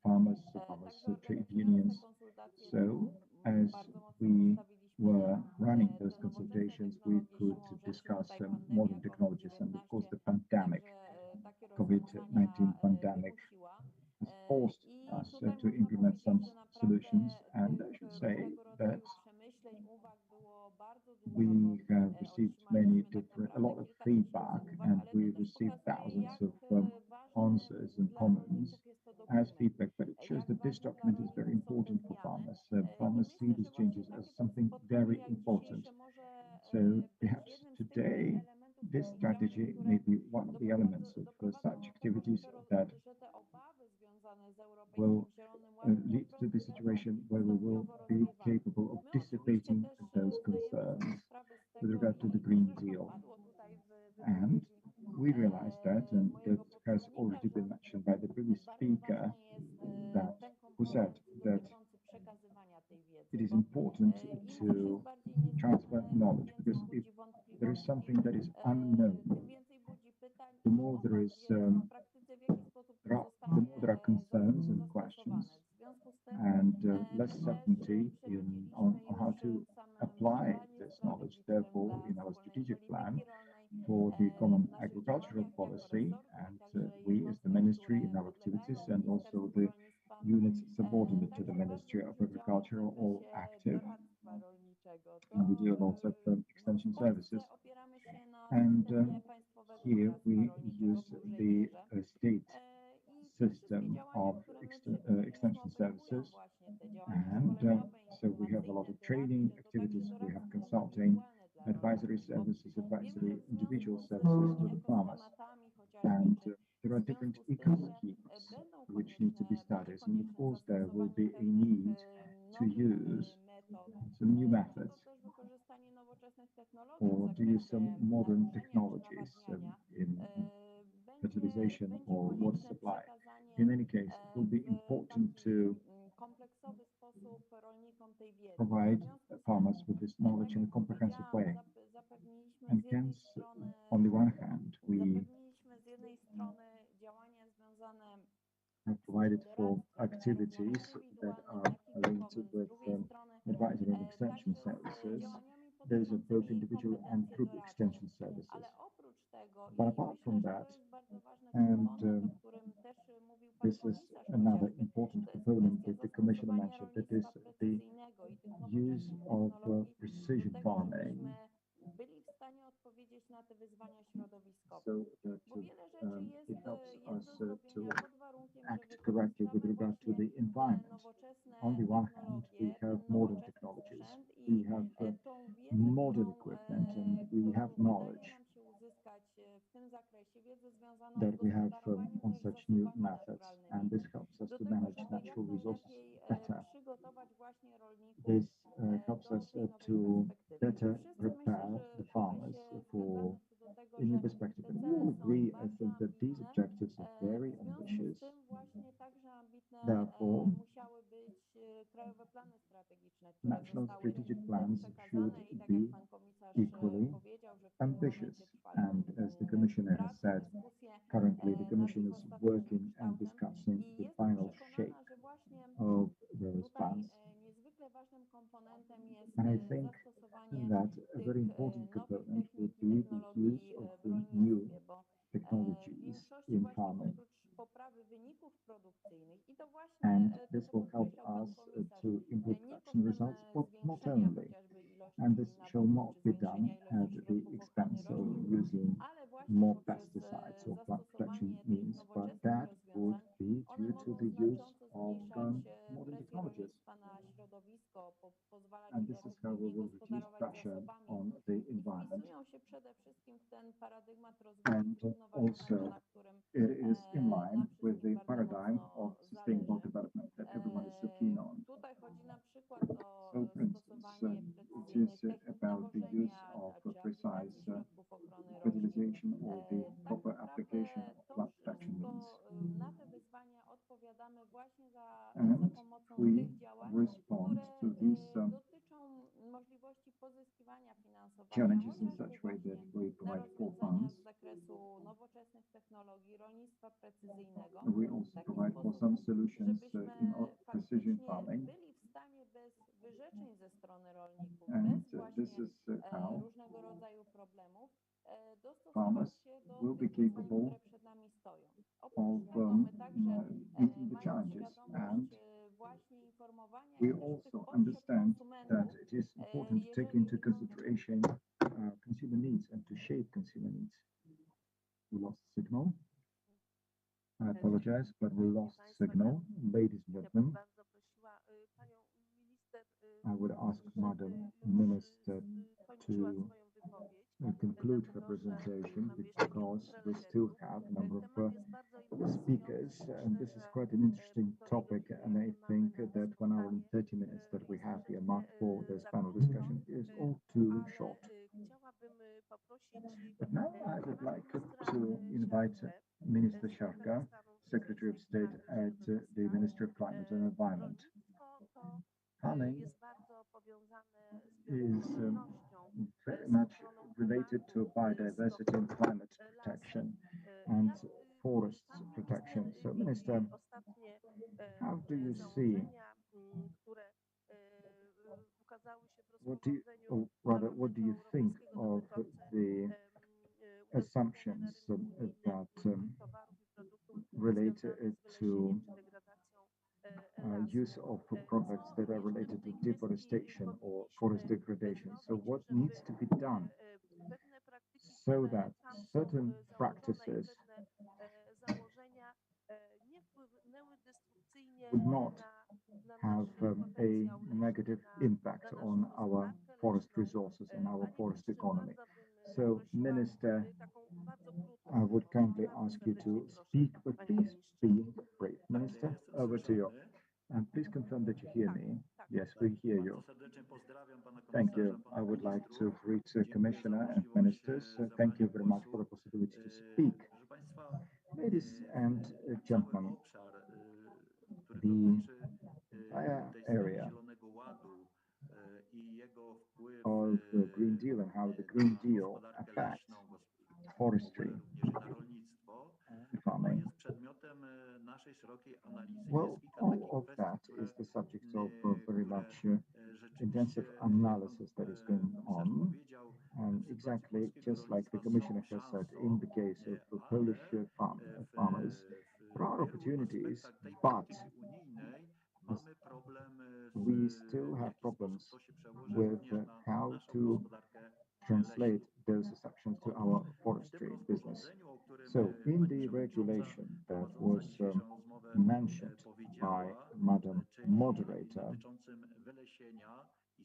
farmers trade unions. So, as we were running those consultations, we could discuss modern technologies, and of course the pandemic, COVID-19 pandemic, has forced us to implement some solutions. And I should say that we have received a lot of feedback, and we received thousands of answers and comments as feedback, but it shows that this document is very important for farmers. Farmers see these changes as something very important. So perhaps today, this strategy may be one of the elements of such activities that will lead to the situation where we will be capable of dissipating those concerns with regard to the Green Deal. And we realize that, and that has already been mentioned by the previous speaker, that who said that it is important to transfer knowledge, because if there is something that is unknown, the more there is, the more there are concerns and questions, and less certainty on how to apply this knowledge. Therefore, in our strategic plan for the common agricultural policy, and we as the ministry in our activities, and also the units subordinate to the Ministry of Agriculture, are all active, and we do a lot of extension services. And here we use the state system of extension services, and so we have a lot of training activities, we have consulting, advisory services, advisory individual services to the farmers, and there are different eco-schemes which need to be studied, and of course there will be a need to use some new methods or to use some modern technologies in fertilization or water supply. In any case, it will be important to provide farmers with this knowledge in a comprehensive way. And hence, on the one hand, we have provided for activities that are linked with advisory and extension services. Those are both individual and group extension services. But apart from that, and this is another important component that the Commissioner mentioned, that is the use of precision farming, so that it helps us to act correctly with regard to the environment. On the one hand, we have modern technologies, we have modern equipment, and we have knowledge that we have on such new methods, and this helps us to manage natural resources better. This helps us to better prepare the farmers for a new perspective. And we all agree, I think, that these objectives are very ambitious. Therefore, national strategic plans should be equally ambitious. And as the Commissioner has said, currently the Commission is working and discussing the final shape of those plans. And I think that a very important component would be the use of the new technologies in farming. And this will help us to improve production results, but not only. And this shall not be done at the expense of using more pesticides or plant protection means, but that would be due to the use of modern technologies. And this is how we will reduce pressure on the environment. And also, it is in line with the paradigm of sustainable development that everyone is so keen on. So, for instance, it is about the use of precise fertilization or the proper application of plant protection means. And we respond to these challenges in such a way that we provide full funds. We also provide for some solutions in precision farming. And this is how farmers will be capable of meeting the challenges. And we also understand that it is important to take into consideration consumer needs and to shape consumer needs. We lost signal. I apologize, but we lost signal. Ladies and gentlemen, I would ask Madam Minister to conclude her presentation, because we still have a number of speakers, and this is quite an interesting topic, and I think that 1 hour and 30 minutes that we have here marked for this panel discussion is all too short. But now I would like to to invite Minister Siarka, Secretary of State at the Ministry of Climate and Environment. Farming is very much related to biodiversity and climate protection and forests protection. So, Minister, how do you see, what do you think of the assumptions that relate to use of products that are related to deforestation or forest degradation? So what needs to be done so that certain practices would not have a negative impact on our forest resources and our forest economy? So, Minister, I would kindly ask you to speak, but please be brief. Minister, over to you. And please confirm that you hear me. Yes, we hear you. Thank you. I would like to greet the Commissioner and Ministers. Thank you very much for the possibility to speak. Ladies and gentlemen, the entire area of the Green Deal and how the Green Deal affects forestry and farming. Well, all of that is the subject of very much intensive analysis that is going on. And exactly just like the Commissioner has said, in the case of the Polish farmers, there are opportunities, but we still have problems with how to translate those assumptions to our forestry business. So in the regulation that was mentioned by Madam Moderator,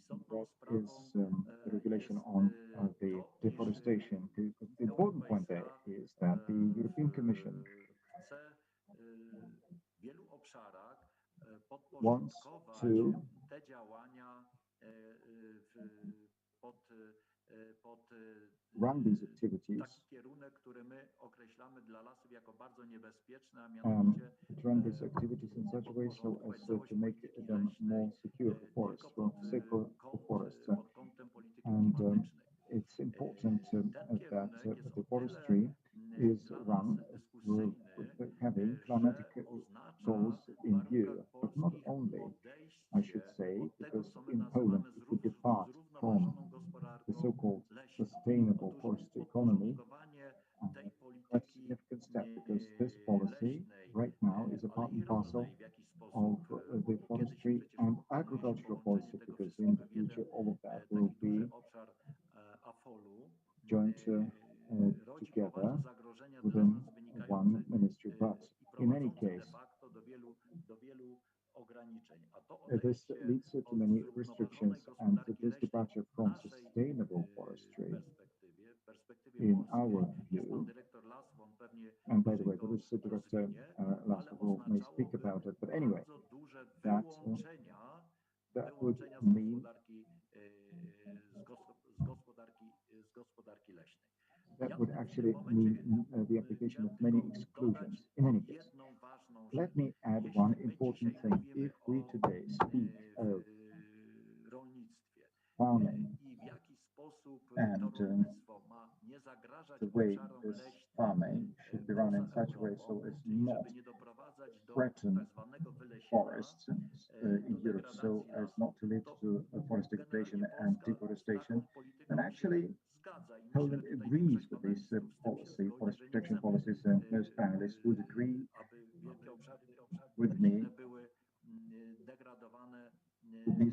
that is the regulation on the deforestation. The important point there is that the European Commission wants to run these activities, in such a way so as to make them more secure for forests, safer for forests. And it's important that the forestry is run with having climatic goals in view, but not only, I should say, because in Poland, if we depart from the so-called sustainable forestry economy, quite a significant step, because this policy right now is a part and parcel of the forestry and agricultural policy, because in the future all of that will be joined together within one ministry. But in any case, this leads to many restrictions, and this departure from sustainable forestry, in our view, and by the way, the Research Director Laszlo may speak about it, but anyway, that would mean actually mean the application of many exclusions. In any case, let me add one important thing. If we today speak of farming and the way this farming should be run in such a way so as not threaten forests in Europe, so as not to lead to forest degradation and deforestation, then actually Poland agrees with this policy, forest protection policies, and most panelists would agree with me,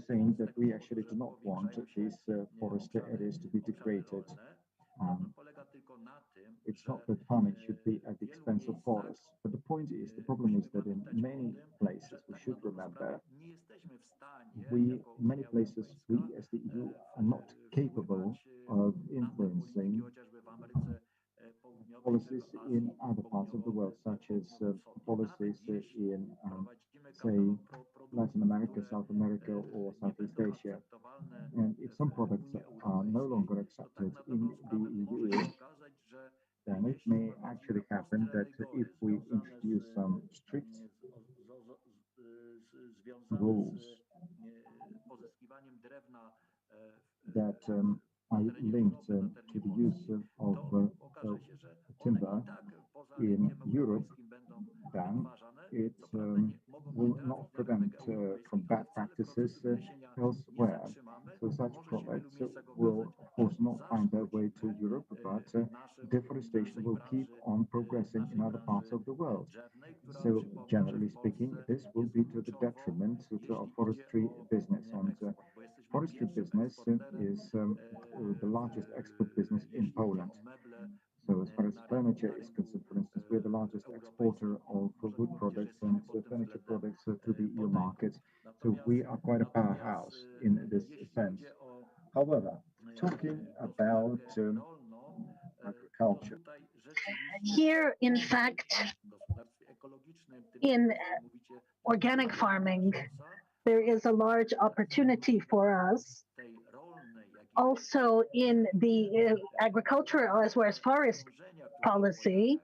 saying that we actually do not want these forest areas to be degraded. It's not that farming should be at the expense of forests, but the point is, the problem is that in many places, we should remember, many places, we as the EU are not capable of influencing policies in other parts of the world, such as policies in, say, Latin America, South America, or Southeast Asia. And if some products are no longer accepted in the EU, then it may actually happen that if we introduce some strict rules that are linked to the use of timber in Europe, then it will not prevent from bad practices elsewhere. So such products will, of course, not find their way to Europe, but deforestation will keep on progressing in other parts of the world. So generally speaking, this will be to the detriment to our forestry business. And forestry business is the largest export business in Poland. So as far as furniture is concerned, for instance, we're the largest exporter of wood products and furniture products to the EU markets. So we are quite a powerhouse in this sense. However, talking about agriculture. Here, in fact, in organic farming, there is a large opportunity for us. Also, in the agricultural as well as forest policy,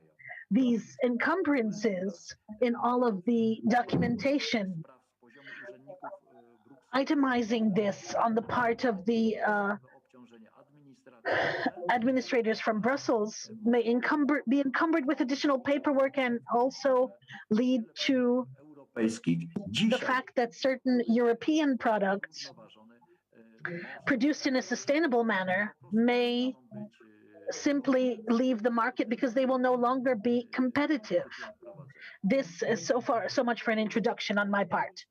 these encumbrances in all of the documentation, itemizing this on the part of the administrators from Brussels may be encumbered with additional paperwork and also lead to the fact that certain European products produced in a sustainable manner may simply leave the market because they will no longer be competitive. This is so much for an introduction on my part.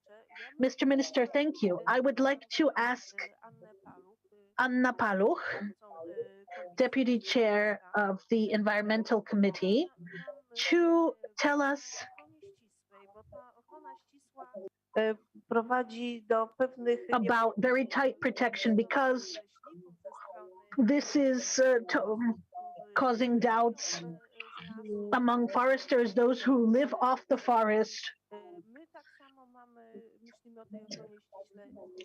Mr. Minister, thank you. I would like to ask Anna Paluch, Deputy Chair of the Environmental Committee, to tell us about very tight protection, because this is causing doubts among foresters, those who live off the forest.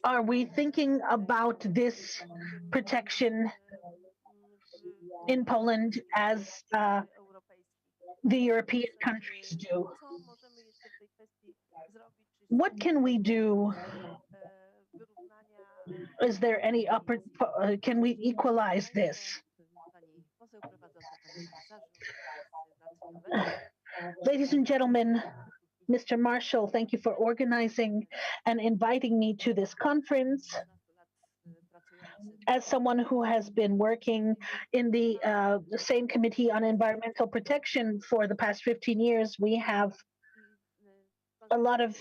Are we thinking about this protection in Poland as the European countries do? What can we do? Is there any can we equalize this? Ladies and gentlemen, Mr. Marshall, thank you for organizing and inviting me to this conference. As someone who has been working in the same committee on environmental protection for the past 15 years, we have a lot of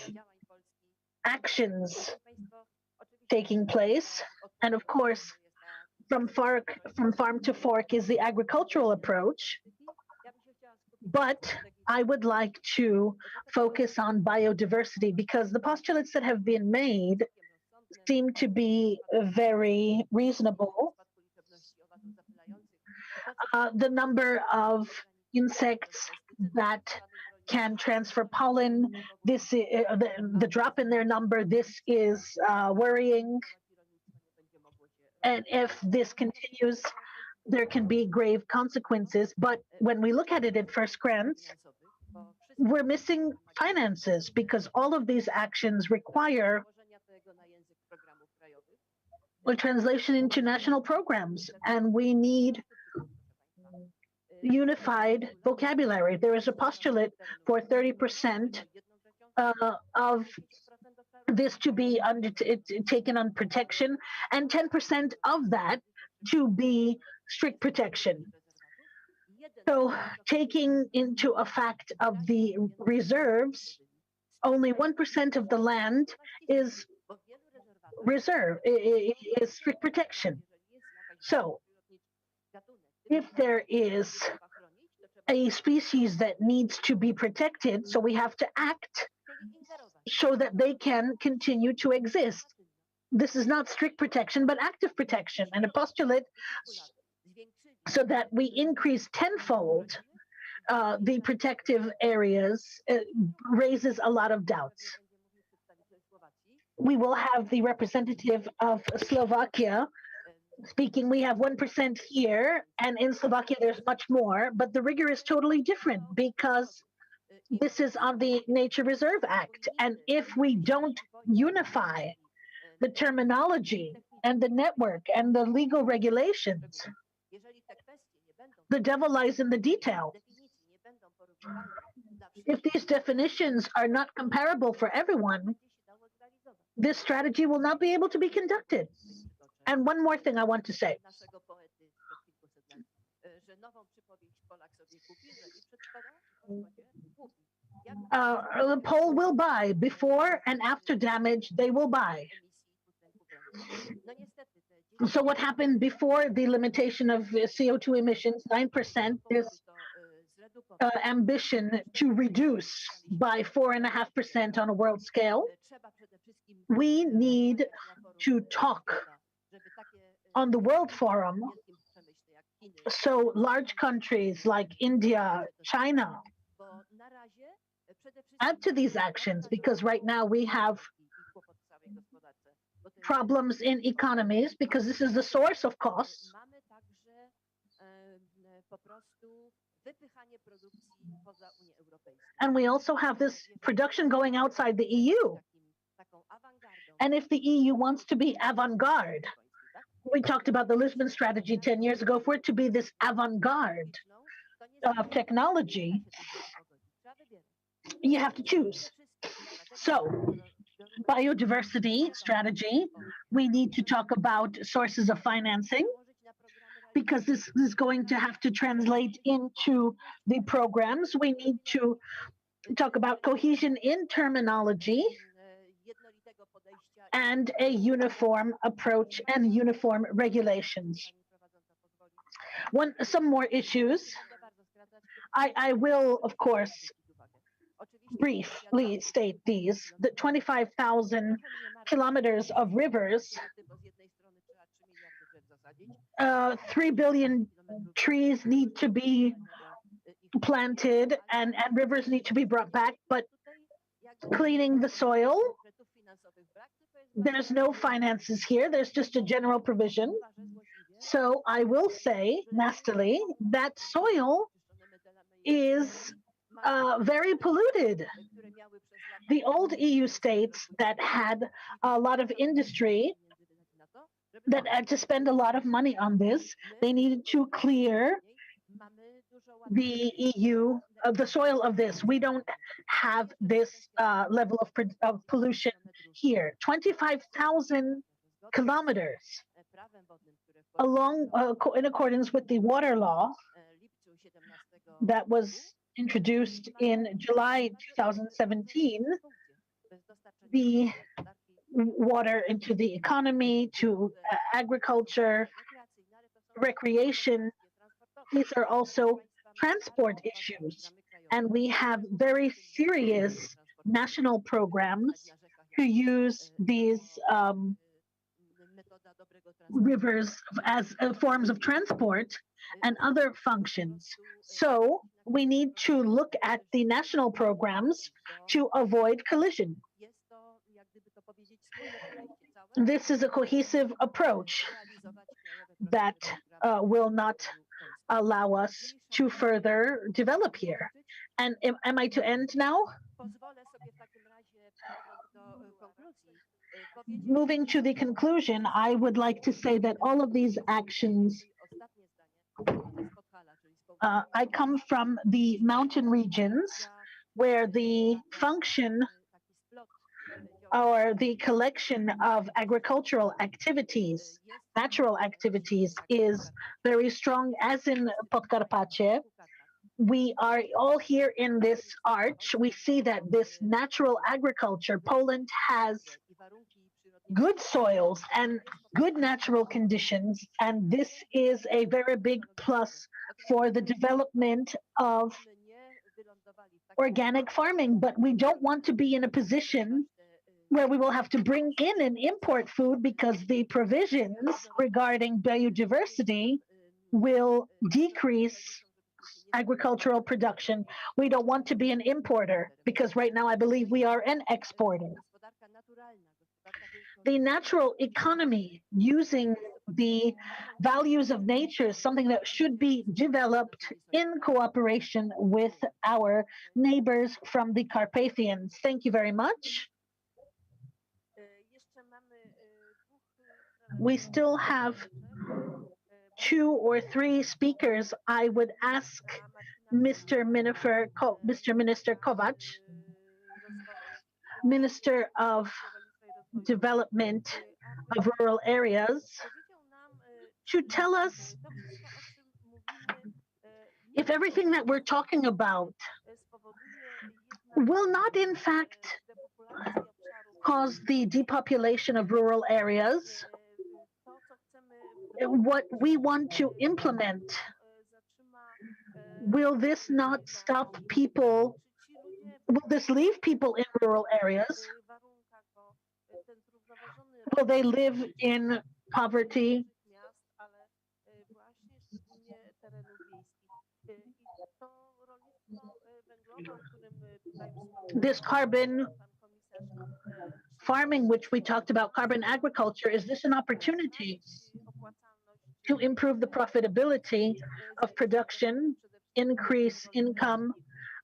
actions taking place. And of course, from farm to fork is the agricultural approach. But I would like to focus on biodiversity, because the postulates that have been made seem to be very reasonable. The number of insects that can transfer pollen, this the drop in their number, this is worrying. And if this continues, there can be grave consequences. But when we look at it at first glance, we're missing finances, because all of these actions require a translation into national programs, and we need unified vocabulary. There is a postulate for 30% of this to be taken on protection, and 10% of that to be strict protection. So taking into a fact of the reserves, only 1% of the land is reserve, is strict protection. So if there is a species that needs to be protected, so we have to act so that they can continue to exist. This is not strict protection, but active protection, and a postulate so that we increase tenfold the protective areas raises a lot of doubts. We will have the representative of Slovakia speaking, we have 1% here, and in Slovakia there's much more, but the rigor is totally different because this is on the Nature Reserve Act. And if we don't unify the terminology and the network and the legal regulations, the devil lies in the detail. If these definitions are not comparable for everyone, this strategy will not be able to be conducted. And one more thing I want to say. The Pole will buy. Before and after damage, they will buy. So what happened before the limitation of CO2 emissions, 9%, there's ambition to reduce by 4.5% on a world scale. We need to talk on the World Forum so large countries like India, China, add to these actions, because right now we have problems in economies because this is the source of costs. And we also have this production going outside the EU. And if the EU wants to be avant-garde, we talked about the Lisbon strategy 10 years ago, for it to be this avant-garde of technology, you have to choose. So, biodiversity strategy, we need to talk about sources of financing, because this is going to have to translate into the programs. We need to talk about cohesion in terminology and a uniform approach and uniform regulations. Some more issues. I will, of course, briefly state these. The 25,000 kilometers of rivers, 3 billion trees need to be planted and rivers need to be brought back, but cleaning the soil, there's no finances here, there's just a general provision. So I will say, nastily, that soil is very polluted. The old EU states that had a lot of industry, that had to spend a lot of money on this, they needed to clear the EU of the soil of this. We don't have this level of pollution here. 25,000 kilometers along in accordance with the water law that was introduced in July 2017. The water into the economy, to agriculture, recreation. These are also transport issues. And we have very serious national programs to use these rivers as forms of transport and other functions. So we need to look at the national programs to avoid collision. This is a cohesive approach that will not allow us to further develop here. And am I to end now? Moving to the conclusion, I would like to say that all of these actions, I come from the mountain regions where the function or the collection of agricultural activities, natural activities, is very strong, as in Podkarpacie. We are all here in this arch. We see that this natural agriculture, Poland has good soils and good natural conditions, and this is a very big plus for the development of organic farming. But we don't want to be in a position where we will have to bring in and import food, because the provisions regarding biodiversity will decrease agricultural production. We don't want to be an importer, because right now I believe we are an exporter. the natural economy using the values of nature is something that should be developed in cooperation with our neighbors from the Carpathians. Thank you very much. We still have 2 or 3 speakers. I would ask Mr. Minister Kovac, Minister of Development of Rural Areas, to tell us if everything that we're talking about will not in fact cause the depopulation of rural areas. What we want to implement, will this not stop people? Will this leave people in rural areas? Will they live in poverty? This carbon farming, which we talked about, carbon agriculture, is this an opportunity to improve the profitability of production, increase income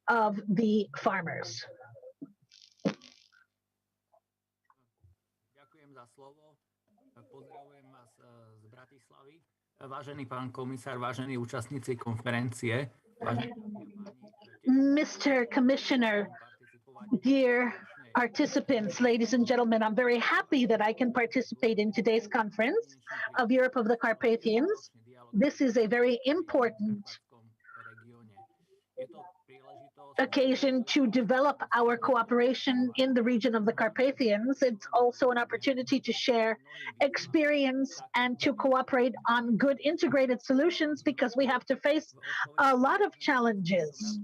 of the farmers? Ďakujem za slovo. Pozdravujem vás z Bratislavy. Vážený pán komisár, vážení účastníci konferencie. Mr. Commissioner, dear participants, ladies and gentlemen, I'm very happy that I can participate in today's conference of Europe of the Carpathians. This is a very important occasion to develop our cooperation in the region of the Carpathians. It's also an opportunity to share experience and to cooperate on good integrated solutions, because we have to face a lot of challenges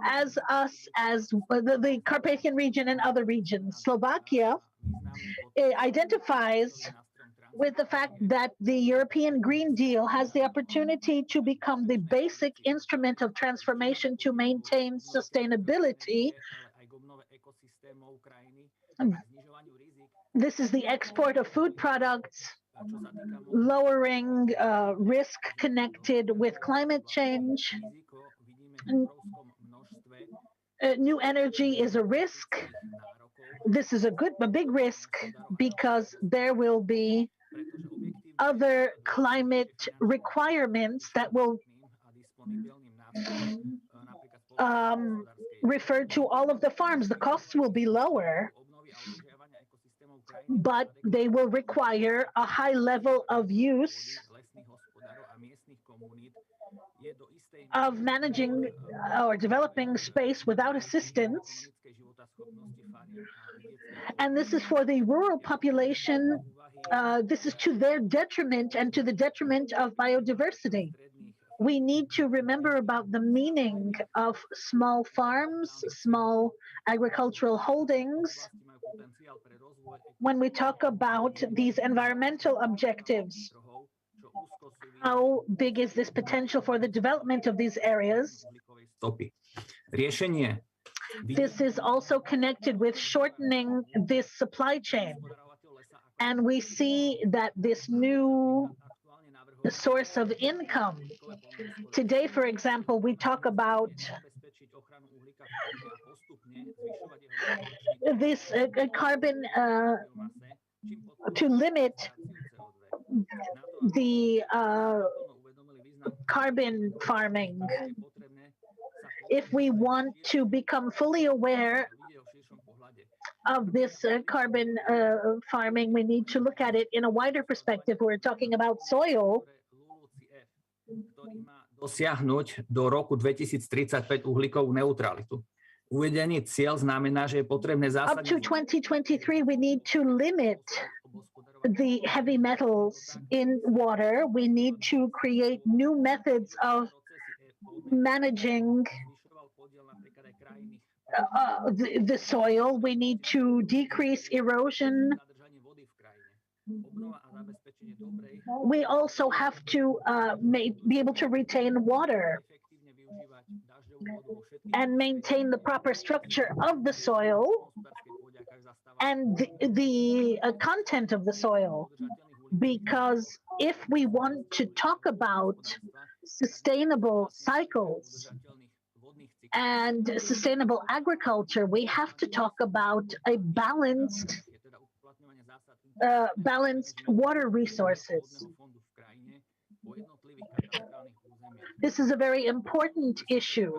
as the Carpathian region and other regions. Slovakia identifies with the fact that the European Green Deal has the opportunity to become the basic instrument of transformation to maintain sustainability. This is the export of food products, lowering risk connected with climate change. New energy is a risk. This is a big risk, because there will be other climate requirements that will refer to all of the farms. The costs will be lower, but they will require a high level of use of managing or developing space without assistance. And this is for the rural population. This is to their detriment and to the detriment of biodiversity. We need to remember about the meaning of small farms, small agricultural holdings, when we talk about these environmental objectives. How big is this potential for the development of these areas? This is also connected with shortening this supply chain. And we see that this new source of income. Today, for example, we talk about this carbon to limit the carbon farming. If we want to become fully aware of this carbon farming, we need to look at it in a wider perspective. We're talking about soil. Dosiahnuť do roku 2035 uhlíkovú neutralitu. Uvedený cieľ znamená, že je potrebné zásadne... Up to 2023, we need to limit the heavy metals in water. We need to create new methods of managing the soil. We need to decrease erosion. We also have to be able to retain water and maintain the proper structure of the soil. and the content of the soil. Because if we want to talk about sustainable cycles and sustainable agriculture, we have to talk about a balanced water resources. This is a very important issue.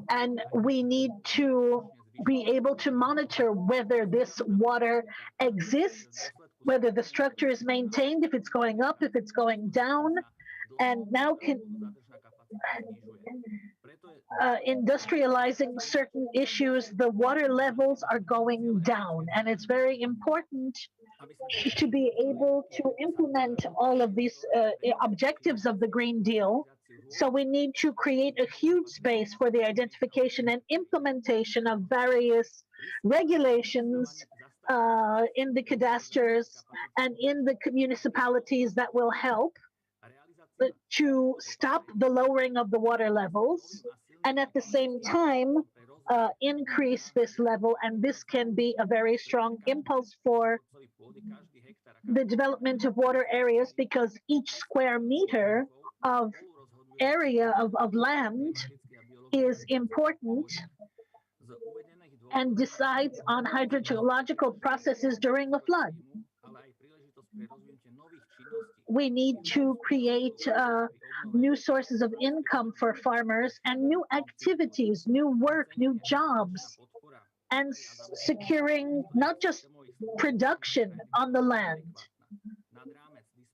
And we need to be able to monitor whether this water exists, whether the structure is maintained, if it's going up, if it's going down. And now industrializing certain issues, the water levels are going down. And it's very important to be able to implement all of these objectives of the Green Deal. So we need to create a huge space for the identification and implementation of various regulations in the cadasters and in the municipalities that will help to stop the lowering of the water levels and at the same time increase this level. And this can be a very strong impulse for the development of water areas, because each square meter of area of land is important and decides on hydrological processes during a flood. We need to create new sources of income for farmers and new activities, new work, new jobs, and securing not just production on the land.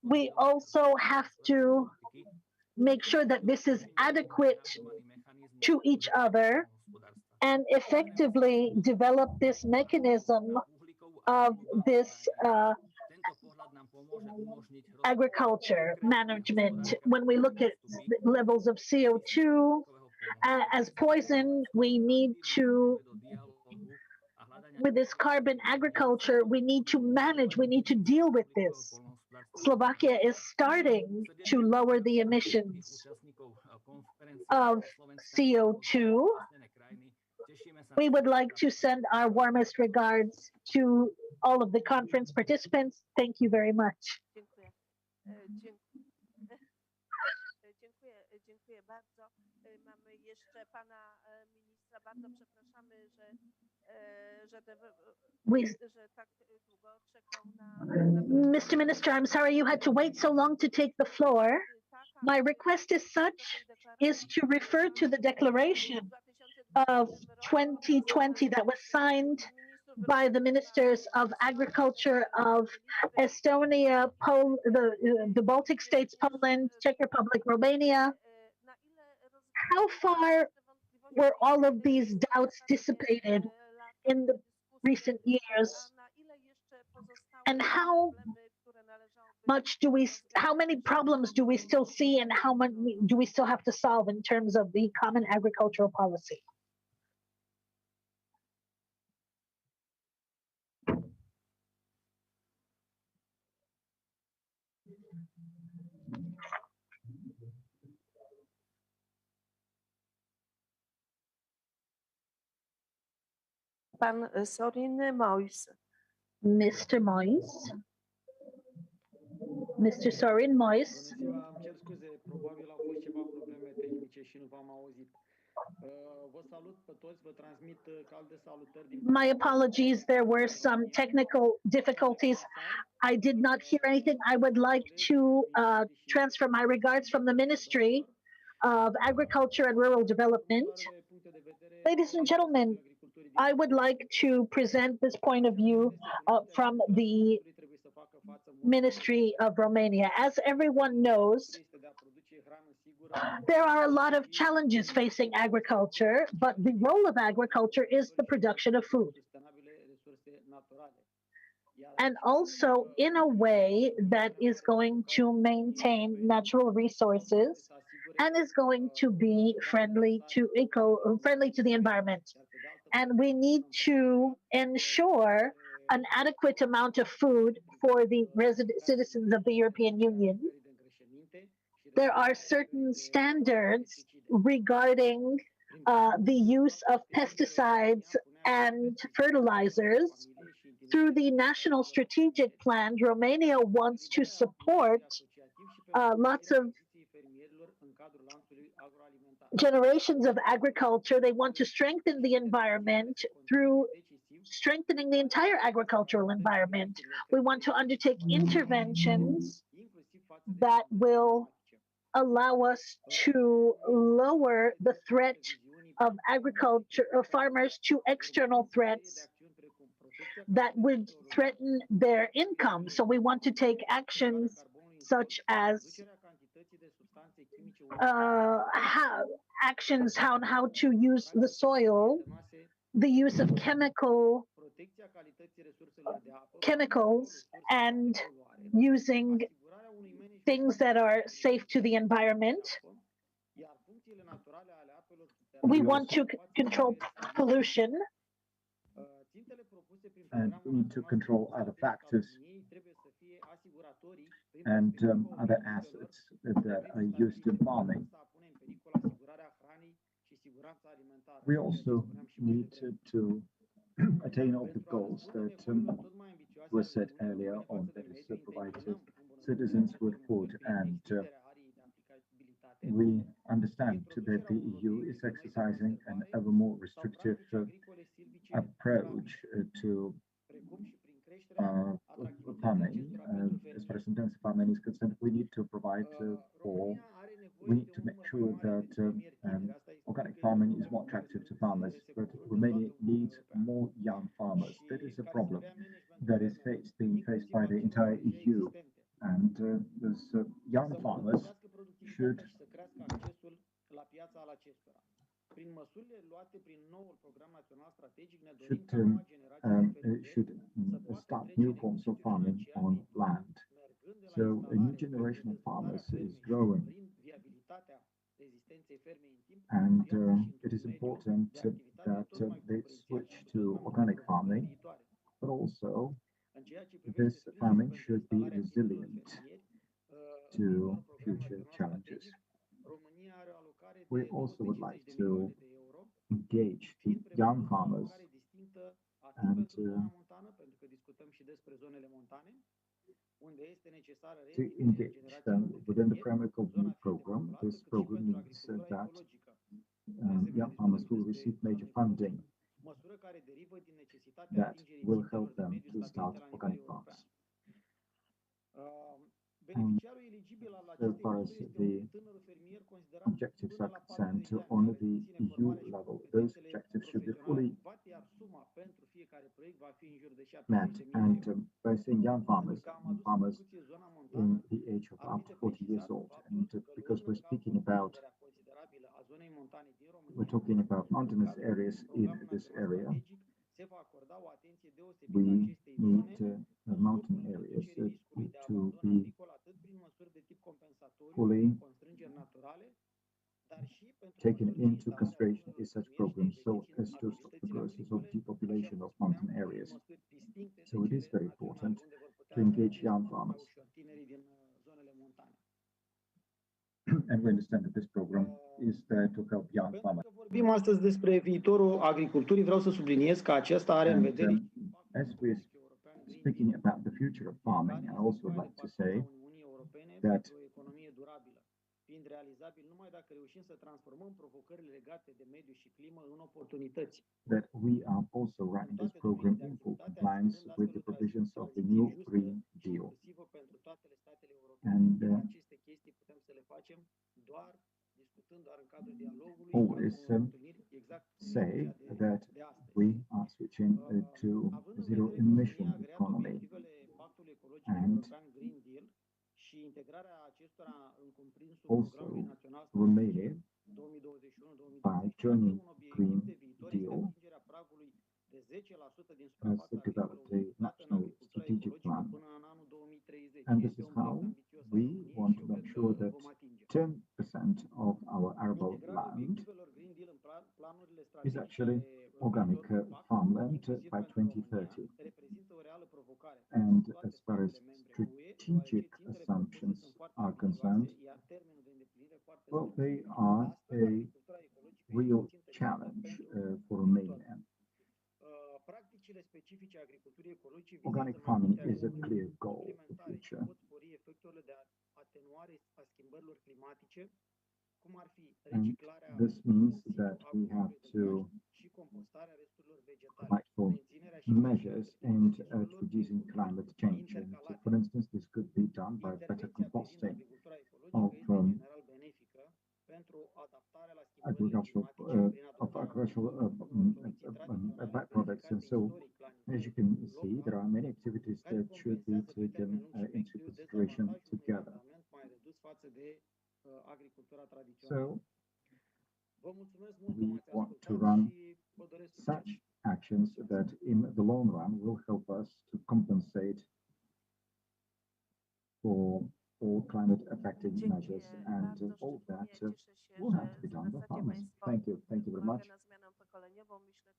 We also have to make sure that this is adequate to each other and effectively develop this mechanism of this agriculture management. When we look at levels of CO2 as poison, we need to, with this carbon agriculture, we need to manage, we need to deal with this. Slovakia is starting to lower the emissions of CO2. We would like to send our warmest regards to all of the conference participants. Thank you very much. Dziękuję bardzo. Mamy jeszcze pana ministra. Bardzo przepraszamy, że tak długo czekał na... Mr. Minister, I'm sorry you had to wait so long to take the floor. My request as such is to refer to the declaration of 2020 that was signed by the ministers of agriculture of Estonia, the Baltic states, Poland, Czech Republic, Romania. How far were all of these doubts dissipated in the recent years? And how many problems do we still see, and how many do we still have to solve in terms of the common agricultural policy? Pan Sorin Mois. Mr. Mois. Mr. Sorin Mois. My apologies, there were some technical difficulties. I did not hear anything. I would like to transfer my regards from the Ministry of Agriculture and Rural Development. Ladies and gentlemen, I would like to present this point of view from the Ministry of Romania. As everyone knows, there are a lot of challenges facing agriculture, but the role of agriculture is the production of food. And also in a way that is going to maintain natural resources and is going to be friendly to the environment. And we need to ensure an adequate amount of food for the citizens of the European Union. There are certain standards regarding the use of pesticides and fertilizers. Through the National Strategic Plan, Romania wants to support lots of generations of agriculture. They want to strengthen the environment through strengthening the entire agricultural environment. We want to undertake interventions that will allow us to lower the threat of agriculture or farmers to external threats that would threaten their income. So we want to take actions such as how to use the soil, the use of chemicals, and using things that are safe to the environment. We want to control pollution. And we need to control other factors and other assets that are used in farming. We also need to attain all the goals that were set earlier on, that is, provide citizens with food. And we understand that the EU is exercising an ever more restrictive approach to farming. As far as intensive farming is concerned, we need to provide we need to make sure that organic farming is more attractive to farmers, but Romania needs more young farmers. That is a problem that is being faced by the entire EU. And those young farmers should start new forms of farming on land. So a new generation of farmers is growing. And it is important that they switch to organic farming, but also this farming should be resilient to future challenges. We also would like to engage the young farmers and to engage them within the framework of the new program. This program means that young farmers will receive major funding that will help them to start organic farms. So far as the objectives are concerned, on the EU level, those objectives should be fully met. And by saying young farmers, farmers in the age of up to 40 years old, and because we're talking about mountainous areas in this area, we need mountain areas to be fully taken into consideration in such programs, so as to stop the process of depopulation of mountain areas. So it is very important to engage young farmers. And we understand that this program is there to help young farmers. Vorbim astăzi despre viitorul agriculturii, vreau să subliniez că acesta are în vedere. As we're speaking about the future of farming, I also would like to say that fiind realizabil numai dacă reușim să transformăm provocările legate de mediu și climă în oportunități. That we are also running this program in full compliance with the provisions of the new Green Deal. And always say that we are switching to zero emission economy. And also Romania, by joining Green Deal, has developed a national strategic plan. And this is how we want to make sure that 10% of our arable land is actually organic farmland by 2030. And as far as strategic assumptions are concerned, well, they are a real Organic farming is a clear goal for the future. And this means that we have to provide for measures aimed at reducing climate change. And for instance, this could be done by better composting of agricultural byproducts. And so, as you can see, there are many activities that should be taken into consideration together. So, we want to run such actions that in the long run will help us to compensate for all climate affecting measures, and all that will have to be done by farmers. Thank you very much.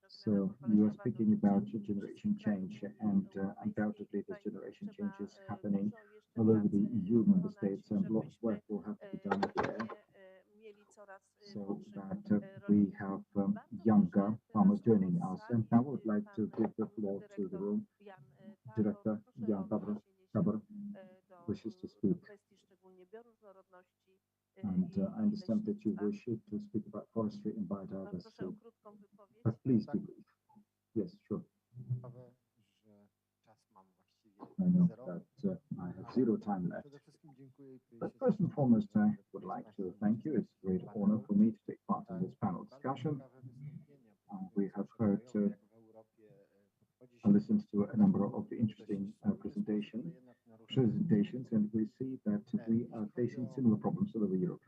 So you are speaking about generation change, and undoubtedly this generation change is happening all over the EU member states, and a lot of work will have to be done there, so that we have younger farmers joining us. And now I would like to give the floor to the room director, Jan Tabor, wishes to speak. And I understand that you wish to speak about forestry and biodiversity, but please be brief. Yes, sure. I know that I have zero time left. But first and foremost, I would like to thank you. It's a great honor for me to take part in this panel discussion. We have heard and listened to a number of interesting presentations, and we see that we are facing similar problems all over Europe.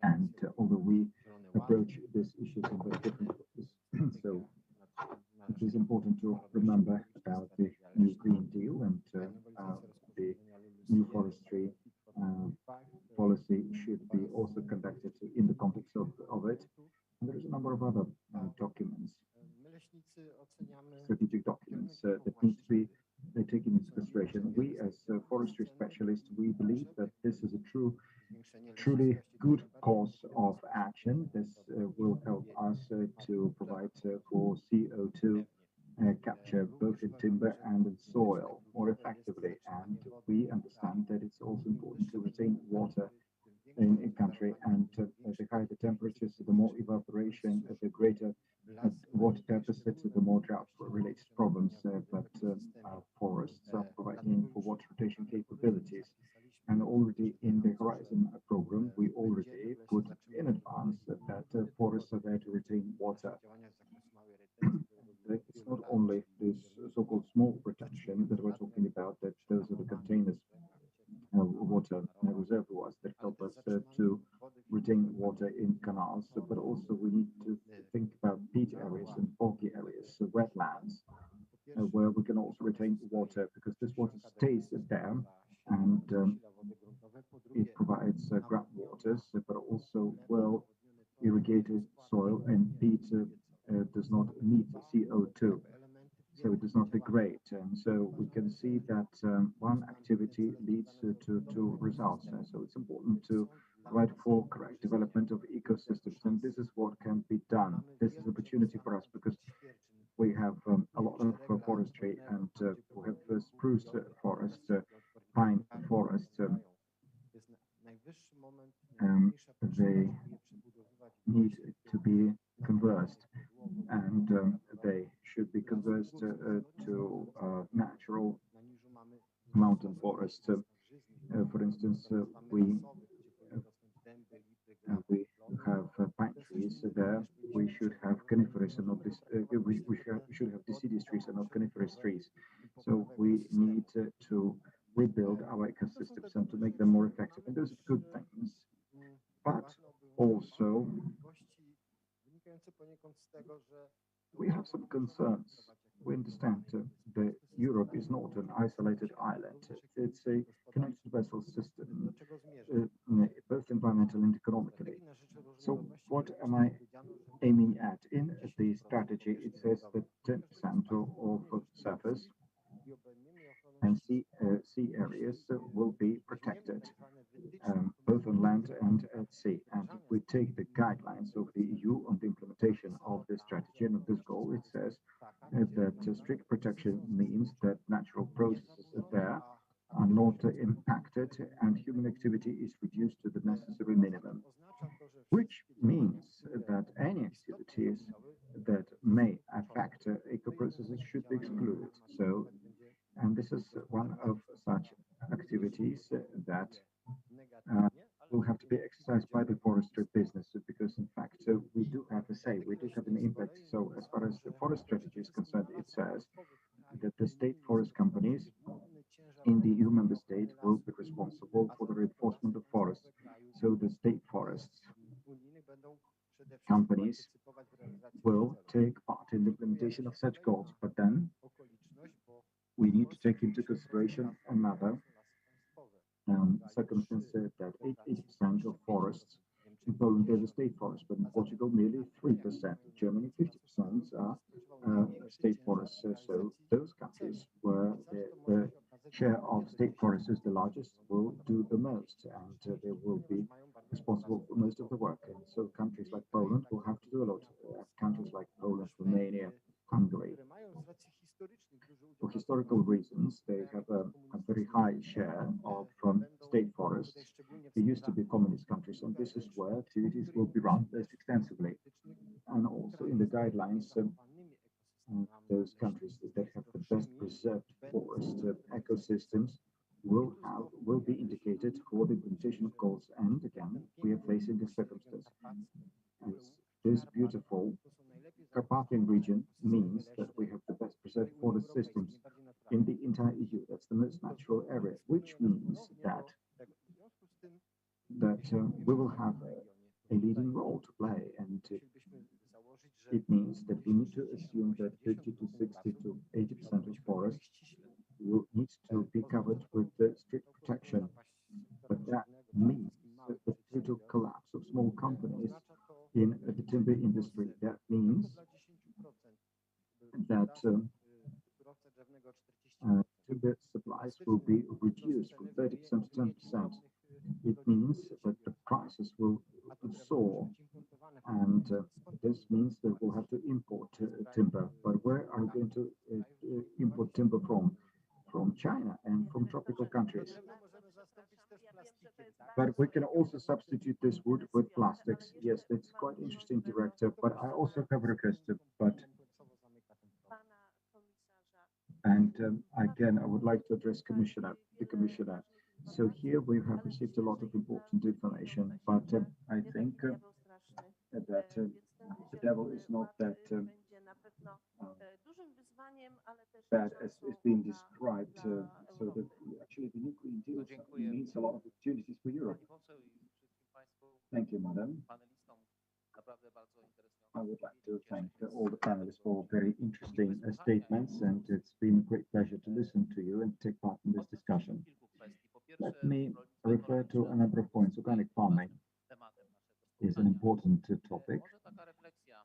And although we approach these issues in very different ways, so it is important to remember about the new Green Deal and the new forestry policy should be also conducted in the context of it. And there is a number of other documents, strategic documents that need to be taken into consideration. We, as forestry specialists, we believe that this is a truly good course of action. This will help us to provide for CO2 capture both in timber and in soil more effectively. And we understand that it's also important to retain water in a country, and the higher the temperatures, the more evaporation, the greater water deficit, the more drought-related problems. But forests are providing for water rotation capabilities. And already in the Horizon program, we already put in advance that forests are there to retain water. It's not only this so-called small retention that we're talking about, that those are the containers, water reservoirs that help us to retain water in canals, but also we need to think about peat areas and boggy areas, wetlands, where we can also retain water, because this water stays there and it provides groundwaters, but also well irrigated soil, and peat does not emit CO2. So it does not degrade. And so we can see that one activity leads to results. And so it's important to provide for correct development of ecosystems. And this is what can be done. This is an opportunity for us because we have a lot of forestry, and we have spruce forest, pine forest. They need to be conversed, and they should be conversed to natural mountain forests. For instance, we have pine trees there. We should have coniferous and not this. We should have deciduous trees and not coniferous trees. So we need to rebuild our ecosystems and to make them more effective. And those are good things, but also we have some concerns. We understand that Europe is not an isolated island. It's a connected vessel system, both environmental and economically. So what am I aiming at? In the strategy, it says that 10% of surface and sea areas will be protected, both on land and at sea. And if we take the guidelines of the EU on the implementation of this strategy and of this goal, it says that strict protection means that natural processes there are not impacted and human activity is reduced to the necessary minimum, which means that any activities that may affect eco processes should be excluded. So, and this is one of such activities that will have to be exercised by the forestry business because, in fact, we do have a say, we do have an impact. So, as far as the forest strategy is concerned, it says that the state forest companies in the EU member state will be responsible for the reinforcement of forests. So, the state forests companies will take part in the implementation of such goals, but then we need to take into consideration another circumstance that 80% of forests in Poland are the state forests, but in Portugal nearly 3%. In Germany, 50% are state forests. So those countries where the share of state forests is the largest will do the most, and they will be responsible for most of the work. And so countries like Poland will have to do a lot. Countries like Poland, Romania, Hungary. For historical reasons, they have a very high share of state forests. They used to be communist countries, and this is where activities will be run most extensively. And also in the guidelines, those countries that have the best preserved forest ecosystems will be indicated for the implementation of goals. And again, we are facing a circumstance. And this beautiful Carpathian region means that we have the best preserved forest systems in the entire EU. That's the most natural area, which means that we will have a leading role to play, and it means that we need to assume that 50 to 60 to 80% of forests will need to be covered with the strict protection. But that means that the total collapse of small companies in the timber industry. That means that timber supplies will be reduced from 30% to 10%. It means that the prices will soar, and this means that we'll have to import timber. But where are we going to import timber from? From China and from tropical countries. But we can also substitute this wood with plastics. Yes, that's quite interesting, Director. But I also have a request. And again, I would like to address the Commissioner. So here we have received a lot of important information, but I think that the devil is not that bad as is being described. So that actually the new Green Deal means a lot of opportunities for Europe. Thank you, Madam. I would like to thank all the panelists for very interesting statements, and it's been a great pleasure to listen to you and take part in this discussion. Let me refer to a number of points. Organic farming is an important topic,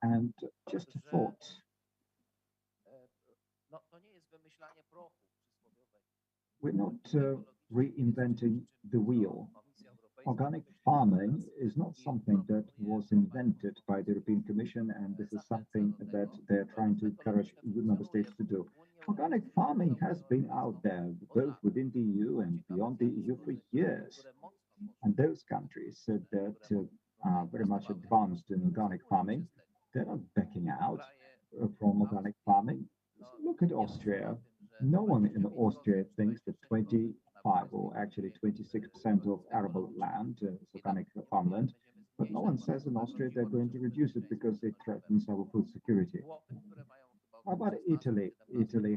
and just a thought. We're not reinventing the wheel. Organic farming is not something that was invented by the European Commission, and this is something that they're trying to encourage member states to do. Organic farming has been out there, both within the EU and beyond the EU for years. And those countries that are very much advanced in organic farming, they're not backing out from organic farming. Look at Austria. No one in Austria thinks that 25 or actually 26% of arable land is organic farmland, but no one says in Austria they're going to reduce it because it threatens our food security. How about Italy? Italy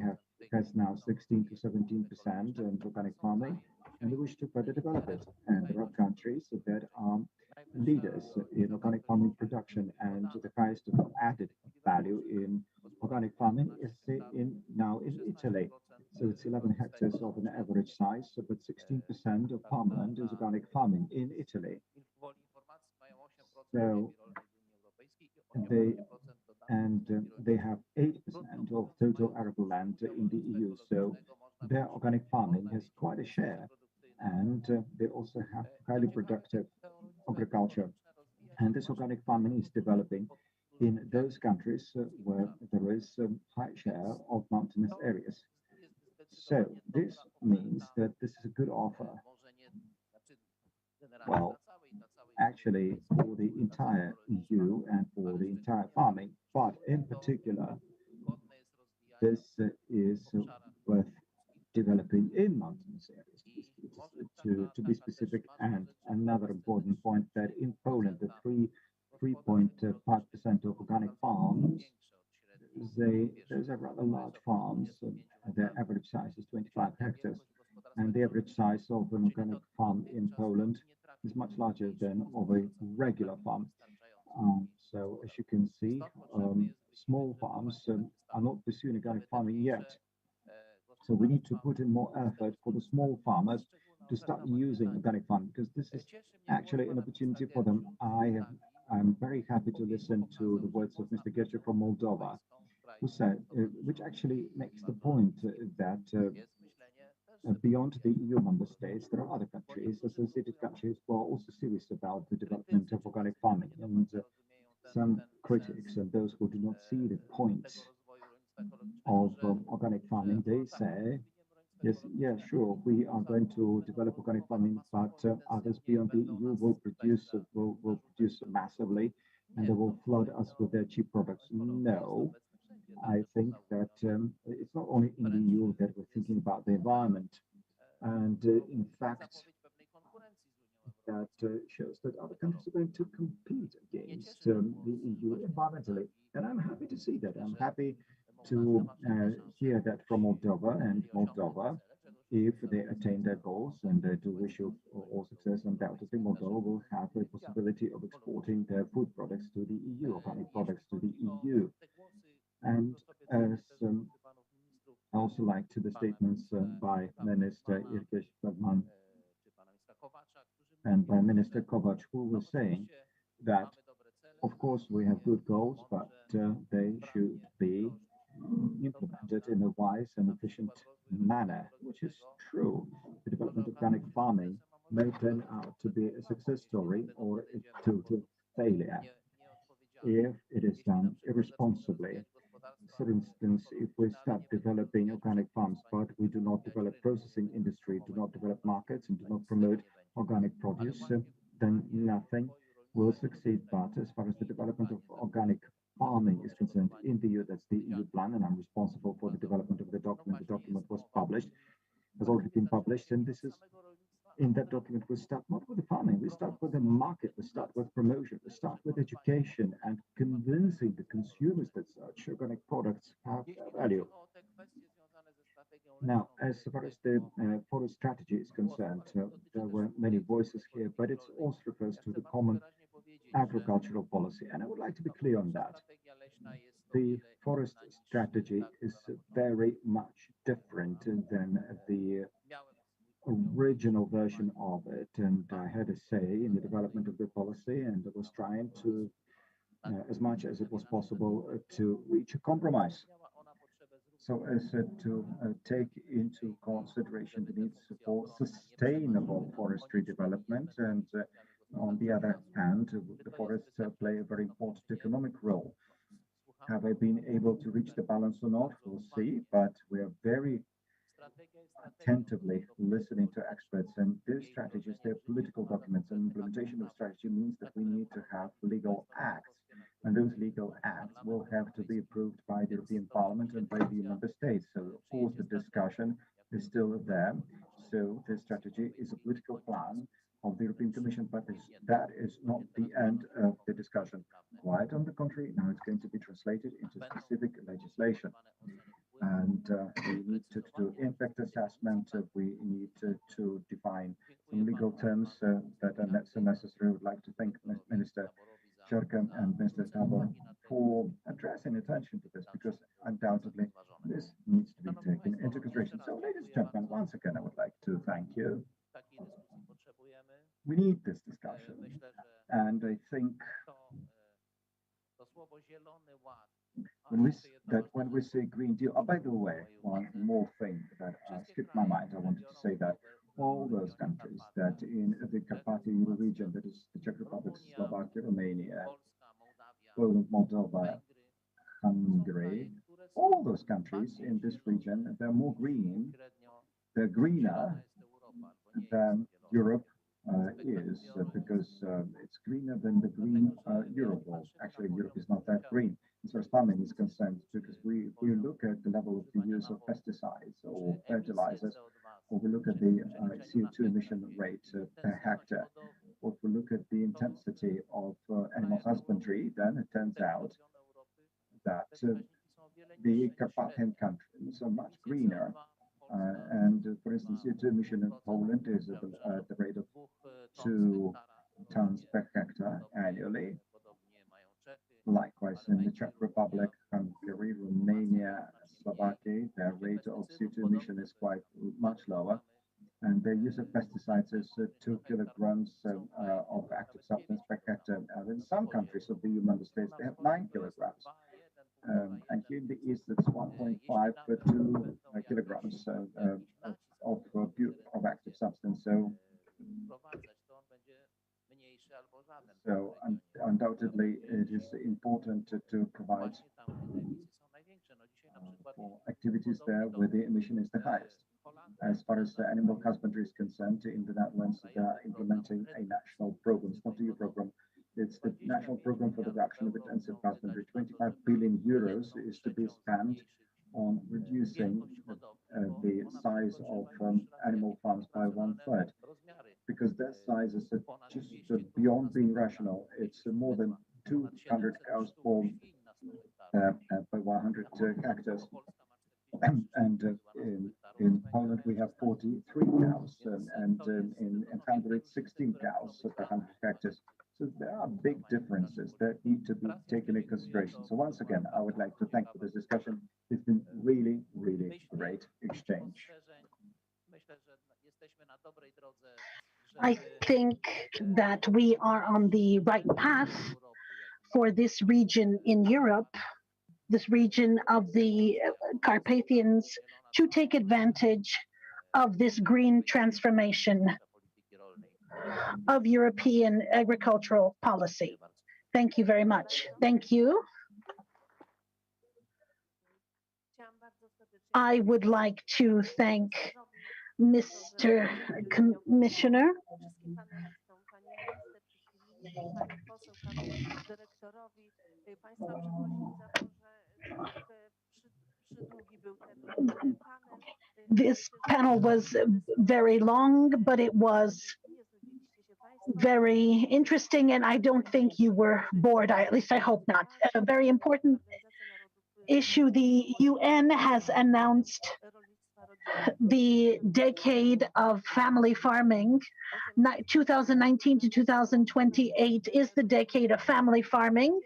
has now 16 to 17% in organic farming, and they wish to further develop it. And there are countries that are leaders in organic farming production, and the highest added value in organic farming is now in Italy. So it's 11 hectares of an average size, but 16% of farmland is organic farming in Italy. So they have 8% of total arable land in the EU. So their organic farming has quite a share, and they also have highly productive agriculture. And this organic farming is developing in those countries where there is a high share of mountainous areas. So this means that this is a good offer. Well, actually for the entire EU and for the entire farming, but in particular, this is worth developing in mountainous areas, to be specific. And another important point that in Poland, the 3.5% of organic farms, those are rather large farms. Their average size is 25 hectares, and the average size of an organic farm in Poland is much larger than of a regular farm. So as you can see, small farms are not pursuing organic farming yet. So we need to put in more effort for the small farmers to start using organic farming, because this is actually an opportunity for them. I'm very happy to listen to the words of Mr. Getcher from Moldova, who said, which actually makes the point that beyond the EU member states, there are other countries, associated countries, who are also serious about the development of organic farming. And some critics and those who do not see the point of organic farming, they say, yes, yeah, sure, we are going to develop organic farming, but others beyond the EU will produce massively, and they will flood us with their cheap products. No, I think that it's not only in the EU that we're thinking about the environment, and in fact, that shows that other countries are going to compete against the EU environmentally. And I'm happy to see that. I'm happy to hear that from Moldova, and Moldova, if they attain their goals and they do wish you all success, undoubtedly Moldova will have a possibility of exporting their food products to the EU, organic products to the EU. And as I also like to the statements by Minister Irkish Bergman and by Minister Kovac, who were saying that, of course, we have good goals, but they should be implemented in a wise and efficient manner, which is true. The development of organic farming may turn out to be a success story or a total failure if it is done irresponsibly. For instance, if we start developing organic farms, but we do not develop processing industry, do not develop markets, and do not promote organic produce, then nothing will succeed. But as far as the development of organic farming is concerned in the EU, that's the EU plan, and I'm responsible for the development of the document. The document was published, has already been published, and this is in that document. We start not with the farming, we start with the market, we start with promotion, we start with education and convincing the consumers that such organic products have value. Now, as far as the forest strategy is concerned, there were many voices here, but it also refers to the common agricultural policy, and I would like to be clear on that. The forest strategy is very much different than the original version of it, and I had a say in the development of the policy, and I was trying to, as much as it was possible, to reach a compromise, so as to take into consideration the needs for sustainable forestry development, and on the other hand, the forests play a very important economic role. Have I been able to reach the balance or not? We'll see, but we are very attentively listening to experts, and their strategies, their political documents, and implementation of strategy means that we need to have legal acts, and those legal acts will have to be approved by the European Parliament and by the member states. So of course the discussion is still there. So the strategy is a political plan of the European Commission, but that is not the end of the discussion. Quite on the contrary, now it's going to be translated into specific legislation. And we need to do impact assessment. We need to define some legal terms that are necessary. I would like to thank Minister Czerka and Mr. Tabor for addressing attention to this, because undoubtedly this needs to be taken into consideration. So, ladies and gentlemen, once again, I would like to thank you. We need this discussion, and I think when we say Green Deal, oh, by the way, one more thing that skipped my mind, I wanted to say that all those countries that in the Carpathian region, that is the Czech Republic, Slovakia, Romania, Poland, Moldova, Hungary, all those countries in this region, they're more green, they're greener than Europe is, because it's greener than the green Europe. Well, actually, Europe is not that green as far as farming is concerned, because we look at the level of the use of pesticides or fertilizers, or we look at the CO2 emission rate per hectare, or if we look at the intensity of animal husbandry, then it turns out that the Carpathian countries are much greener. For instance, CO2 emission in Poland is at the rate of 2 tons per hectare annually. Likewise, in the Czech Republic, Hungary, Romania, Slovakia, their rate of CO2 emission is quite much lower. And their use of pesticides is 2 kilograms of active substance per hectare. And in some countries of the EU member states, they have 9 kilograms. And here in the East, it's 1.5 per 2 kilograms of active substance. So undoubtedly, it is important to provide for activities there where the emission is the highest. As far as the animal husbandry is concerned, in the Netherlands, they are implementing a national program. It's not a EU program. It's the national program for the reduction of intensive husbandry. 25 billion euros is to be spent on reducing the size of animal farms by 1/3, because their sizes are just beyond being rational. It's more than 200 cows per 100 hectares. And in Poland, we have 43 cows, and in Hungary, 16 cows per 100 hectares. So there are big differences that need to be taken into consideration. So once again, I would like to thank for this discussion. It's been really, really great exchange. I think that we are on the right path for this region in Europe, this region of the Carpathians, to take advantage of this green transformation of European agricultural policy. Thank you very much. Thank you. I would like to thank Mr. Commissioner. This panel was very long, but it was very interesting, and I don't think you were bored. At least I hope not. A very important issue. The UN has announced the decade of family farming. 2019 to 2028 is the decade of family farming,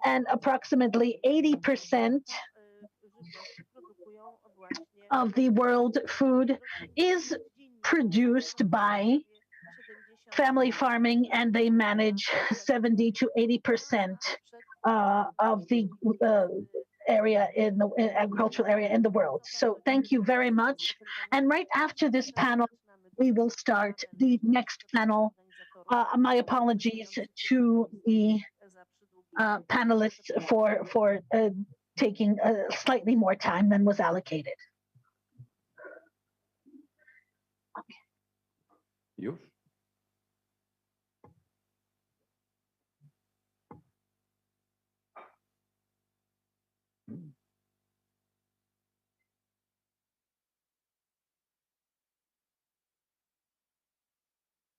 and approximately 80% of the world food is produced by family farming, and they manage 70 to 80% of the area in the agricultural area in the world. So thank you very much. And right after this panel, we will start the next panel. My apologies to the panelists for taking slightly more time than was allocated. Już?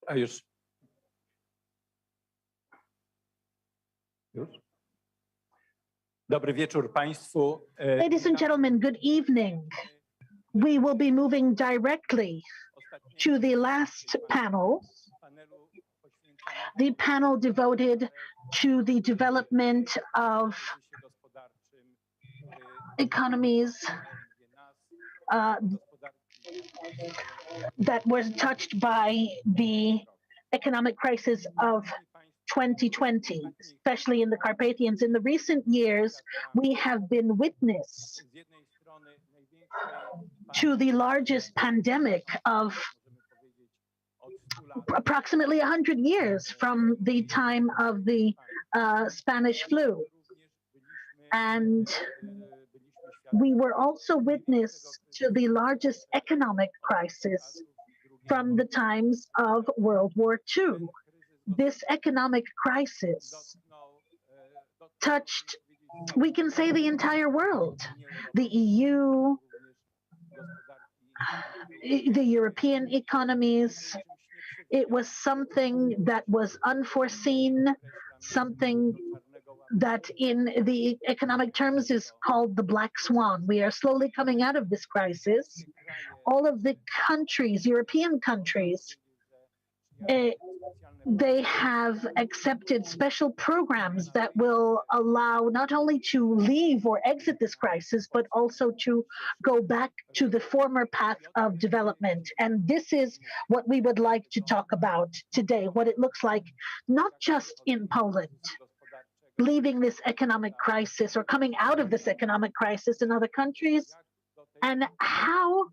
A już. Już? Dobry wieczór Państwu. Ladies and gentlemen, good evening. We will be moving directly to the last panel, the panel devoted to the development of economies that was touched by the economic crisis of 2020, especially in the Carpathians. In the recent years, we have been witness to the largest pandemic of approximately 100 years from the time of the Spanish flu. And we were also witness to the largest economic crisis from the times of World War II. This economic crisis touched, we can say, the entire world. The EU, the European economies. It was something that was unforeseen, something that in the economic terms is called the black swan. We are slowly coming out of this crisis. All of the countries, European countries, they have accepted special programs that will allow not only to leave or exit this crisis, but also to go back to the former path of development. And this is what we would like to talk about today, what it looks like, not just in Poland, leaving this economic crisis or coming out of this economic crisis in other countries, and how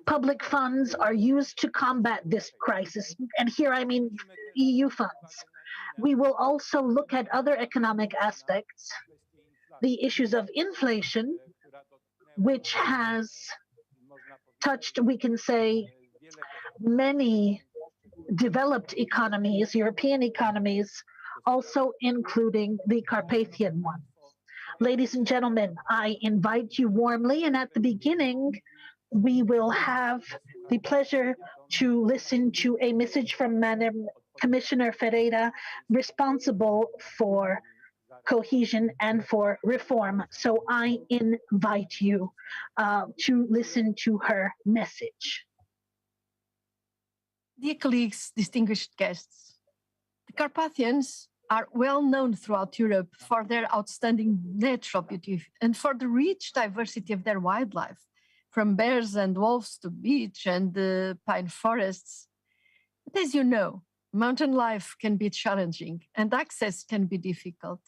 public funds are used to combat this crisis. And here I mean EU funds. We will also look at other economic aspects, the issues of inflation, which has touched, we can say, many developed economies, European economies, also including the Carpathian one. Ladies and gentlemen, I invite you warmly, and at the beginning, we will have the pleasure to listen to a message from Madam Commissioner Ferreira, responsible for cohesion and for reform. So I invite you to listen to her message. Dear colleagues, distinguished guests, the Carpathians are well known throughout Europe for their outstanding natural beauty and for the rich diversity of their wildlife, from bears and wolves to beech and pine forests. But as you know, mountain life can be challenging and access can be difficult.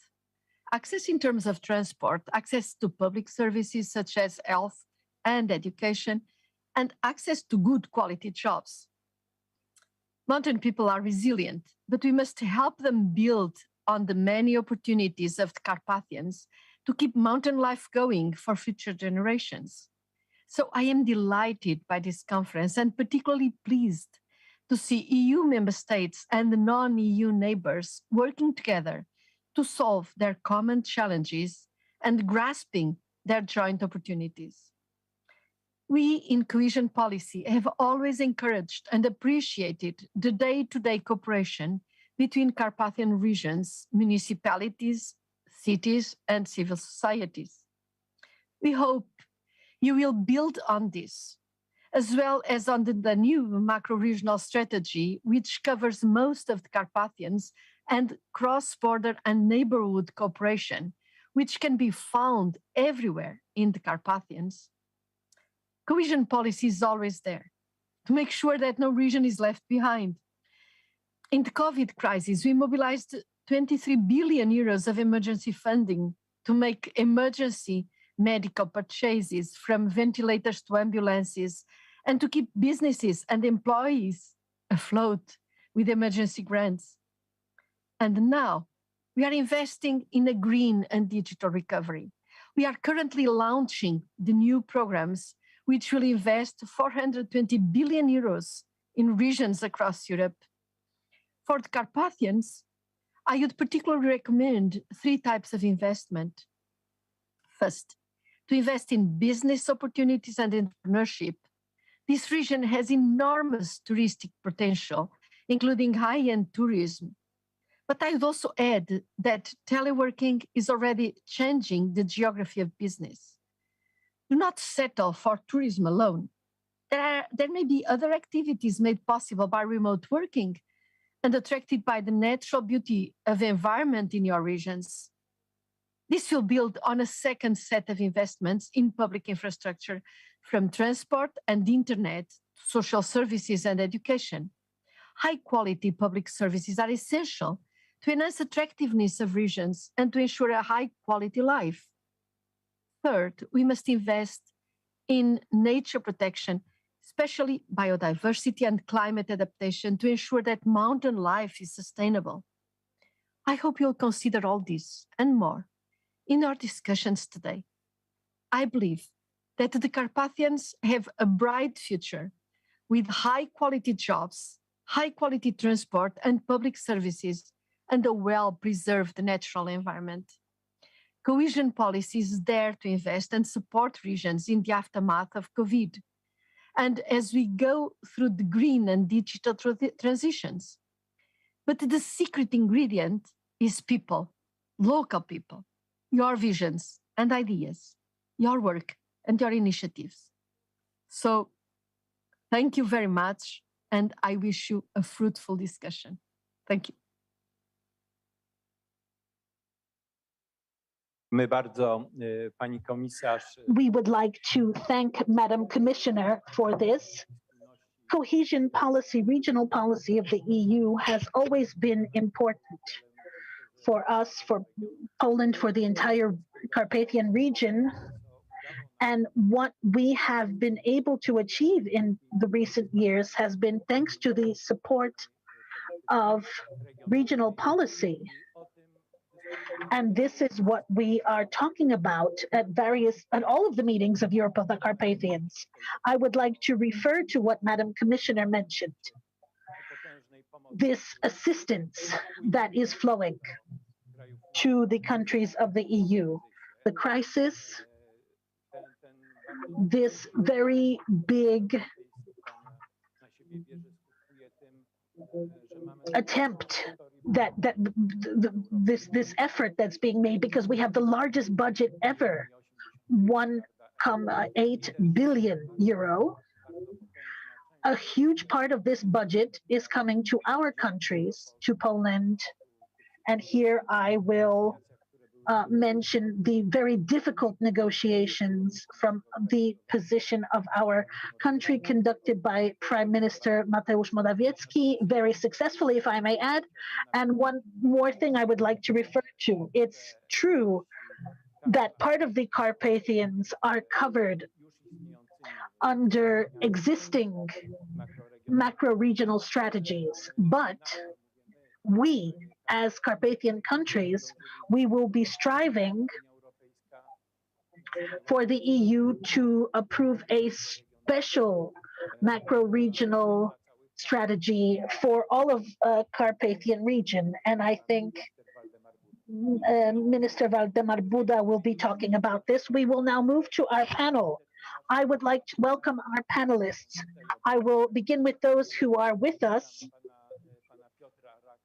Access in terms of transport, access to public services such as health and education, and access to good quality jobs. Mountain people are resilient, but we must help them build on the many opportunities of the Carpathians to keep mountain life going for future generations. So I am delighted by this conference and particularly pleased to see EU member states and the non-EU neighbors working together to solve their common challenges and grasping their joint opportunities. We in cohesion policy have always encouraged and appreciated the day-to-day cooperation between Carpathian regions, municipalities, cities, and civil societies. We hope you will build on this, as well as on the new macro-regional strategy, which covers most of the Carpathians and cross-border and neighborhood cooperation, which can be found everywhere in the Carpathians. Cohesion policy is always there to make sure that no region is left behind. In the COVID crisis, we mobilized 23 billion euros of emergency funding to make emergency medical purchases, from ventilators to ambulances, and to keep businesses and employees afloat with emergency grants. And now we are investing in a green and digital recovery. We are currently launching the new programs which will invest 420 billion euros in regions across Europe. For the Carpathians, I would particularly recommend 3 types of investment. First, to invest in business opportunities and entrepreneurship. This region has enormous touristic potential, including high-end tourism. But I would also add that teleworking is already changing the geography of business. Do not settle for tourism alone. There may be other activities made possible by remote working and attracted by the natural beauty of the environment in your regions. This will build on a second set of investments in public infrastructure, from transport and internet, social services and education. High-quality public services are essential to enhance attractiveness of regions and to ensure a high-quality life. Third, we must invest in nature protection, especially biodiversity and climate adaptation, to ensure that mountain life is sustainable. I hope you'll consider all this and more in our discussions today. I believe that the Carpathians have a bright future with high-quality jobs, high-quality transport and public services, and a well-preserved natural environment. Cohesion policy is there to invest and support regions in the aftermath of COVID, and as we go through the green and digital transitions. But the secret ingredient is people, local people, your visions and ideas, your work and your initiatives. So thank you very much, and I wish you a fruitful discussion. Thank you. My bardzo, pani komisarz. We would like to thank Madam Commissioner for this. Cohesion policy, regional policy of the EU has always been important for us, for Poland, for the entire Carpathian region. And what we have been able to achieve in the recent years has been thanks to the support of regional policy. And this is what we are talking about at all of the meetings of Europe of the Carpathians. I would like to refer to what Madam Commissioner mentioned. This assistance that is flowing to the countries of the EU. The crisis, this very big attempt this effort that's being made, because we have the largest budget ever, 1.8 billion euro. A huge part of this budget is coming to our countries, to Poland, and here I will mention the very difficult negotiations from the position of our country, conducted by Prime Minister Mateusz Morawiecki, very successfully, if I may add. And one more thing I would like to refer to. It's true that part of the Carpathians are covered under existing macro-regional strategies, but we, as Carpathian countries, we will be striving for the EU to approve a special macro-regional strategy for all of Carpathian region. And I think Minister Waldemar Buda will be talking about this. We will now move to our panel. I would like to welcome our panelists. I will begin with those who are with us.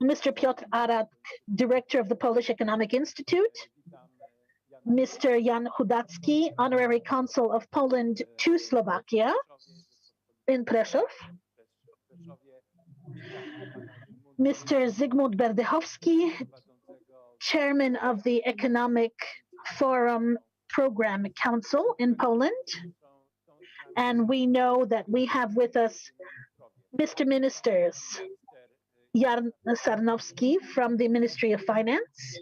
Mr. Piotr Arak, Director of the Polish Economic Institute, Mr. Jan Chudacki, Honorary Consul of Poland to Slovakia in Prešov, Mr. Zygmunt Berdechowski, Chairman of the Economic Forum Program Council in Poland, and we know that we have with us Mr. Ministers, Jan Sarnowski from the Ministry of Finance.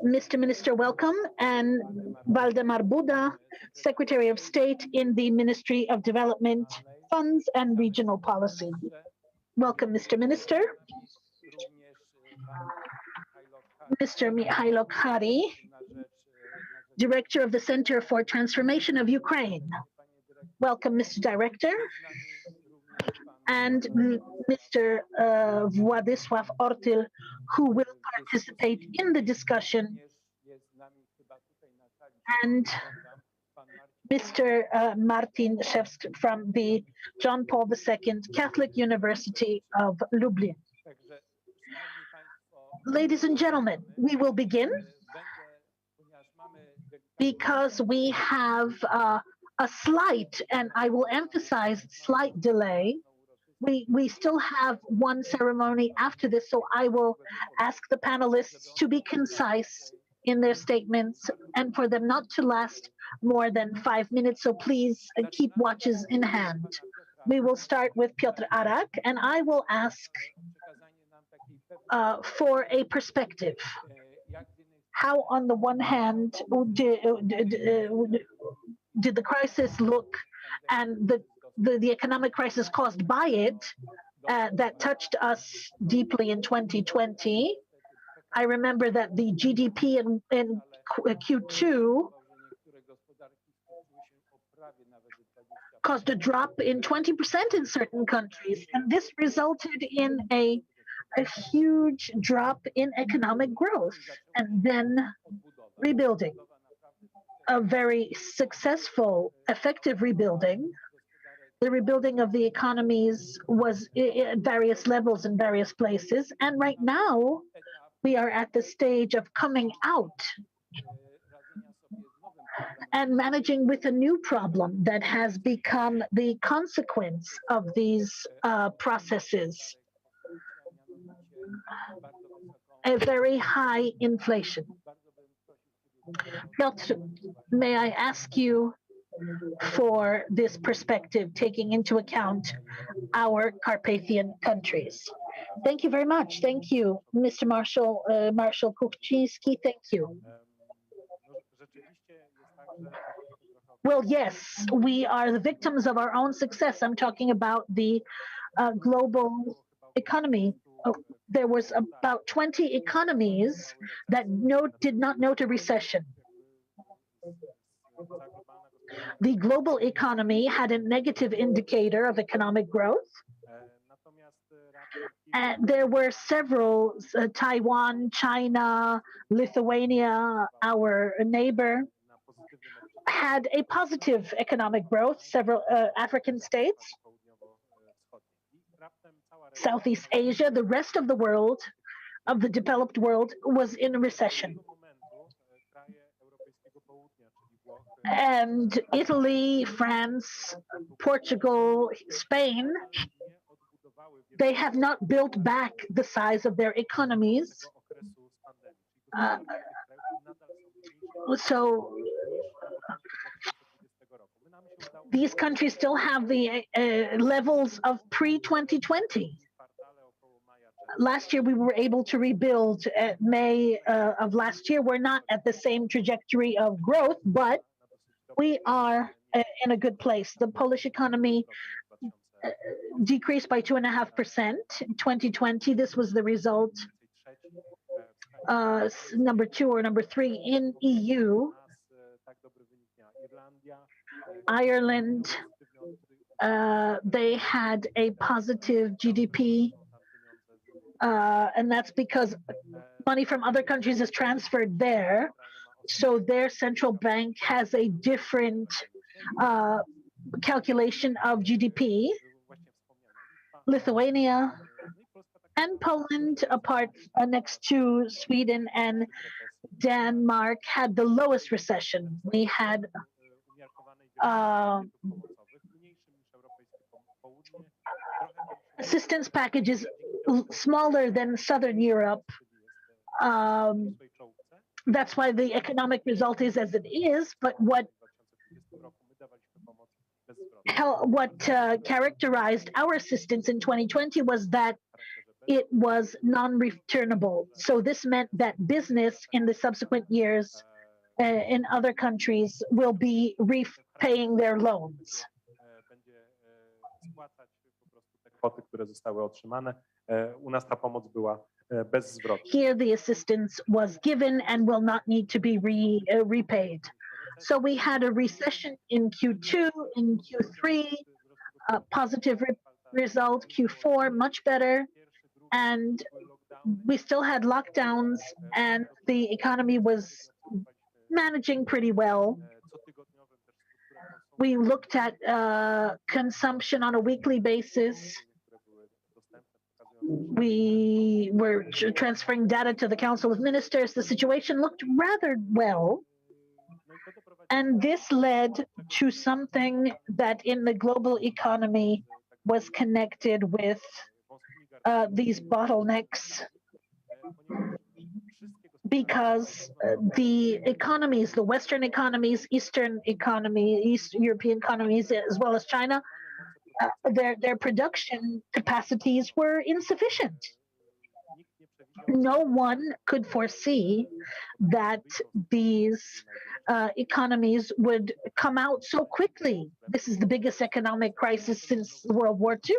Mr. Minister, welcome. And Waldemar Buda, Secretary of State in the Ministry of Development, Funds and Regional Policy. Welcome, Mr. Minister. Mr. Mikhailo Khari, Director of the Center for Transformation of Ukraine. Welcome, Mr. Director. And Mr. Władysław Ortyl, who will participate in the discussion, and Mr. Martin Szewsk from the John Paul II Catholic University of Lublin. Ladies and gentlemen, we will begin because we have a slight, and I will emphasize slight delay. We still have one ceremony after this, so I will ask the panelists to be concise in their statements and for them not to last more than 5 minutes, so please keep watches in hand. We will start with Piotr Arak, and I will ask for a perspective. How, on the one hand, did the crisis look and the economic crisis caused by it that touched us deeply in 2020. I remember that the GDP in Q2 caused a drop in 20% in certain countries, and this resulted in a huge drop in economic growth and then rebuilding. A very successful, effective rebuilding. The rebuilding of the economies was at various levels in various places, and right now we are at the stage of coming out and managing with a new problem that has become the consequence of these processes. A very high inflation. Piotr, may I ask you for this perspective, taking into account our Carpathian countries? Thank you very much. Thank you, Mr. Marshal Kuchcinski. Thank you. Well, yes, we are the victims of our own success. I'm talking about the global economy. There was about 20 economies that did not note a recession. The global economy had a negative indicator of economic growth. And there were several, Taiwan, China, Lithuania, our neighbor, had a positive economic growth. Several African states, Southeast Asia, the rest of the world, of the developed world, was in a recession. And Italy, France, Portugal, Spain, they have not built back the size of their economies. So these countries still have the levels of pre-2020. Last year, we were able to rebuild at May of last year. We're not at the same trajectory of growth, but we are in a good place. The Polish economy decreased by 2.5% in 2020. This was the result, number 2 or number 3 in EU. Ireland, they had a positive GDP, and that's because money from other countries is transferred there. So their central bank has a different calculation of GDP. Lithuania and Poland, apart next to Sweden and Denmark, had the lowest recession. We had assistance packages smaller than Southern Europe. That's why the economic result is as it is, but what characterized our assistance in 2020 was that it was non-returnable. So this meant that business in the subsequent years in other countries will be repaying their loans. Here the assistance was given and will not need to be repaid. So we had a recession in Q2, in Q3, a positive result, Q4 much better, and we still had lockdowns and the economy was managing pretty well. We looked at consumption on a weekly basis. We were transferring data to the Council of Ministers. The situation looked rather well. And this led to something that in the global economy was connected with these bottlenecks, because the economies, the Western economies, Eastern economy, East European economies, as well as China, their production capacities were insufficient. no one could foresee that these economies would come out so quickly. This is the biggest economic crisis since World War II.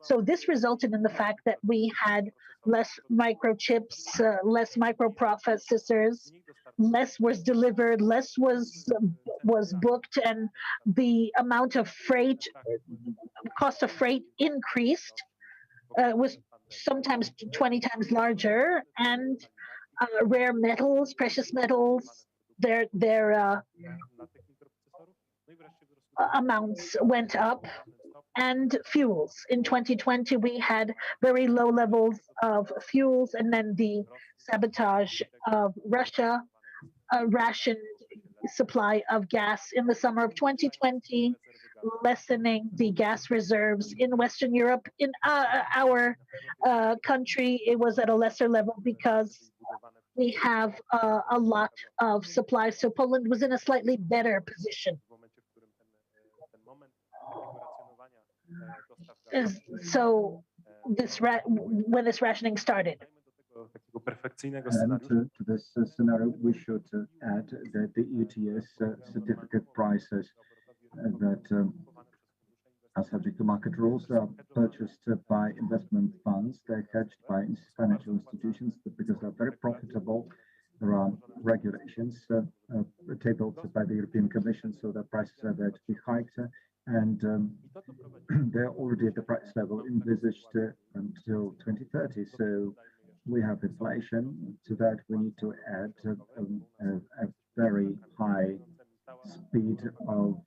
So this resulted in the fact that we had less microchips, less microprocessors, less was delivered, less was booked, and the amount of freight, cost of freight increased, was sometimes 20 times larger, and rare metals, precious metals, their amounts went up, and fuels. In 2020, we had very low levels of fuels, and then the sabotage of Russia, a rationed supply of gas in the summer of 2020, lessening the gas reserves in Western Europe. In our country, it was at a lesser level because we have a lot of supply. So Poland was in a slightly better position. So when this rationing started. And to this scenario, we should add that the ETS certificate prices that are subject to market rules are purchased by investment funds. They're hedged by financial institutions because they're very profitable. There are regulations tabled by the European Commission, so the prices are there to be hiked, and they're already at the price level envisaged until 2030. So we have inflation. To that, we need to add a very high speed of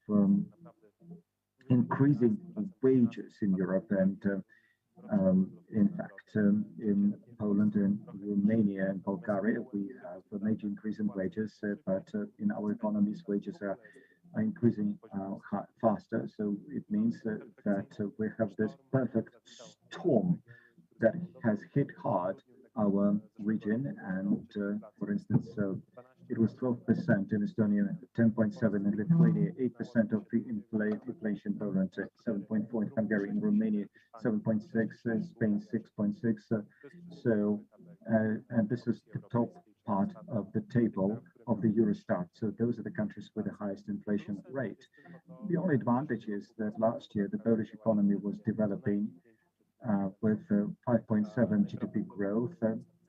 increasing wages in Europe, and in fact, in Poland and Romania and Bulgaria, we have a major increase in wages, but in our economies, wages are increasing faster. So it means that we have this perfect storm that has hit hard our region, and for instance, it was 12% in Estonia, 10.7% in Lithuania, 8% of the inflation in Poland, 7.4% in Hungary, in Romania, 7.6%, Spain 6.6%. So, and this is the top part of the table of the Eurostat. So those are the countries with the highest inflation rate. The only advantage is that last year the Polish economy was developing with 5.7 GDP growth,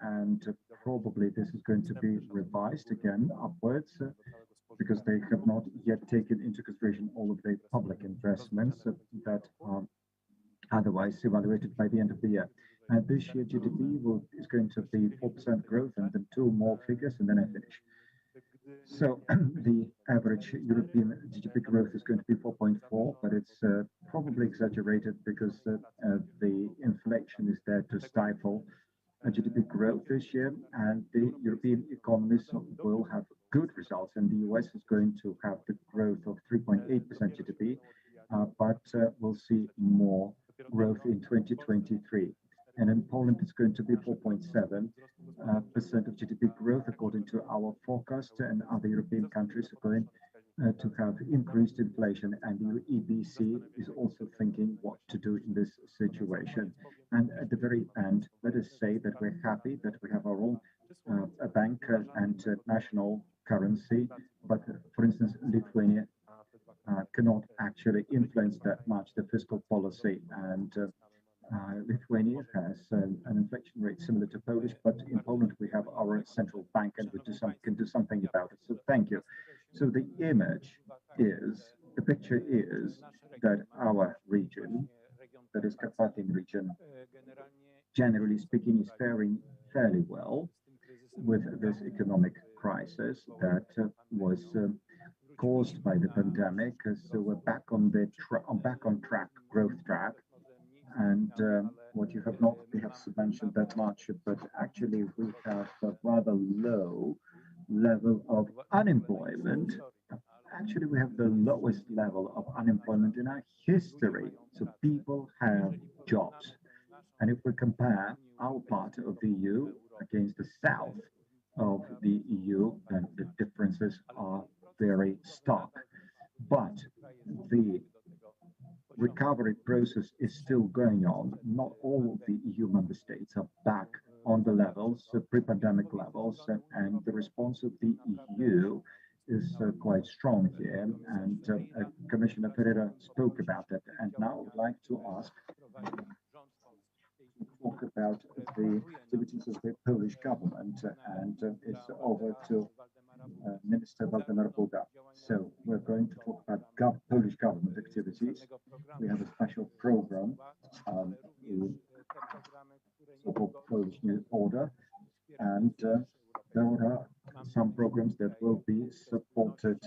and probably this is going to be revised again upwards because they have not yet taken into consideration all of the public investments that are otherwise evaluated by the end of the year. This year GDP is going to be 4% growth, and then two more figures, and then I finish. So the average European GDP growth is going to be 4.4, but it's probably exaggerated because the inflation is there to stifle GDP growth this year, and the European economies will have good results, and the US is going to have the growth of 3.8% GDP, but we'll see more growth in 2023. And in Poland, it's going to be 4.7% of GDP growth, according to our forecast, and other European countries are going to have increased inflation, and the EBC is also thinking what to do in this situation. And at the very end, let us say that we're happy that we have our own a bank and national currency, but for instance, Lithuania cannot actually influence that much the fiscal policy, and Lithuania has an inflation rate similar to Polish, but in Poland we have our central bank, and we can do something about it. So thank you. So the picture is that our region, that is Carpathian region, generally speaking, is faring fairly well with this economic crisis that was caused by the pandemic. So we're back on track, growth track. And what you have not perhaps mentioned that much, but actually we have a rather low level of unemployment. Actually, we have the lowest level of unemployment in our history. So people have jobs. And if we compare our part of the EU against the south of the EU, then the differences are very stark. But the recovery process is still going on. Not all of the EU member states are back on the levels, pre-pandemic levels, and the response of the EU is quite strong here. And Commissioner Ferreira spoke about that. And now I would like to ask talk about the activities of the Polish government, and it's over to Minister Waldemar Buda. So we're going to talk about Polish government activities. We have a special program, so-called Polish New Order, and there are some programs that will be supported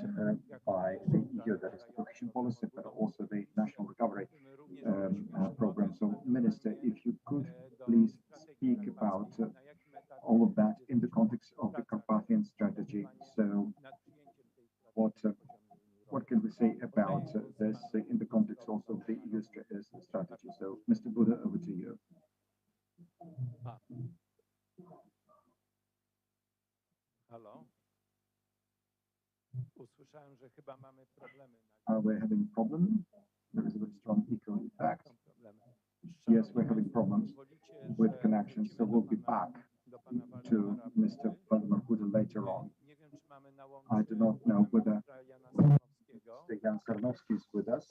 by the EU, that is the cohesion policy, but also the national recovery program. So, Minister, if you could please speak about all of that in the context of the Carpathian strategy. So, what can we say about this in the context also of the EU strategy? So, Mr. Buda, over to you. Halo? Usłyszałem, że chyba mamy problemy. We're having a problem. There is a very strong echo effect. Yes, we're having problems with connection, so we'll be back to Mr. Waldemar Buda later on. I do not know whether Mr. Jan Sarnowski is with us.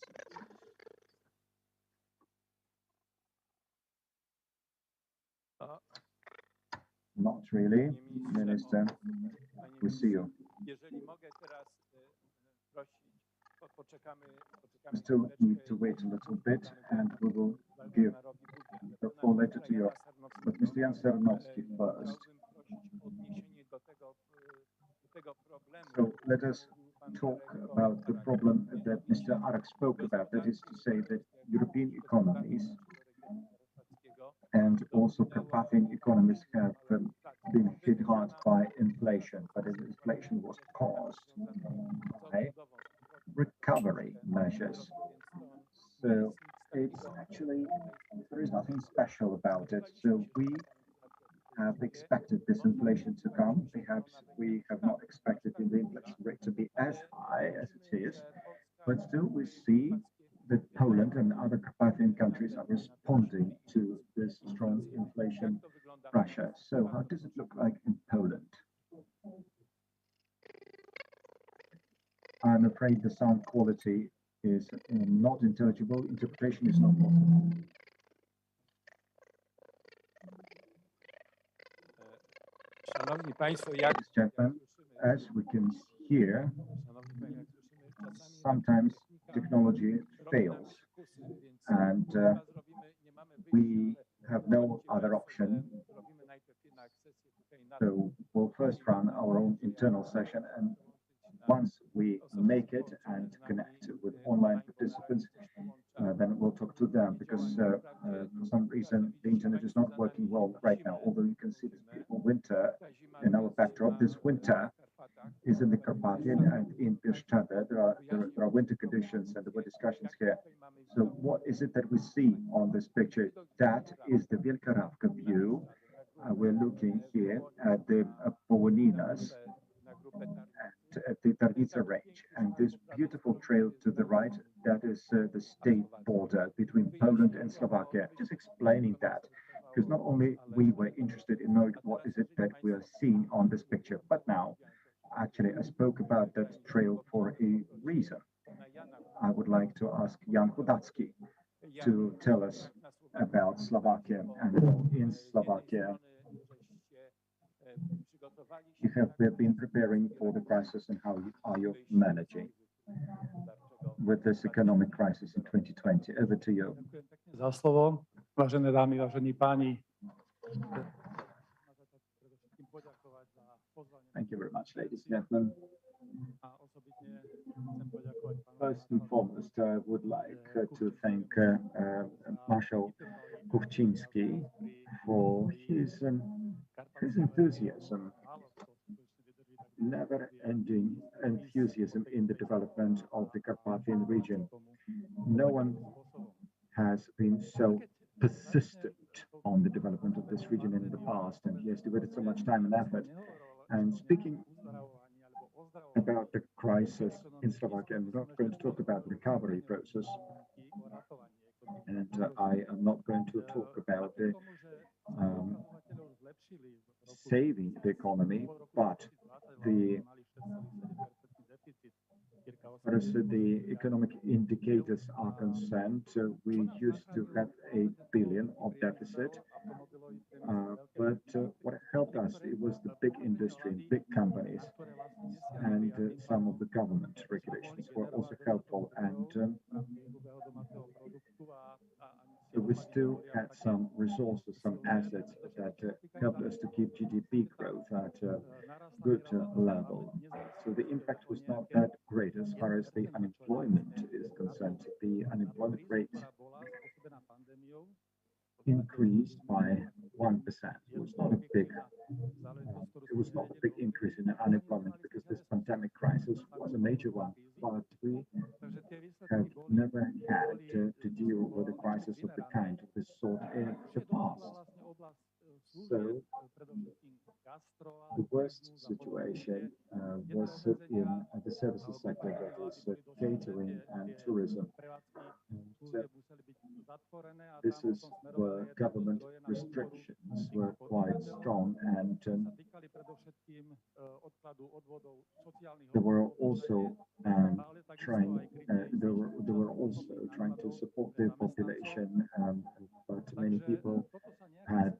Not really, Minister. We see you. We still need to wait a little bit, and we will give the floor later to you. But Mr. Jan Sarnowski first. So let us talk about the problem that Mr. Arek spoke about, that is to say that European economies and also Carpathian economies have been hit hard by inflation, but inflation was caused by recovery measures. So it's actually, there is nothing special about it. So we have expected this inflation to come. Perhaps we have not expected the inflation rate to be as high as it is, but still we see that Poland and other Carpathian countries are responding to this strong inflation pressure. So how does it look like in Poland? I'm afraid the sound quality is not intelligible. Interpretation is not possible. Szanowni Państwo, as we can hear, sometimes technology fails, and we have no other option. So we'll first run our own internal session, and once we make it and connect with online participants, then we'll talk to them, because for some reason the internet is not working well right now, although you can see this beautiful winter in our backdrop. This winter is in the Carpathian and in Bieszczady. There are winter conditions, and there were discussions here. So what is it that we see on this picture? That is the Wielka Rawka view. We're looking here at the Połoninas and at the Tarnica range, and this beautiful trail to the right, that is the state border between Poland and Slovakia. Just explaining that, because not only we were interested in knowing what is it that we are seeing on this picture, but now actually I spoke about that trail for a reason. I would like to ask Jan Chodacki to tell us about Slovakia, and in Slovakia you have been preparing for the crisis, and how are you managing with this economic crisis in 2020? Over to you. Za slovo, vážené dámy, vážení páni. Thank you very much, ladies and gentlemen. First and foremost, I would like to thank Marshal Kuchcinski for his enthusiasm, never-ending enthusiasm in the development of the Carpathian region. No one has been so persistent on the development of this region in the past, and he has devoted so much time and effort. And speaking about the crisis in Slovakia, I'm not going to talk about the recovery process, and I am not going to talk about the saving the economy, but as the economic indicators are concerned, we used to have 8 billion of deficit, but what helped us, it was the big industry, big companies, and some of the government regulations were also helpful, and so we still had some resources, some assets that helped us to keep GDP growth at a good level. So the impact was not that great as far as the unemployment is concerned. The unemployment rate increased by 1%. It was not a big increase in unemployment because this pandemic crisis was a major one, but we have never had to deal with a crisis of the kind of this sort in the past. So the worst situation was in the services sector, that is catering and tourism. And, this is where government restrictions were quite strong, and they were also trying to support the population, but many people had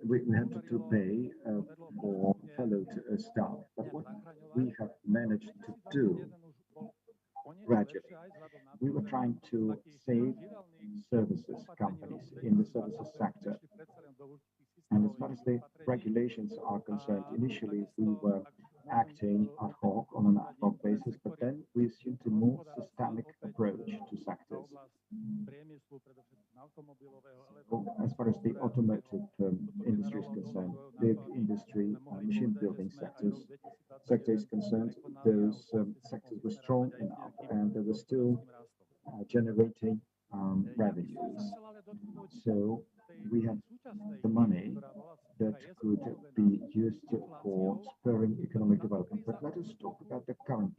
we had to pay for furloughed staff. But what we have managed to do gradually, we were trying to save services companies in the services sector. And as far as the regulations are concerned, initially we were acting ad hoc on an ad hoc basis, but then we assumed a more systemic approach to sectors. So as far as the automotive industry is concerned, big industry, machine building sector is concerned, those sectors were strong enough and they were still generating revenues. So we had the money that could be used for spurring economic development. But let us talk about the current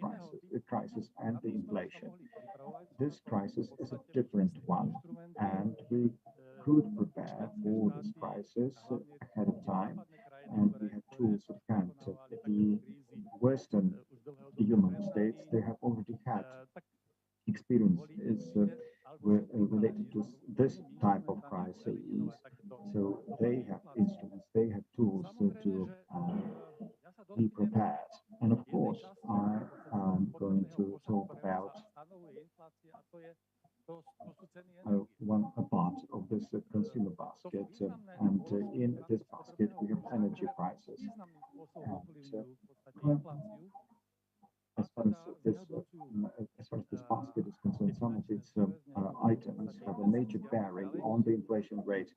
crisis and the inflation. This crisis is a different one, and we could prepare for this crisis ahead of time, and we had tools at hand. The Western EU member states, they have already had experiences related to this type of crisis. So they have instruments, they have tools to be prepared. And of course, I am going to talk about one part of this consumer basket. And in this basket, we have energy prices. And, as far as this basket is concerned, some of its items have a major bearing on the inflation rate.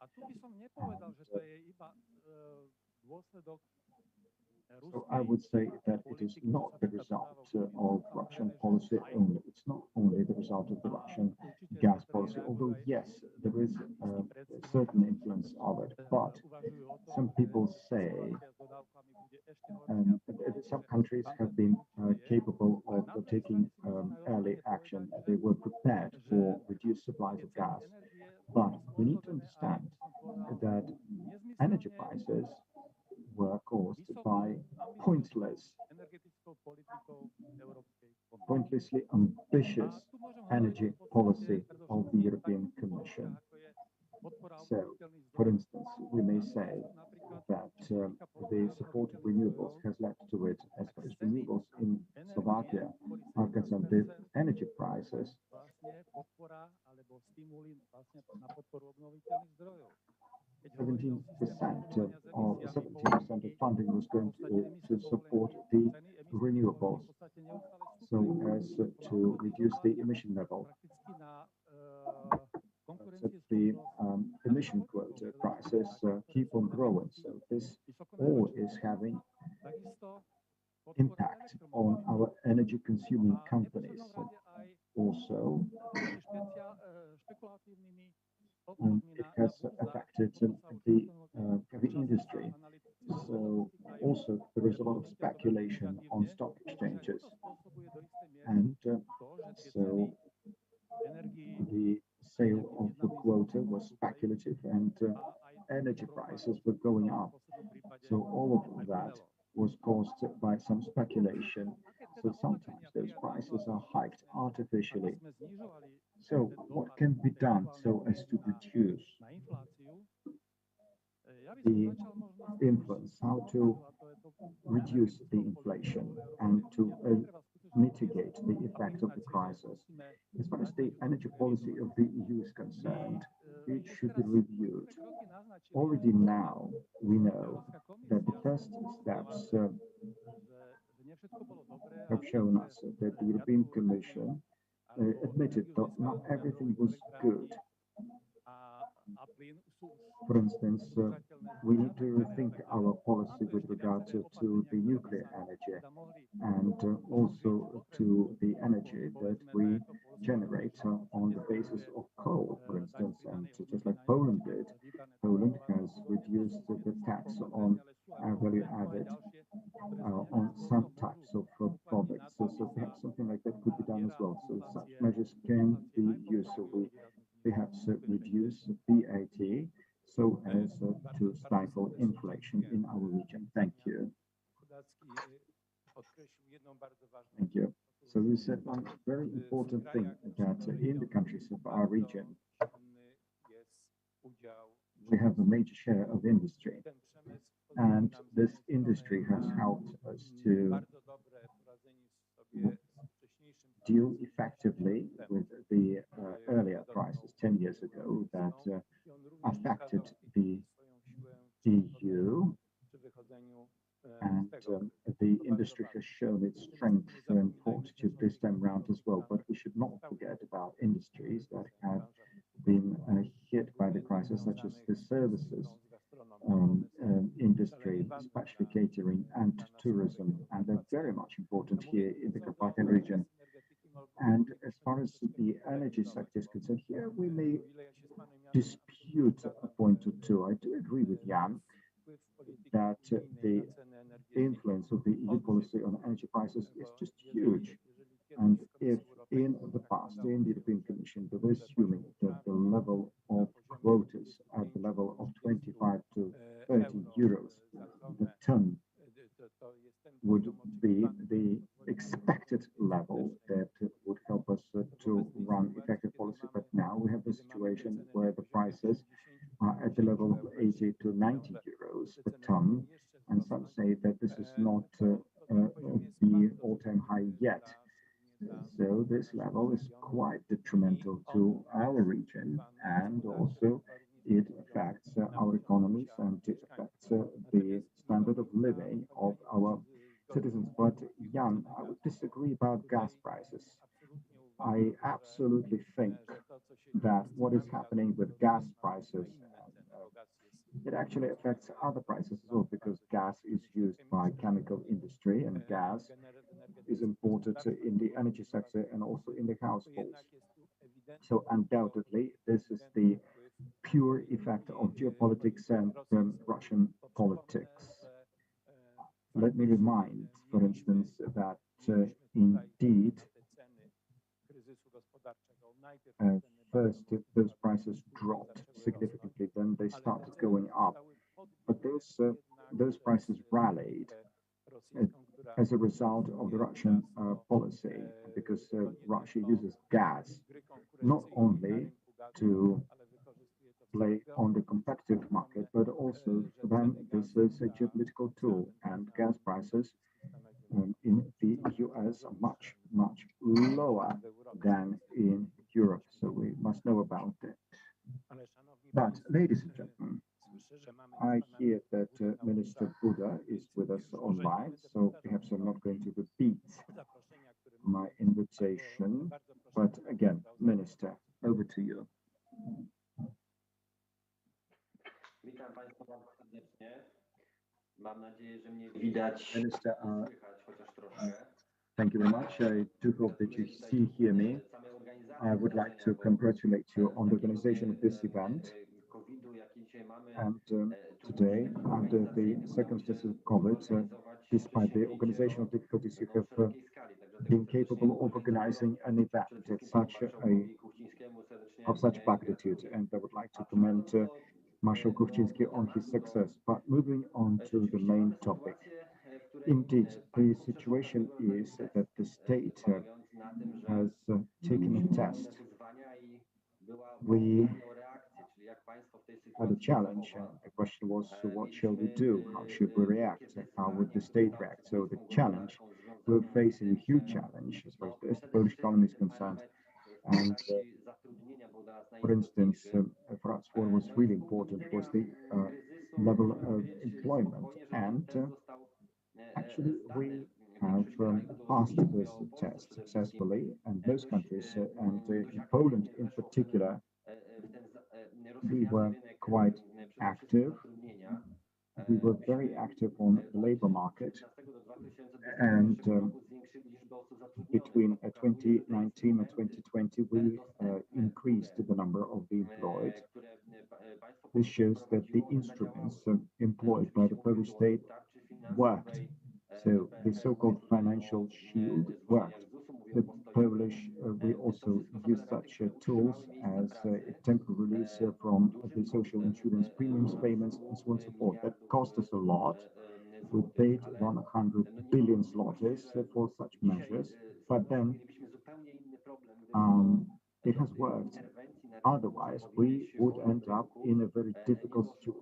So I would say that it is not the result of Russian policy only. It's not only the result of the Russian gas policy, although yes, there is a certain influence of it. But some people say some countries have been capable of taking early action. They were prepared for reduced supplies of gas. But we need to understand that energy prices were caused by pointlessly ambitious energy policy of the European Commission. So, for instance, we may say that the support of renewables has led to it. As far as renewables in Slovakia are concerned, the energy prices 17% of funding was going to support the renewables, so as to reduce the emission level. So the emission quota prices keep on growing. So this all is having impact on our energy consuming companies. Also, it has affected the heavy industry. So also there is a lot of speculation on stock exchanges, and so the sale of the quota was speculative, and energy prices were going up. So all of that was caused by some speculation. So sometimes those prices are hiked artificially. So what can be done so as to reduce the influence, how to reduce the inflation and to mitigate the effect of the crisis? As far as the energy policy of the EU is concerned, it should be reviewed. Already now, we know that the first steps have shown us that the European Commission admitted that not everything was good. For instance, we need to rethink our policy with regard to the nuclear energy and also to the energy that we generate on the basis of coal, for instance. And just like Poland did, Poland has reduced the tax on value added on some types of products. So perhaps something like that could be done as well. So such measures can be used. So we perhaps reduce VAT so as to stifle inflation in our region. Thank you. Thank you. So you said one very important thing, that in the countries of our region, we have a major share of industry. And this industry has helped us to deal effectively with the earlier crisis 10 years ago that affected the EU, and the industry has shown its strength and fortitude this time around as well. But we should not forget about industries that have been hit by the crisis, such as the services industry, especially catering and tourism, and they're very much important here in the Carpathian region. And as far as the energy sector is concerned, here we may dispute a point or two. I do agree with Jan that the influence of the EU policy on energy prices is just huge. And if in the past, in the European Commission, they were assuming that the level of quotas at the level of 25 to 30 euros per ton would be the expected level that would help us to run effective policy. But now we have a situation where the prices are at the level of 80 to 90 euros per ton, and some say that this is not the all-time high yet. So this level is quite detrimental to our region, and also it affects our economies, and it affects the standard of living of our citizens. But Jan, I would disagree about gas prices. I absolutely think that what is happening with gas prices, it actually affects other prices as well, because gas is used by chemical industry, and gas is imported in the energy sector and also in the households. So undoubtedly, this is the pure effect of geopolitics and Russian politics. Let me remind, for instance, that indeed, first those prices dropped significantly, then they started going up. But those prices rallied as a result of the Russian policy, because Russia uses gas not only to play on the competitive market, but also then this is a geopolitical tool, and gas prices in the US are much, much lower than in Europe. So we must know about it. But, ladies and gentlemen, I hear that Minister Buda is with us online, so perhaps I'm not going to repeat my invitation. But again, Minister, over to you. Witam Państwa bardzo serdecznie. Mam nadzieję, że mnie widać, Minister, słychać chociaż troszkę. thank you very much. I do hope that you hear me. I would like to congratulate you on the organization of this event. And today, under the circumstances of COVID, despite the organizational difficulties, you have been capable of organizing an event of such magnitude. And I would like to commend Marshal Kuchcinski on his success. But moving on to the main topic. Indeed, the situation is that the state has taken a test. We had a challenge, and the question was, so what shall we do? How should we react? How would the state react? So the challenge, we're facing a huge challenge as far as the Polish economy is concerned. And for instance, for us, what was really important was the level of employment. And actually, we have passed this test successfully, and those countries, and in Poland in particular, we were quite active. We were very active on the labor market, and between 2019 and 2020, we increased the number of the employed. This shows that the instruments employed by the Polish state worked. So the so-called financial shield worked. The Polish, we also use such tools as a temporary release from the social insurance premiums payments and so on and so forth. That cost us a lot. We paid 100 billion zlotys for such measures, but then it has worked. Otherwise, we would end up in a very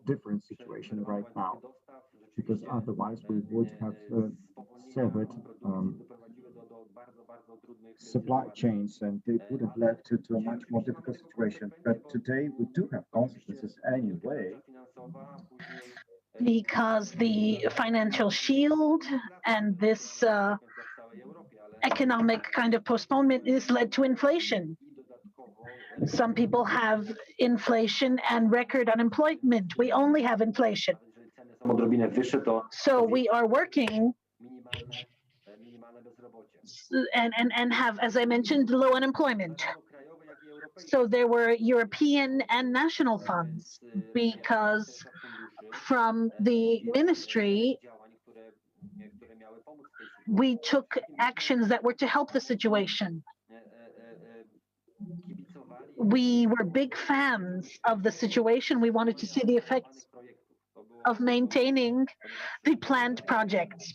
different situation right now, because otherwise we would have severed supply chains, and it would have led to a much more difficult situation. But today we do have consequences anyway, because the financial shield and this economic kind of postponement is led to inflation. Some people have inflation and record unemployment. We only have inflation. So we are working and have, as I mentioned, low unemployment. So there were European and national funds, because from the ministry, we took actions that were to help the situation. We were big fans of the situation. We wanted to see the effects of maintaining the planned projects.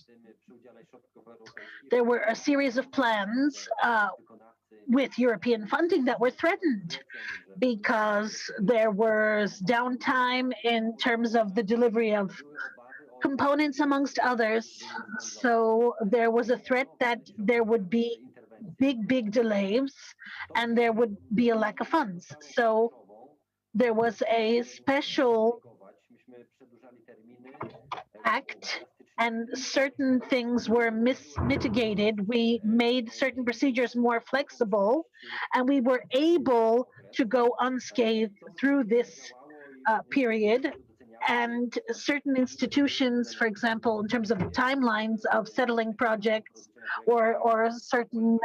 There were a series of plans with European funding that were threatened because there was downtime in terms of the delivery of components, amongst others. So there was a threat that there would be big delays and there would be a lack of funds. So there was a special act, and certain things were mitigated. We made certain procedures more flexible, and we were able to go unscathed through this period. And certain institutions, for example, in terms of the timelines of settling projects or certain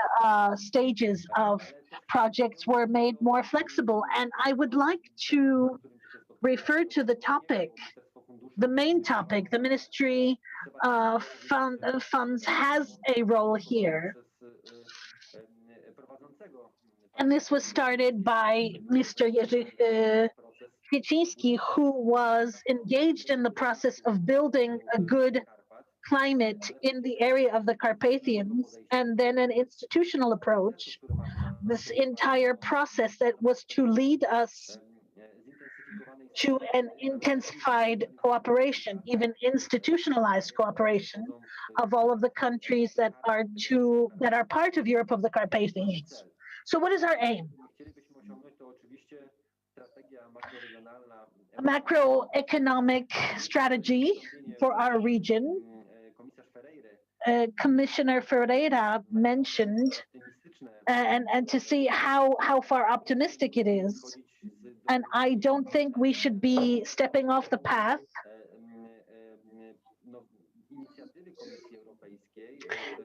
stages of projects, were made more flexible. And I would like to refer to the topic, the main topic. The Ministry of Funds has a role here. And this was started by Mr. Jerzy Krasiczyn, who was engaged in the process of building a good climate in the area of the Carpathians, and then an institutional approach, this entire process that was to lead us to an intensified cooperation, even institutionalized cooperation, of all of the countries that are part of Europe of the Carpathians. So what is our aim? A macroeconomic strategy for our region. Commissioner Ferreira mentioned, and to see how far optimistic it is. And I don't think we should be stepping off the path.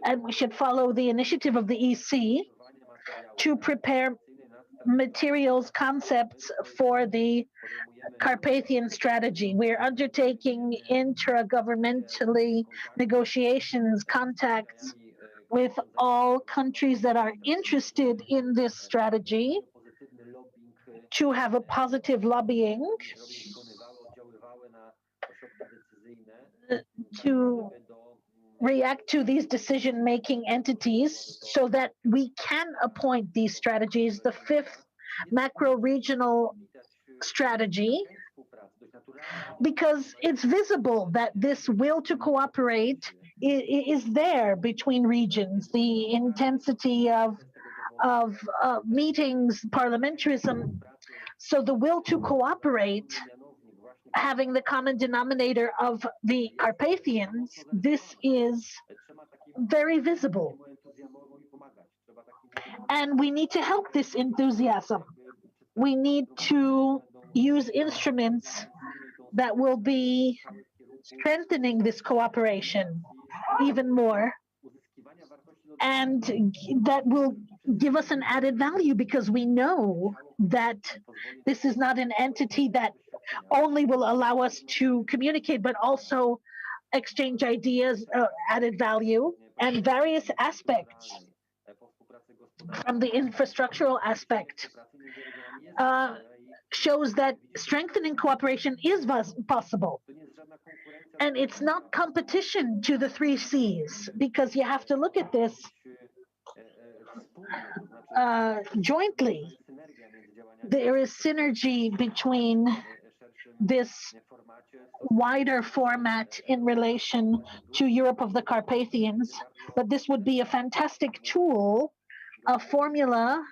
And we should follow the initiative of the EC to prepare materials, concepts for the Carpathian strategy. We are undertaking intragovernmentally negotiations, contacts with all countries that are interested in this strategy to have a positive lobbying to react to these decision-making entities so that we can appoint these strategies. The fifth macro-regional strategy, because it's visible that this will to cooperate is there between regions. The intensity of meetings, parliamentarism. So the will to cooperate, having the common denominator of the Carpathians, this is very visible. And we need to help this enthusiasm. We need to use instruments that will be strengthening this cooperation even more, and that will give us an added value, because we know that this is not an entity that only will allow us to communicate, but also exchange ideas, added value, and various aspects from the infrastructural aspect shows that strengthening cooperation is possible. And it's not competition to the 3 C's, because you have to look at this jointly. There is synergy between this wider format in relation to Europe of the Carpathians, but this would be a fantastic tool, a formula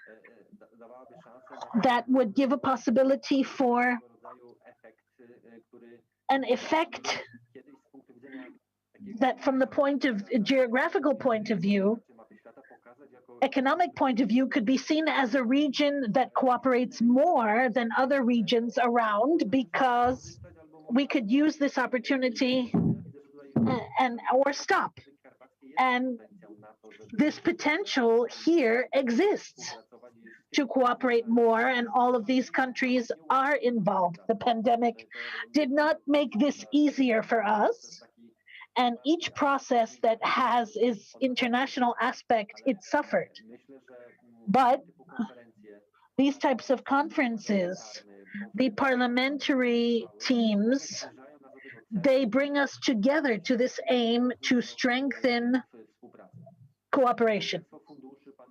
that would give a possibility for an effect that, from the point of geographical point of view, economic point of view, could be seen as a region that cooperates more than other regions around, because we could use this opportunity or stop. And this potential here exists to cooperate more, and all of these countries are involved. The pandemic did not make this easier for us, and each process that has its international aspect, it suffered. But these types of conferences, the parliamentary teams, they bring us together to this aim to strengthen cooperation.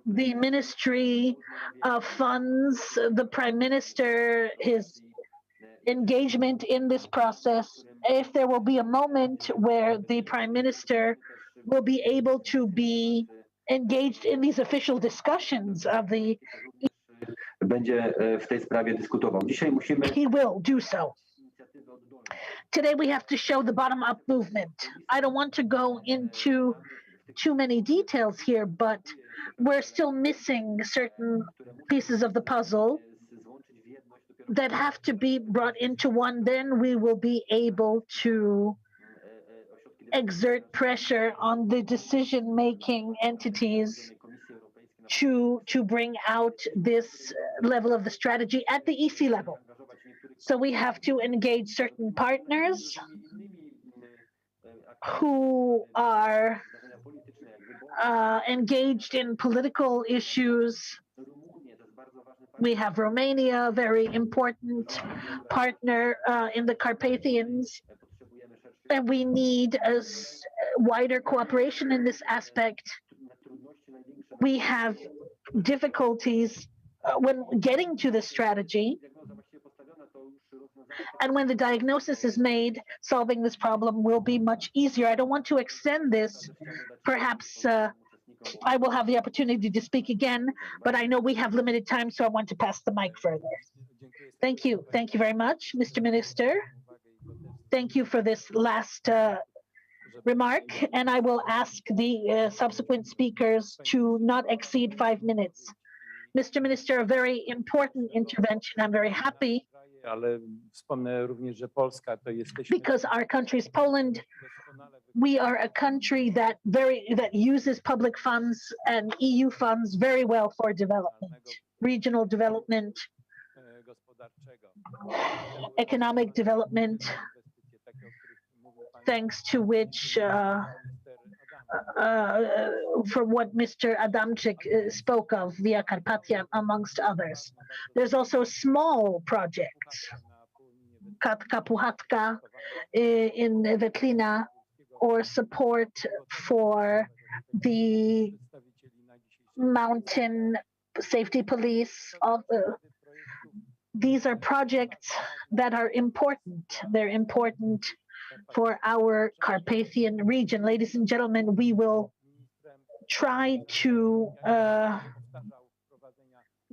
The Ministry of Funds, the Prime Minister, his engagement in this process, if there will be a moment where the Prime Minister will be able to be engaged in these official discussions of the... Będzie w tej sprawie dyskutował. Dzisiaj musimy... He will do so. Today we have to show the bottom-up movement. I don't want to go into too many details here, but we're still missing certain pieces of the puzzle that have to be brought into one. Then we will be able to exert pressure on the decision-making entities to bring out this level of the strategy at the EC level. So we have to engage certain partners who are engaged in political issues. We have Romania, a very important partner in the Carpathians, and we need a wider cooperation in this aspect. We have difficulties when getting to the strategy, and when the diagnosis is made, solving this problem will be much easier. I don't want to extend this. Perhaps I will have the opportunity to speak again, but I know we have limited time, so I want to pass the mic further. Thank you. Thank you very much, Mr. Minister. Thank you for this last remark, and I will ask the subsequent speakers to not exceed 5 minutes. Mr. Minister, a very important intervention. I'm very happy because our country is Poland. We are a country that uses public funds and EU funds very well for development, regional development, economic development, thanks to which, for what Mr. Adamczyk spoke of, via Carpathian, amongst others. There's also small projects Puchatka in Wetlina, or support for the mountain safety police. These are projects that are important. They're important for our Carpathian region. Ladies and gentlemen, we will try to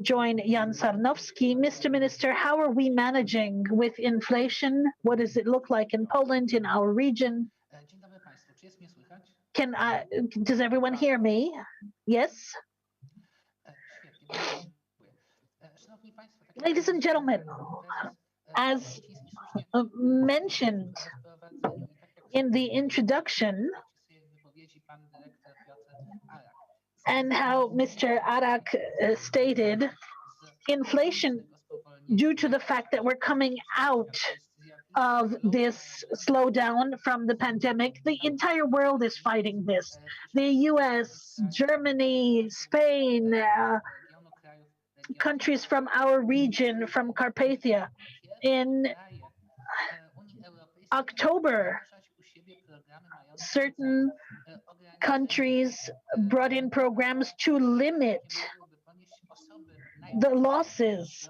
join Jan Sarnowski. Mr. Minister, how are we managing with inflation? What does it look like in Poland, in our region? Does everyone hear me? Yes? Ladies and gentlemen, as mentioned in the introduction, and how Mr. Arak stated, inflation, due to the fact that we're coming out of this slowdown from the pandemic, the entire world is fighting this. The US, Germany, Spain, countries from our region, from Carpathia. In October, certain countries brought in programs to limit the losses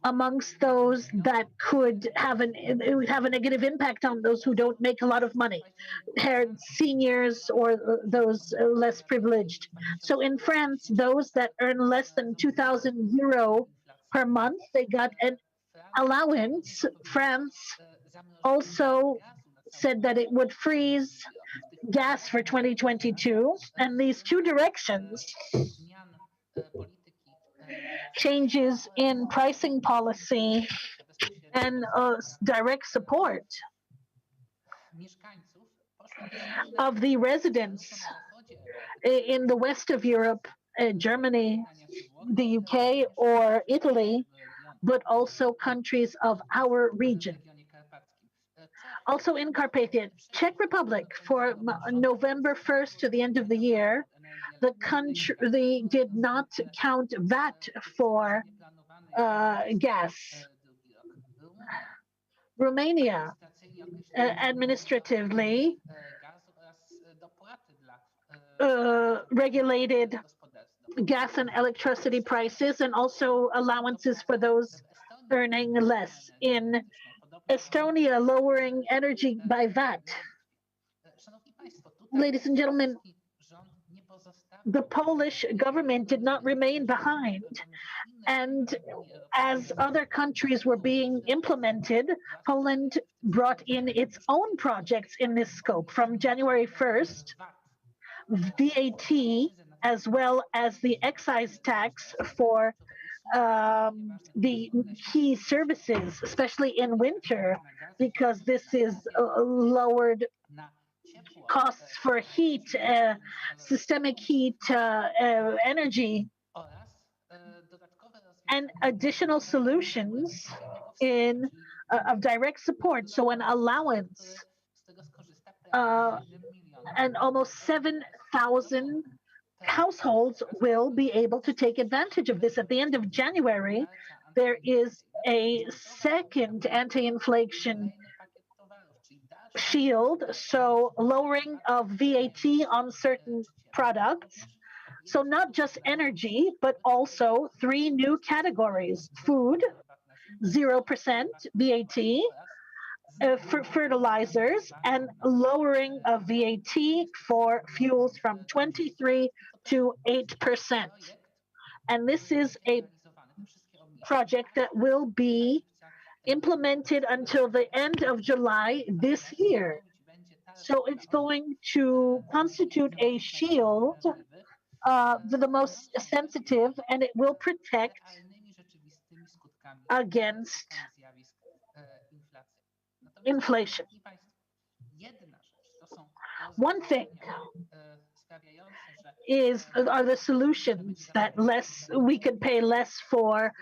amongst those that could have it would have a negative impact on those who don't make a lot of money, seniors or those less privileged. So in France, those that earn less than 2,000 euro per month, they got an allowance. France also said that it would freeze gas for 2022, and these two directions, changes in pricing policy and direct support of the residents in the west of Europe, Germany, the UK, or Italy, but also countries of our region. Also in Carpathia, Czech Republic, for November 1st to the end of the year, the country did not count VAT for gas. Romania, administratively, regulated gas and electricity prices and also allowances for those earning less. In Estonia, lowering energy by VAT. Ladies and gentlemen, the Polish government did not remain behind. And as other countries were being implemented, Poland brought in its own projects in this scope. From January 1st, VAT, as well as the excise tax for the key services, especially in winter, because this is lowered costs for heat, systemic heat, energy, and additional solutions of direct support. So an allowance, and almost 7,000 households will be able to take advantage of this. At the end of January, there is a second anti-inflation shield, so lowering of VAT on certain products. So not just energy, but also 3 new categories: food, 0% VAT, for fertilizers, and lowering of VAT for fuels from 23 to 8%. And this is a project that will be implemented until the end of July this year. So it's going to constitute a shield for the most sensitive, and it will protect against inflation. One thing are the solutions that we could pay less for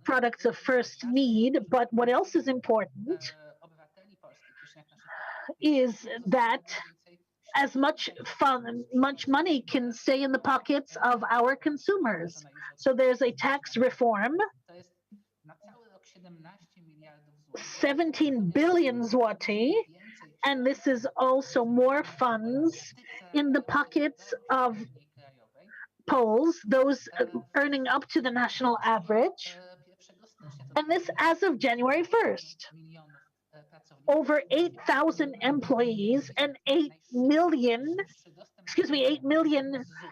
products of first need, but what else is important is that as much money can stay in the pockets of our consumers. So there's a tax reform 17 billion zloty, and this is also more funds in the pockets of Poles, those earning up to the national average, and this as of January 1st. Over 8,000 employees and 8 million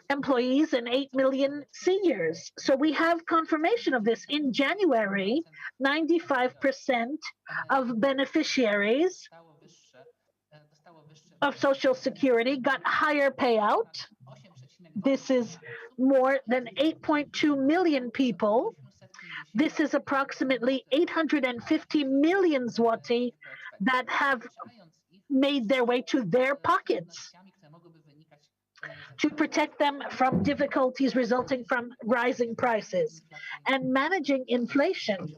employees and 8 million seniors. So we have confirmation of this. In January, 95% of beneficiaries of Social Security got higher payout. This is more than 8.2 million people. This is approximately 850 million zloty that have made their way to their pockets to protect them from difficulties resulting from rising prices. And managing inflation,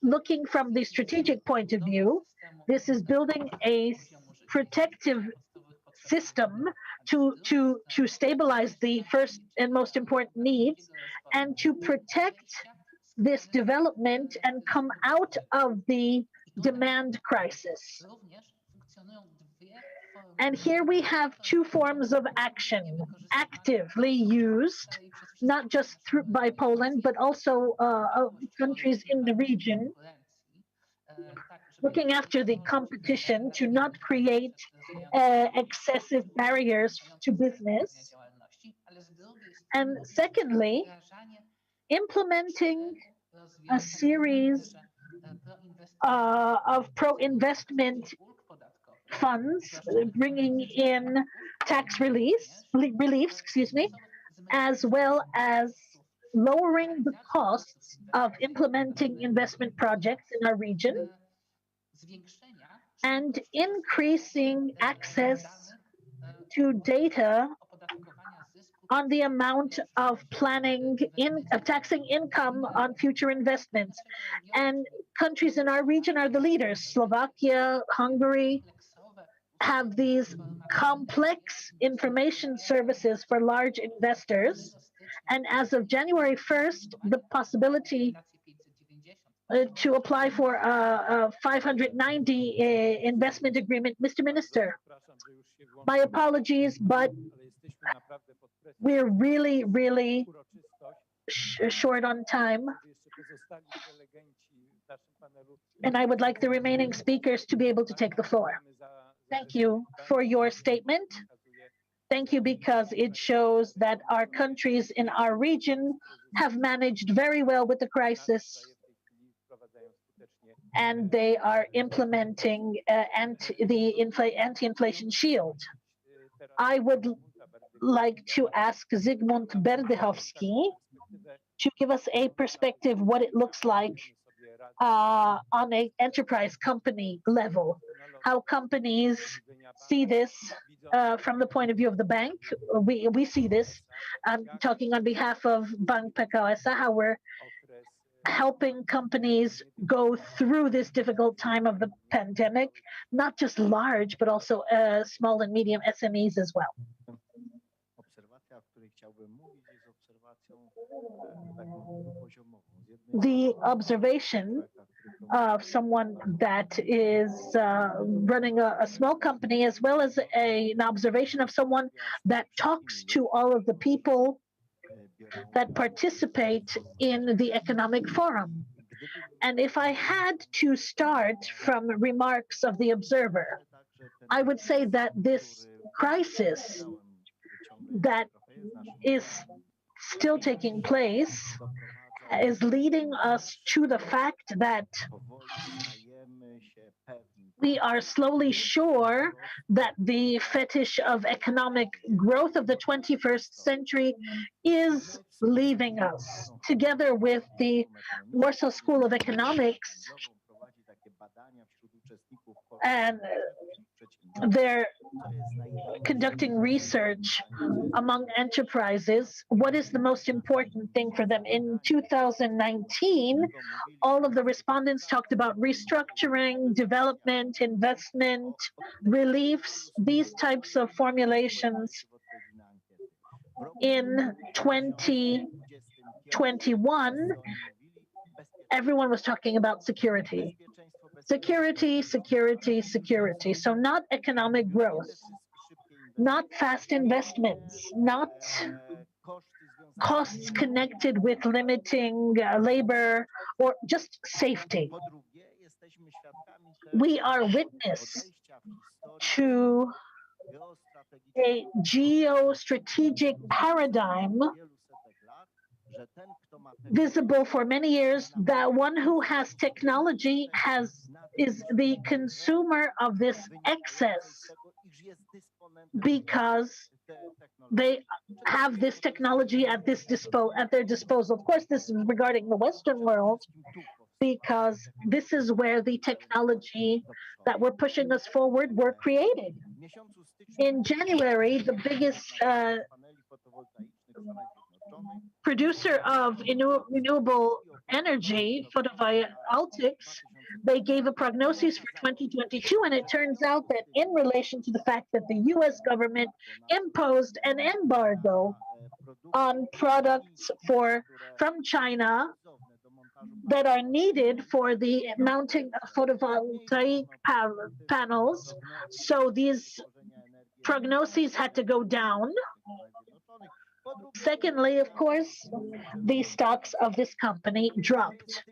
looking from the strategic point of view, this is building a protective system to stabilize the first and most important needs and to protect this development and come out of the demand crisis. And here we have two forms of action actively used, not just by Poland, but also countries in the region, looking after the competition to not create excessive barriers to business. And secondly, implementing a series of pro-investment funds, bringing in tax reliefs, as well as lowering the costs of implementing investment projects in our region and increasing access to data on the amount of taxing income on future investments. And countries in our region are the leaders. Slovakia, Hungary have these complex information services for large investors. And as of January 1st, the possibility to apply for a 590 investment agreement. Mr. Minister, my apologies, but we're really, really short on time. And I would like the remaining speakers to be able to take the floor. Thank you for your statement. Thank you, because it shows that our countries in our region have managed very well with the crisis, and they are implementing the anti-inflation shield. I would like to ask Zygmunt Berdychowski to give us a perspective what it looks like on an enterprise company level, how companies see this from the point of view of the bank. We see this. I'm talking on behalf of Bank Pekao SA, how we're helping companies go through this difficult time of the pandemic, not just large, but also small and medium SMEs as well. The observation of someone that is running a small company, as well as an observation of someone that talks to all of the people that participate in the economic forum. And if I had to start from remarks of the observer, I would say that this crisis that is still taking place is leading us to the fact that we are slowly sure that the fetish of economic growth of the 21st century is leaving us. Together with the Warsaw School of Economics, and they're conducting research among enterprises. What is the most important thing for them? In 2019, all of the respondents talked about restructuring, development, investment, reliefs, these types of formulations. In 2021, everyone was talking about security. Security, security, security. So not economic growth, not fast investments, not costs connected with limiting labor or just safety. We are witness to a geostrategic paradigm visible for many years, that one who has technology is the consumer of this excess because they have this technology at their disposal. Of course, this is regarding the Western world, because this is where the technology that were pushing us forward were created. In January, the biggest producer of renewable energy, photovoltaics, they gave a prognosis for 2022, and it turns out that in relation to the fact that the US government imposed an embargo on products from China that are needed for the mounting of photovoltaic panels, so these prognoses had to go down. Secondly, of course, the stocks of this company dropped.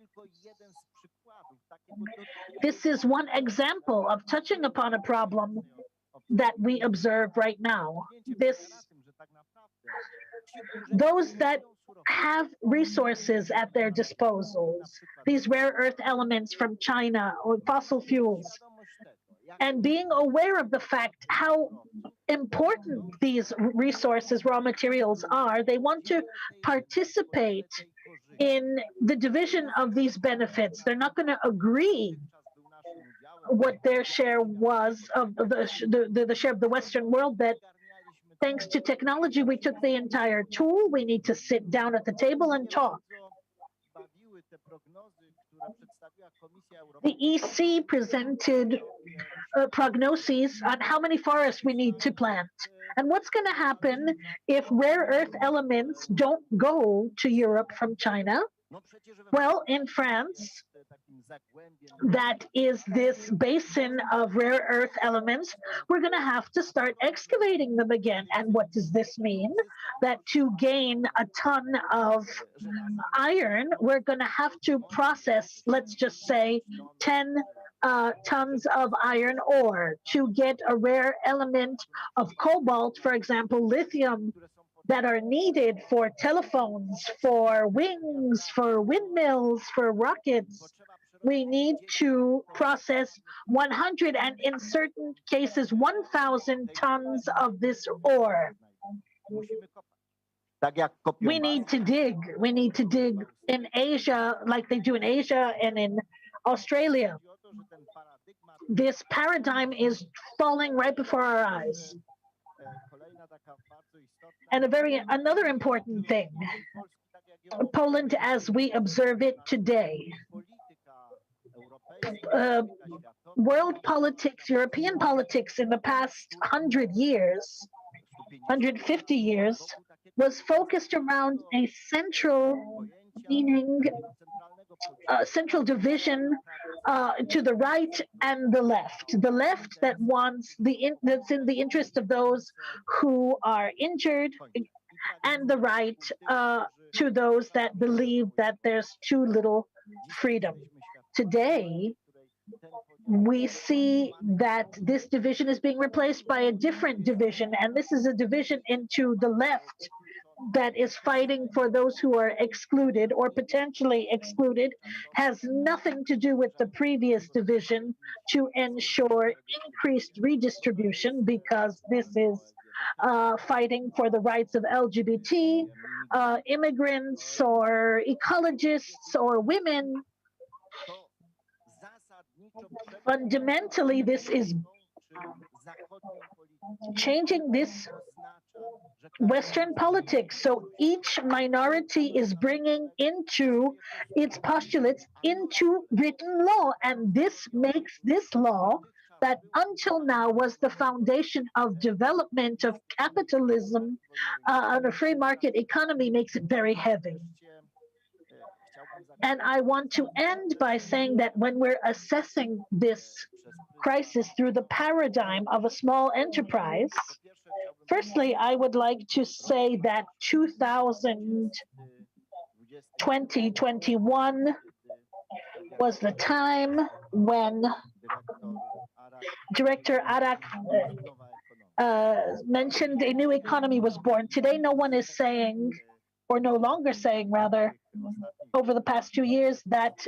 This is one example of touching upon a problem that we observe right now. Those that have resources at their disposals, these rare earth elements from China or fossil fuels, and being aware of the fact how important these resources, raw materials are, they want to participate in the division of these benefits. They're not going to agree what their share was of the share of the Western world, that thanks to technology, we took the entire tool. We need to sit down at the table and talk. The EC presented prognoses on how many forests we need to plant. And what's going to happen if rare earth elements don't go to Europe from China? Well, in France, that is this basin of rare earth elements, we're going to have to start excavating them again. And what does this mean? That to gain a ton of iron, we're going to have to process, let's just say, 10 tons of iron ore. To get a rare element of cobalt, for example, lithium, that are needed for telephones, for wings, for windmills, for rockets, we need to process 100 and in certain cases 1,000 tons of this ore. We need to dig. We need to dig in Asia like they do in Asia and in Australia. This paradigm is falling right before our eyes. And another important thing, Poland as we observe it today, world politics, European politics in the past 100 years, 150 years, was focused around a central meaning, central division to the right and the left. The left that wants that's in the interest of those who are injured, and the right to those that believe that there's too little freedom. Today, we see that this division is being replaced by a different division, and this is a division into the left that is fighting for those who are excluded or potentially excluded, has nothing to do with the previous division to ensure increased redistribution, because this is fighting for the rights of LGBT, immigrants, or ecologists, or women. Fundamentally, this is changing this Western politics. So each minority is bringing into its postulates into written law, and this makes this law that until now was the foundation of development of capitalism on a free market economy, makes it very heavy. And I want to end by saying that when we're assessing this crisis through the paradigm of a small enterprise, firstly, I would like to say that 2021 was the time when Director Arak mentioned a new economy was born. Today, no one is saying, or no longer saying rather, over the past 2 years, that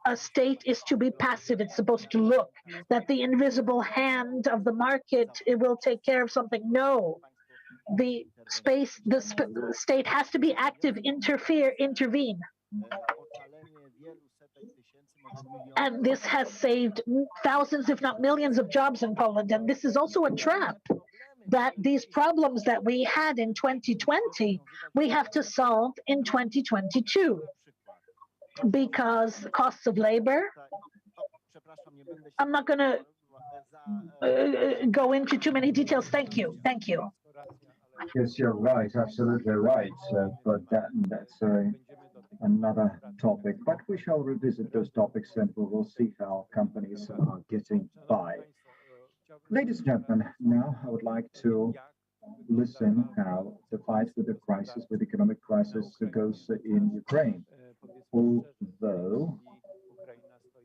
a state is to be passive. It's supposed to look that the invisible hand of the market, it will take care of something. No, the state has to be active, intervene. And this has saved thousands, if not millions, of jobs in Poland. And this is also a trap, that these problems that we had in 2020, we have to solve in 2022. Because costs of labor, I'm not going to go into too many details. Thank you. Thank you. Yes, you're right, absolutely right. But that's another topic. But we shall revisit those topics and we will see how companies are getting by. Ladies and gentlemen, now I would like to listen how the fight with the crisis, with the economic crisis, goes in Ukraine. Although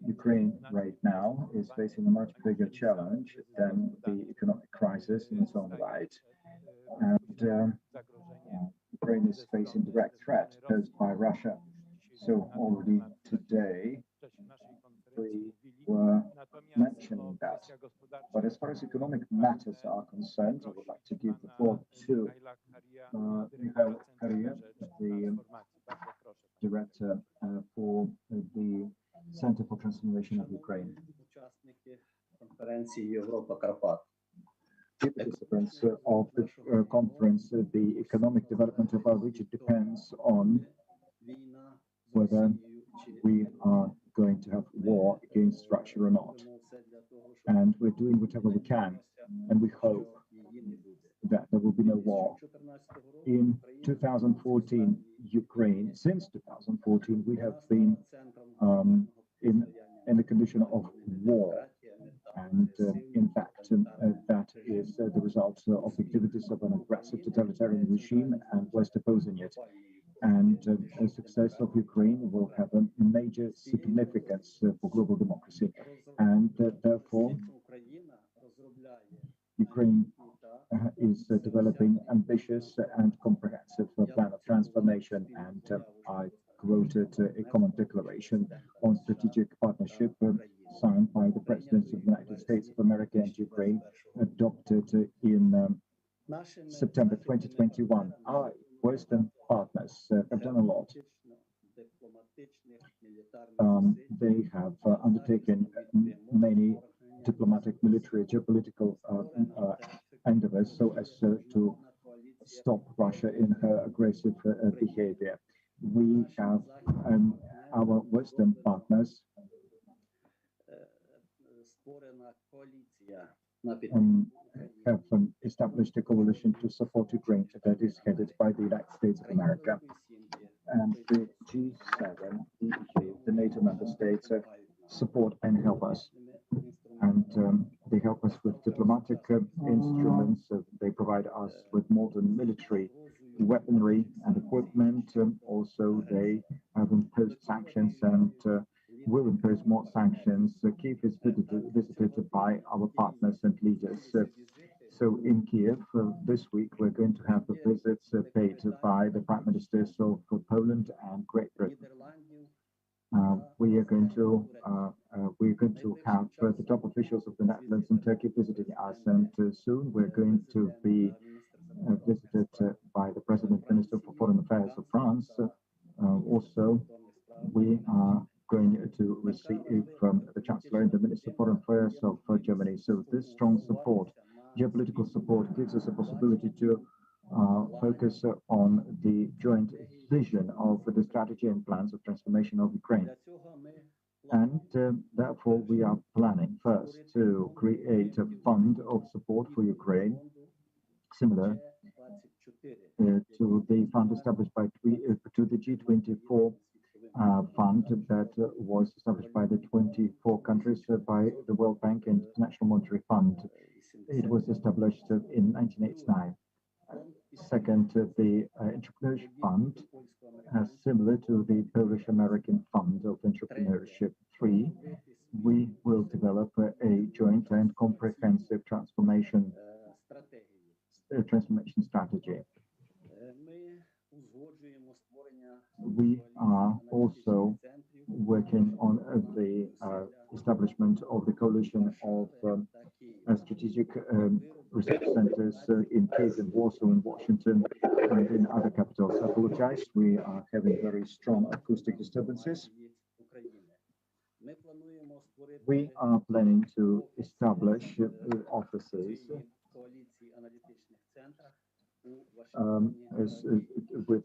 Ukraine right now is facing a much bigger challenge than the economic crisis in its own right. And Ukraine is facing direct threat posed by Russia. So already today, we were mentioning that. But as far as economic matters are concerned, I would like to give the floor to Michał Karia, the director for the Center for Transformation of Ukraine. Dear participants of the conference, the economic development of our region depends on whether we are going to have war against Russia or not. And we're doing whatever we can, and we hope that there will be no war. In 2014, Ukraine, since 2014, we have been in the condition of war. And in fact, that is the result of activities of an aggressive totalitarian regime and West opposing it. And the success of Ukraine will have a major significance for global democracy. And therefore, Ukraine is developing ambitious and comprehensive plan of transformation. And I quoted a common declaration on strategic partnership signed by the presidents of the United States of America and Ukraine, adopted in September 2021. Our Western partners have done a lot. They have undertaken many diplomatic, military, geopolitical endeavors so as to stop Russia in her aggressive behavior. We have our Western partners have established a coalition to support Ukraine that is headed by the United States of America. And the G7, the EU, the NATO member states support and help us. And they help us with diplomatic instruments. They provide us with modern military weaponry and equipment. Also, they have imposed sanctions and will impose more sanctions. Kyiv is visited by our partners and leaders. So in Kyiv this week, we're going to have visits paid by the Prime Ministers of Poland and Great Britain. We are going to have the top officials of the Netherlands and Turkey visiting us, and soon we're going to be visited by the President Minister for Foreign Affairs of France. Also, we are going to receive the Chancellor and the Minister of Foreign Affairs of Germany. So this strong support, geopolitical support, gives us a possibility to focus on the joint vision of the strategy and plans of transformation of Ukraine. And therefore, we are planning first to create a fund of support for Ukraine, similar to the fund established by to the G24 fund that was established by the 24 countries by the World Bank and International Monetary Fund. It was established in 1989. Second, the Entrepreneurship Fund, similar to the Polish-American Fund of Entrepreneurship. 3, we will develop a joint and comprehensive transformation strategy. We are also working on the establishment of the coalition of strategic research centers in Kiev and Warsaw and Washington and in other capitals. I apologize, we are having very strong acoustic disturbances. We are planning to establish offices with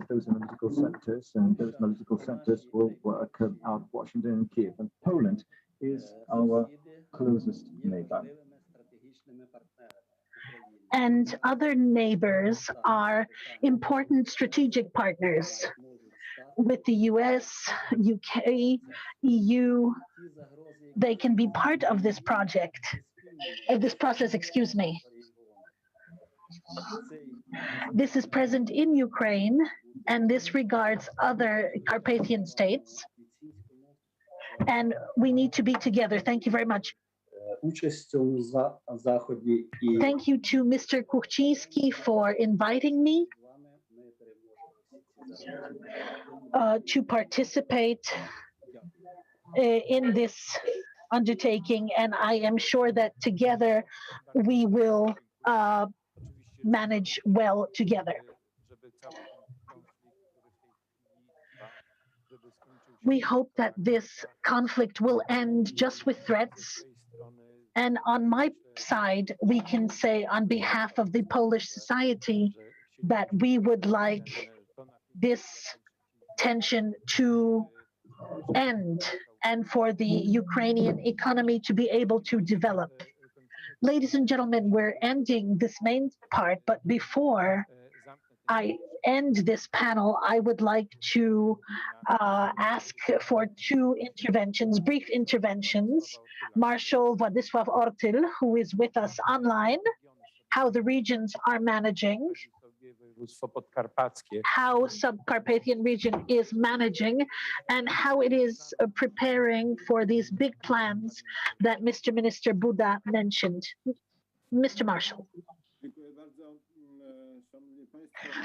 those analytical centers, and those analytical centers will work out of Washington and Kiev. And Poland is our closest neighbor. And other neighbors are important strategic partners with the US, UK, EU. They can be part of this project, this process, excuse me. This is present in Ukraine, and this regards other Carpathian states. And we need to be together. Thank you very much. Thank you to Mr. Kuchcinski for inviting me to participate in this undertaking, and I am sure that together we will manage well together. We hope that this conflict will end just with threats. And on my side, we can say on behalf of the Polish society that we would like this tension to end and for the Ukrainian economy to be able to develop. Ladies and gentlemen, we're ending this main part, but before I end this panel, I would like to ask for 2 interventions, brief interventions. Marshal Władysław Ortyl, who is with us online, how the regions are managing, how Subcarpathian region is managing, and how it is preparing for these big plans that Mr. Minister Buda mentioned. Mr. Marshal.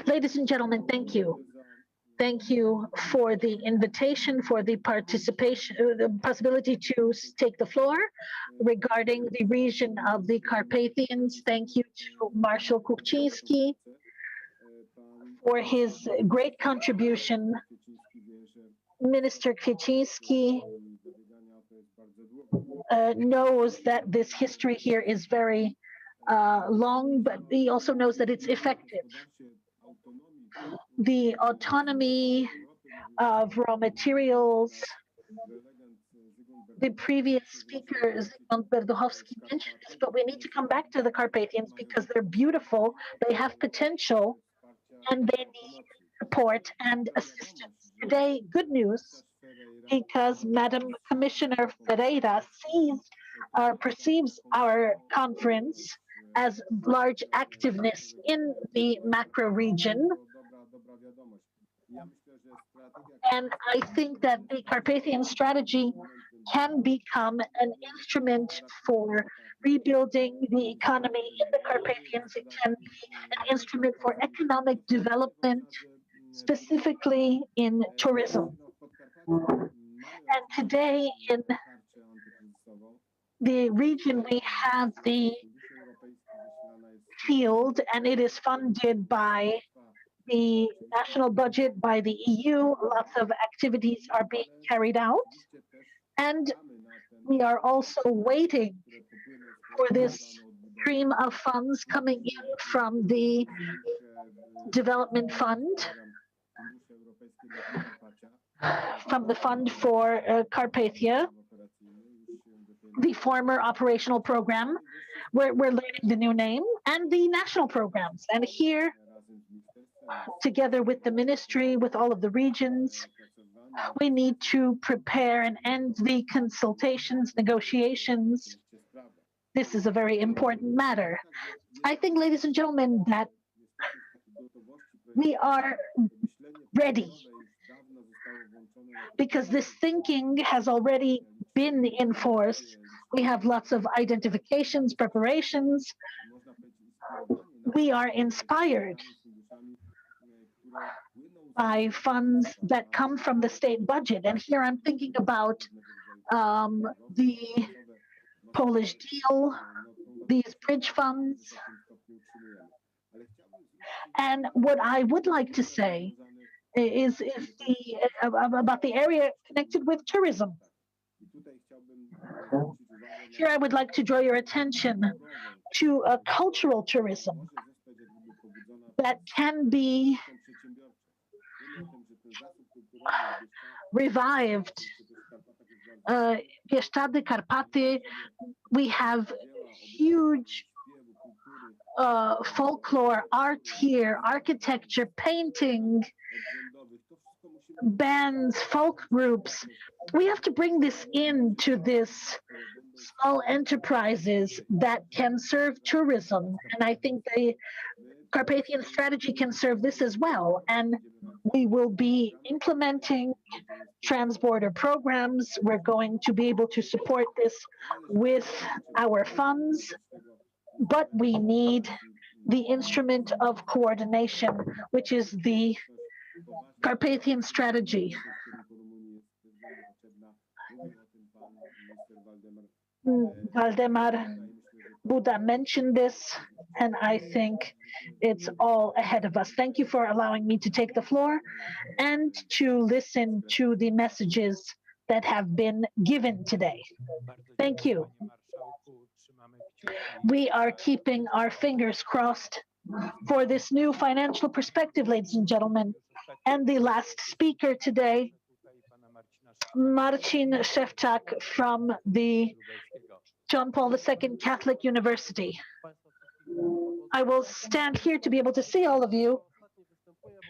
Ladies and gentlemen, thank you. Thank you for the invitation, for the participation, the possibility to take the floor regarding the region of the Carpathians. Thank you to Marshal Kuchcinski for his great contribution. Minister Kwieciński knows that this history here is very long, but he also knows that it's effective. The autonomy of raw materials, the previous speaker, Zygmunt Berduchowski, mentioned this, but we need to come back to the Carpathians because they're beautiful, they have potential, and they need support and assistance. Today, good news, because Madam Commissioner Ferreira perceives our conference as large activeness in the macro region. And I think that the Carpathian strategy can become an instrument for rebuilding the economy in the Carpathians. It can be an instrument for economic development, specifically in tourism. And today in the region, we have the field, and it is funded by the national budget, by the EU. Lots of activities are being carried out. And we are also waiting for this stream of funds coming in from the development fund, from the Fund for Carpathia, the former operational program. We're learning the new name, and the national programs. And here, together with the ministry, with all of the regions, We need to prepare and end the consultations, negotiations. This is a very important matter. I think, ladies and gentlemen, that we are ready because this thinking has already been in force. We have lots of identifications, preparations. We are inspired by funds that come from the state budget. And here I'm thinking about the Polish deal, these bridge funds. And what I would like to say is about the area connected with tourism. Here I would like to draw your attention to a cultural tourism that can be revived. Bieszczady, Karpaty, we have huge folklore, art here, architecture, painting, bands, folk groups. We have to bring this into this small enterprises that can serve tourism. And I think the Carpathian strategy can serve this as well. And we will be implementing transborder programs. We're going to be able to support this with our funds, but we need the instrument of coordination, which is the Carpathian strategy. Waldemar Buda mentioned this, and I think it's all ahead of us. Thank you for allowing me to take the floor and to listen to the messages that have been given today. Thank you. We are keeping our fingers crossed for this new financial perspective, ladies and gentlemen. And the last speaker today, Marcin Szewczak from the John Paul II Catholic University. I will stand here to be able to see all of you.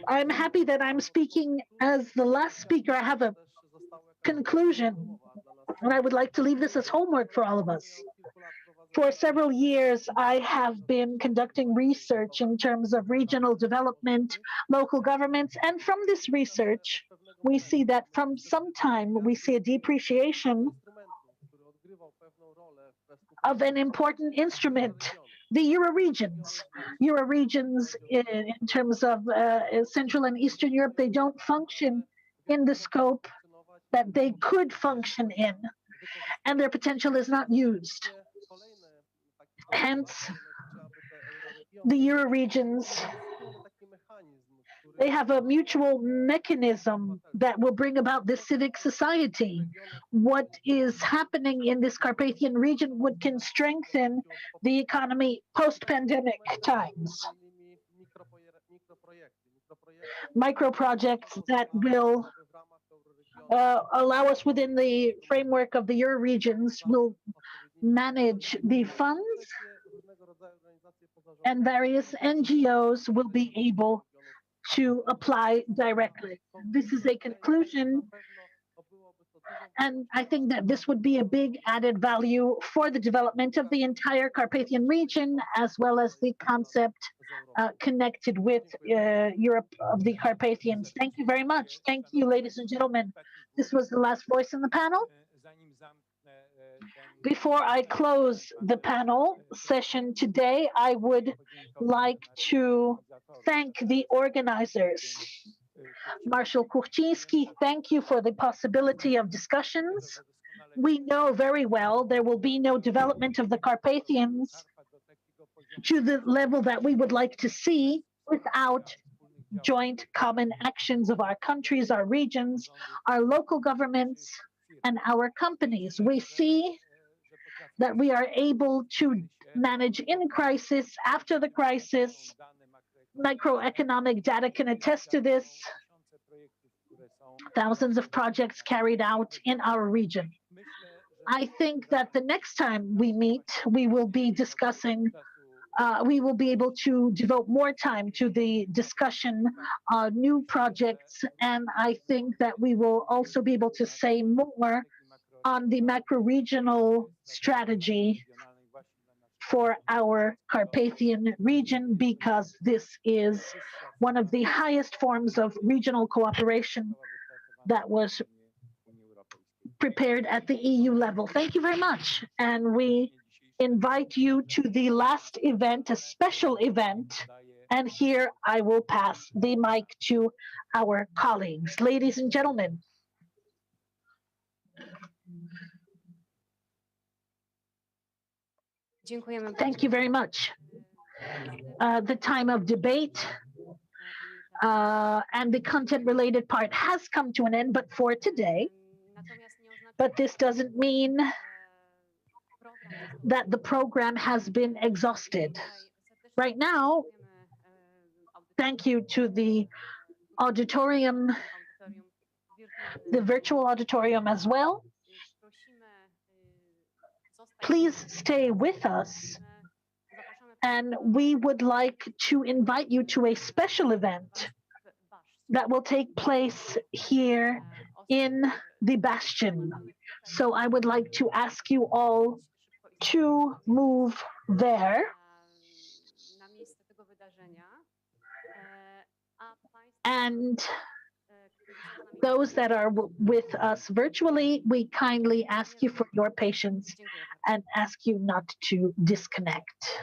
I'm happy that I'm speaking as the last speaker. I have a conclusion, and I would like to leave this as homework for all of us. For several years, I have been conducting research in terms of regional development, local governments, and from this research, we see that from some time, we see a depreciation of an important instrument, the Euroregions. Euroregions, in terms of Central and Eastern Europe, they don't function in the scope that they could function in, and their potential is not used. Hence, the Euroregions, they have a mutual mechanism that will bring about this civic society. What is happening in this Carpathian region can strengthen the economy post-pandemic times. Micro projects that will allow us within the framework of the Euroregions will manage the funds, and various NGOs will be able to apply directly. This is a conclusion, and I think that this would be a big added value for the development of the entire Carpathian region, as well as the concept connected with Europe of the Carpathians. Thank you very much. Thank you, ladies and gentlemen. This was the last voice in the panel. Before I close the panel session today, I would like to thank the organizers. Marshal Kuchcinski, thank you for the possibility of discussions. We know very well there will be no development of the Carpathians to the level that we would like to see without joint common actions of our countries, our regions, our local governments, and our companies. We see that we are able to manage in crisis, after the crisis. Microeconomic data can attest to this. Thousands of projects carried out in our region. I think that the next time we meet, we will be discussing we will be able to devote more time to the discussion on new projects. And I think that we will also be able to say more on the macro-regional strategy for our Carpathian region, because this is one of the highest forms of regional cooperation that was prepared at the EU level. Thank you very much. And we invite you to the last event, a special event. And here I will pass the mic to our colleagues. Ladies and gentlemen. Thank you very much. The time of debate and the content-related part has come to an end, but for today. But this doesn't mean that the program has been exhausted. Right now, thank you to the auditorium, the virtual auditorium as well. Please stay with us, and we would like to invite you to a special event that will take place here in the Bastion. So I would like to ask you all to move there. And those that are with us virtually, we kindly ask you for your patience and ask you not to disconnect.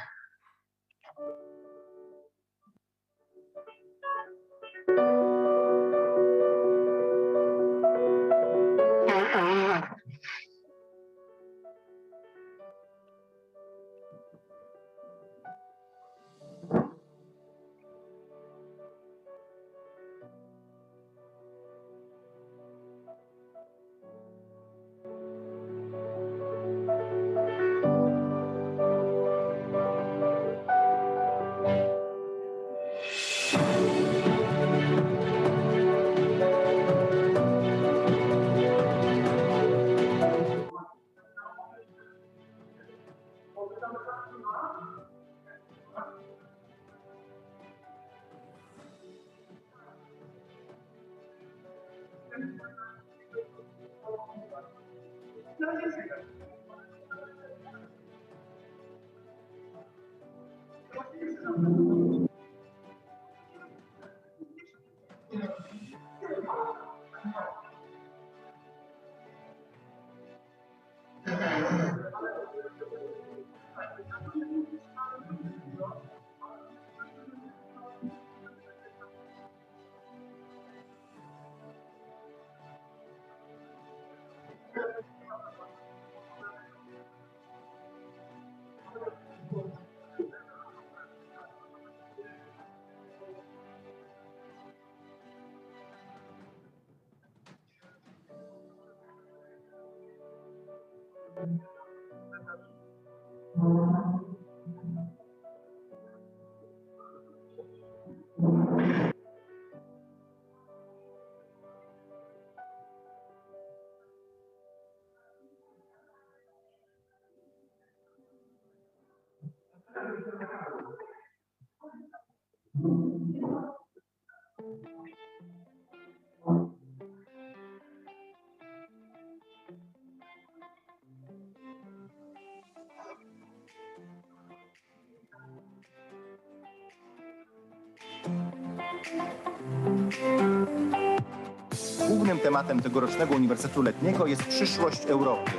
Głównym tematem tegorocznego Uniwersytetu Letniego jest przyszłość Europy.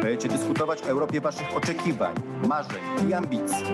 Będziecie dyskutować o Europie waszych oczekiwań, marzeń i ambicji.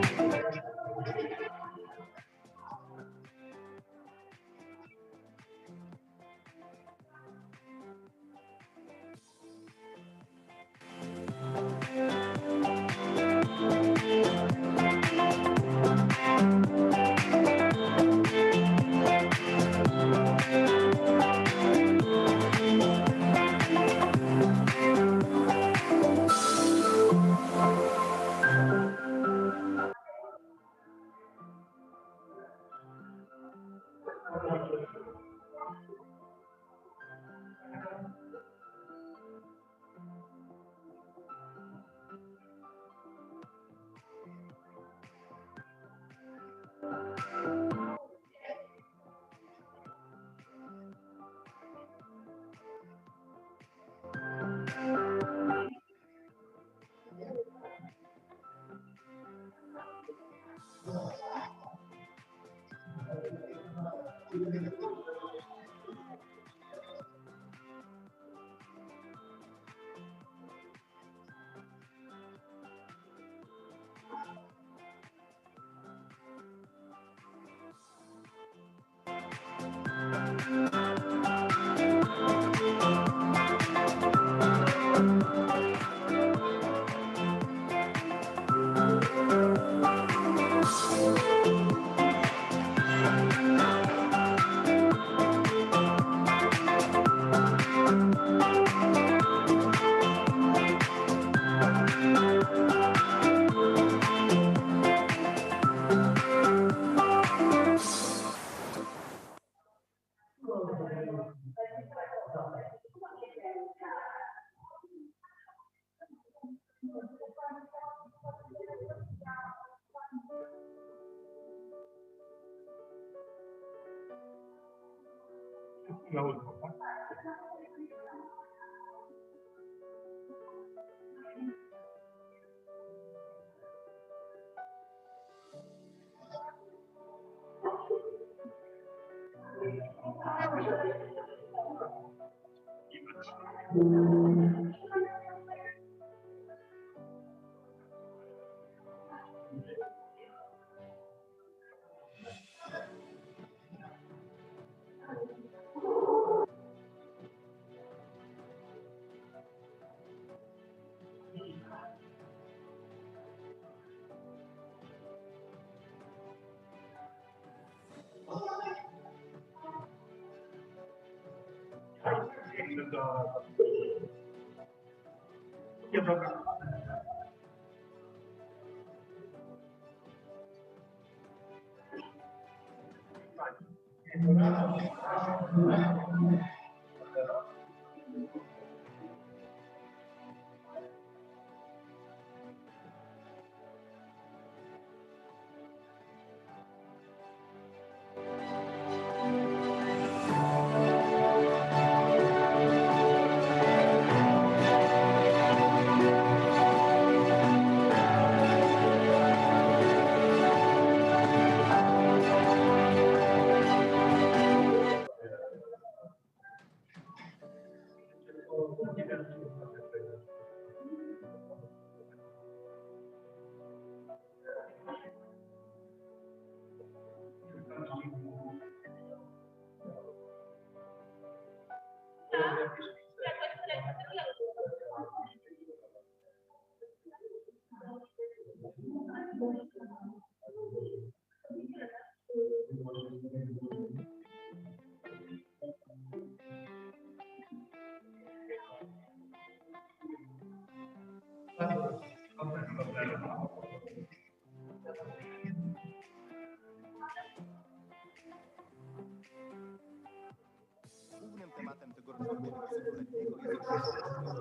Głównym tematem tegorocznego wizytu letniego jest przyszłość.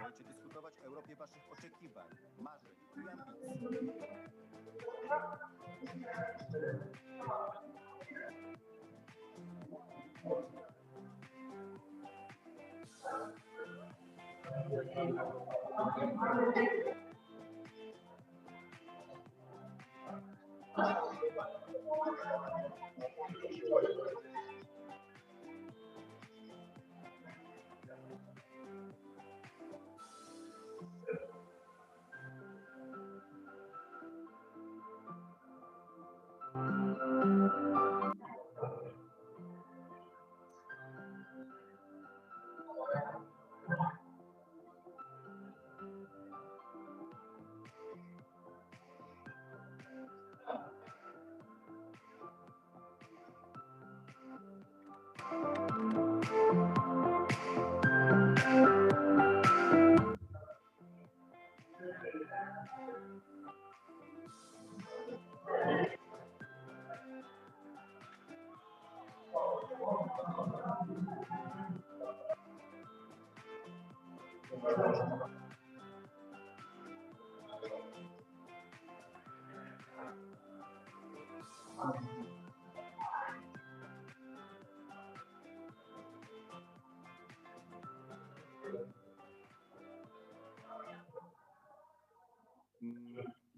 Możecie dyskutować o Europie waszych oczekiwań, marzeń i ambicji.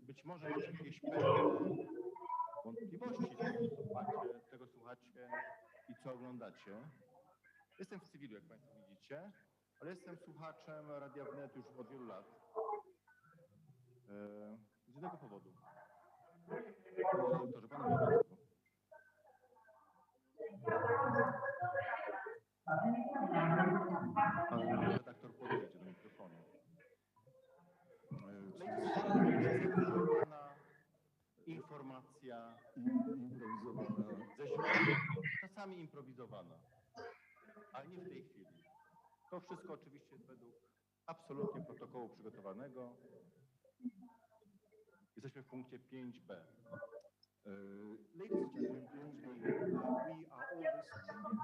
Być może macie jakieś pewne wątpliwości, tego słuchacie co oglądacie. Jestem w cywilu, jak Państwo widzicie, ale jestem słuchaczem Radia Wnet już od wielu lat. Z jednego powodu. Panie redaktorze, panu województwo. Pan redaktor podejdzie do mikrofonu. Informacja improwizowana, ze źródła, czasami improwizowana, ale nie w tej chwili. To wszystko oczywiście jest według absolutnie protokołu przygotowanego. Jesteśmy w punkcie 5b. Ladies and gentlemen, we are all listening and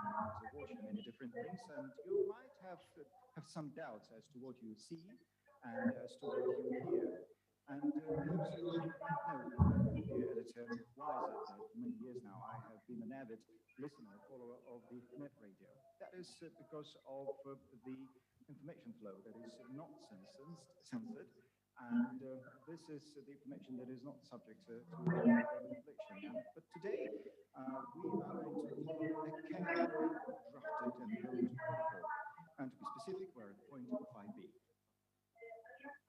watching many different things, and you might have some doubts as to what you see and as to what you hear. And perhaps you know, dear editor, why is it that for many years now I have been an avid listener, follower of the net radio? That is because of the information flow that is not censored, and this is the information that is not subject to manipulation. But today we are going to follow a carefully drafted and coded protocol, and to be specific, we're at point 5b.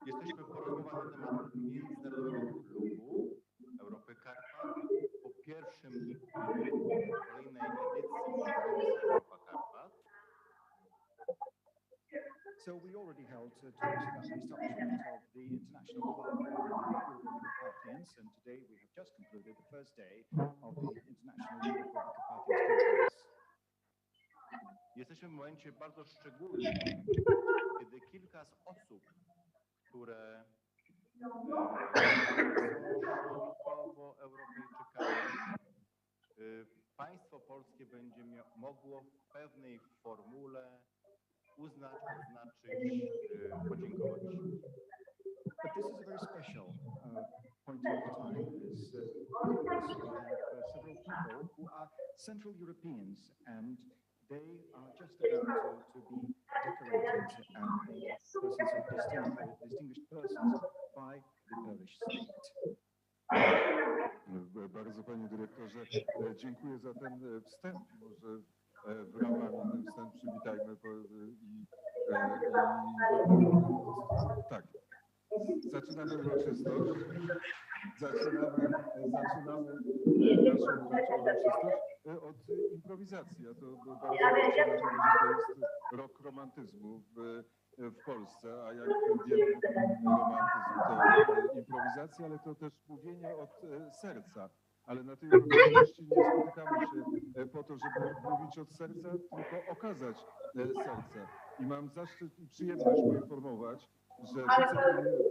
Jesteśmy w porozmowach na temat Międzynarodowego Klubu Europy Karpat po pierwszym kolejnej edycji konferencji Europa Karpat. So we already held talks about the establishment of the International Club of European Carpathians, and today we have just concluded the first day of the International Europe of the Carpathians Conference. Jesteśmy w momencie bardzo szczególnym, kiedy kilka z osób, które są środkowoeuropejczykami, państwo polskie będzie mogło w pewnej formule uznać, odznaczyć, podziękować. But this is a very special point of time, as we have several people who are Central Europeans, and they are just about to be decorated as persons of distinguished persons by the Polish state. Bardzo, panie dyrektorze, dziękuję za ten wstęp. Może w ramach ten wstęp przywitajmy tak. Zaczynamy uroczystość. Zaczynamy naszą uroczystość od improwizacji. A to bardzo ciekawe, że to jest rok romantyzmu w Polsce, a jak wiemy, romantyzm to improwizacja, ale to też mówienie od serca. Ale na tej uroczystości nie spotykamy się po to, żeby mówić od serca, tylko okazać serce. I mam zaszczyt i przyjemność poinformować, że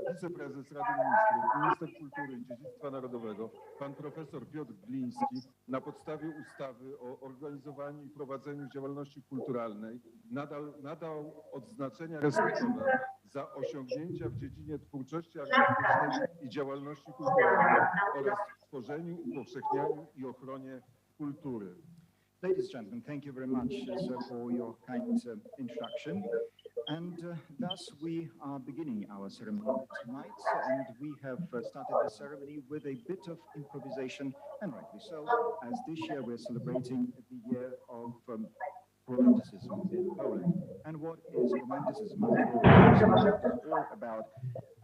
wiceprezes Rady Ministrów, minister kultury i dziedzictwa narodowego, pan profesor Piotr Gliński, na podstawie ustawy o organizowaniu i prowadzeniu działalności kulturalnej nadał odznaczenia respektowe za osiągnięcia w dziedzinie twórczości artystycznej i działalności kulturalnej oraz w tworzeniu, upowszechnianiu i ochronie kultury. Ladies and gentlemen, thank you very much for your kind introduction. And thus we are beginning our ceremony tonight, and we have started the ceremony with a bit of improvisation, and rightly so, as this year we're celebrating the year of Romanticism in Poland. And what is Romanticism? It's all about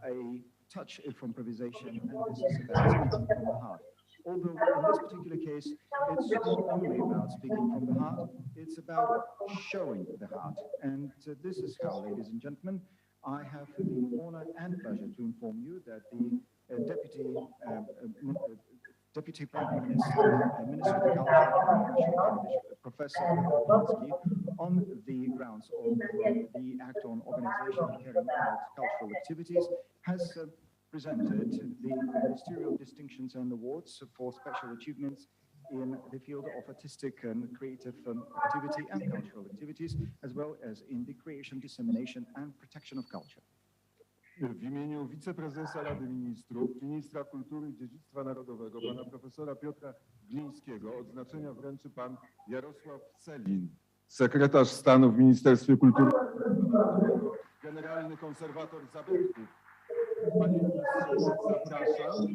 a touch of improvisation, and this is about speaking from the heart. Although in this particular case, it's not only about speaking from the heart, it's about showing the heart. And this is how, ladies and gentlemen, I have the honor and pleasure to inform you that the Deputy Prime Minister, Minister of Culture and National Heritage, Professor Gliński, on the grounds of the Act on Organization and Carrying Out Cultural Activities, has presented the ministerial distinctions and awards for special achievements in the field of artistic and creative activity and cultural activities, as well as in the creation, dissemination and protection of culture. W imieniu wiceprezesa Rady Ministrów, ministra kultury i dziedzictwa narodowego, pana profesora Piotra Glińskiego, odznaczenia wręczy pan Jarosław Selin, sekretarz stanu w Ministerstwie Kultury, generalny konserwator zabytków. Panie ministrze, zapraszam.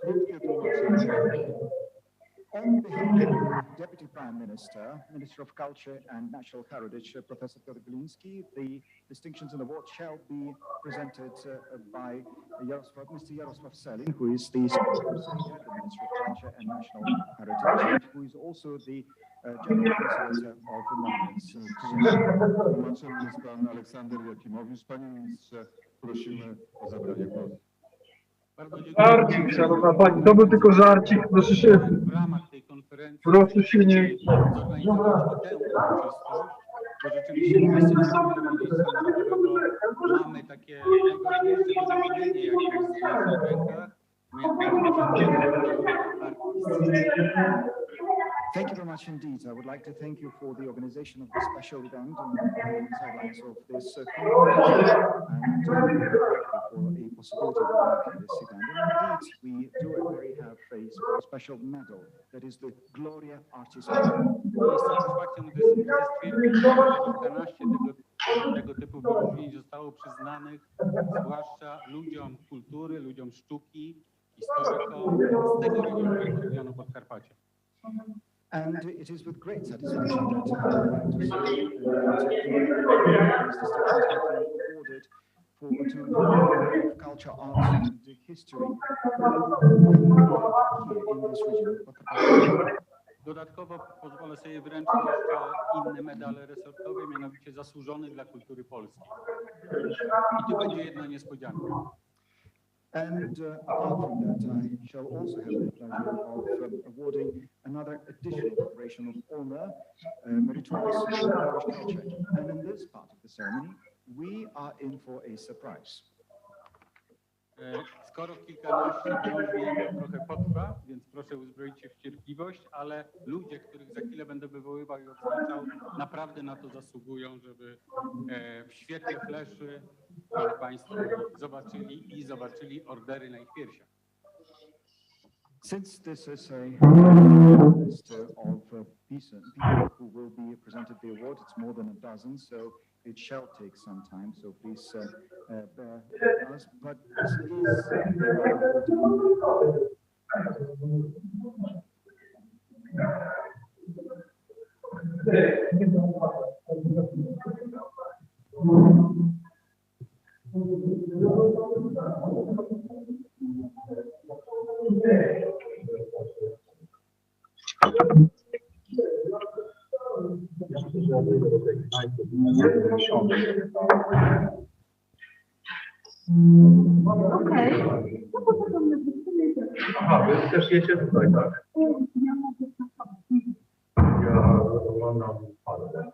Krótkie tłumaczenie. On behalf of the Deputy Prime Minister, Minister of Culture and National Heritage, Professor Piotr Gliński, the distinctions and awards shall be presented by Mr. Jarosław Selin, who is the Secretary of the Ministry of Culture and National Heritage, and who is also the General Conservator of Monuments. Tłumaczem jest pan Aleksander Jakimowicz. Panie ministrze, prosimy o zabranie głosu. Żarcik, szanowna pani, to był tylko żarcik, proszę się, proszę się nie... Bo rzeczywiście mamy takie najważniejsze wydarzenie, jakie jest w naszych rękach. Thank you very much indeed. I would like to thank you for the organization of this special event on the sidelines of this conference and for a possibility of working this event. And indeed, we do have a special medal that is the Gloria Artis Medal. Jest satysfakcją stwierdzić, że kilkanaście tego typu wyróżnień zostało przyznanych, zwłaszcza ludziom kultury, ludziom sztuki, historykom z tego regionu Podkarpacia. And it is with great satisfaction that I would like to say that this distinction has been awarded to the culture, arts and history here in this region. Dodatkowo pozwolę sobie wręczyć jeszcze inne medale resortowe, mianowicie zasłużony dla kultury polskiej. I tu będzie jedna niespodzianka. And apart from that, I shall also have the pleasure of awarding another additional decoration of honor, meritorious for Polish culture. And in this part of the ceremony, we are in for a surprise. Skoro kilkanaście wyróżnień trochę potrwa, więc proszę uzbroić się w cierpliwość, ale ludzie, których za chwilę będę wywoływał i odznaczał, naprawdę na to zasługują, żeby w świetle fleszy Państwo zobaczyli ordery na ich piersiach. Since this is a list of people who will be presented the award, it's more than a dozen, so it shall take some time, so please bear with us. But this Okej. Aha, wy też jecie tutaj, tak? Ja oglądam palę.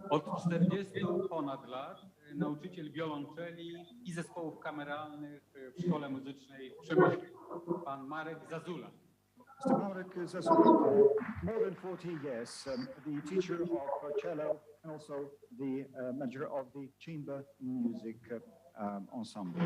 Od 40 ponad lat nauczyciel wiolonczeli i zespołów kameralnych w Szkole Muzycznej w Przemyślu. Pan Marek Zazula. Mr. Marek Zazula, for more than 40 years, the teacher of cello and also the manager of the chamber music ensemble.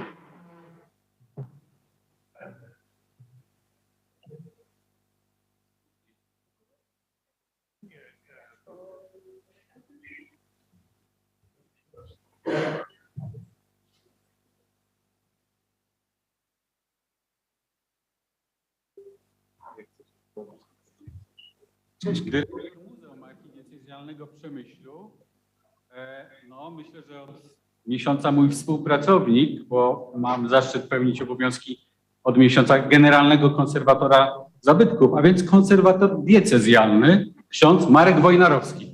Dyrektor Muzeum Archidiecezjalnego w Przemyślu. No, myślę, że od miesiąca mój współpracownik, bo mam zaszczyt pełnić obowiązki od miesiąca generalnego konserwatora zabytków, a więc konserwator diecezjalny, ksiądz Marek Wojnarowski.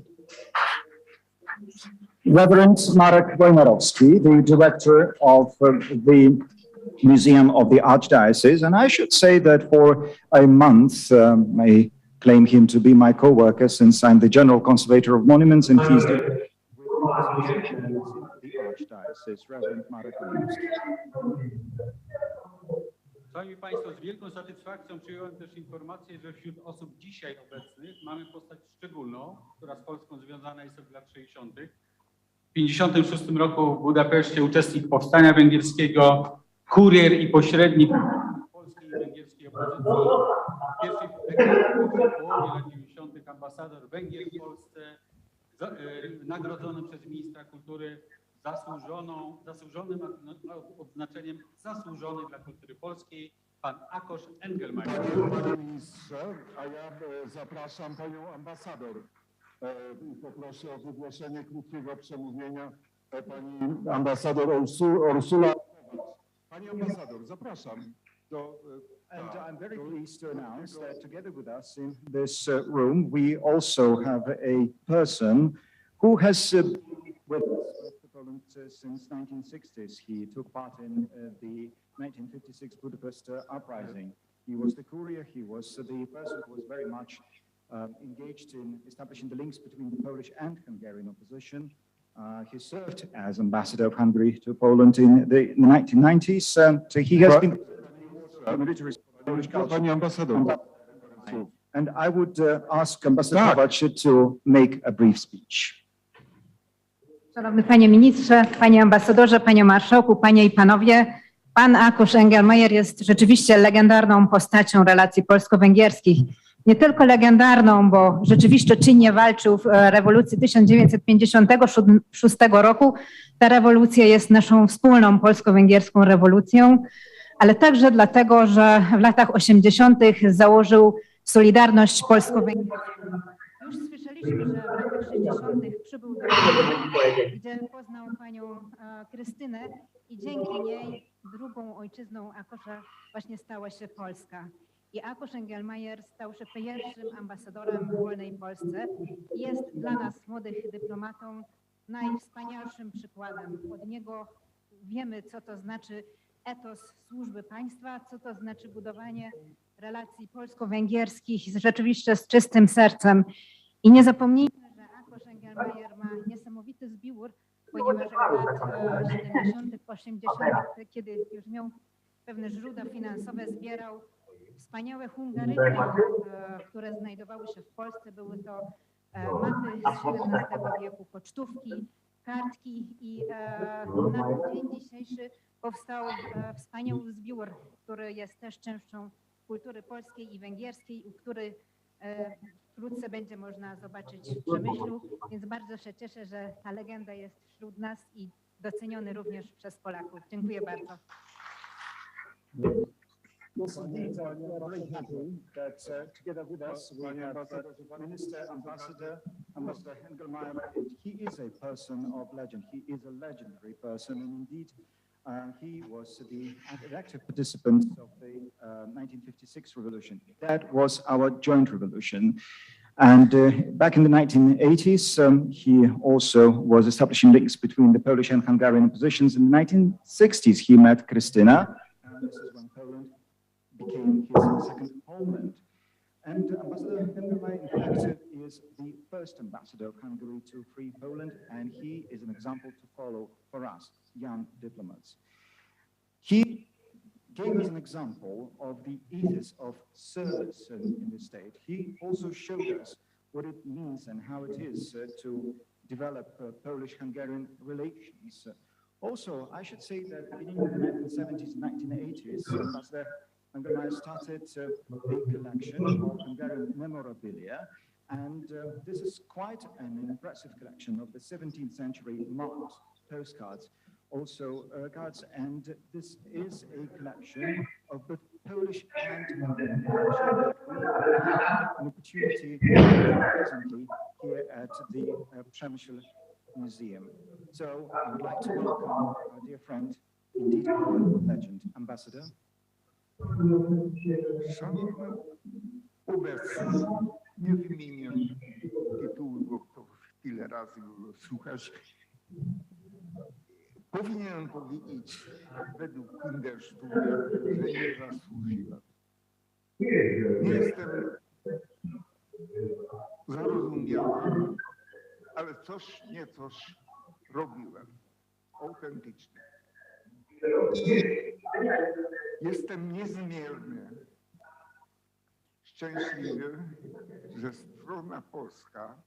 Reverend Marek Wojnarowski, the director of the Museum of the Archdiocese, and I should say that for a month I claim him to be my co-worker since I'm the General Conservator of Monuments and Feast days. The Archdiocese, Reverend Marek Wojnarowski. Szanowni Państwo, z wielką satysfakcją przyjąłem też informację, że wśród osób dzisiaj obecnych mamy postać szczególną, która z Polską związana jest od lat 60. W 1956 roku w Budapeszcie uczestnik powstania węgierskiego, kurier i pośrednik polskiej i węgierskiej opozycji. W pierwszej połowie lat 90. ambasador Węgier w Polsce, nagrodzony przez ministra kultury zasłużonym odznaczeniem zasłużony dla kultury polskiej, pan Akosz Engelmajer. Panie ministrze, a ja zapraszam panią ambasador. Poproszę o wygłoszenie krótkiego przemówienia pani ambasador Ursula. Pani ambasador, zapraszam do... And I'm very pleased to announce that together with us in this room, we also have a person who has been with us for Poland since 1960s. He took part in the 1956 Budapest uprising. He was the courier, he was the person who was very much engaged in establishing the links between the Polish and Hungarian opposition. He served as ambassador of Hungary to Poland in the 1990s. So he has been military Polish culture. And I would ask Ambassador Kovac to make a brief speech. Szanowny Panie Ministrze, Panie Ambasadorze, Panie Marszałku, Panie i Panowie, Pan Akosz Engelmajer jest rzeczywiście legendarną postacią relacji polsko-węgierskich. Nie tylko legendarną, bo rzeczywiście czynnie walczył w rewolucji 1956 roku. Ta rewolucja jest naszą wspólną polsko-węgierską rewolucją, ale także dlatego, że w latach 80. założył Solidarność polsko-węgierską. Już słyszeliśmy, że w latach 60. przybył do Polski, gdzie poznał panią Krystynę i dzięki niej drugą ojczyzną Akosza właśnie stała się Polska. I Akosz Engelmajer stał się pierwszym ambasadorem w wolnej Polsce i jest dla nas, młodych dyplomatą, najwspanialszym przykładem. Od niego wiemy, co to znaczy etos służby państwa, co to znaczy budowanie relacji polsko-węgierskich rzeczywiście z czystym sercem. I nie zapomnijmy, że Akosz Engelmajer ma niesamowity zbiór, ponieważ od lat 70., 80., kiedy już miał pewne źródła finansowe, zbierał wspaniałe hungaryki, które znajdowały się w Polsce. Były to mapy z XVII wieku, pocztówki, kartki i na dzień dzisiejszy powstał wspaniały zbiór, który jest też częścią kultury polskiej i węgierskiej, który wkrótce będzie można zobaczyć w Przemyślu, więc bardzo się cieszę, że ta legenda jest wśród nas i doceniony również przez Polaków. Dziękuję bardzo. Yes, indeed. We are very happy that together with us we have Minister Ambassador Engelmajer. He is a person of legend. He is a legendary person, and indeed he was the active participant of the 1956 revolution. That was our joint revolution. And back in the 1980s, he also was establishing links between the Polish and Hungarian oppositions. In the 1960s, he met Krystyna. This is when Poland became his second homeland. And Ambassador Engelmajer, in fact, is the first ambassador of Hungary to free Poland, and he is an example to follow for us, young diplomats. He gave us an example of the ethos of service in the state. He also showed us what it means and how it is to develop Polish-Hungarian relations. Also, I should say that beginning in the 1970s and 1980s, Ambassador Engelmajer started a collection of Hungarian memorabilia, and this is quite an impressive collection of the 17th century marks. postcards, also cards, and this is a collection of the Polish and Hungarian collection that we have an opportunity presently here at the Przemysl Museum. So I would like to welcome our dear friend, indeed our legend, Ambassador. Szanowny obecny, nie wymienię tytułu, bo to tyle razy było słuchać. Powinienem powiedzieć według Kindersztuki, że nie zasłużyłem. Nie jestem zarozumiały, ale coś robiłem autentycznie. I jestem niezmiernie szczęśliwy, że strona polska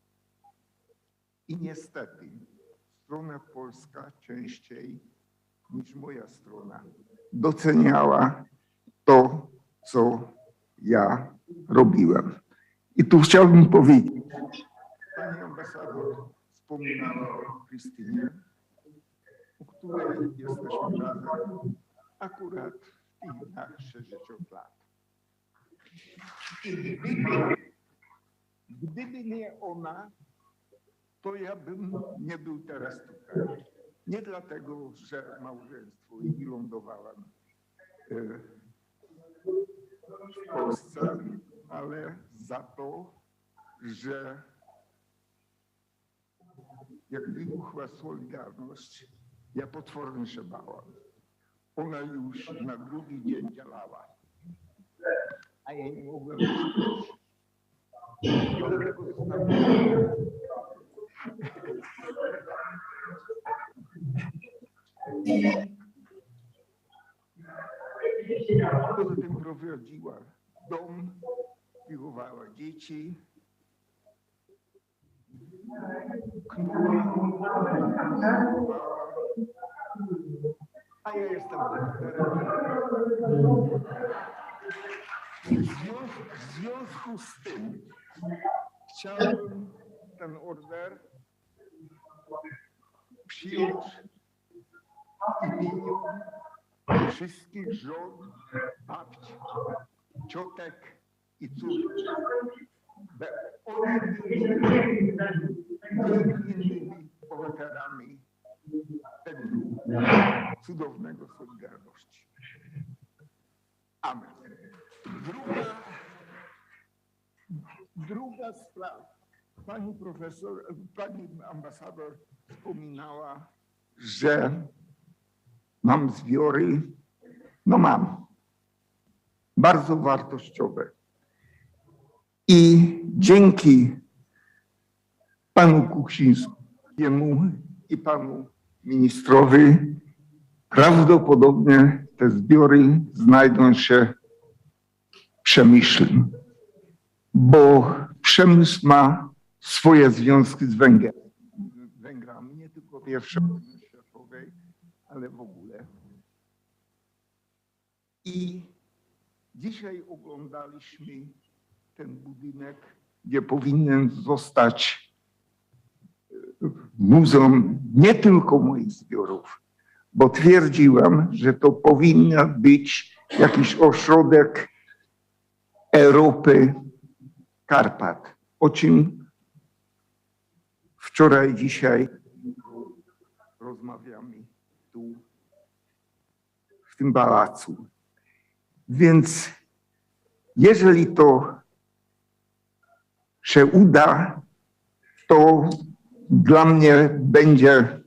i niestety strona polska częściej niż moja strona doceniała to, co ja robiłem. I tu chciałbym powiedzieć, pani ambasador wspominała o Krystynie, o której jesteśmy razem akurat w tych dniach 60 lat. I gdyby nie ona, to ja bym nie był teraz tutaj. Nie dlatego, że małżeństwo i wylądowałem w Polsce, ale za to, że jak wybuchła Solidarność, ja potwornie się bałem. Ona już na drugi dzień działała, a ja nie mogłem wstać. I dlatego zostawiłem. Poza tym prowadziła dom, wychowała dzieci, a ja jestem bohaterem. W związku z tym chciałbym ten order przyjąć w imieniu wszystkich żon, babci, ciotek i córek. Oni byli bohaterami tego cudownego Solidarności. Amen. Druga sprawa. Pani profesor, pani ambasador wspominała, że mam zbiory. No mam. Bardzo wartościowe. I dzięki panu Kuchcińskiemu i panu ministrowi prawdopodobnie te zbiory znajdą się w Przemyślu, bo Przemysł ma swoje związki z Węgrami, nie tylko w I wojnie światowej, ale w ogóle. I dzisiaj oglądaliśmy ten budynek, gdzie powinien zostać muzeum nie tylko moich zbiorów, bo twierdziłem, że to powinien być jakiś ośrodek Europy, Karpat, o czym wczoraj, dzisiaj rozmawiamy tu, w tym pałacu. Więc jeżeli to się uda, to dla mnie będzie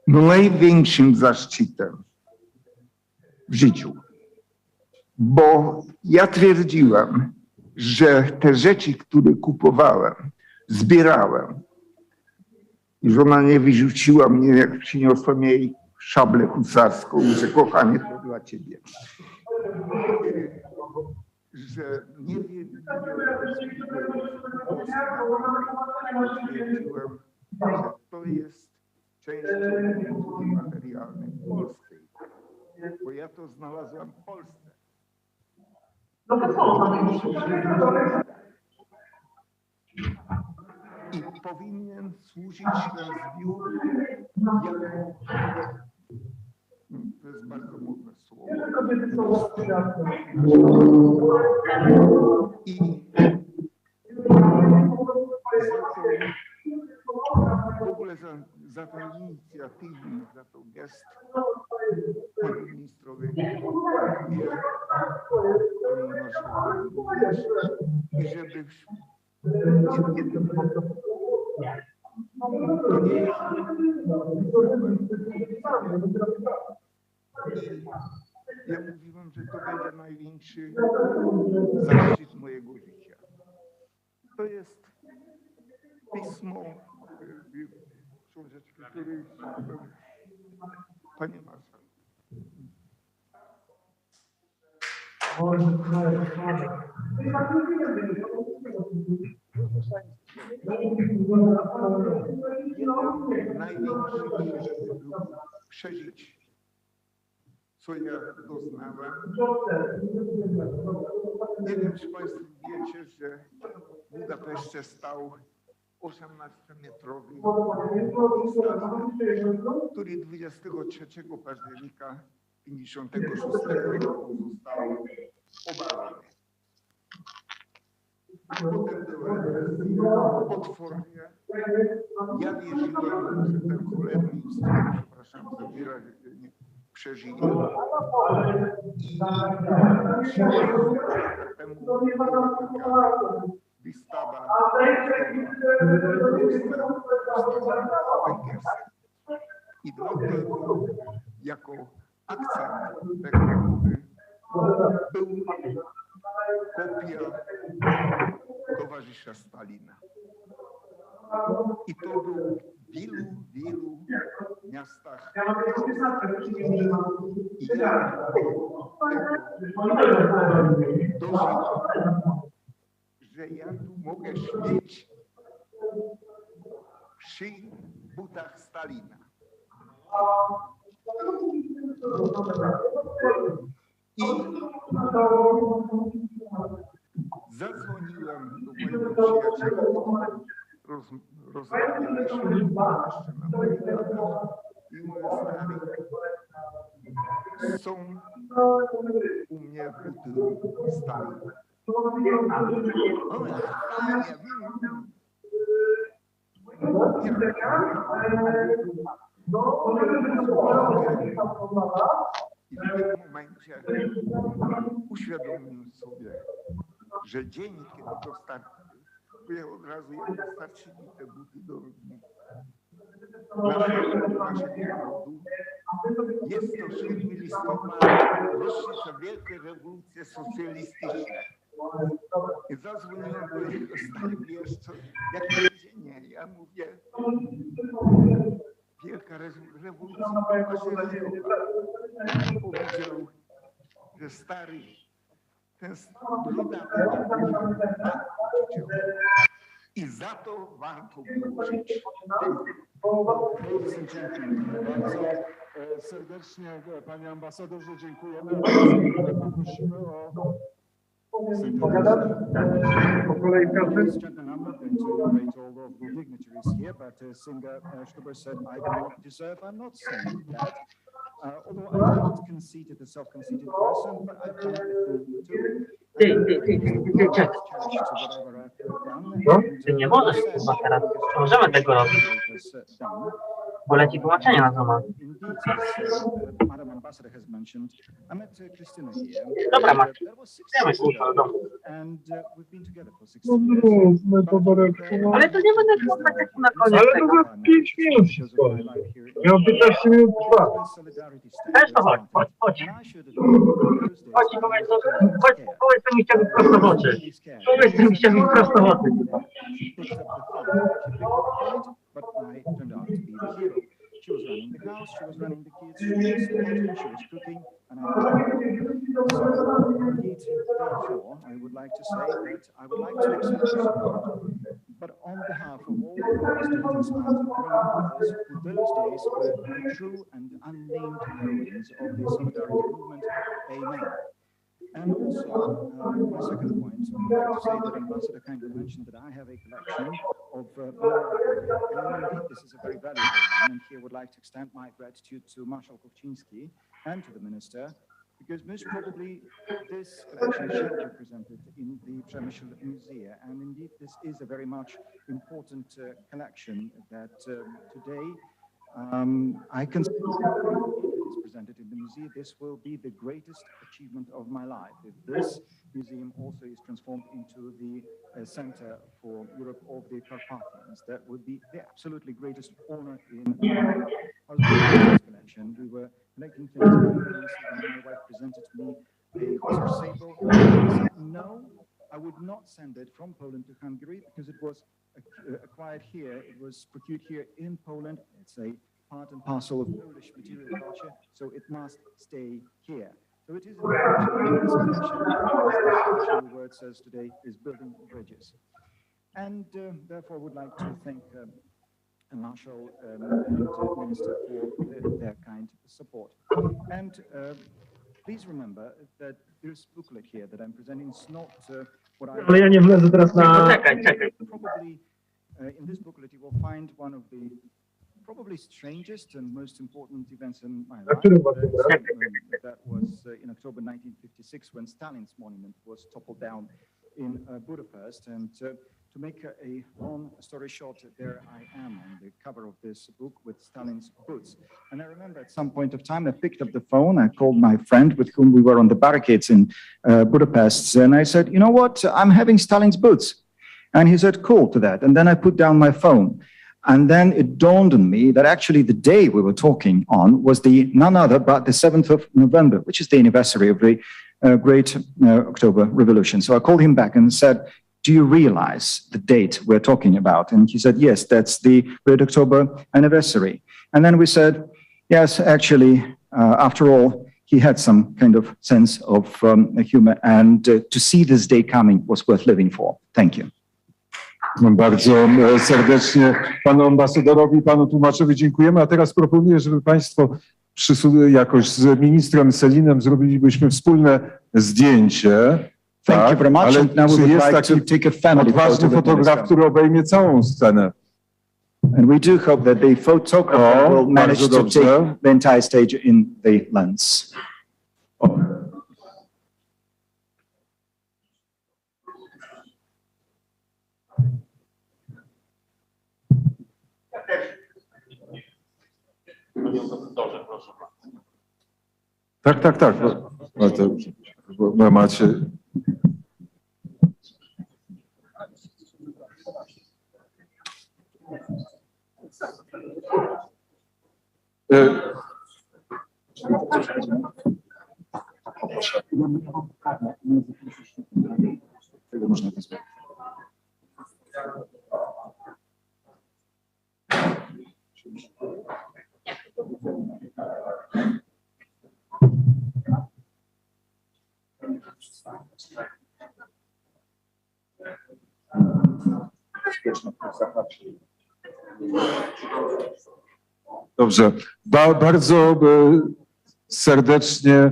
największym zaszczytem w życiu. Bo ja twierdziłem, że te rzeczy, które kupowałem, zbierałem, i żona nie wyrzuciła mnie, jak przyniosłem jej szablę husarską, że kochanie, to dla ciebie. Że nie wiem, twierdziłem, że to jest część kultury materialnej polskiej, bo ja to znalazłem w Polsce. i powinien służyć ten zbiór jako, to jest bardzo modne słowo, i w ogóle za tę inicjatywę, za ten gest panu ministrowi dziękuję, panu marszałkowi również, i żeby to nie jest ja mówiłem, że to będzie największy zaszczyt mojego życia. To jest pismo, książeczki, której panie marszałku. Jeden największych był przeżyć, co ja doznałem. Nie wiem, czy państwo wiecie, że w Budapeszcie stał 18-metrowy Stalin, który 23 października 1956 roku został obalony. Potem były potwornie. Ja wierzyłem, że ten cholerny instrument, przepraszam za wyrażenie, przeżyje. I 3 lata temu była taka wystawa węgierska. I dlatego jako akcent reklamowy był kopia towarzysza Stalina. I to był w wielu miastach. I ja dożyłem, że ja tu mogę śmieć przy butach Stalina. I zadzwoniłem do mojego przyjaciela, rozmawialiśmy jeszcze na moich latach i mówię, stary, są u mnie buty Stalina. I w tym momencie uświadomiłem sobie, że dzień, kiedy dostarczyli, od razu jak dostarczyli te buty do naszego narodu, jest to 7 listopada, rocznica wielkiej rewolucji socjalistycznej. I zadzwoniłem do niego, stary, wiesz co, jak będzie? Nie, ja mówię, wielka rewolucja października. Powiedział, że stary, ten brudaty i za to warto było żyć. Ladies and gentlemen, bardzo serdecznie panie ambasadorze dziękujemy. Poprosimy o po kolei każdy. I'm not going to rate all of the dignitaries here, but Singer Stuber said, I do not deserve. I'm not saying that. Although I'm not conceited, a self-conceited person, but I've done everything to No, ty nie możesz chyba teraz. Nie możemy tego robić. Bo leci tłumaczenie na temat. Dobra, Max. Wiemy, kurwa, do domu. No to Ale to nie będę słuchać jak na koniec ale tego. to za 5 minut się skończy. Miał 15 minut trwa. Też to chodź. Chodź i powiedz, powiedz co mi chciałby prosto w oczy. Powiedz co mi chciałby prosto w oczy. But I turned out to be the hero. She was running the house, she was running the kids, she was supporting, she was cooking, and I so indeed, therefore, I would like to say that I would like to accept the support, but on behalf of all the students and others who those days were the true and unnamed heroines of the solidarity movement, amen. And also, my second point, I would like to say that Ambassador kindly mentioned that I have a collection indeed, this is a very valuable one, and here I would like to extend my gratitude to Marshal Kuchcinski and to the Minister, because most probably this collection shall be presented in the Przemysl Museum, and indeed this is a very much important collection that today I consider is presented in the museum. This will be the greatest achievement of my life. If this museum also is transformed into the Center for Europe of the Carpathians, that would be the absolutely greatest honor in life. I was working on this collection. We were collecting things, and my wife presented me a horse sable. I said, no, I would not send it from Poland to Hungary because it was acquired here. It was procured here in Poland. It's a part and parcel of Polish material culture, so it must stay here. So it is in this connection, as the word says today, is building bridges. And therefore I would like to thank Marshal and Minister for their kind support. And please remember that this booklet here that I'm presenting is not what I... Ale ja nie wlezę teraz na... Probably in this booklet you will find one of the probably strangest and most important events in my life. That was in October 1956 when Stalin's monument was toppled down in Budapest. And to make a long story short, there I am on the cover of this book with Stalin's boots. And I remember at some point of time I picked up the phone, I called my friend with whom we were on the barricades in Budapest, and I said, you know what, I'm having Stalin's boots. And he said, cool to that. And then I put down my phone. And then it dawned on me that actually the day we were talking on was none other but the 7th of November, which is the anniversary of the Great October Revolution. So I called him back and said, do you realize the date we're talking about? And he said, yes, that's the Great October anniversary. And then we said, yes, actually, after all, he had some kind of sense of humor, and to see this day coming was worth living for. Thank you. Bardzo serdecznie panu ambasadorowi i panu tłumaczowi dziękujemy, a teraz proponuję, żeby państwo jakoś z ministrem Selinem zrobilibyśmy wspólne zdjęcie. Thank you very much. Ale And now we czy would jest like taki to take a family odważny photo with fotograf, Minister. który obejmie całą scenę? And we do hope that the photographer will manage bardzo to dobrze. take the entire stage in the lens. Tak, tak, tak. Bo macie... Tego można wysłać. Dobrze. Bardzo serdecznie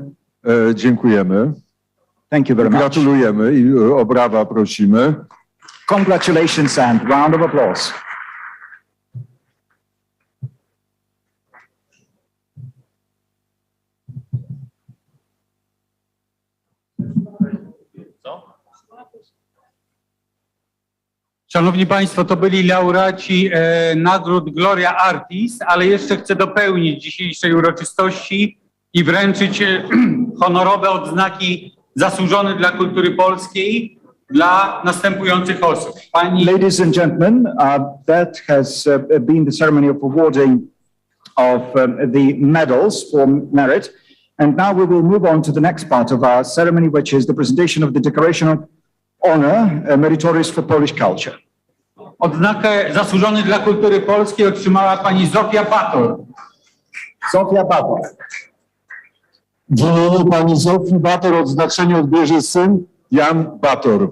dziękujemy. Thank you very much. Gratulujemy i o brawa prosimy. Congratulations and round of applause. Szanowni Państwo, to byli laureaci nagród Gloria Artis, ale jeszcze chcę dopełnić dzisiejszej uroczystości i wręczyć honorowe odznaki zasłużone dla kultury polskiej dla następujących osób. Ladies and gentlemen, that has been the ceremony of awarding of the medals for merit. And now we will move on to the next part of our ceremony, which is the presentation of the Declaration of Honor, meritorious for Polish culture. Odznakę zasłużony dla kultury polskiej otrzymała pani Zofia Bator. Zofia Bator. W imieniu pani Zofii Bator odznaczenie odbierze syn Jan Bator.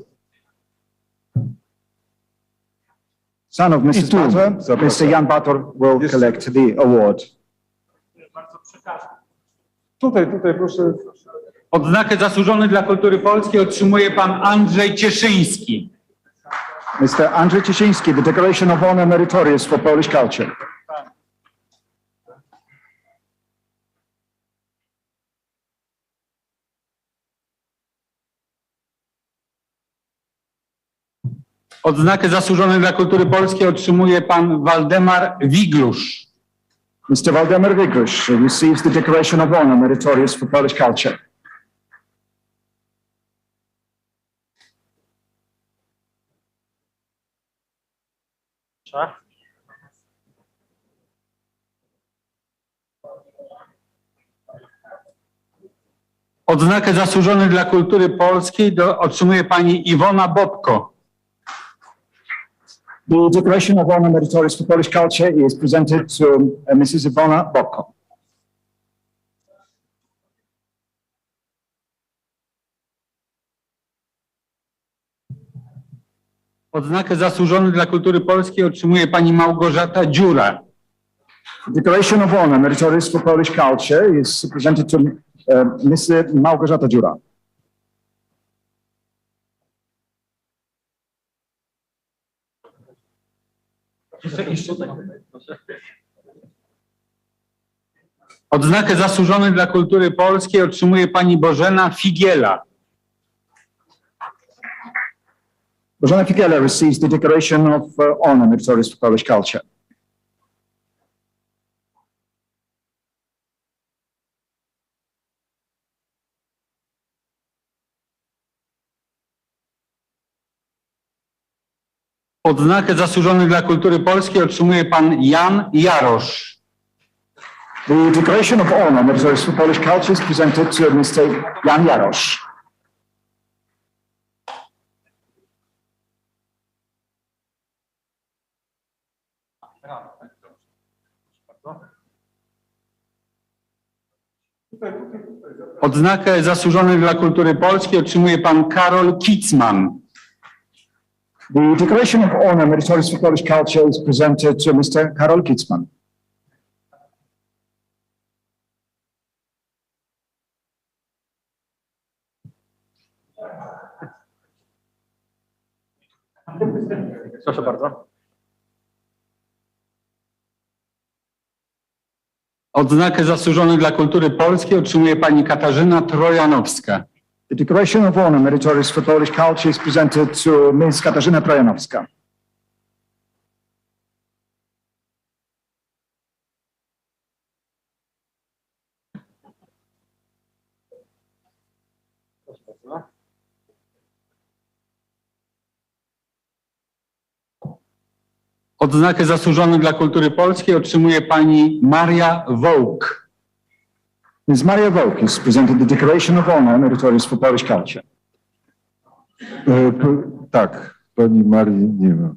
Son of Mrs. Bator, Mr. Jan Bator will collect the award. Tutaj proszę. Odznakę zasłużony dla kultury polskiej otrzymuje pan Andrzej Cieszyński. Mr. Andrzej Cieszyński, the Declaration of Honor Meritorious for Polish Culture. Odznakę zasłużony dla kultury polskiej otrzymuje pan Waldemar Wiglusz. Mr. Waldemar Wiglusz receives the Declaration of Honor Meritorious for Polish Culture. Odznakę zasłużony dla kultury polskiej otrzymuje pani Iwona Bobko. The Declaration of Honor Meritorious for Polish Culture is presented to Mrs. Iwona Bobko. Odznakę zasłużony dla kultury polskiej otrzymuje pani Małgorzata Dziura. The Declaration of Honor Meritorious for Polish Culture is presented to Ms. Małgorzata Dziura. Odznakę zasłużony dla kultury polskiej otrzymuje pani Bożena Figiela. Bożena Figiela receives the Declaration of Honor Meritorious for Polish Culture. Odznakę zasłużony dla kultury polskiej otrzymuje pan Jan Jarosz. The Declaration of Honor Meritorious for Polish Culture is presented to Mr. Jan Jarosz. Odznakę zasłużony dla kultury polskiej otrzymuje pan Karol Kicman. The Declaration of Honor Meritorious for Polish Culture is presented to Mr. Karol Kicman. Proszę bardzo. Odznakę zasłużony dla kultury polskiej otrzymuje pani Katarzyna Trojanowska. The Declaration of Honor Meritorious for Polish Culture is presented to Ms. Katarzyna Trojanowska. Odznakę zasłużony dla kultury polskiej otrzymuje pani Maria Wołk. Ms. Maria Wołk is presented the Declaration of Honor Meritorious for Polish Culture. Tak, pani Marii nie ma.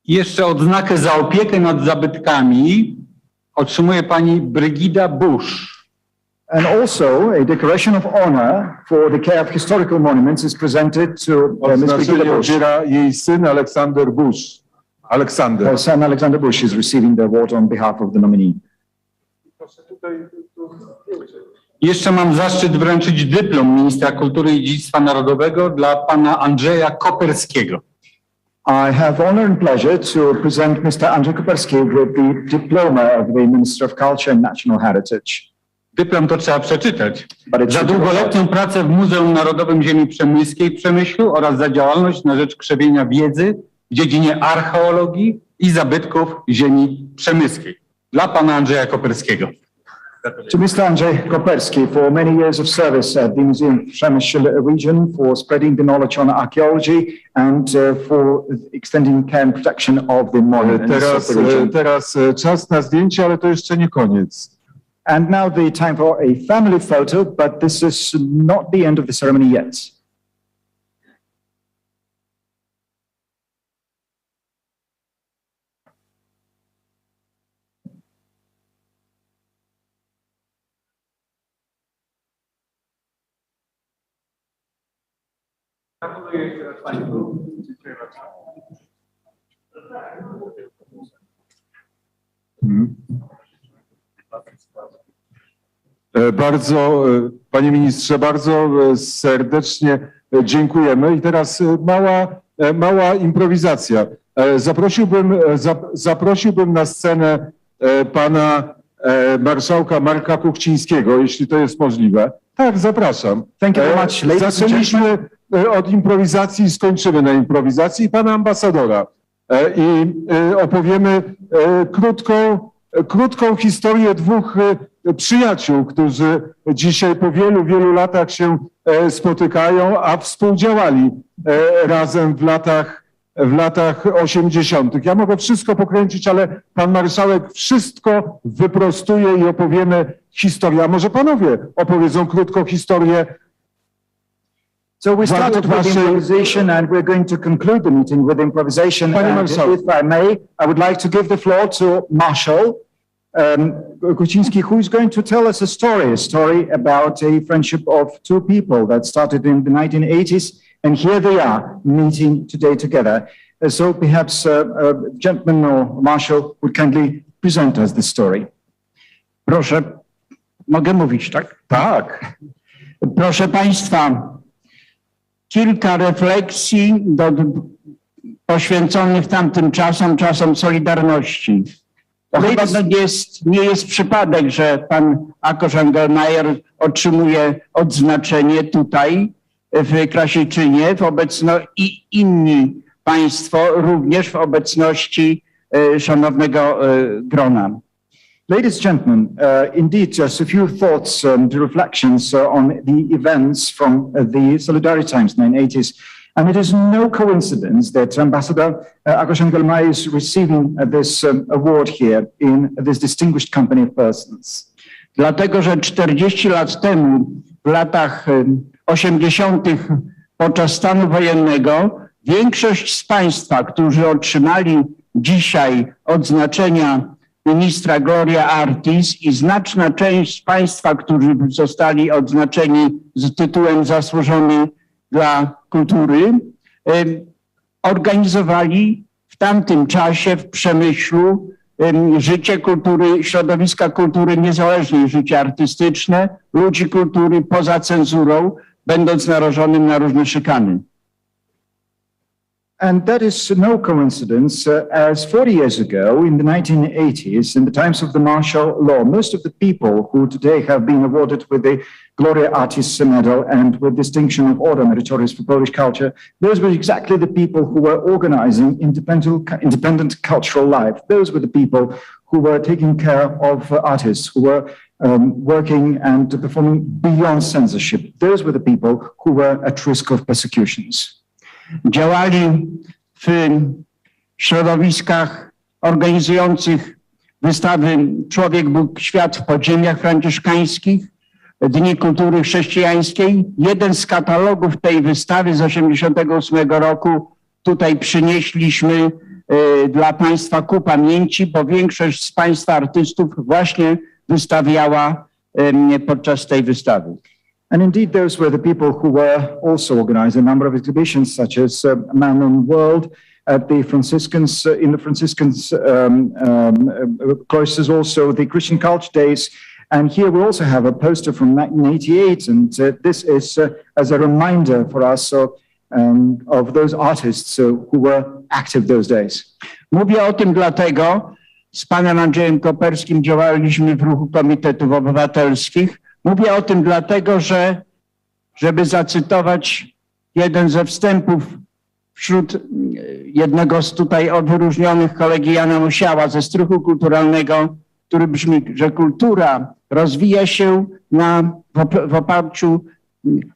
Jeszcze odznakę za opiekę nad zabytkami otrzymuje pani Brygida Bush. And also a Declaration of Honor for the care of historical monuments is presented to Ms. Brigida Odznaczenie Bush. odbiera jej syn Aleksander Bush. Aleksander. Her son Alexander Bush is receiving the award on behalf of the nominee. Jeszcze mam zaszczyt wręczyć dyplom ministra kultury i dziedzictwa narodowego dla pana Andrzeja Koperskiego. I have honor and pleasure to present Mr. Andrzej Koperski with the diploma of the Minister of Culture and National Heritage. Dyplom to trzeba przeczytać. Za długoletnią pracę w Muzeum Narodowym Ziemi Przemyskiej w Przemyślu oraz za działalność na rzecz krzewienia wiedzy w dziedzinie archeologii i zabytków ziemi przemyskiej. Dla pana Andrzeja Koperskiego. To Mr. Andrzej Koperski for many years of service at the Museum of Przemysl region for spreading the knowledge on archaeology and for extending care and protection of the monuments of the region. Teraz czas na zdjęcie, ale to jeszcze nie koniec. And now the time for a family photo, but this is not the end of the ceremony yet. Gratuluję jeszcze raz państwu. Dziękuję bardzo. Bardzo, panie ministrze, bardzo serdecznie Dziękujemy. I teraz mała improwizacja. Zaprosiłbym na scenę pana marszałka Marka Kuchcińskiego, jeśli to jest możliwe. Tak, zapraszam. Thank you very much, ladies and Zaczęliśmy od improwizacji i skończymy na improwizacji. Pana ambasadora. I opowiemy krótką historię dwóch przyjaciół, którzy dzisiaj po wielu, wielu latach się spotykają, a współdziałali razem w latach 80. Ja mogę wszystko pokręcić, ale pan marszałek wszystko wyprostuje i opowiemy historię. A może panowie opowiedzą krótką historię? So we started with improvisation and we're going to conclude the meeting with improvisation. And if I may, I would like to give the floor to Marshal Kuczynski, who is going to tell us a story about a friendship of two people that started in the 1980s. And here they are meeting today together. So perhaps gentleman or Marshal would kindly present us the story. Proszę, mogę mówić, tak? Tak. Proszę Państwa, kilka refleksji poświęconych tamtym czasom Solidarności. To chyba nie jest przypadek, że pan Akos Engelmajer otrzymuje odznaczenie tutaj w Krasiczynie i inni państwo również w obecności szanownego grona. Ladies and gentlemen, indeed, just a few thoughts and reflections on the events from the Solidarity Times 1980s. And it is no coincidence that Ambassador Akos Engelmajer is receiving this award here in this distinguished company of persons. Dlatego, że 40 lat temu, w latach 80. podczas stanu wojennego, większość z Państwa, którzy otrzymali dzisiaj odznaczenia ministra Gloria Artis i znaczna część z Państwa, którzy zostali odznaczeni z tytułem zasłużony dla kultury, organizowali w tamtym czasie w Przemyślu życie kultury, środowiska kultury niezależnej, życie artystyczne, ludzi kultury poza cenzurą, będąc narażonym na różne szykany. And that is no coincidence, as 40 years ago, in the 1980s, in the times of the martial law, most of the people who today have been awarded with the Gloria Artis Medal and with distinction of Order Meritorious for Polish Culture, those were exactly the people who were organizing independent cultural life. Those were the people who were taking care of artists, who were working and performing beyond censorship. Those were the people who were at risk of persecutions. Działali w środowiskach organizujących wystawy Człowiek, Bóg, Świat w podziemiach franciszkańskich, Dni Kultury Chrześcijańskiej. Jeden z katalogów tej wystawy z 1988 roku tutaj przynieśliśmy dla Państwa ku pamięci, bo większość z Państwa artystów właśnie wystawiała podczas tej wystawy. And indeed, those were the people who were also organizing a number of exhibitions, such as Man and World at the Franciscans, in the Franciscans cloisters, also the Christian Culture Days. And here we also have a poster from 1988, and this is as a reminder for us of those artists who were active those days. Mówię o tym dlatego, z panem Andrzejem Koperskim działaliśmy w ruchu Komitetów Obywatelskich. Mówię o tym dlatego, że, żeby zacytować jeden ze wstępów wśród jednego z tutaj wyróżnionych kolegi Jana Musiała ze strychu kulturalnego, który brzmi, że kultura rozwija się w oparciu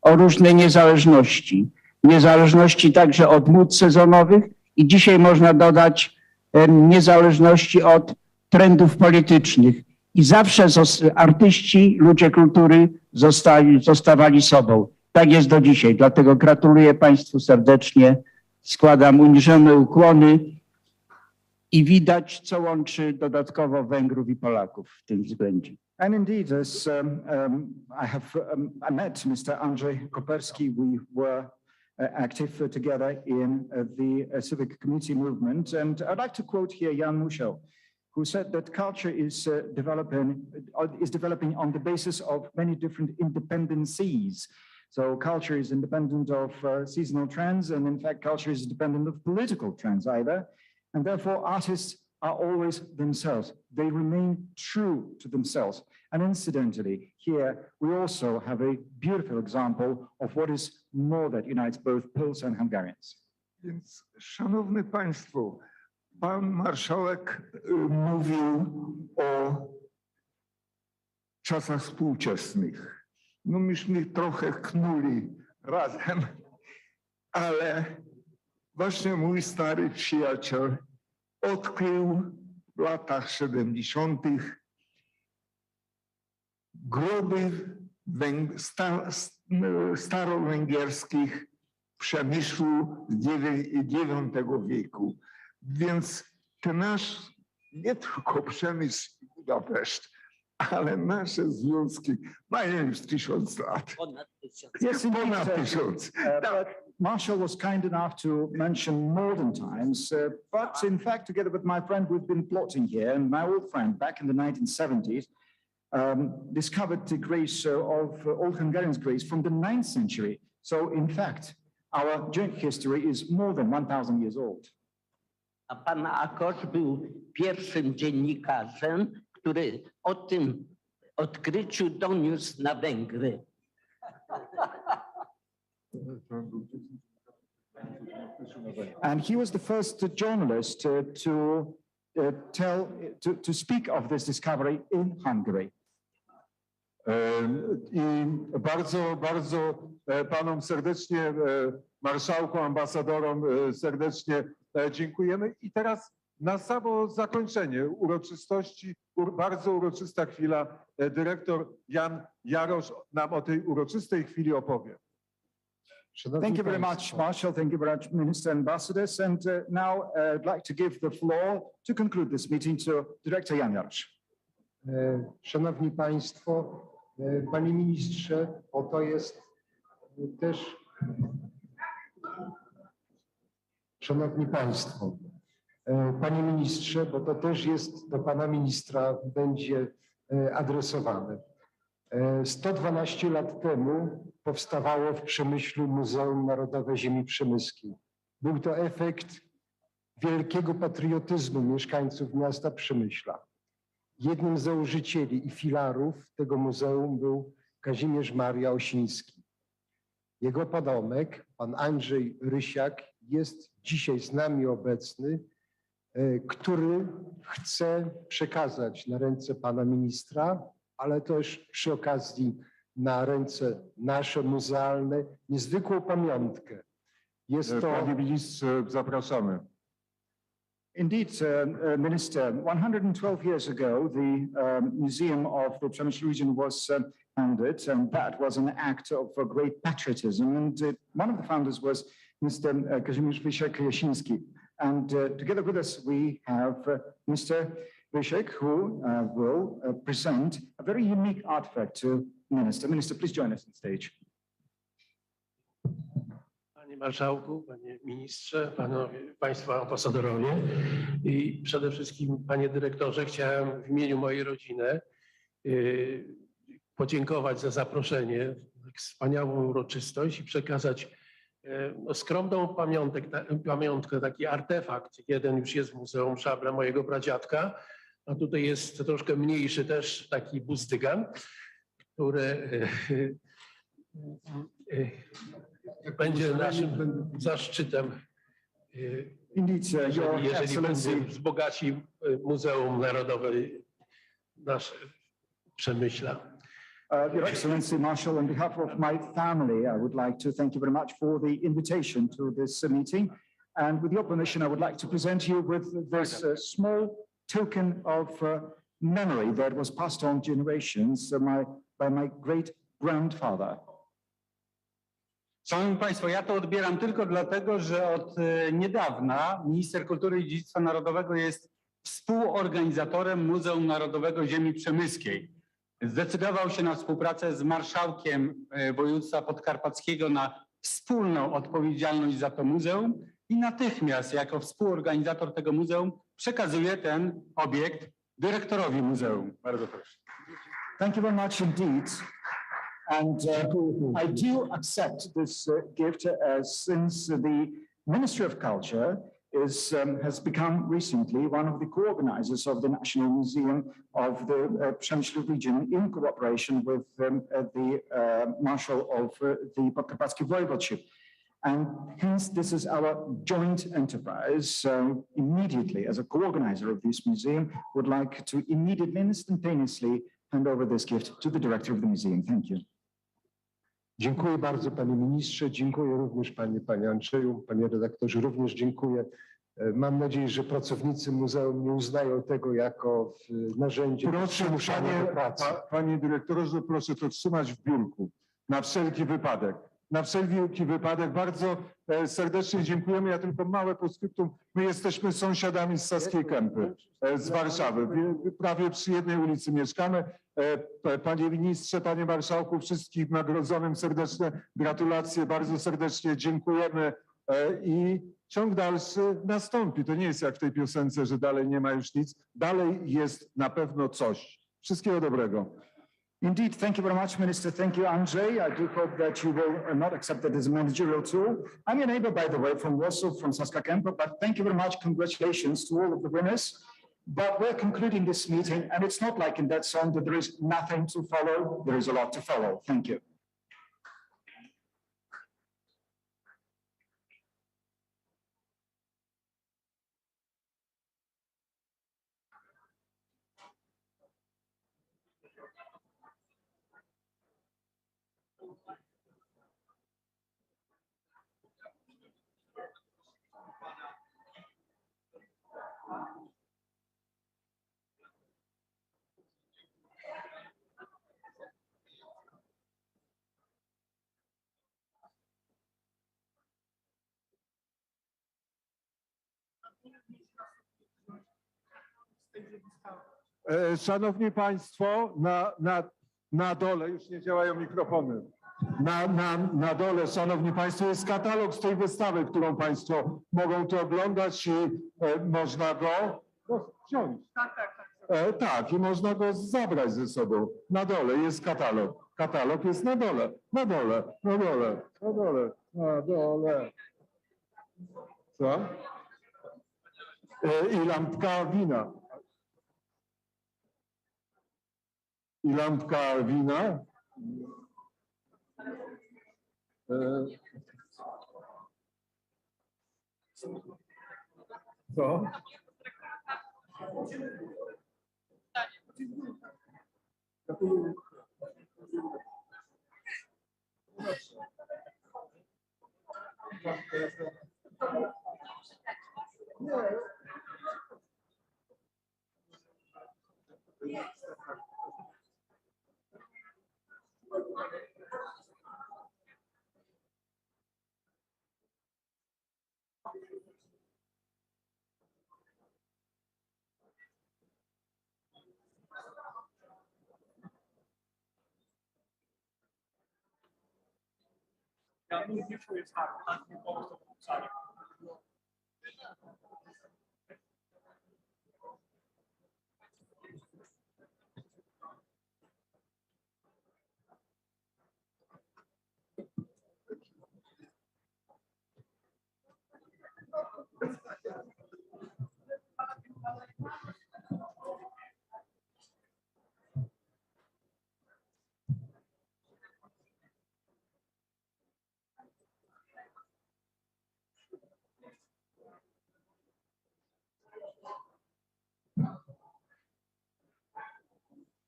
o różne niezależności. Niezależności także od mód sezonowych i dzisiaj można dodać niezależności od trendów politycznych. I zawsze artyści, ludzie kultury zostawali sobą. Tak jest do dzisiaj. Dlatego gratuluję Państwu serdecznie, składam uniżone ukłony i widać, co łączy dodatkowo Węgrów i Polaków w tym względzie. And indeed, as I met Mr. Andrzej Koperski, we were active together in the civic community movement. And I'd like to quote here Jan Musiał, who said that culture is developing on the basis of many different independencies. So culture is independent of seasonal trends, and in fact, culture is independent of political trends either. And therefore, artists are always themselves. They remain true to themselves. And incidentally, here we also have a beautiful example of what is more that unites both Poles and Hungarians. Więc, szanowni państwo, pan marszałek mówił o czasach współczesnych. No myśmy trochę knuli razem, ale właśnie mój stary przyjaciel odkrył w latach 70. groby starowęgierskich przemysłu z IX wieku. Więc ten nasz, nie tylko przemysł Budapeszt, ale nasze związki mają już 1000 lat. Yes, Ponad 1000. But Marshall was kind enough to mention modern times, but in fact, together with my friend, we've been plotting here, and my old friend back in the 1970s discovered the grace of old Hungarians' grace from the 9th century. So in fact, our joint history is more than 1000 years old. A pan Akosz był pierwszym dziennikarzem, który o tym odkryciu doniósł na Węgry. And he was the first journalist to speak of this discovery in Hungary. I bardzo panom serdecznie, marszałku, ambasadorom serdecznie dziękujemy. I teraz na samo zakończenie uroczystości, bardzo uroczysta chwila, dyrektor Jan Jarosz nam o tej uroczystej chwili opowie. Thank you very much, Marshall. Thank you very much, Minister and Ambassadors. And now I'd like to give the floor to conclude this meeting to Director Jan Jarosz. Szanowni Państwo, Panie Ministrze, oto jest też... Szanowni Państwo, Panie Ministrze, bo to też jest do Pana Ministra będzie adresowane. 112 lat temu powstawało w Przemyślu Muzeum Narodowe Ziemi Przemyskiej. Był to efekt wielkiego patriotyzmu mieszkańców miasta Przemyśla. Jednym z założycieli i filarów tego muzeum był Kazimierz Maria Osiński. Jego podomek, pan Andrzej Rysiak, jest dzisiaj z nami obecny, który chce przekazać na ręce pana ministra, ale też przy okazji na ręce nasze muzealne niezwykłą pamiątkę. Jest to... Panie ministrze, zapraszamy. Indeed, Minister, 112 years ago, the Museum of the Przemysl region was founded, and that was an act of great patriotism. And one of the founders was Mr. Kazimierz Rysiak-Jasiński. And together with us, we have Mr. Rysiak, who will present a very unique artifact to Minister. Minister, please join us on stage. Panie Marszałku, Panie Ministrze, Państwo ambasadorowie i przede wszystkim Panie Dyrektorze, chciałem w imieniu mojej rodziny podziękować za zaproszenie, wspaniałą uroczystość i przekazać skromną pamiątkę, taki artefakt. Jeden już jest w Muzeum Szabla mojego pradziadka, a tutaj jest troszkę mniejszy też taki buzdygan, który będzie naszym zaszczytem, jeżeli wzbogaci Muzeum Narodowe nasze Przemyśla. Your Excellency, Marshall, on behalf of my family, I would like to thank you very much for the invitation to this meeting. And with your permission, I would like to present you with this small token of memory that was passed on generations by my great-grandfather. Szanowni Państwo, ja to odbieram tylko dlatego, że od niedawna minister kultury i dziedzictwa narodowego jest współorganizatorem Muzeum Narodowego Ziemi Przemyskiej. Zdecydował się na współpracę z marszałkiem województwa podkarpackiego na wspólną odpowiedzialność za to muzeum i natychmiast jako współorganizator tego muzeum przekazuje ten obiekt dyrektorowi muzeum. Bardzo proszę. Thank you very much indeed. And I do accept this gift since the Ministry of Culture has become recently one of the co-organizers of the National Museum of the Przemyśl region in cooperation with the Marshal of the Podkarpackie Voivodeship. And hence, this is our joint enterprise. So immediately, as a co-organizer of this museum, would like to immediately and instantaneously hand over this gift to the director of the museum. Thank you. Dziękuję bardzo, panie ministrze. Dziękuję również panie Andrzeju, panie redaktorze, również dziękuję. Mam nadzieję, że pracownicy muzeum nie uznają tego jako narzędzie przymuszania do pracy. Panie dyrektorze, proszę to trzymać w biurku na wszelki wypadek. Na wszelki wypadek bardzo serdecznie dziękujemy. Ja tylko małe postscriptum. My jesteśmy sąsiadami z Saskiej Kępy, z Warszawy. Prawie przy jednej ulicy mieszkamy. Panie ministrze, panie marszałku, wszystkim nagrodzonym serdeczne gratulacje. Bardzo serdecznie dziękujemy i ciąg dalszy nastąpi. To nie jest jak w tej piosence, że dalej nie ma już nic. Dalej jest na pewno coś. Wszystkiego dobrego. Indeed, thank you very much, Minister. Thank you, Andrzej. I do hope that you will not accept it as a managerial tool. I'm your neighbor, by the way, from Warsaw, from Saska Kępa, but thank you very much. Congratulations to all of the winners. But we're concluding this meeting, and it's not like in that song that there is nothing to follow. There is a lot to follow. Thank you. Szanowni Państwo, na dole, już nie działają mikrofony, na dole, Szanowni Państwo, jest katalog z tej wystawy, którą Państwo mogą tu oglądać i można go wziąć. Tak, i można go zabrać ze sobą. Na dole jest katalog. Katalog jest na dole, na dole, na dole, na dole, na dole. Co? I lampka wina. I lampka wina. Co?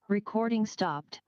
Recording stopped.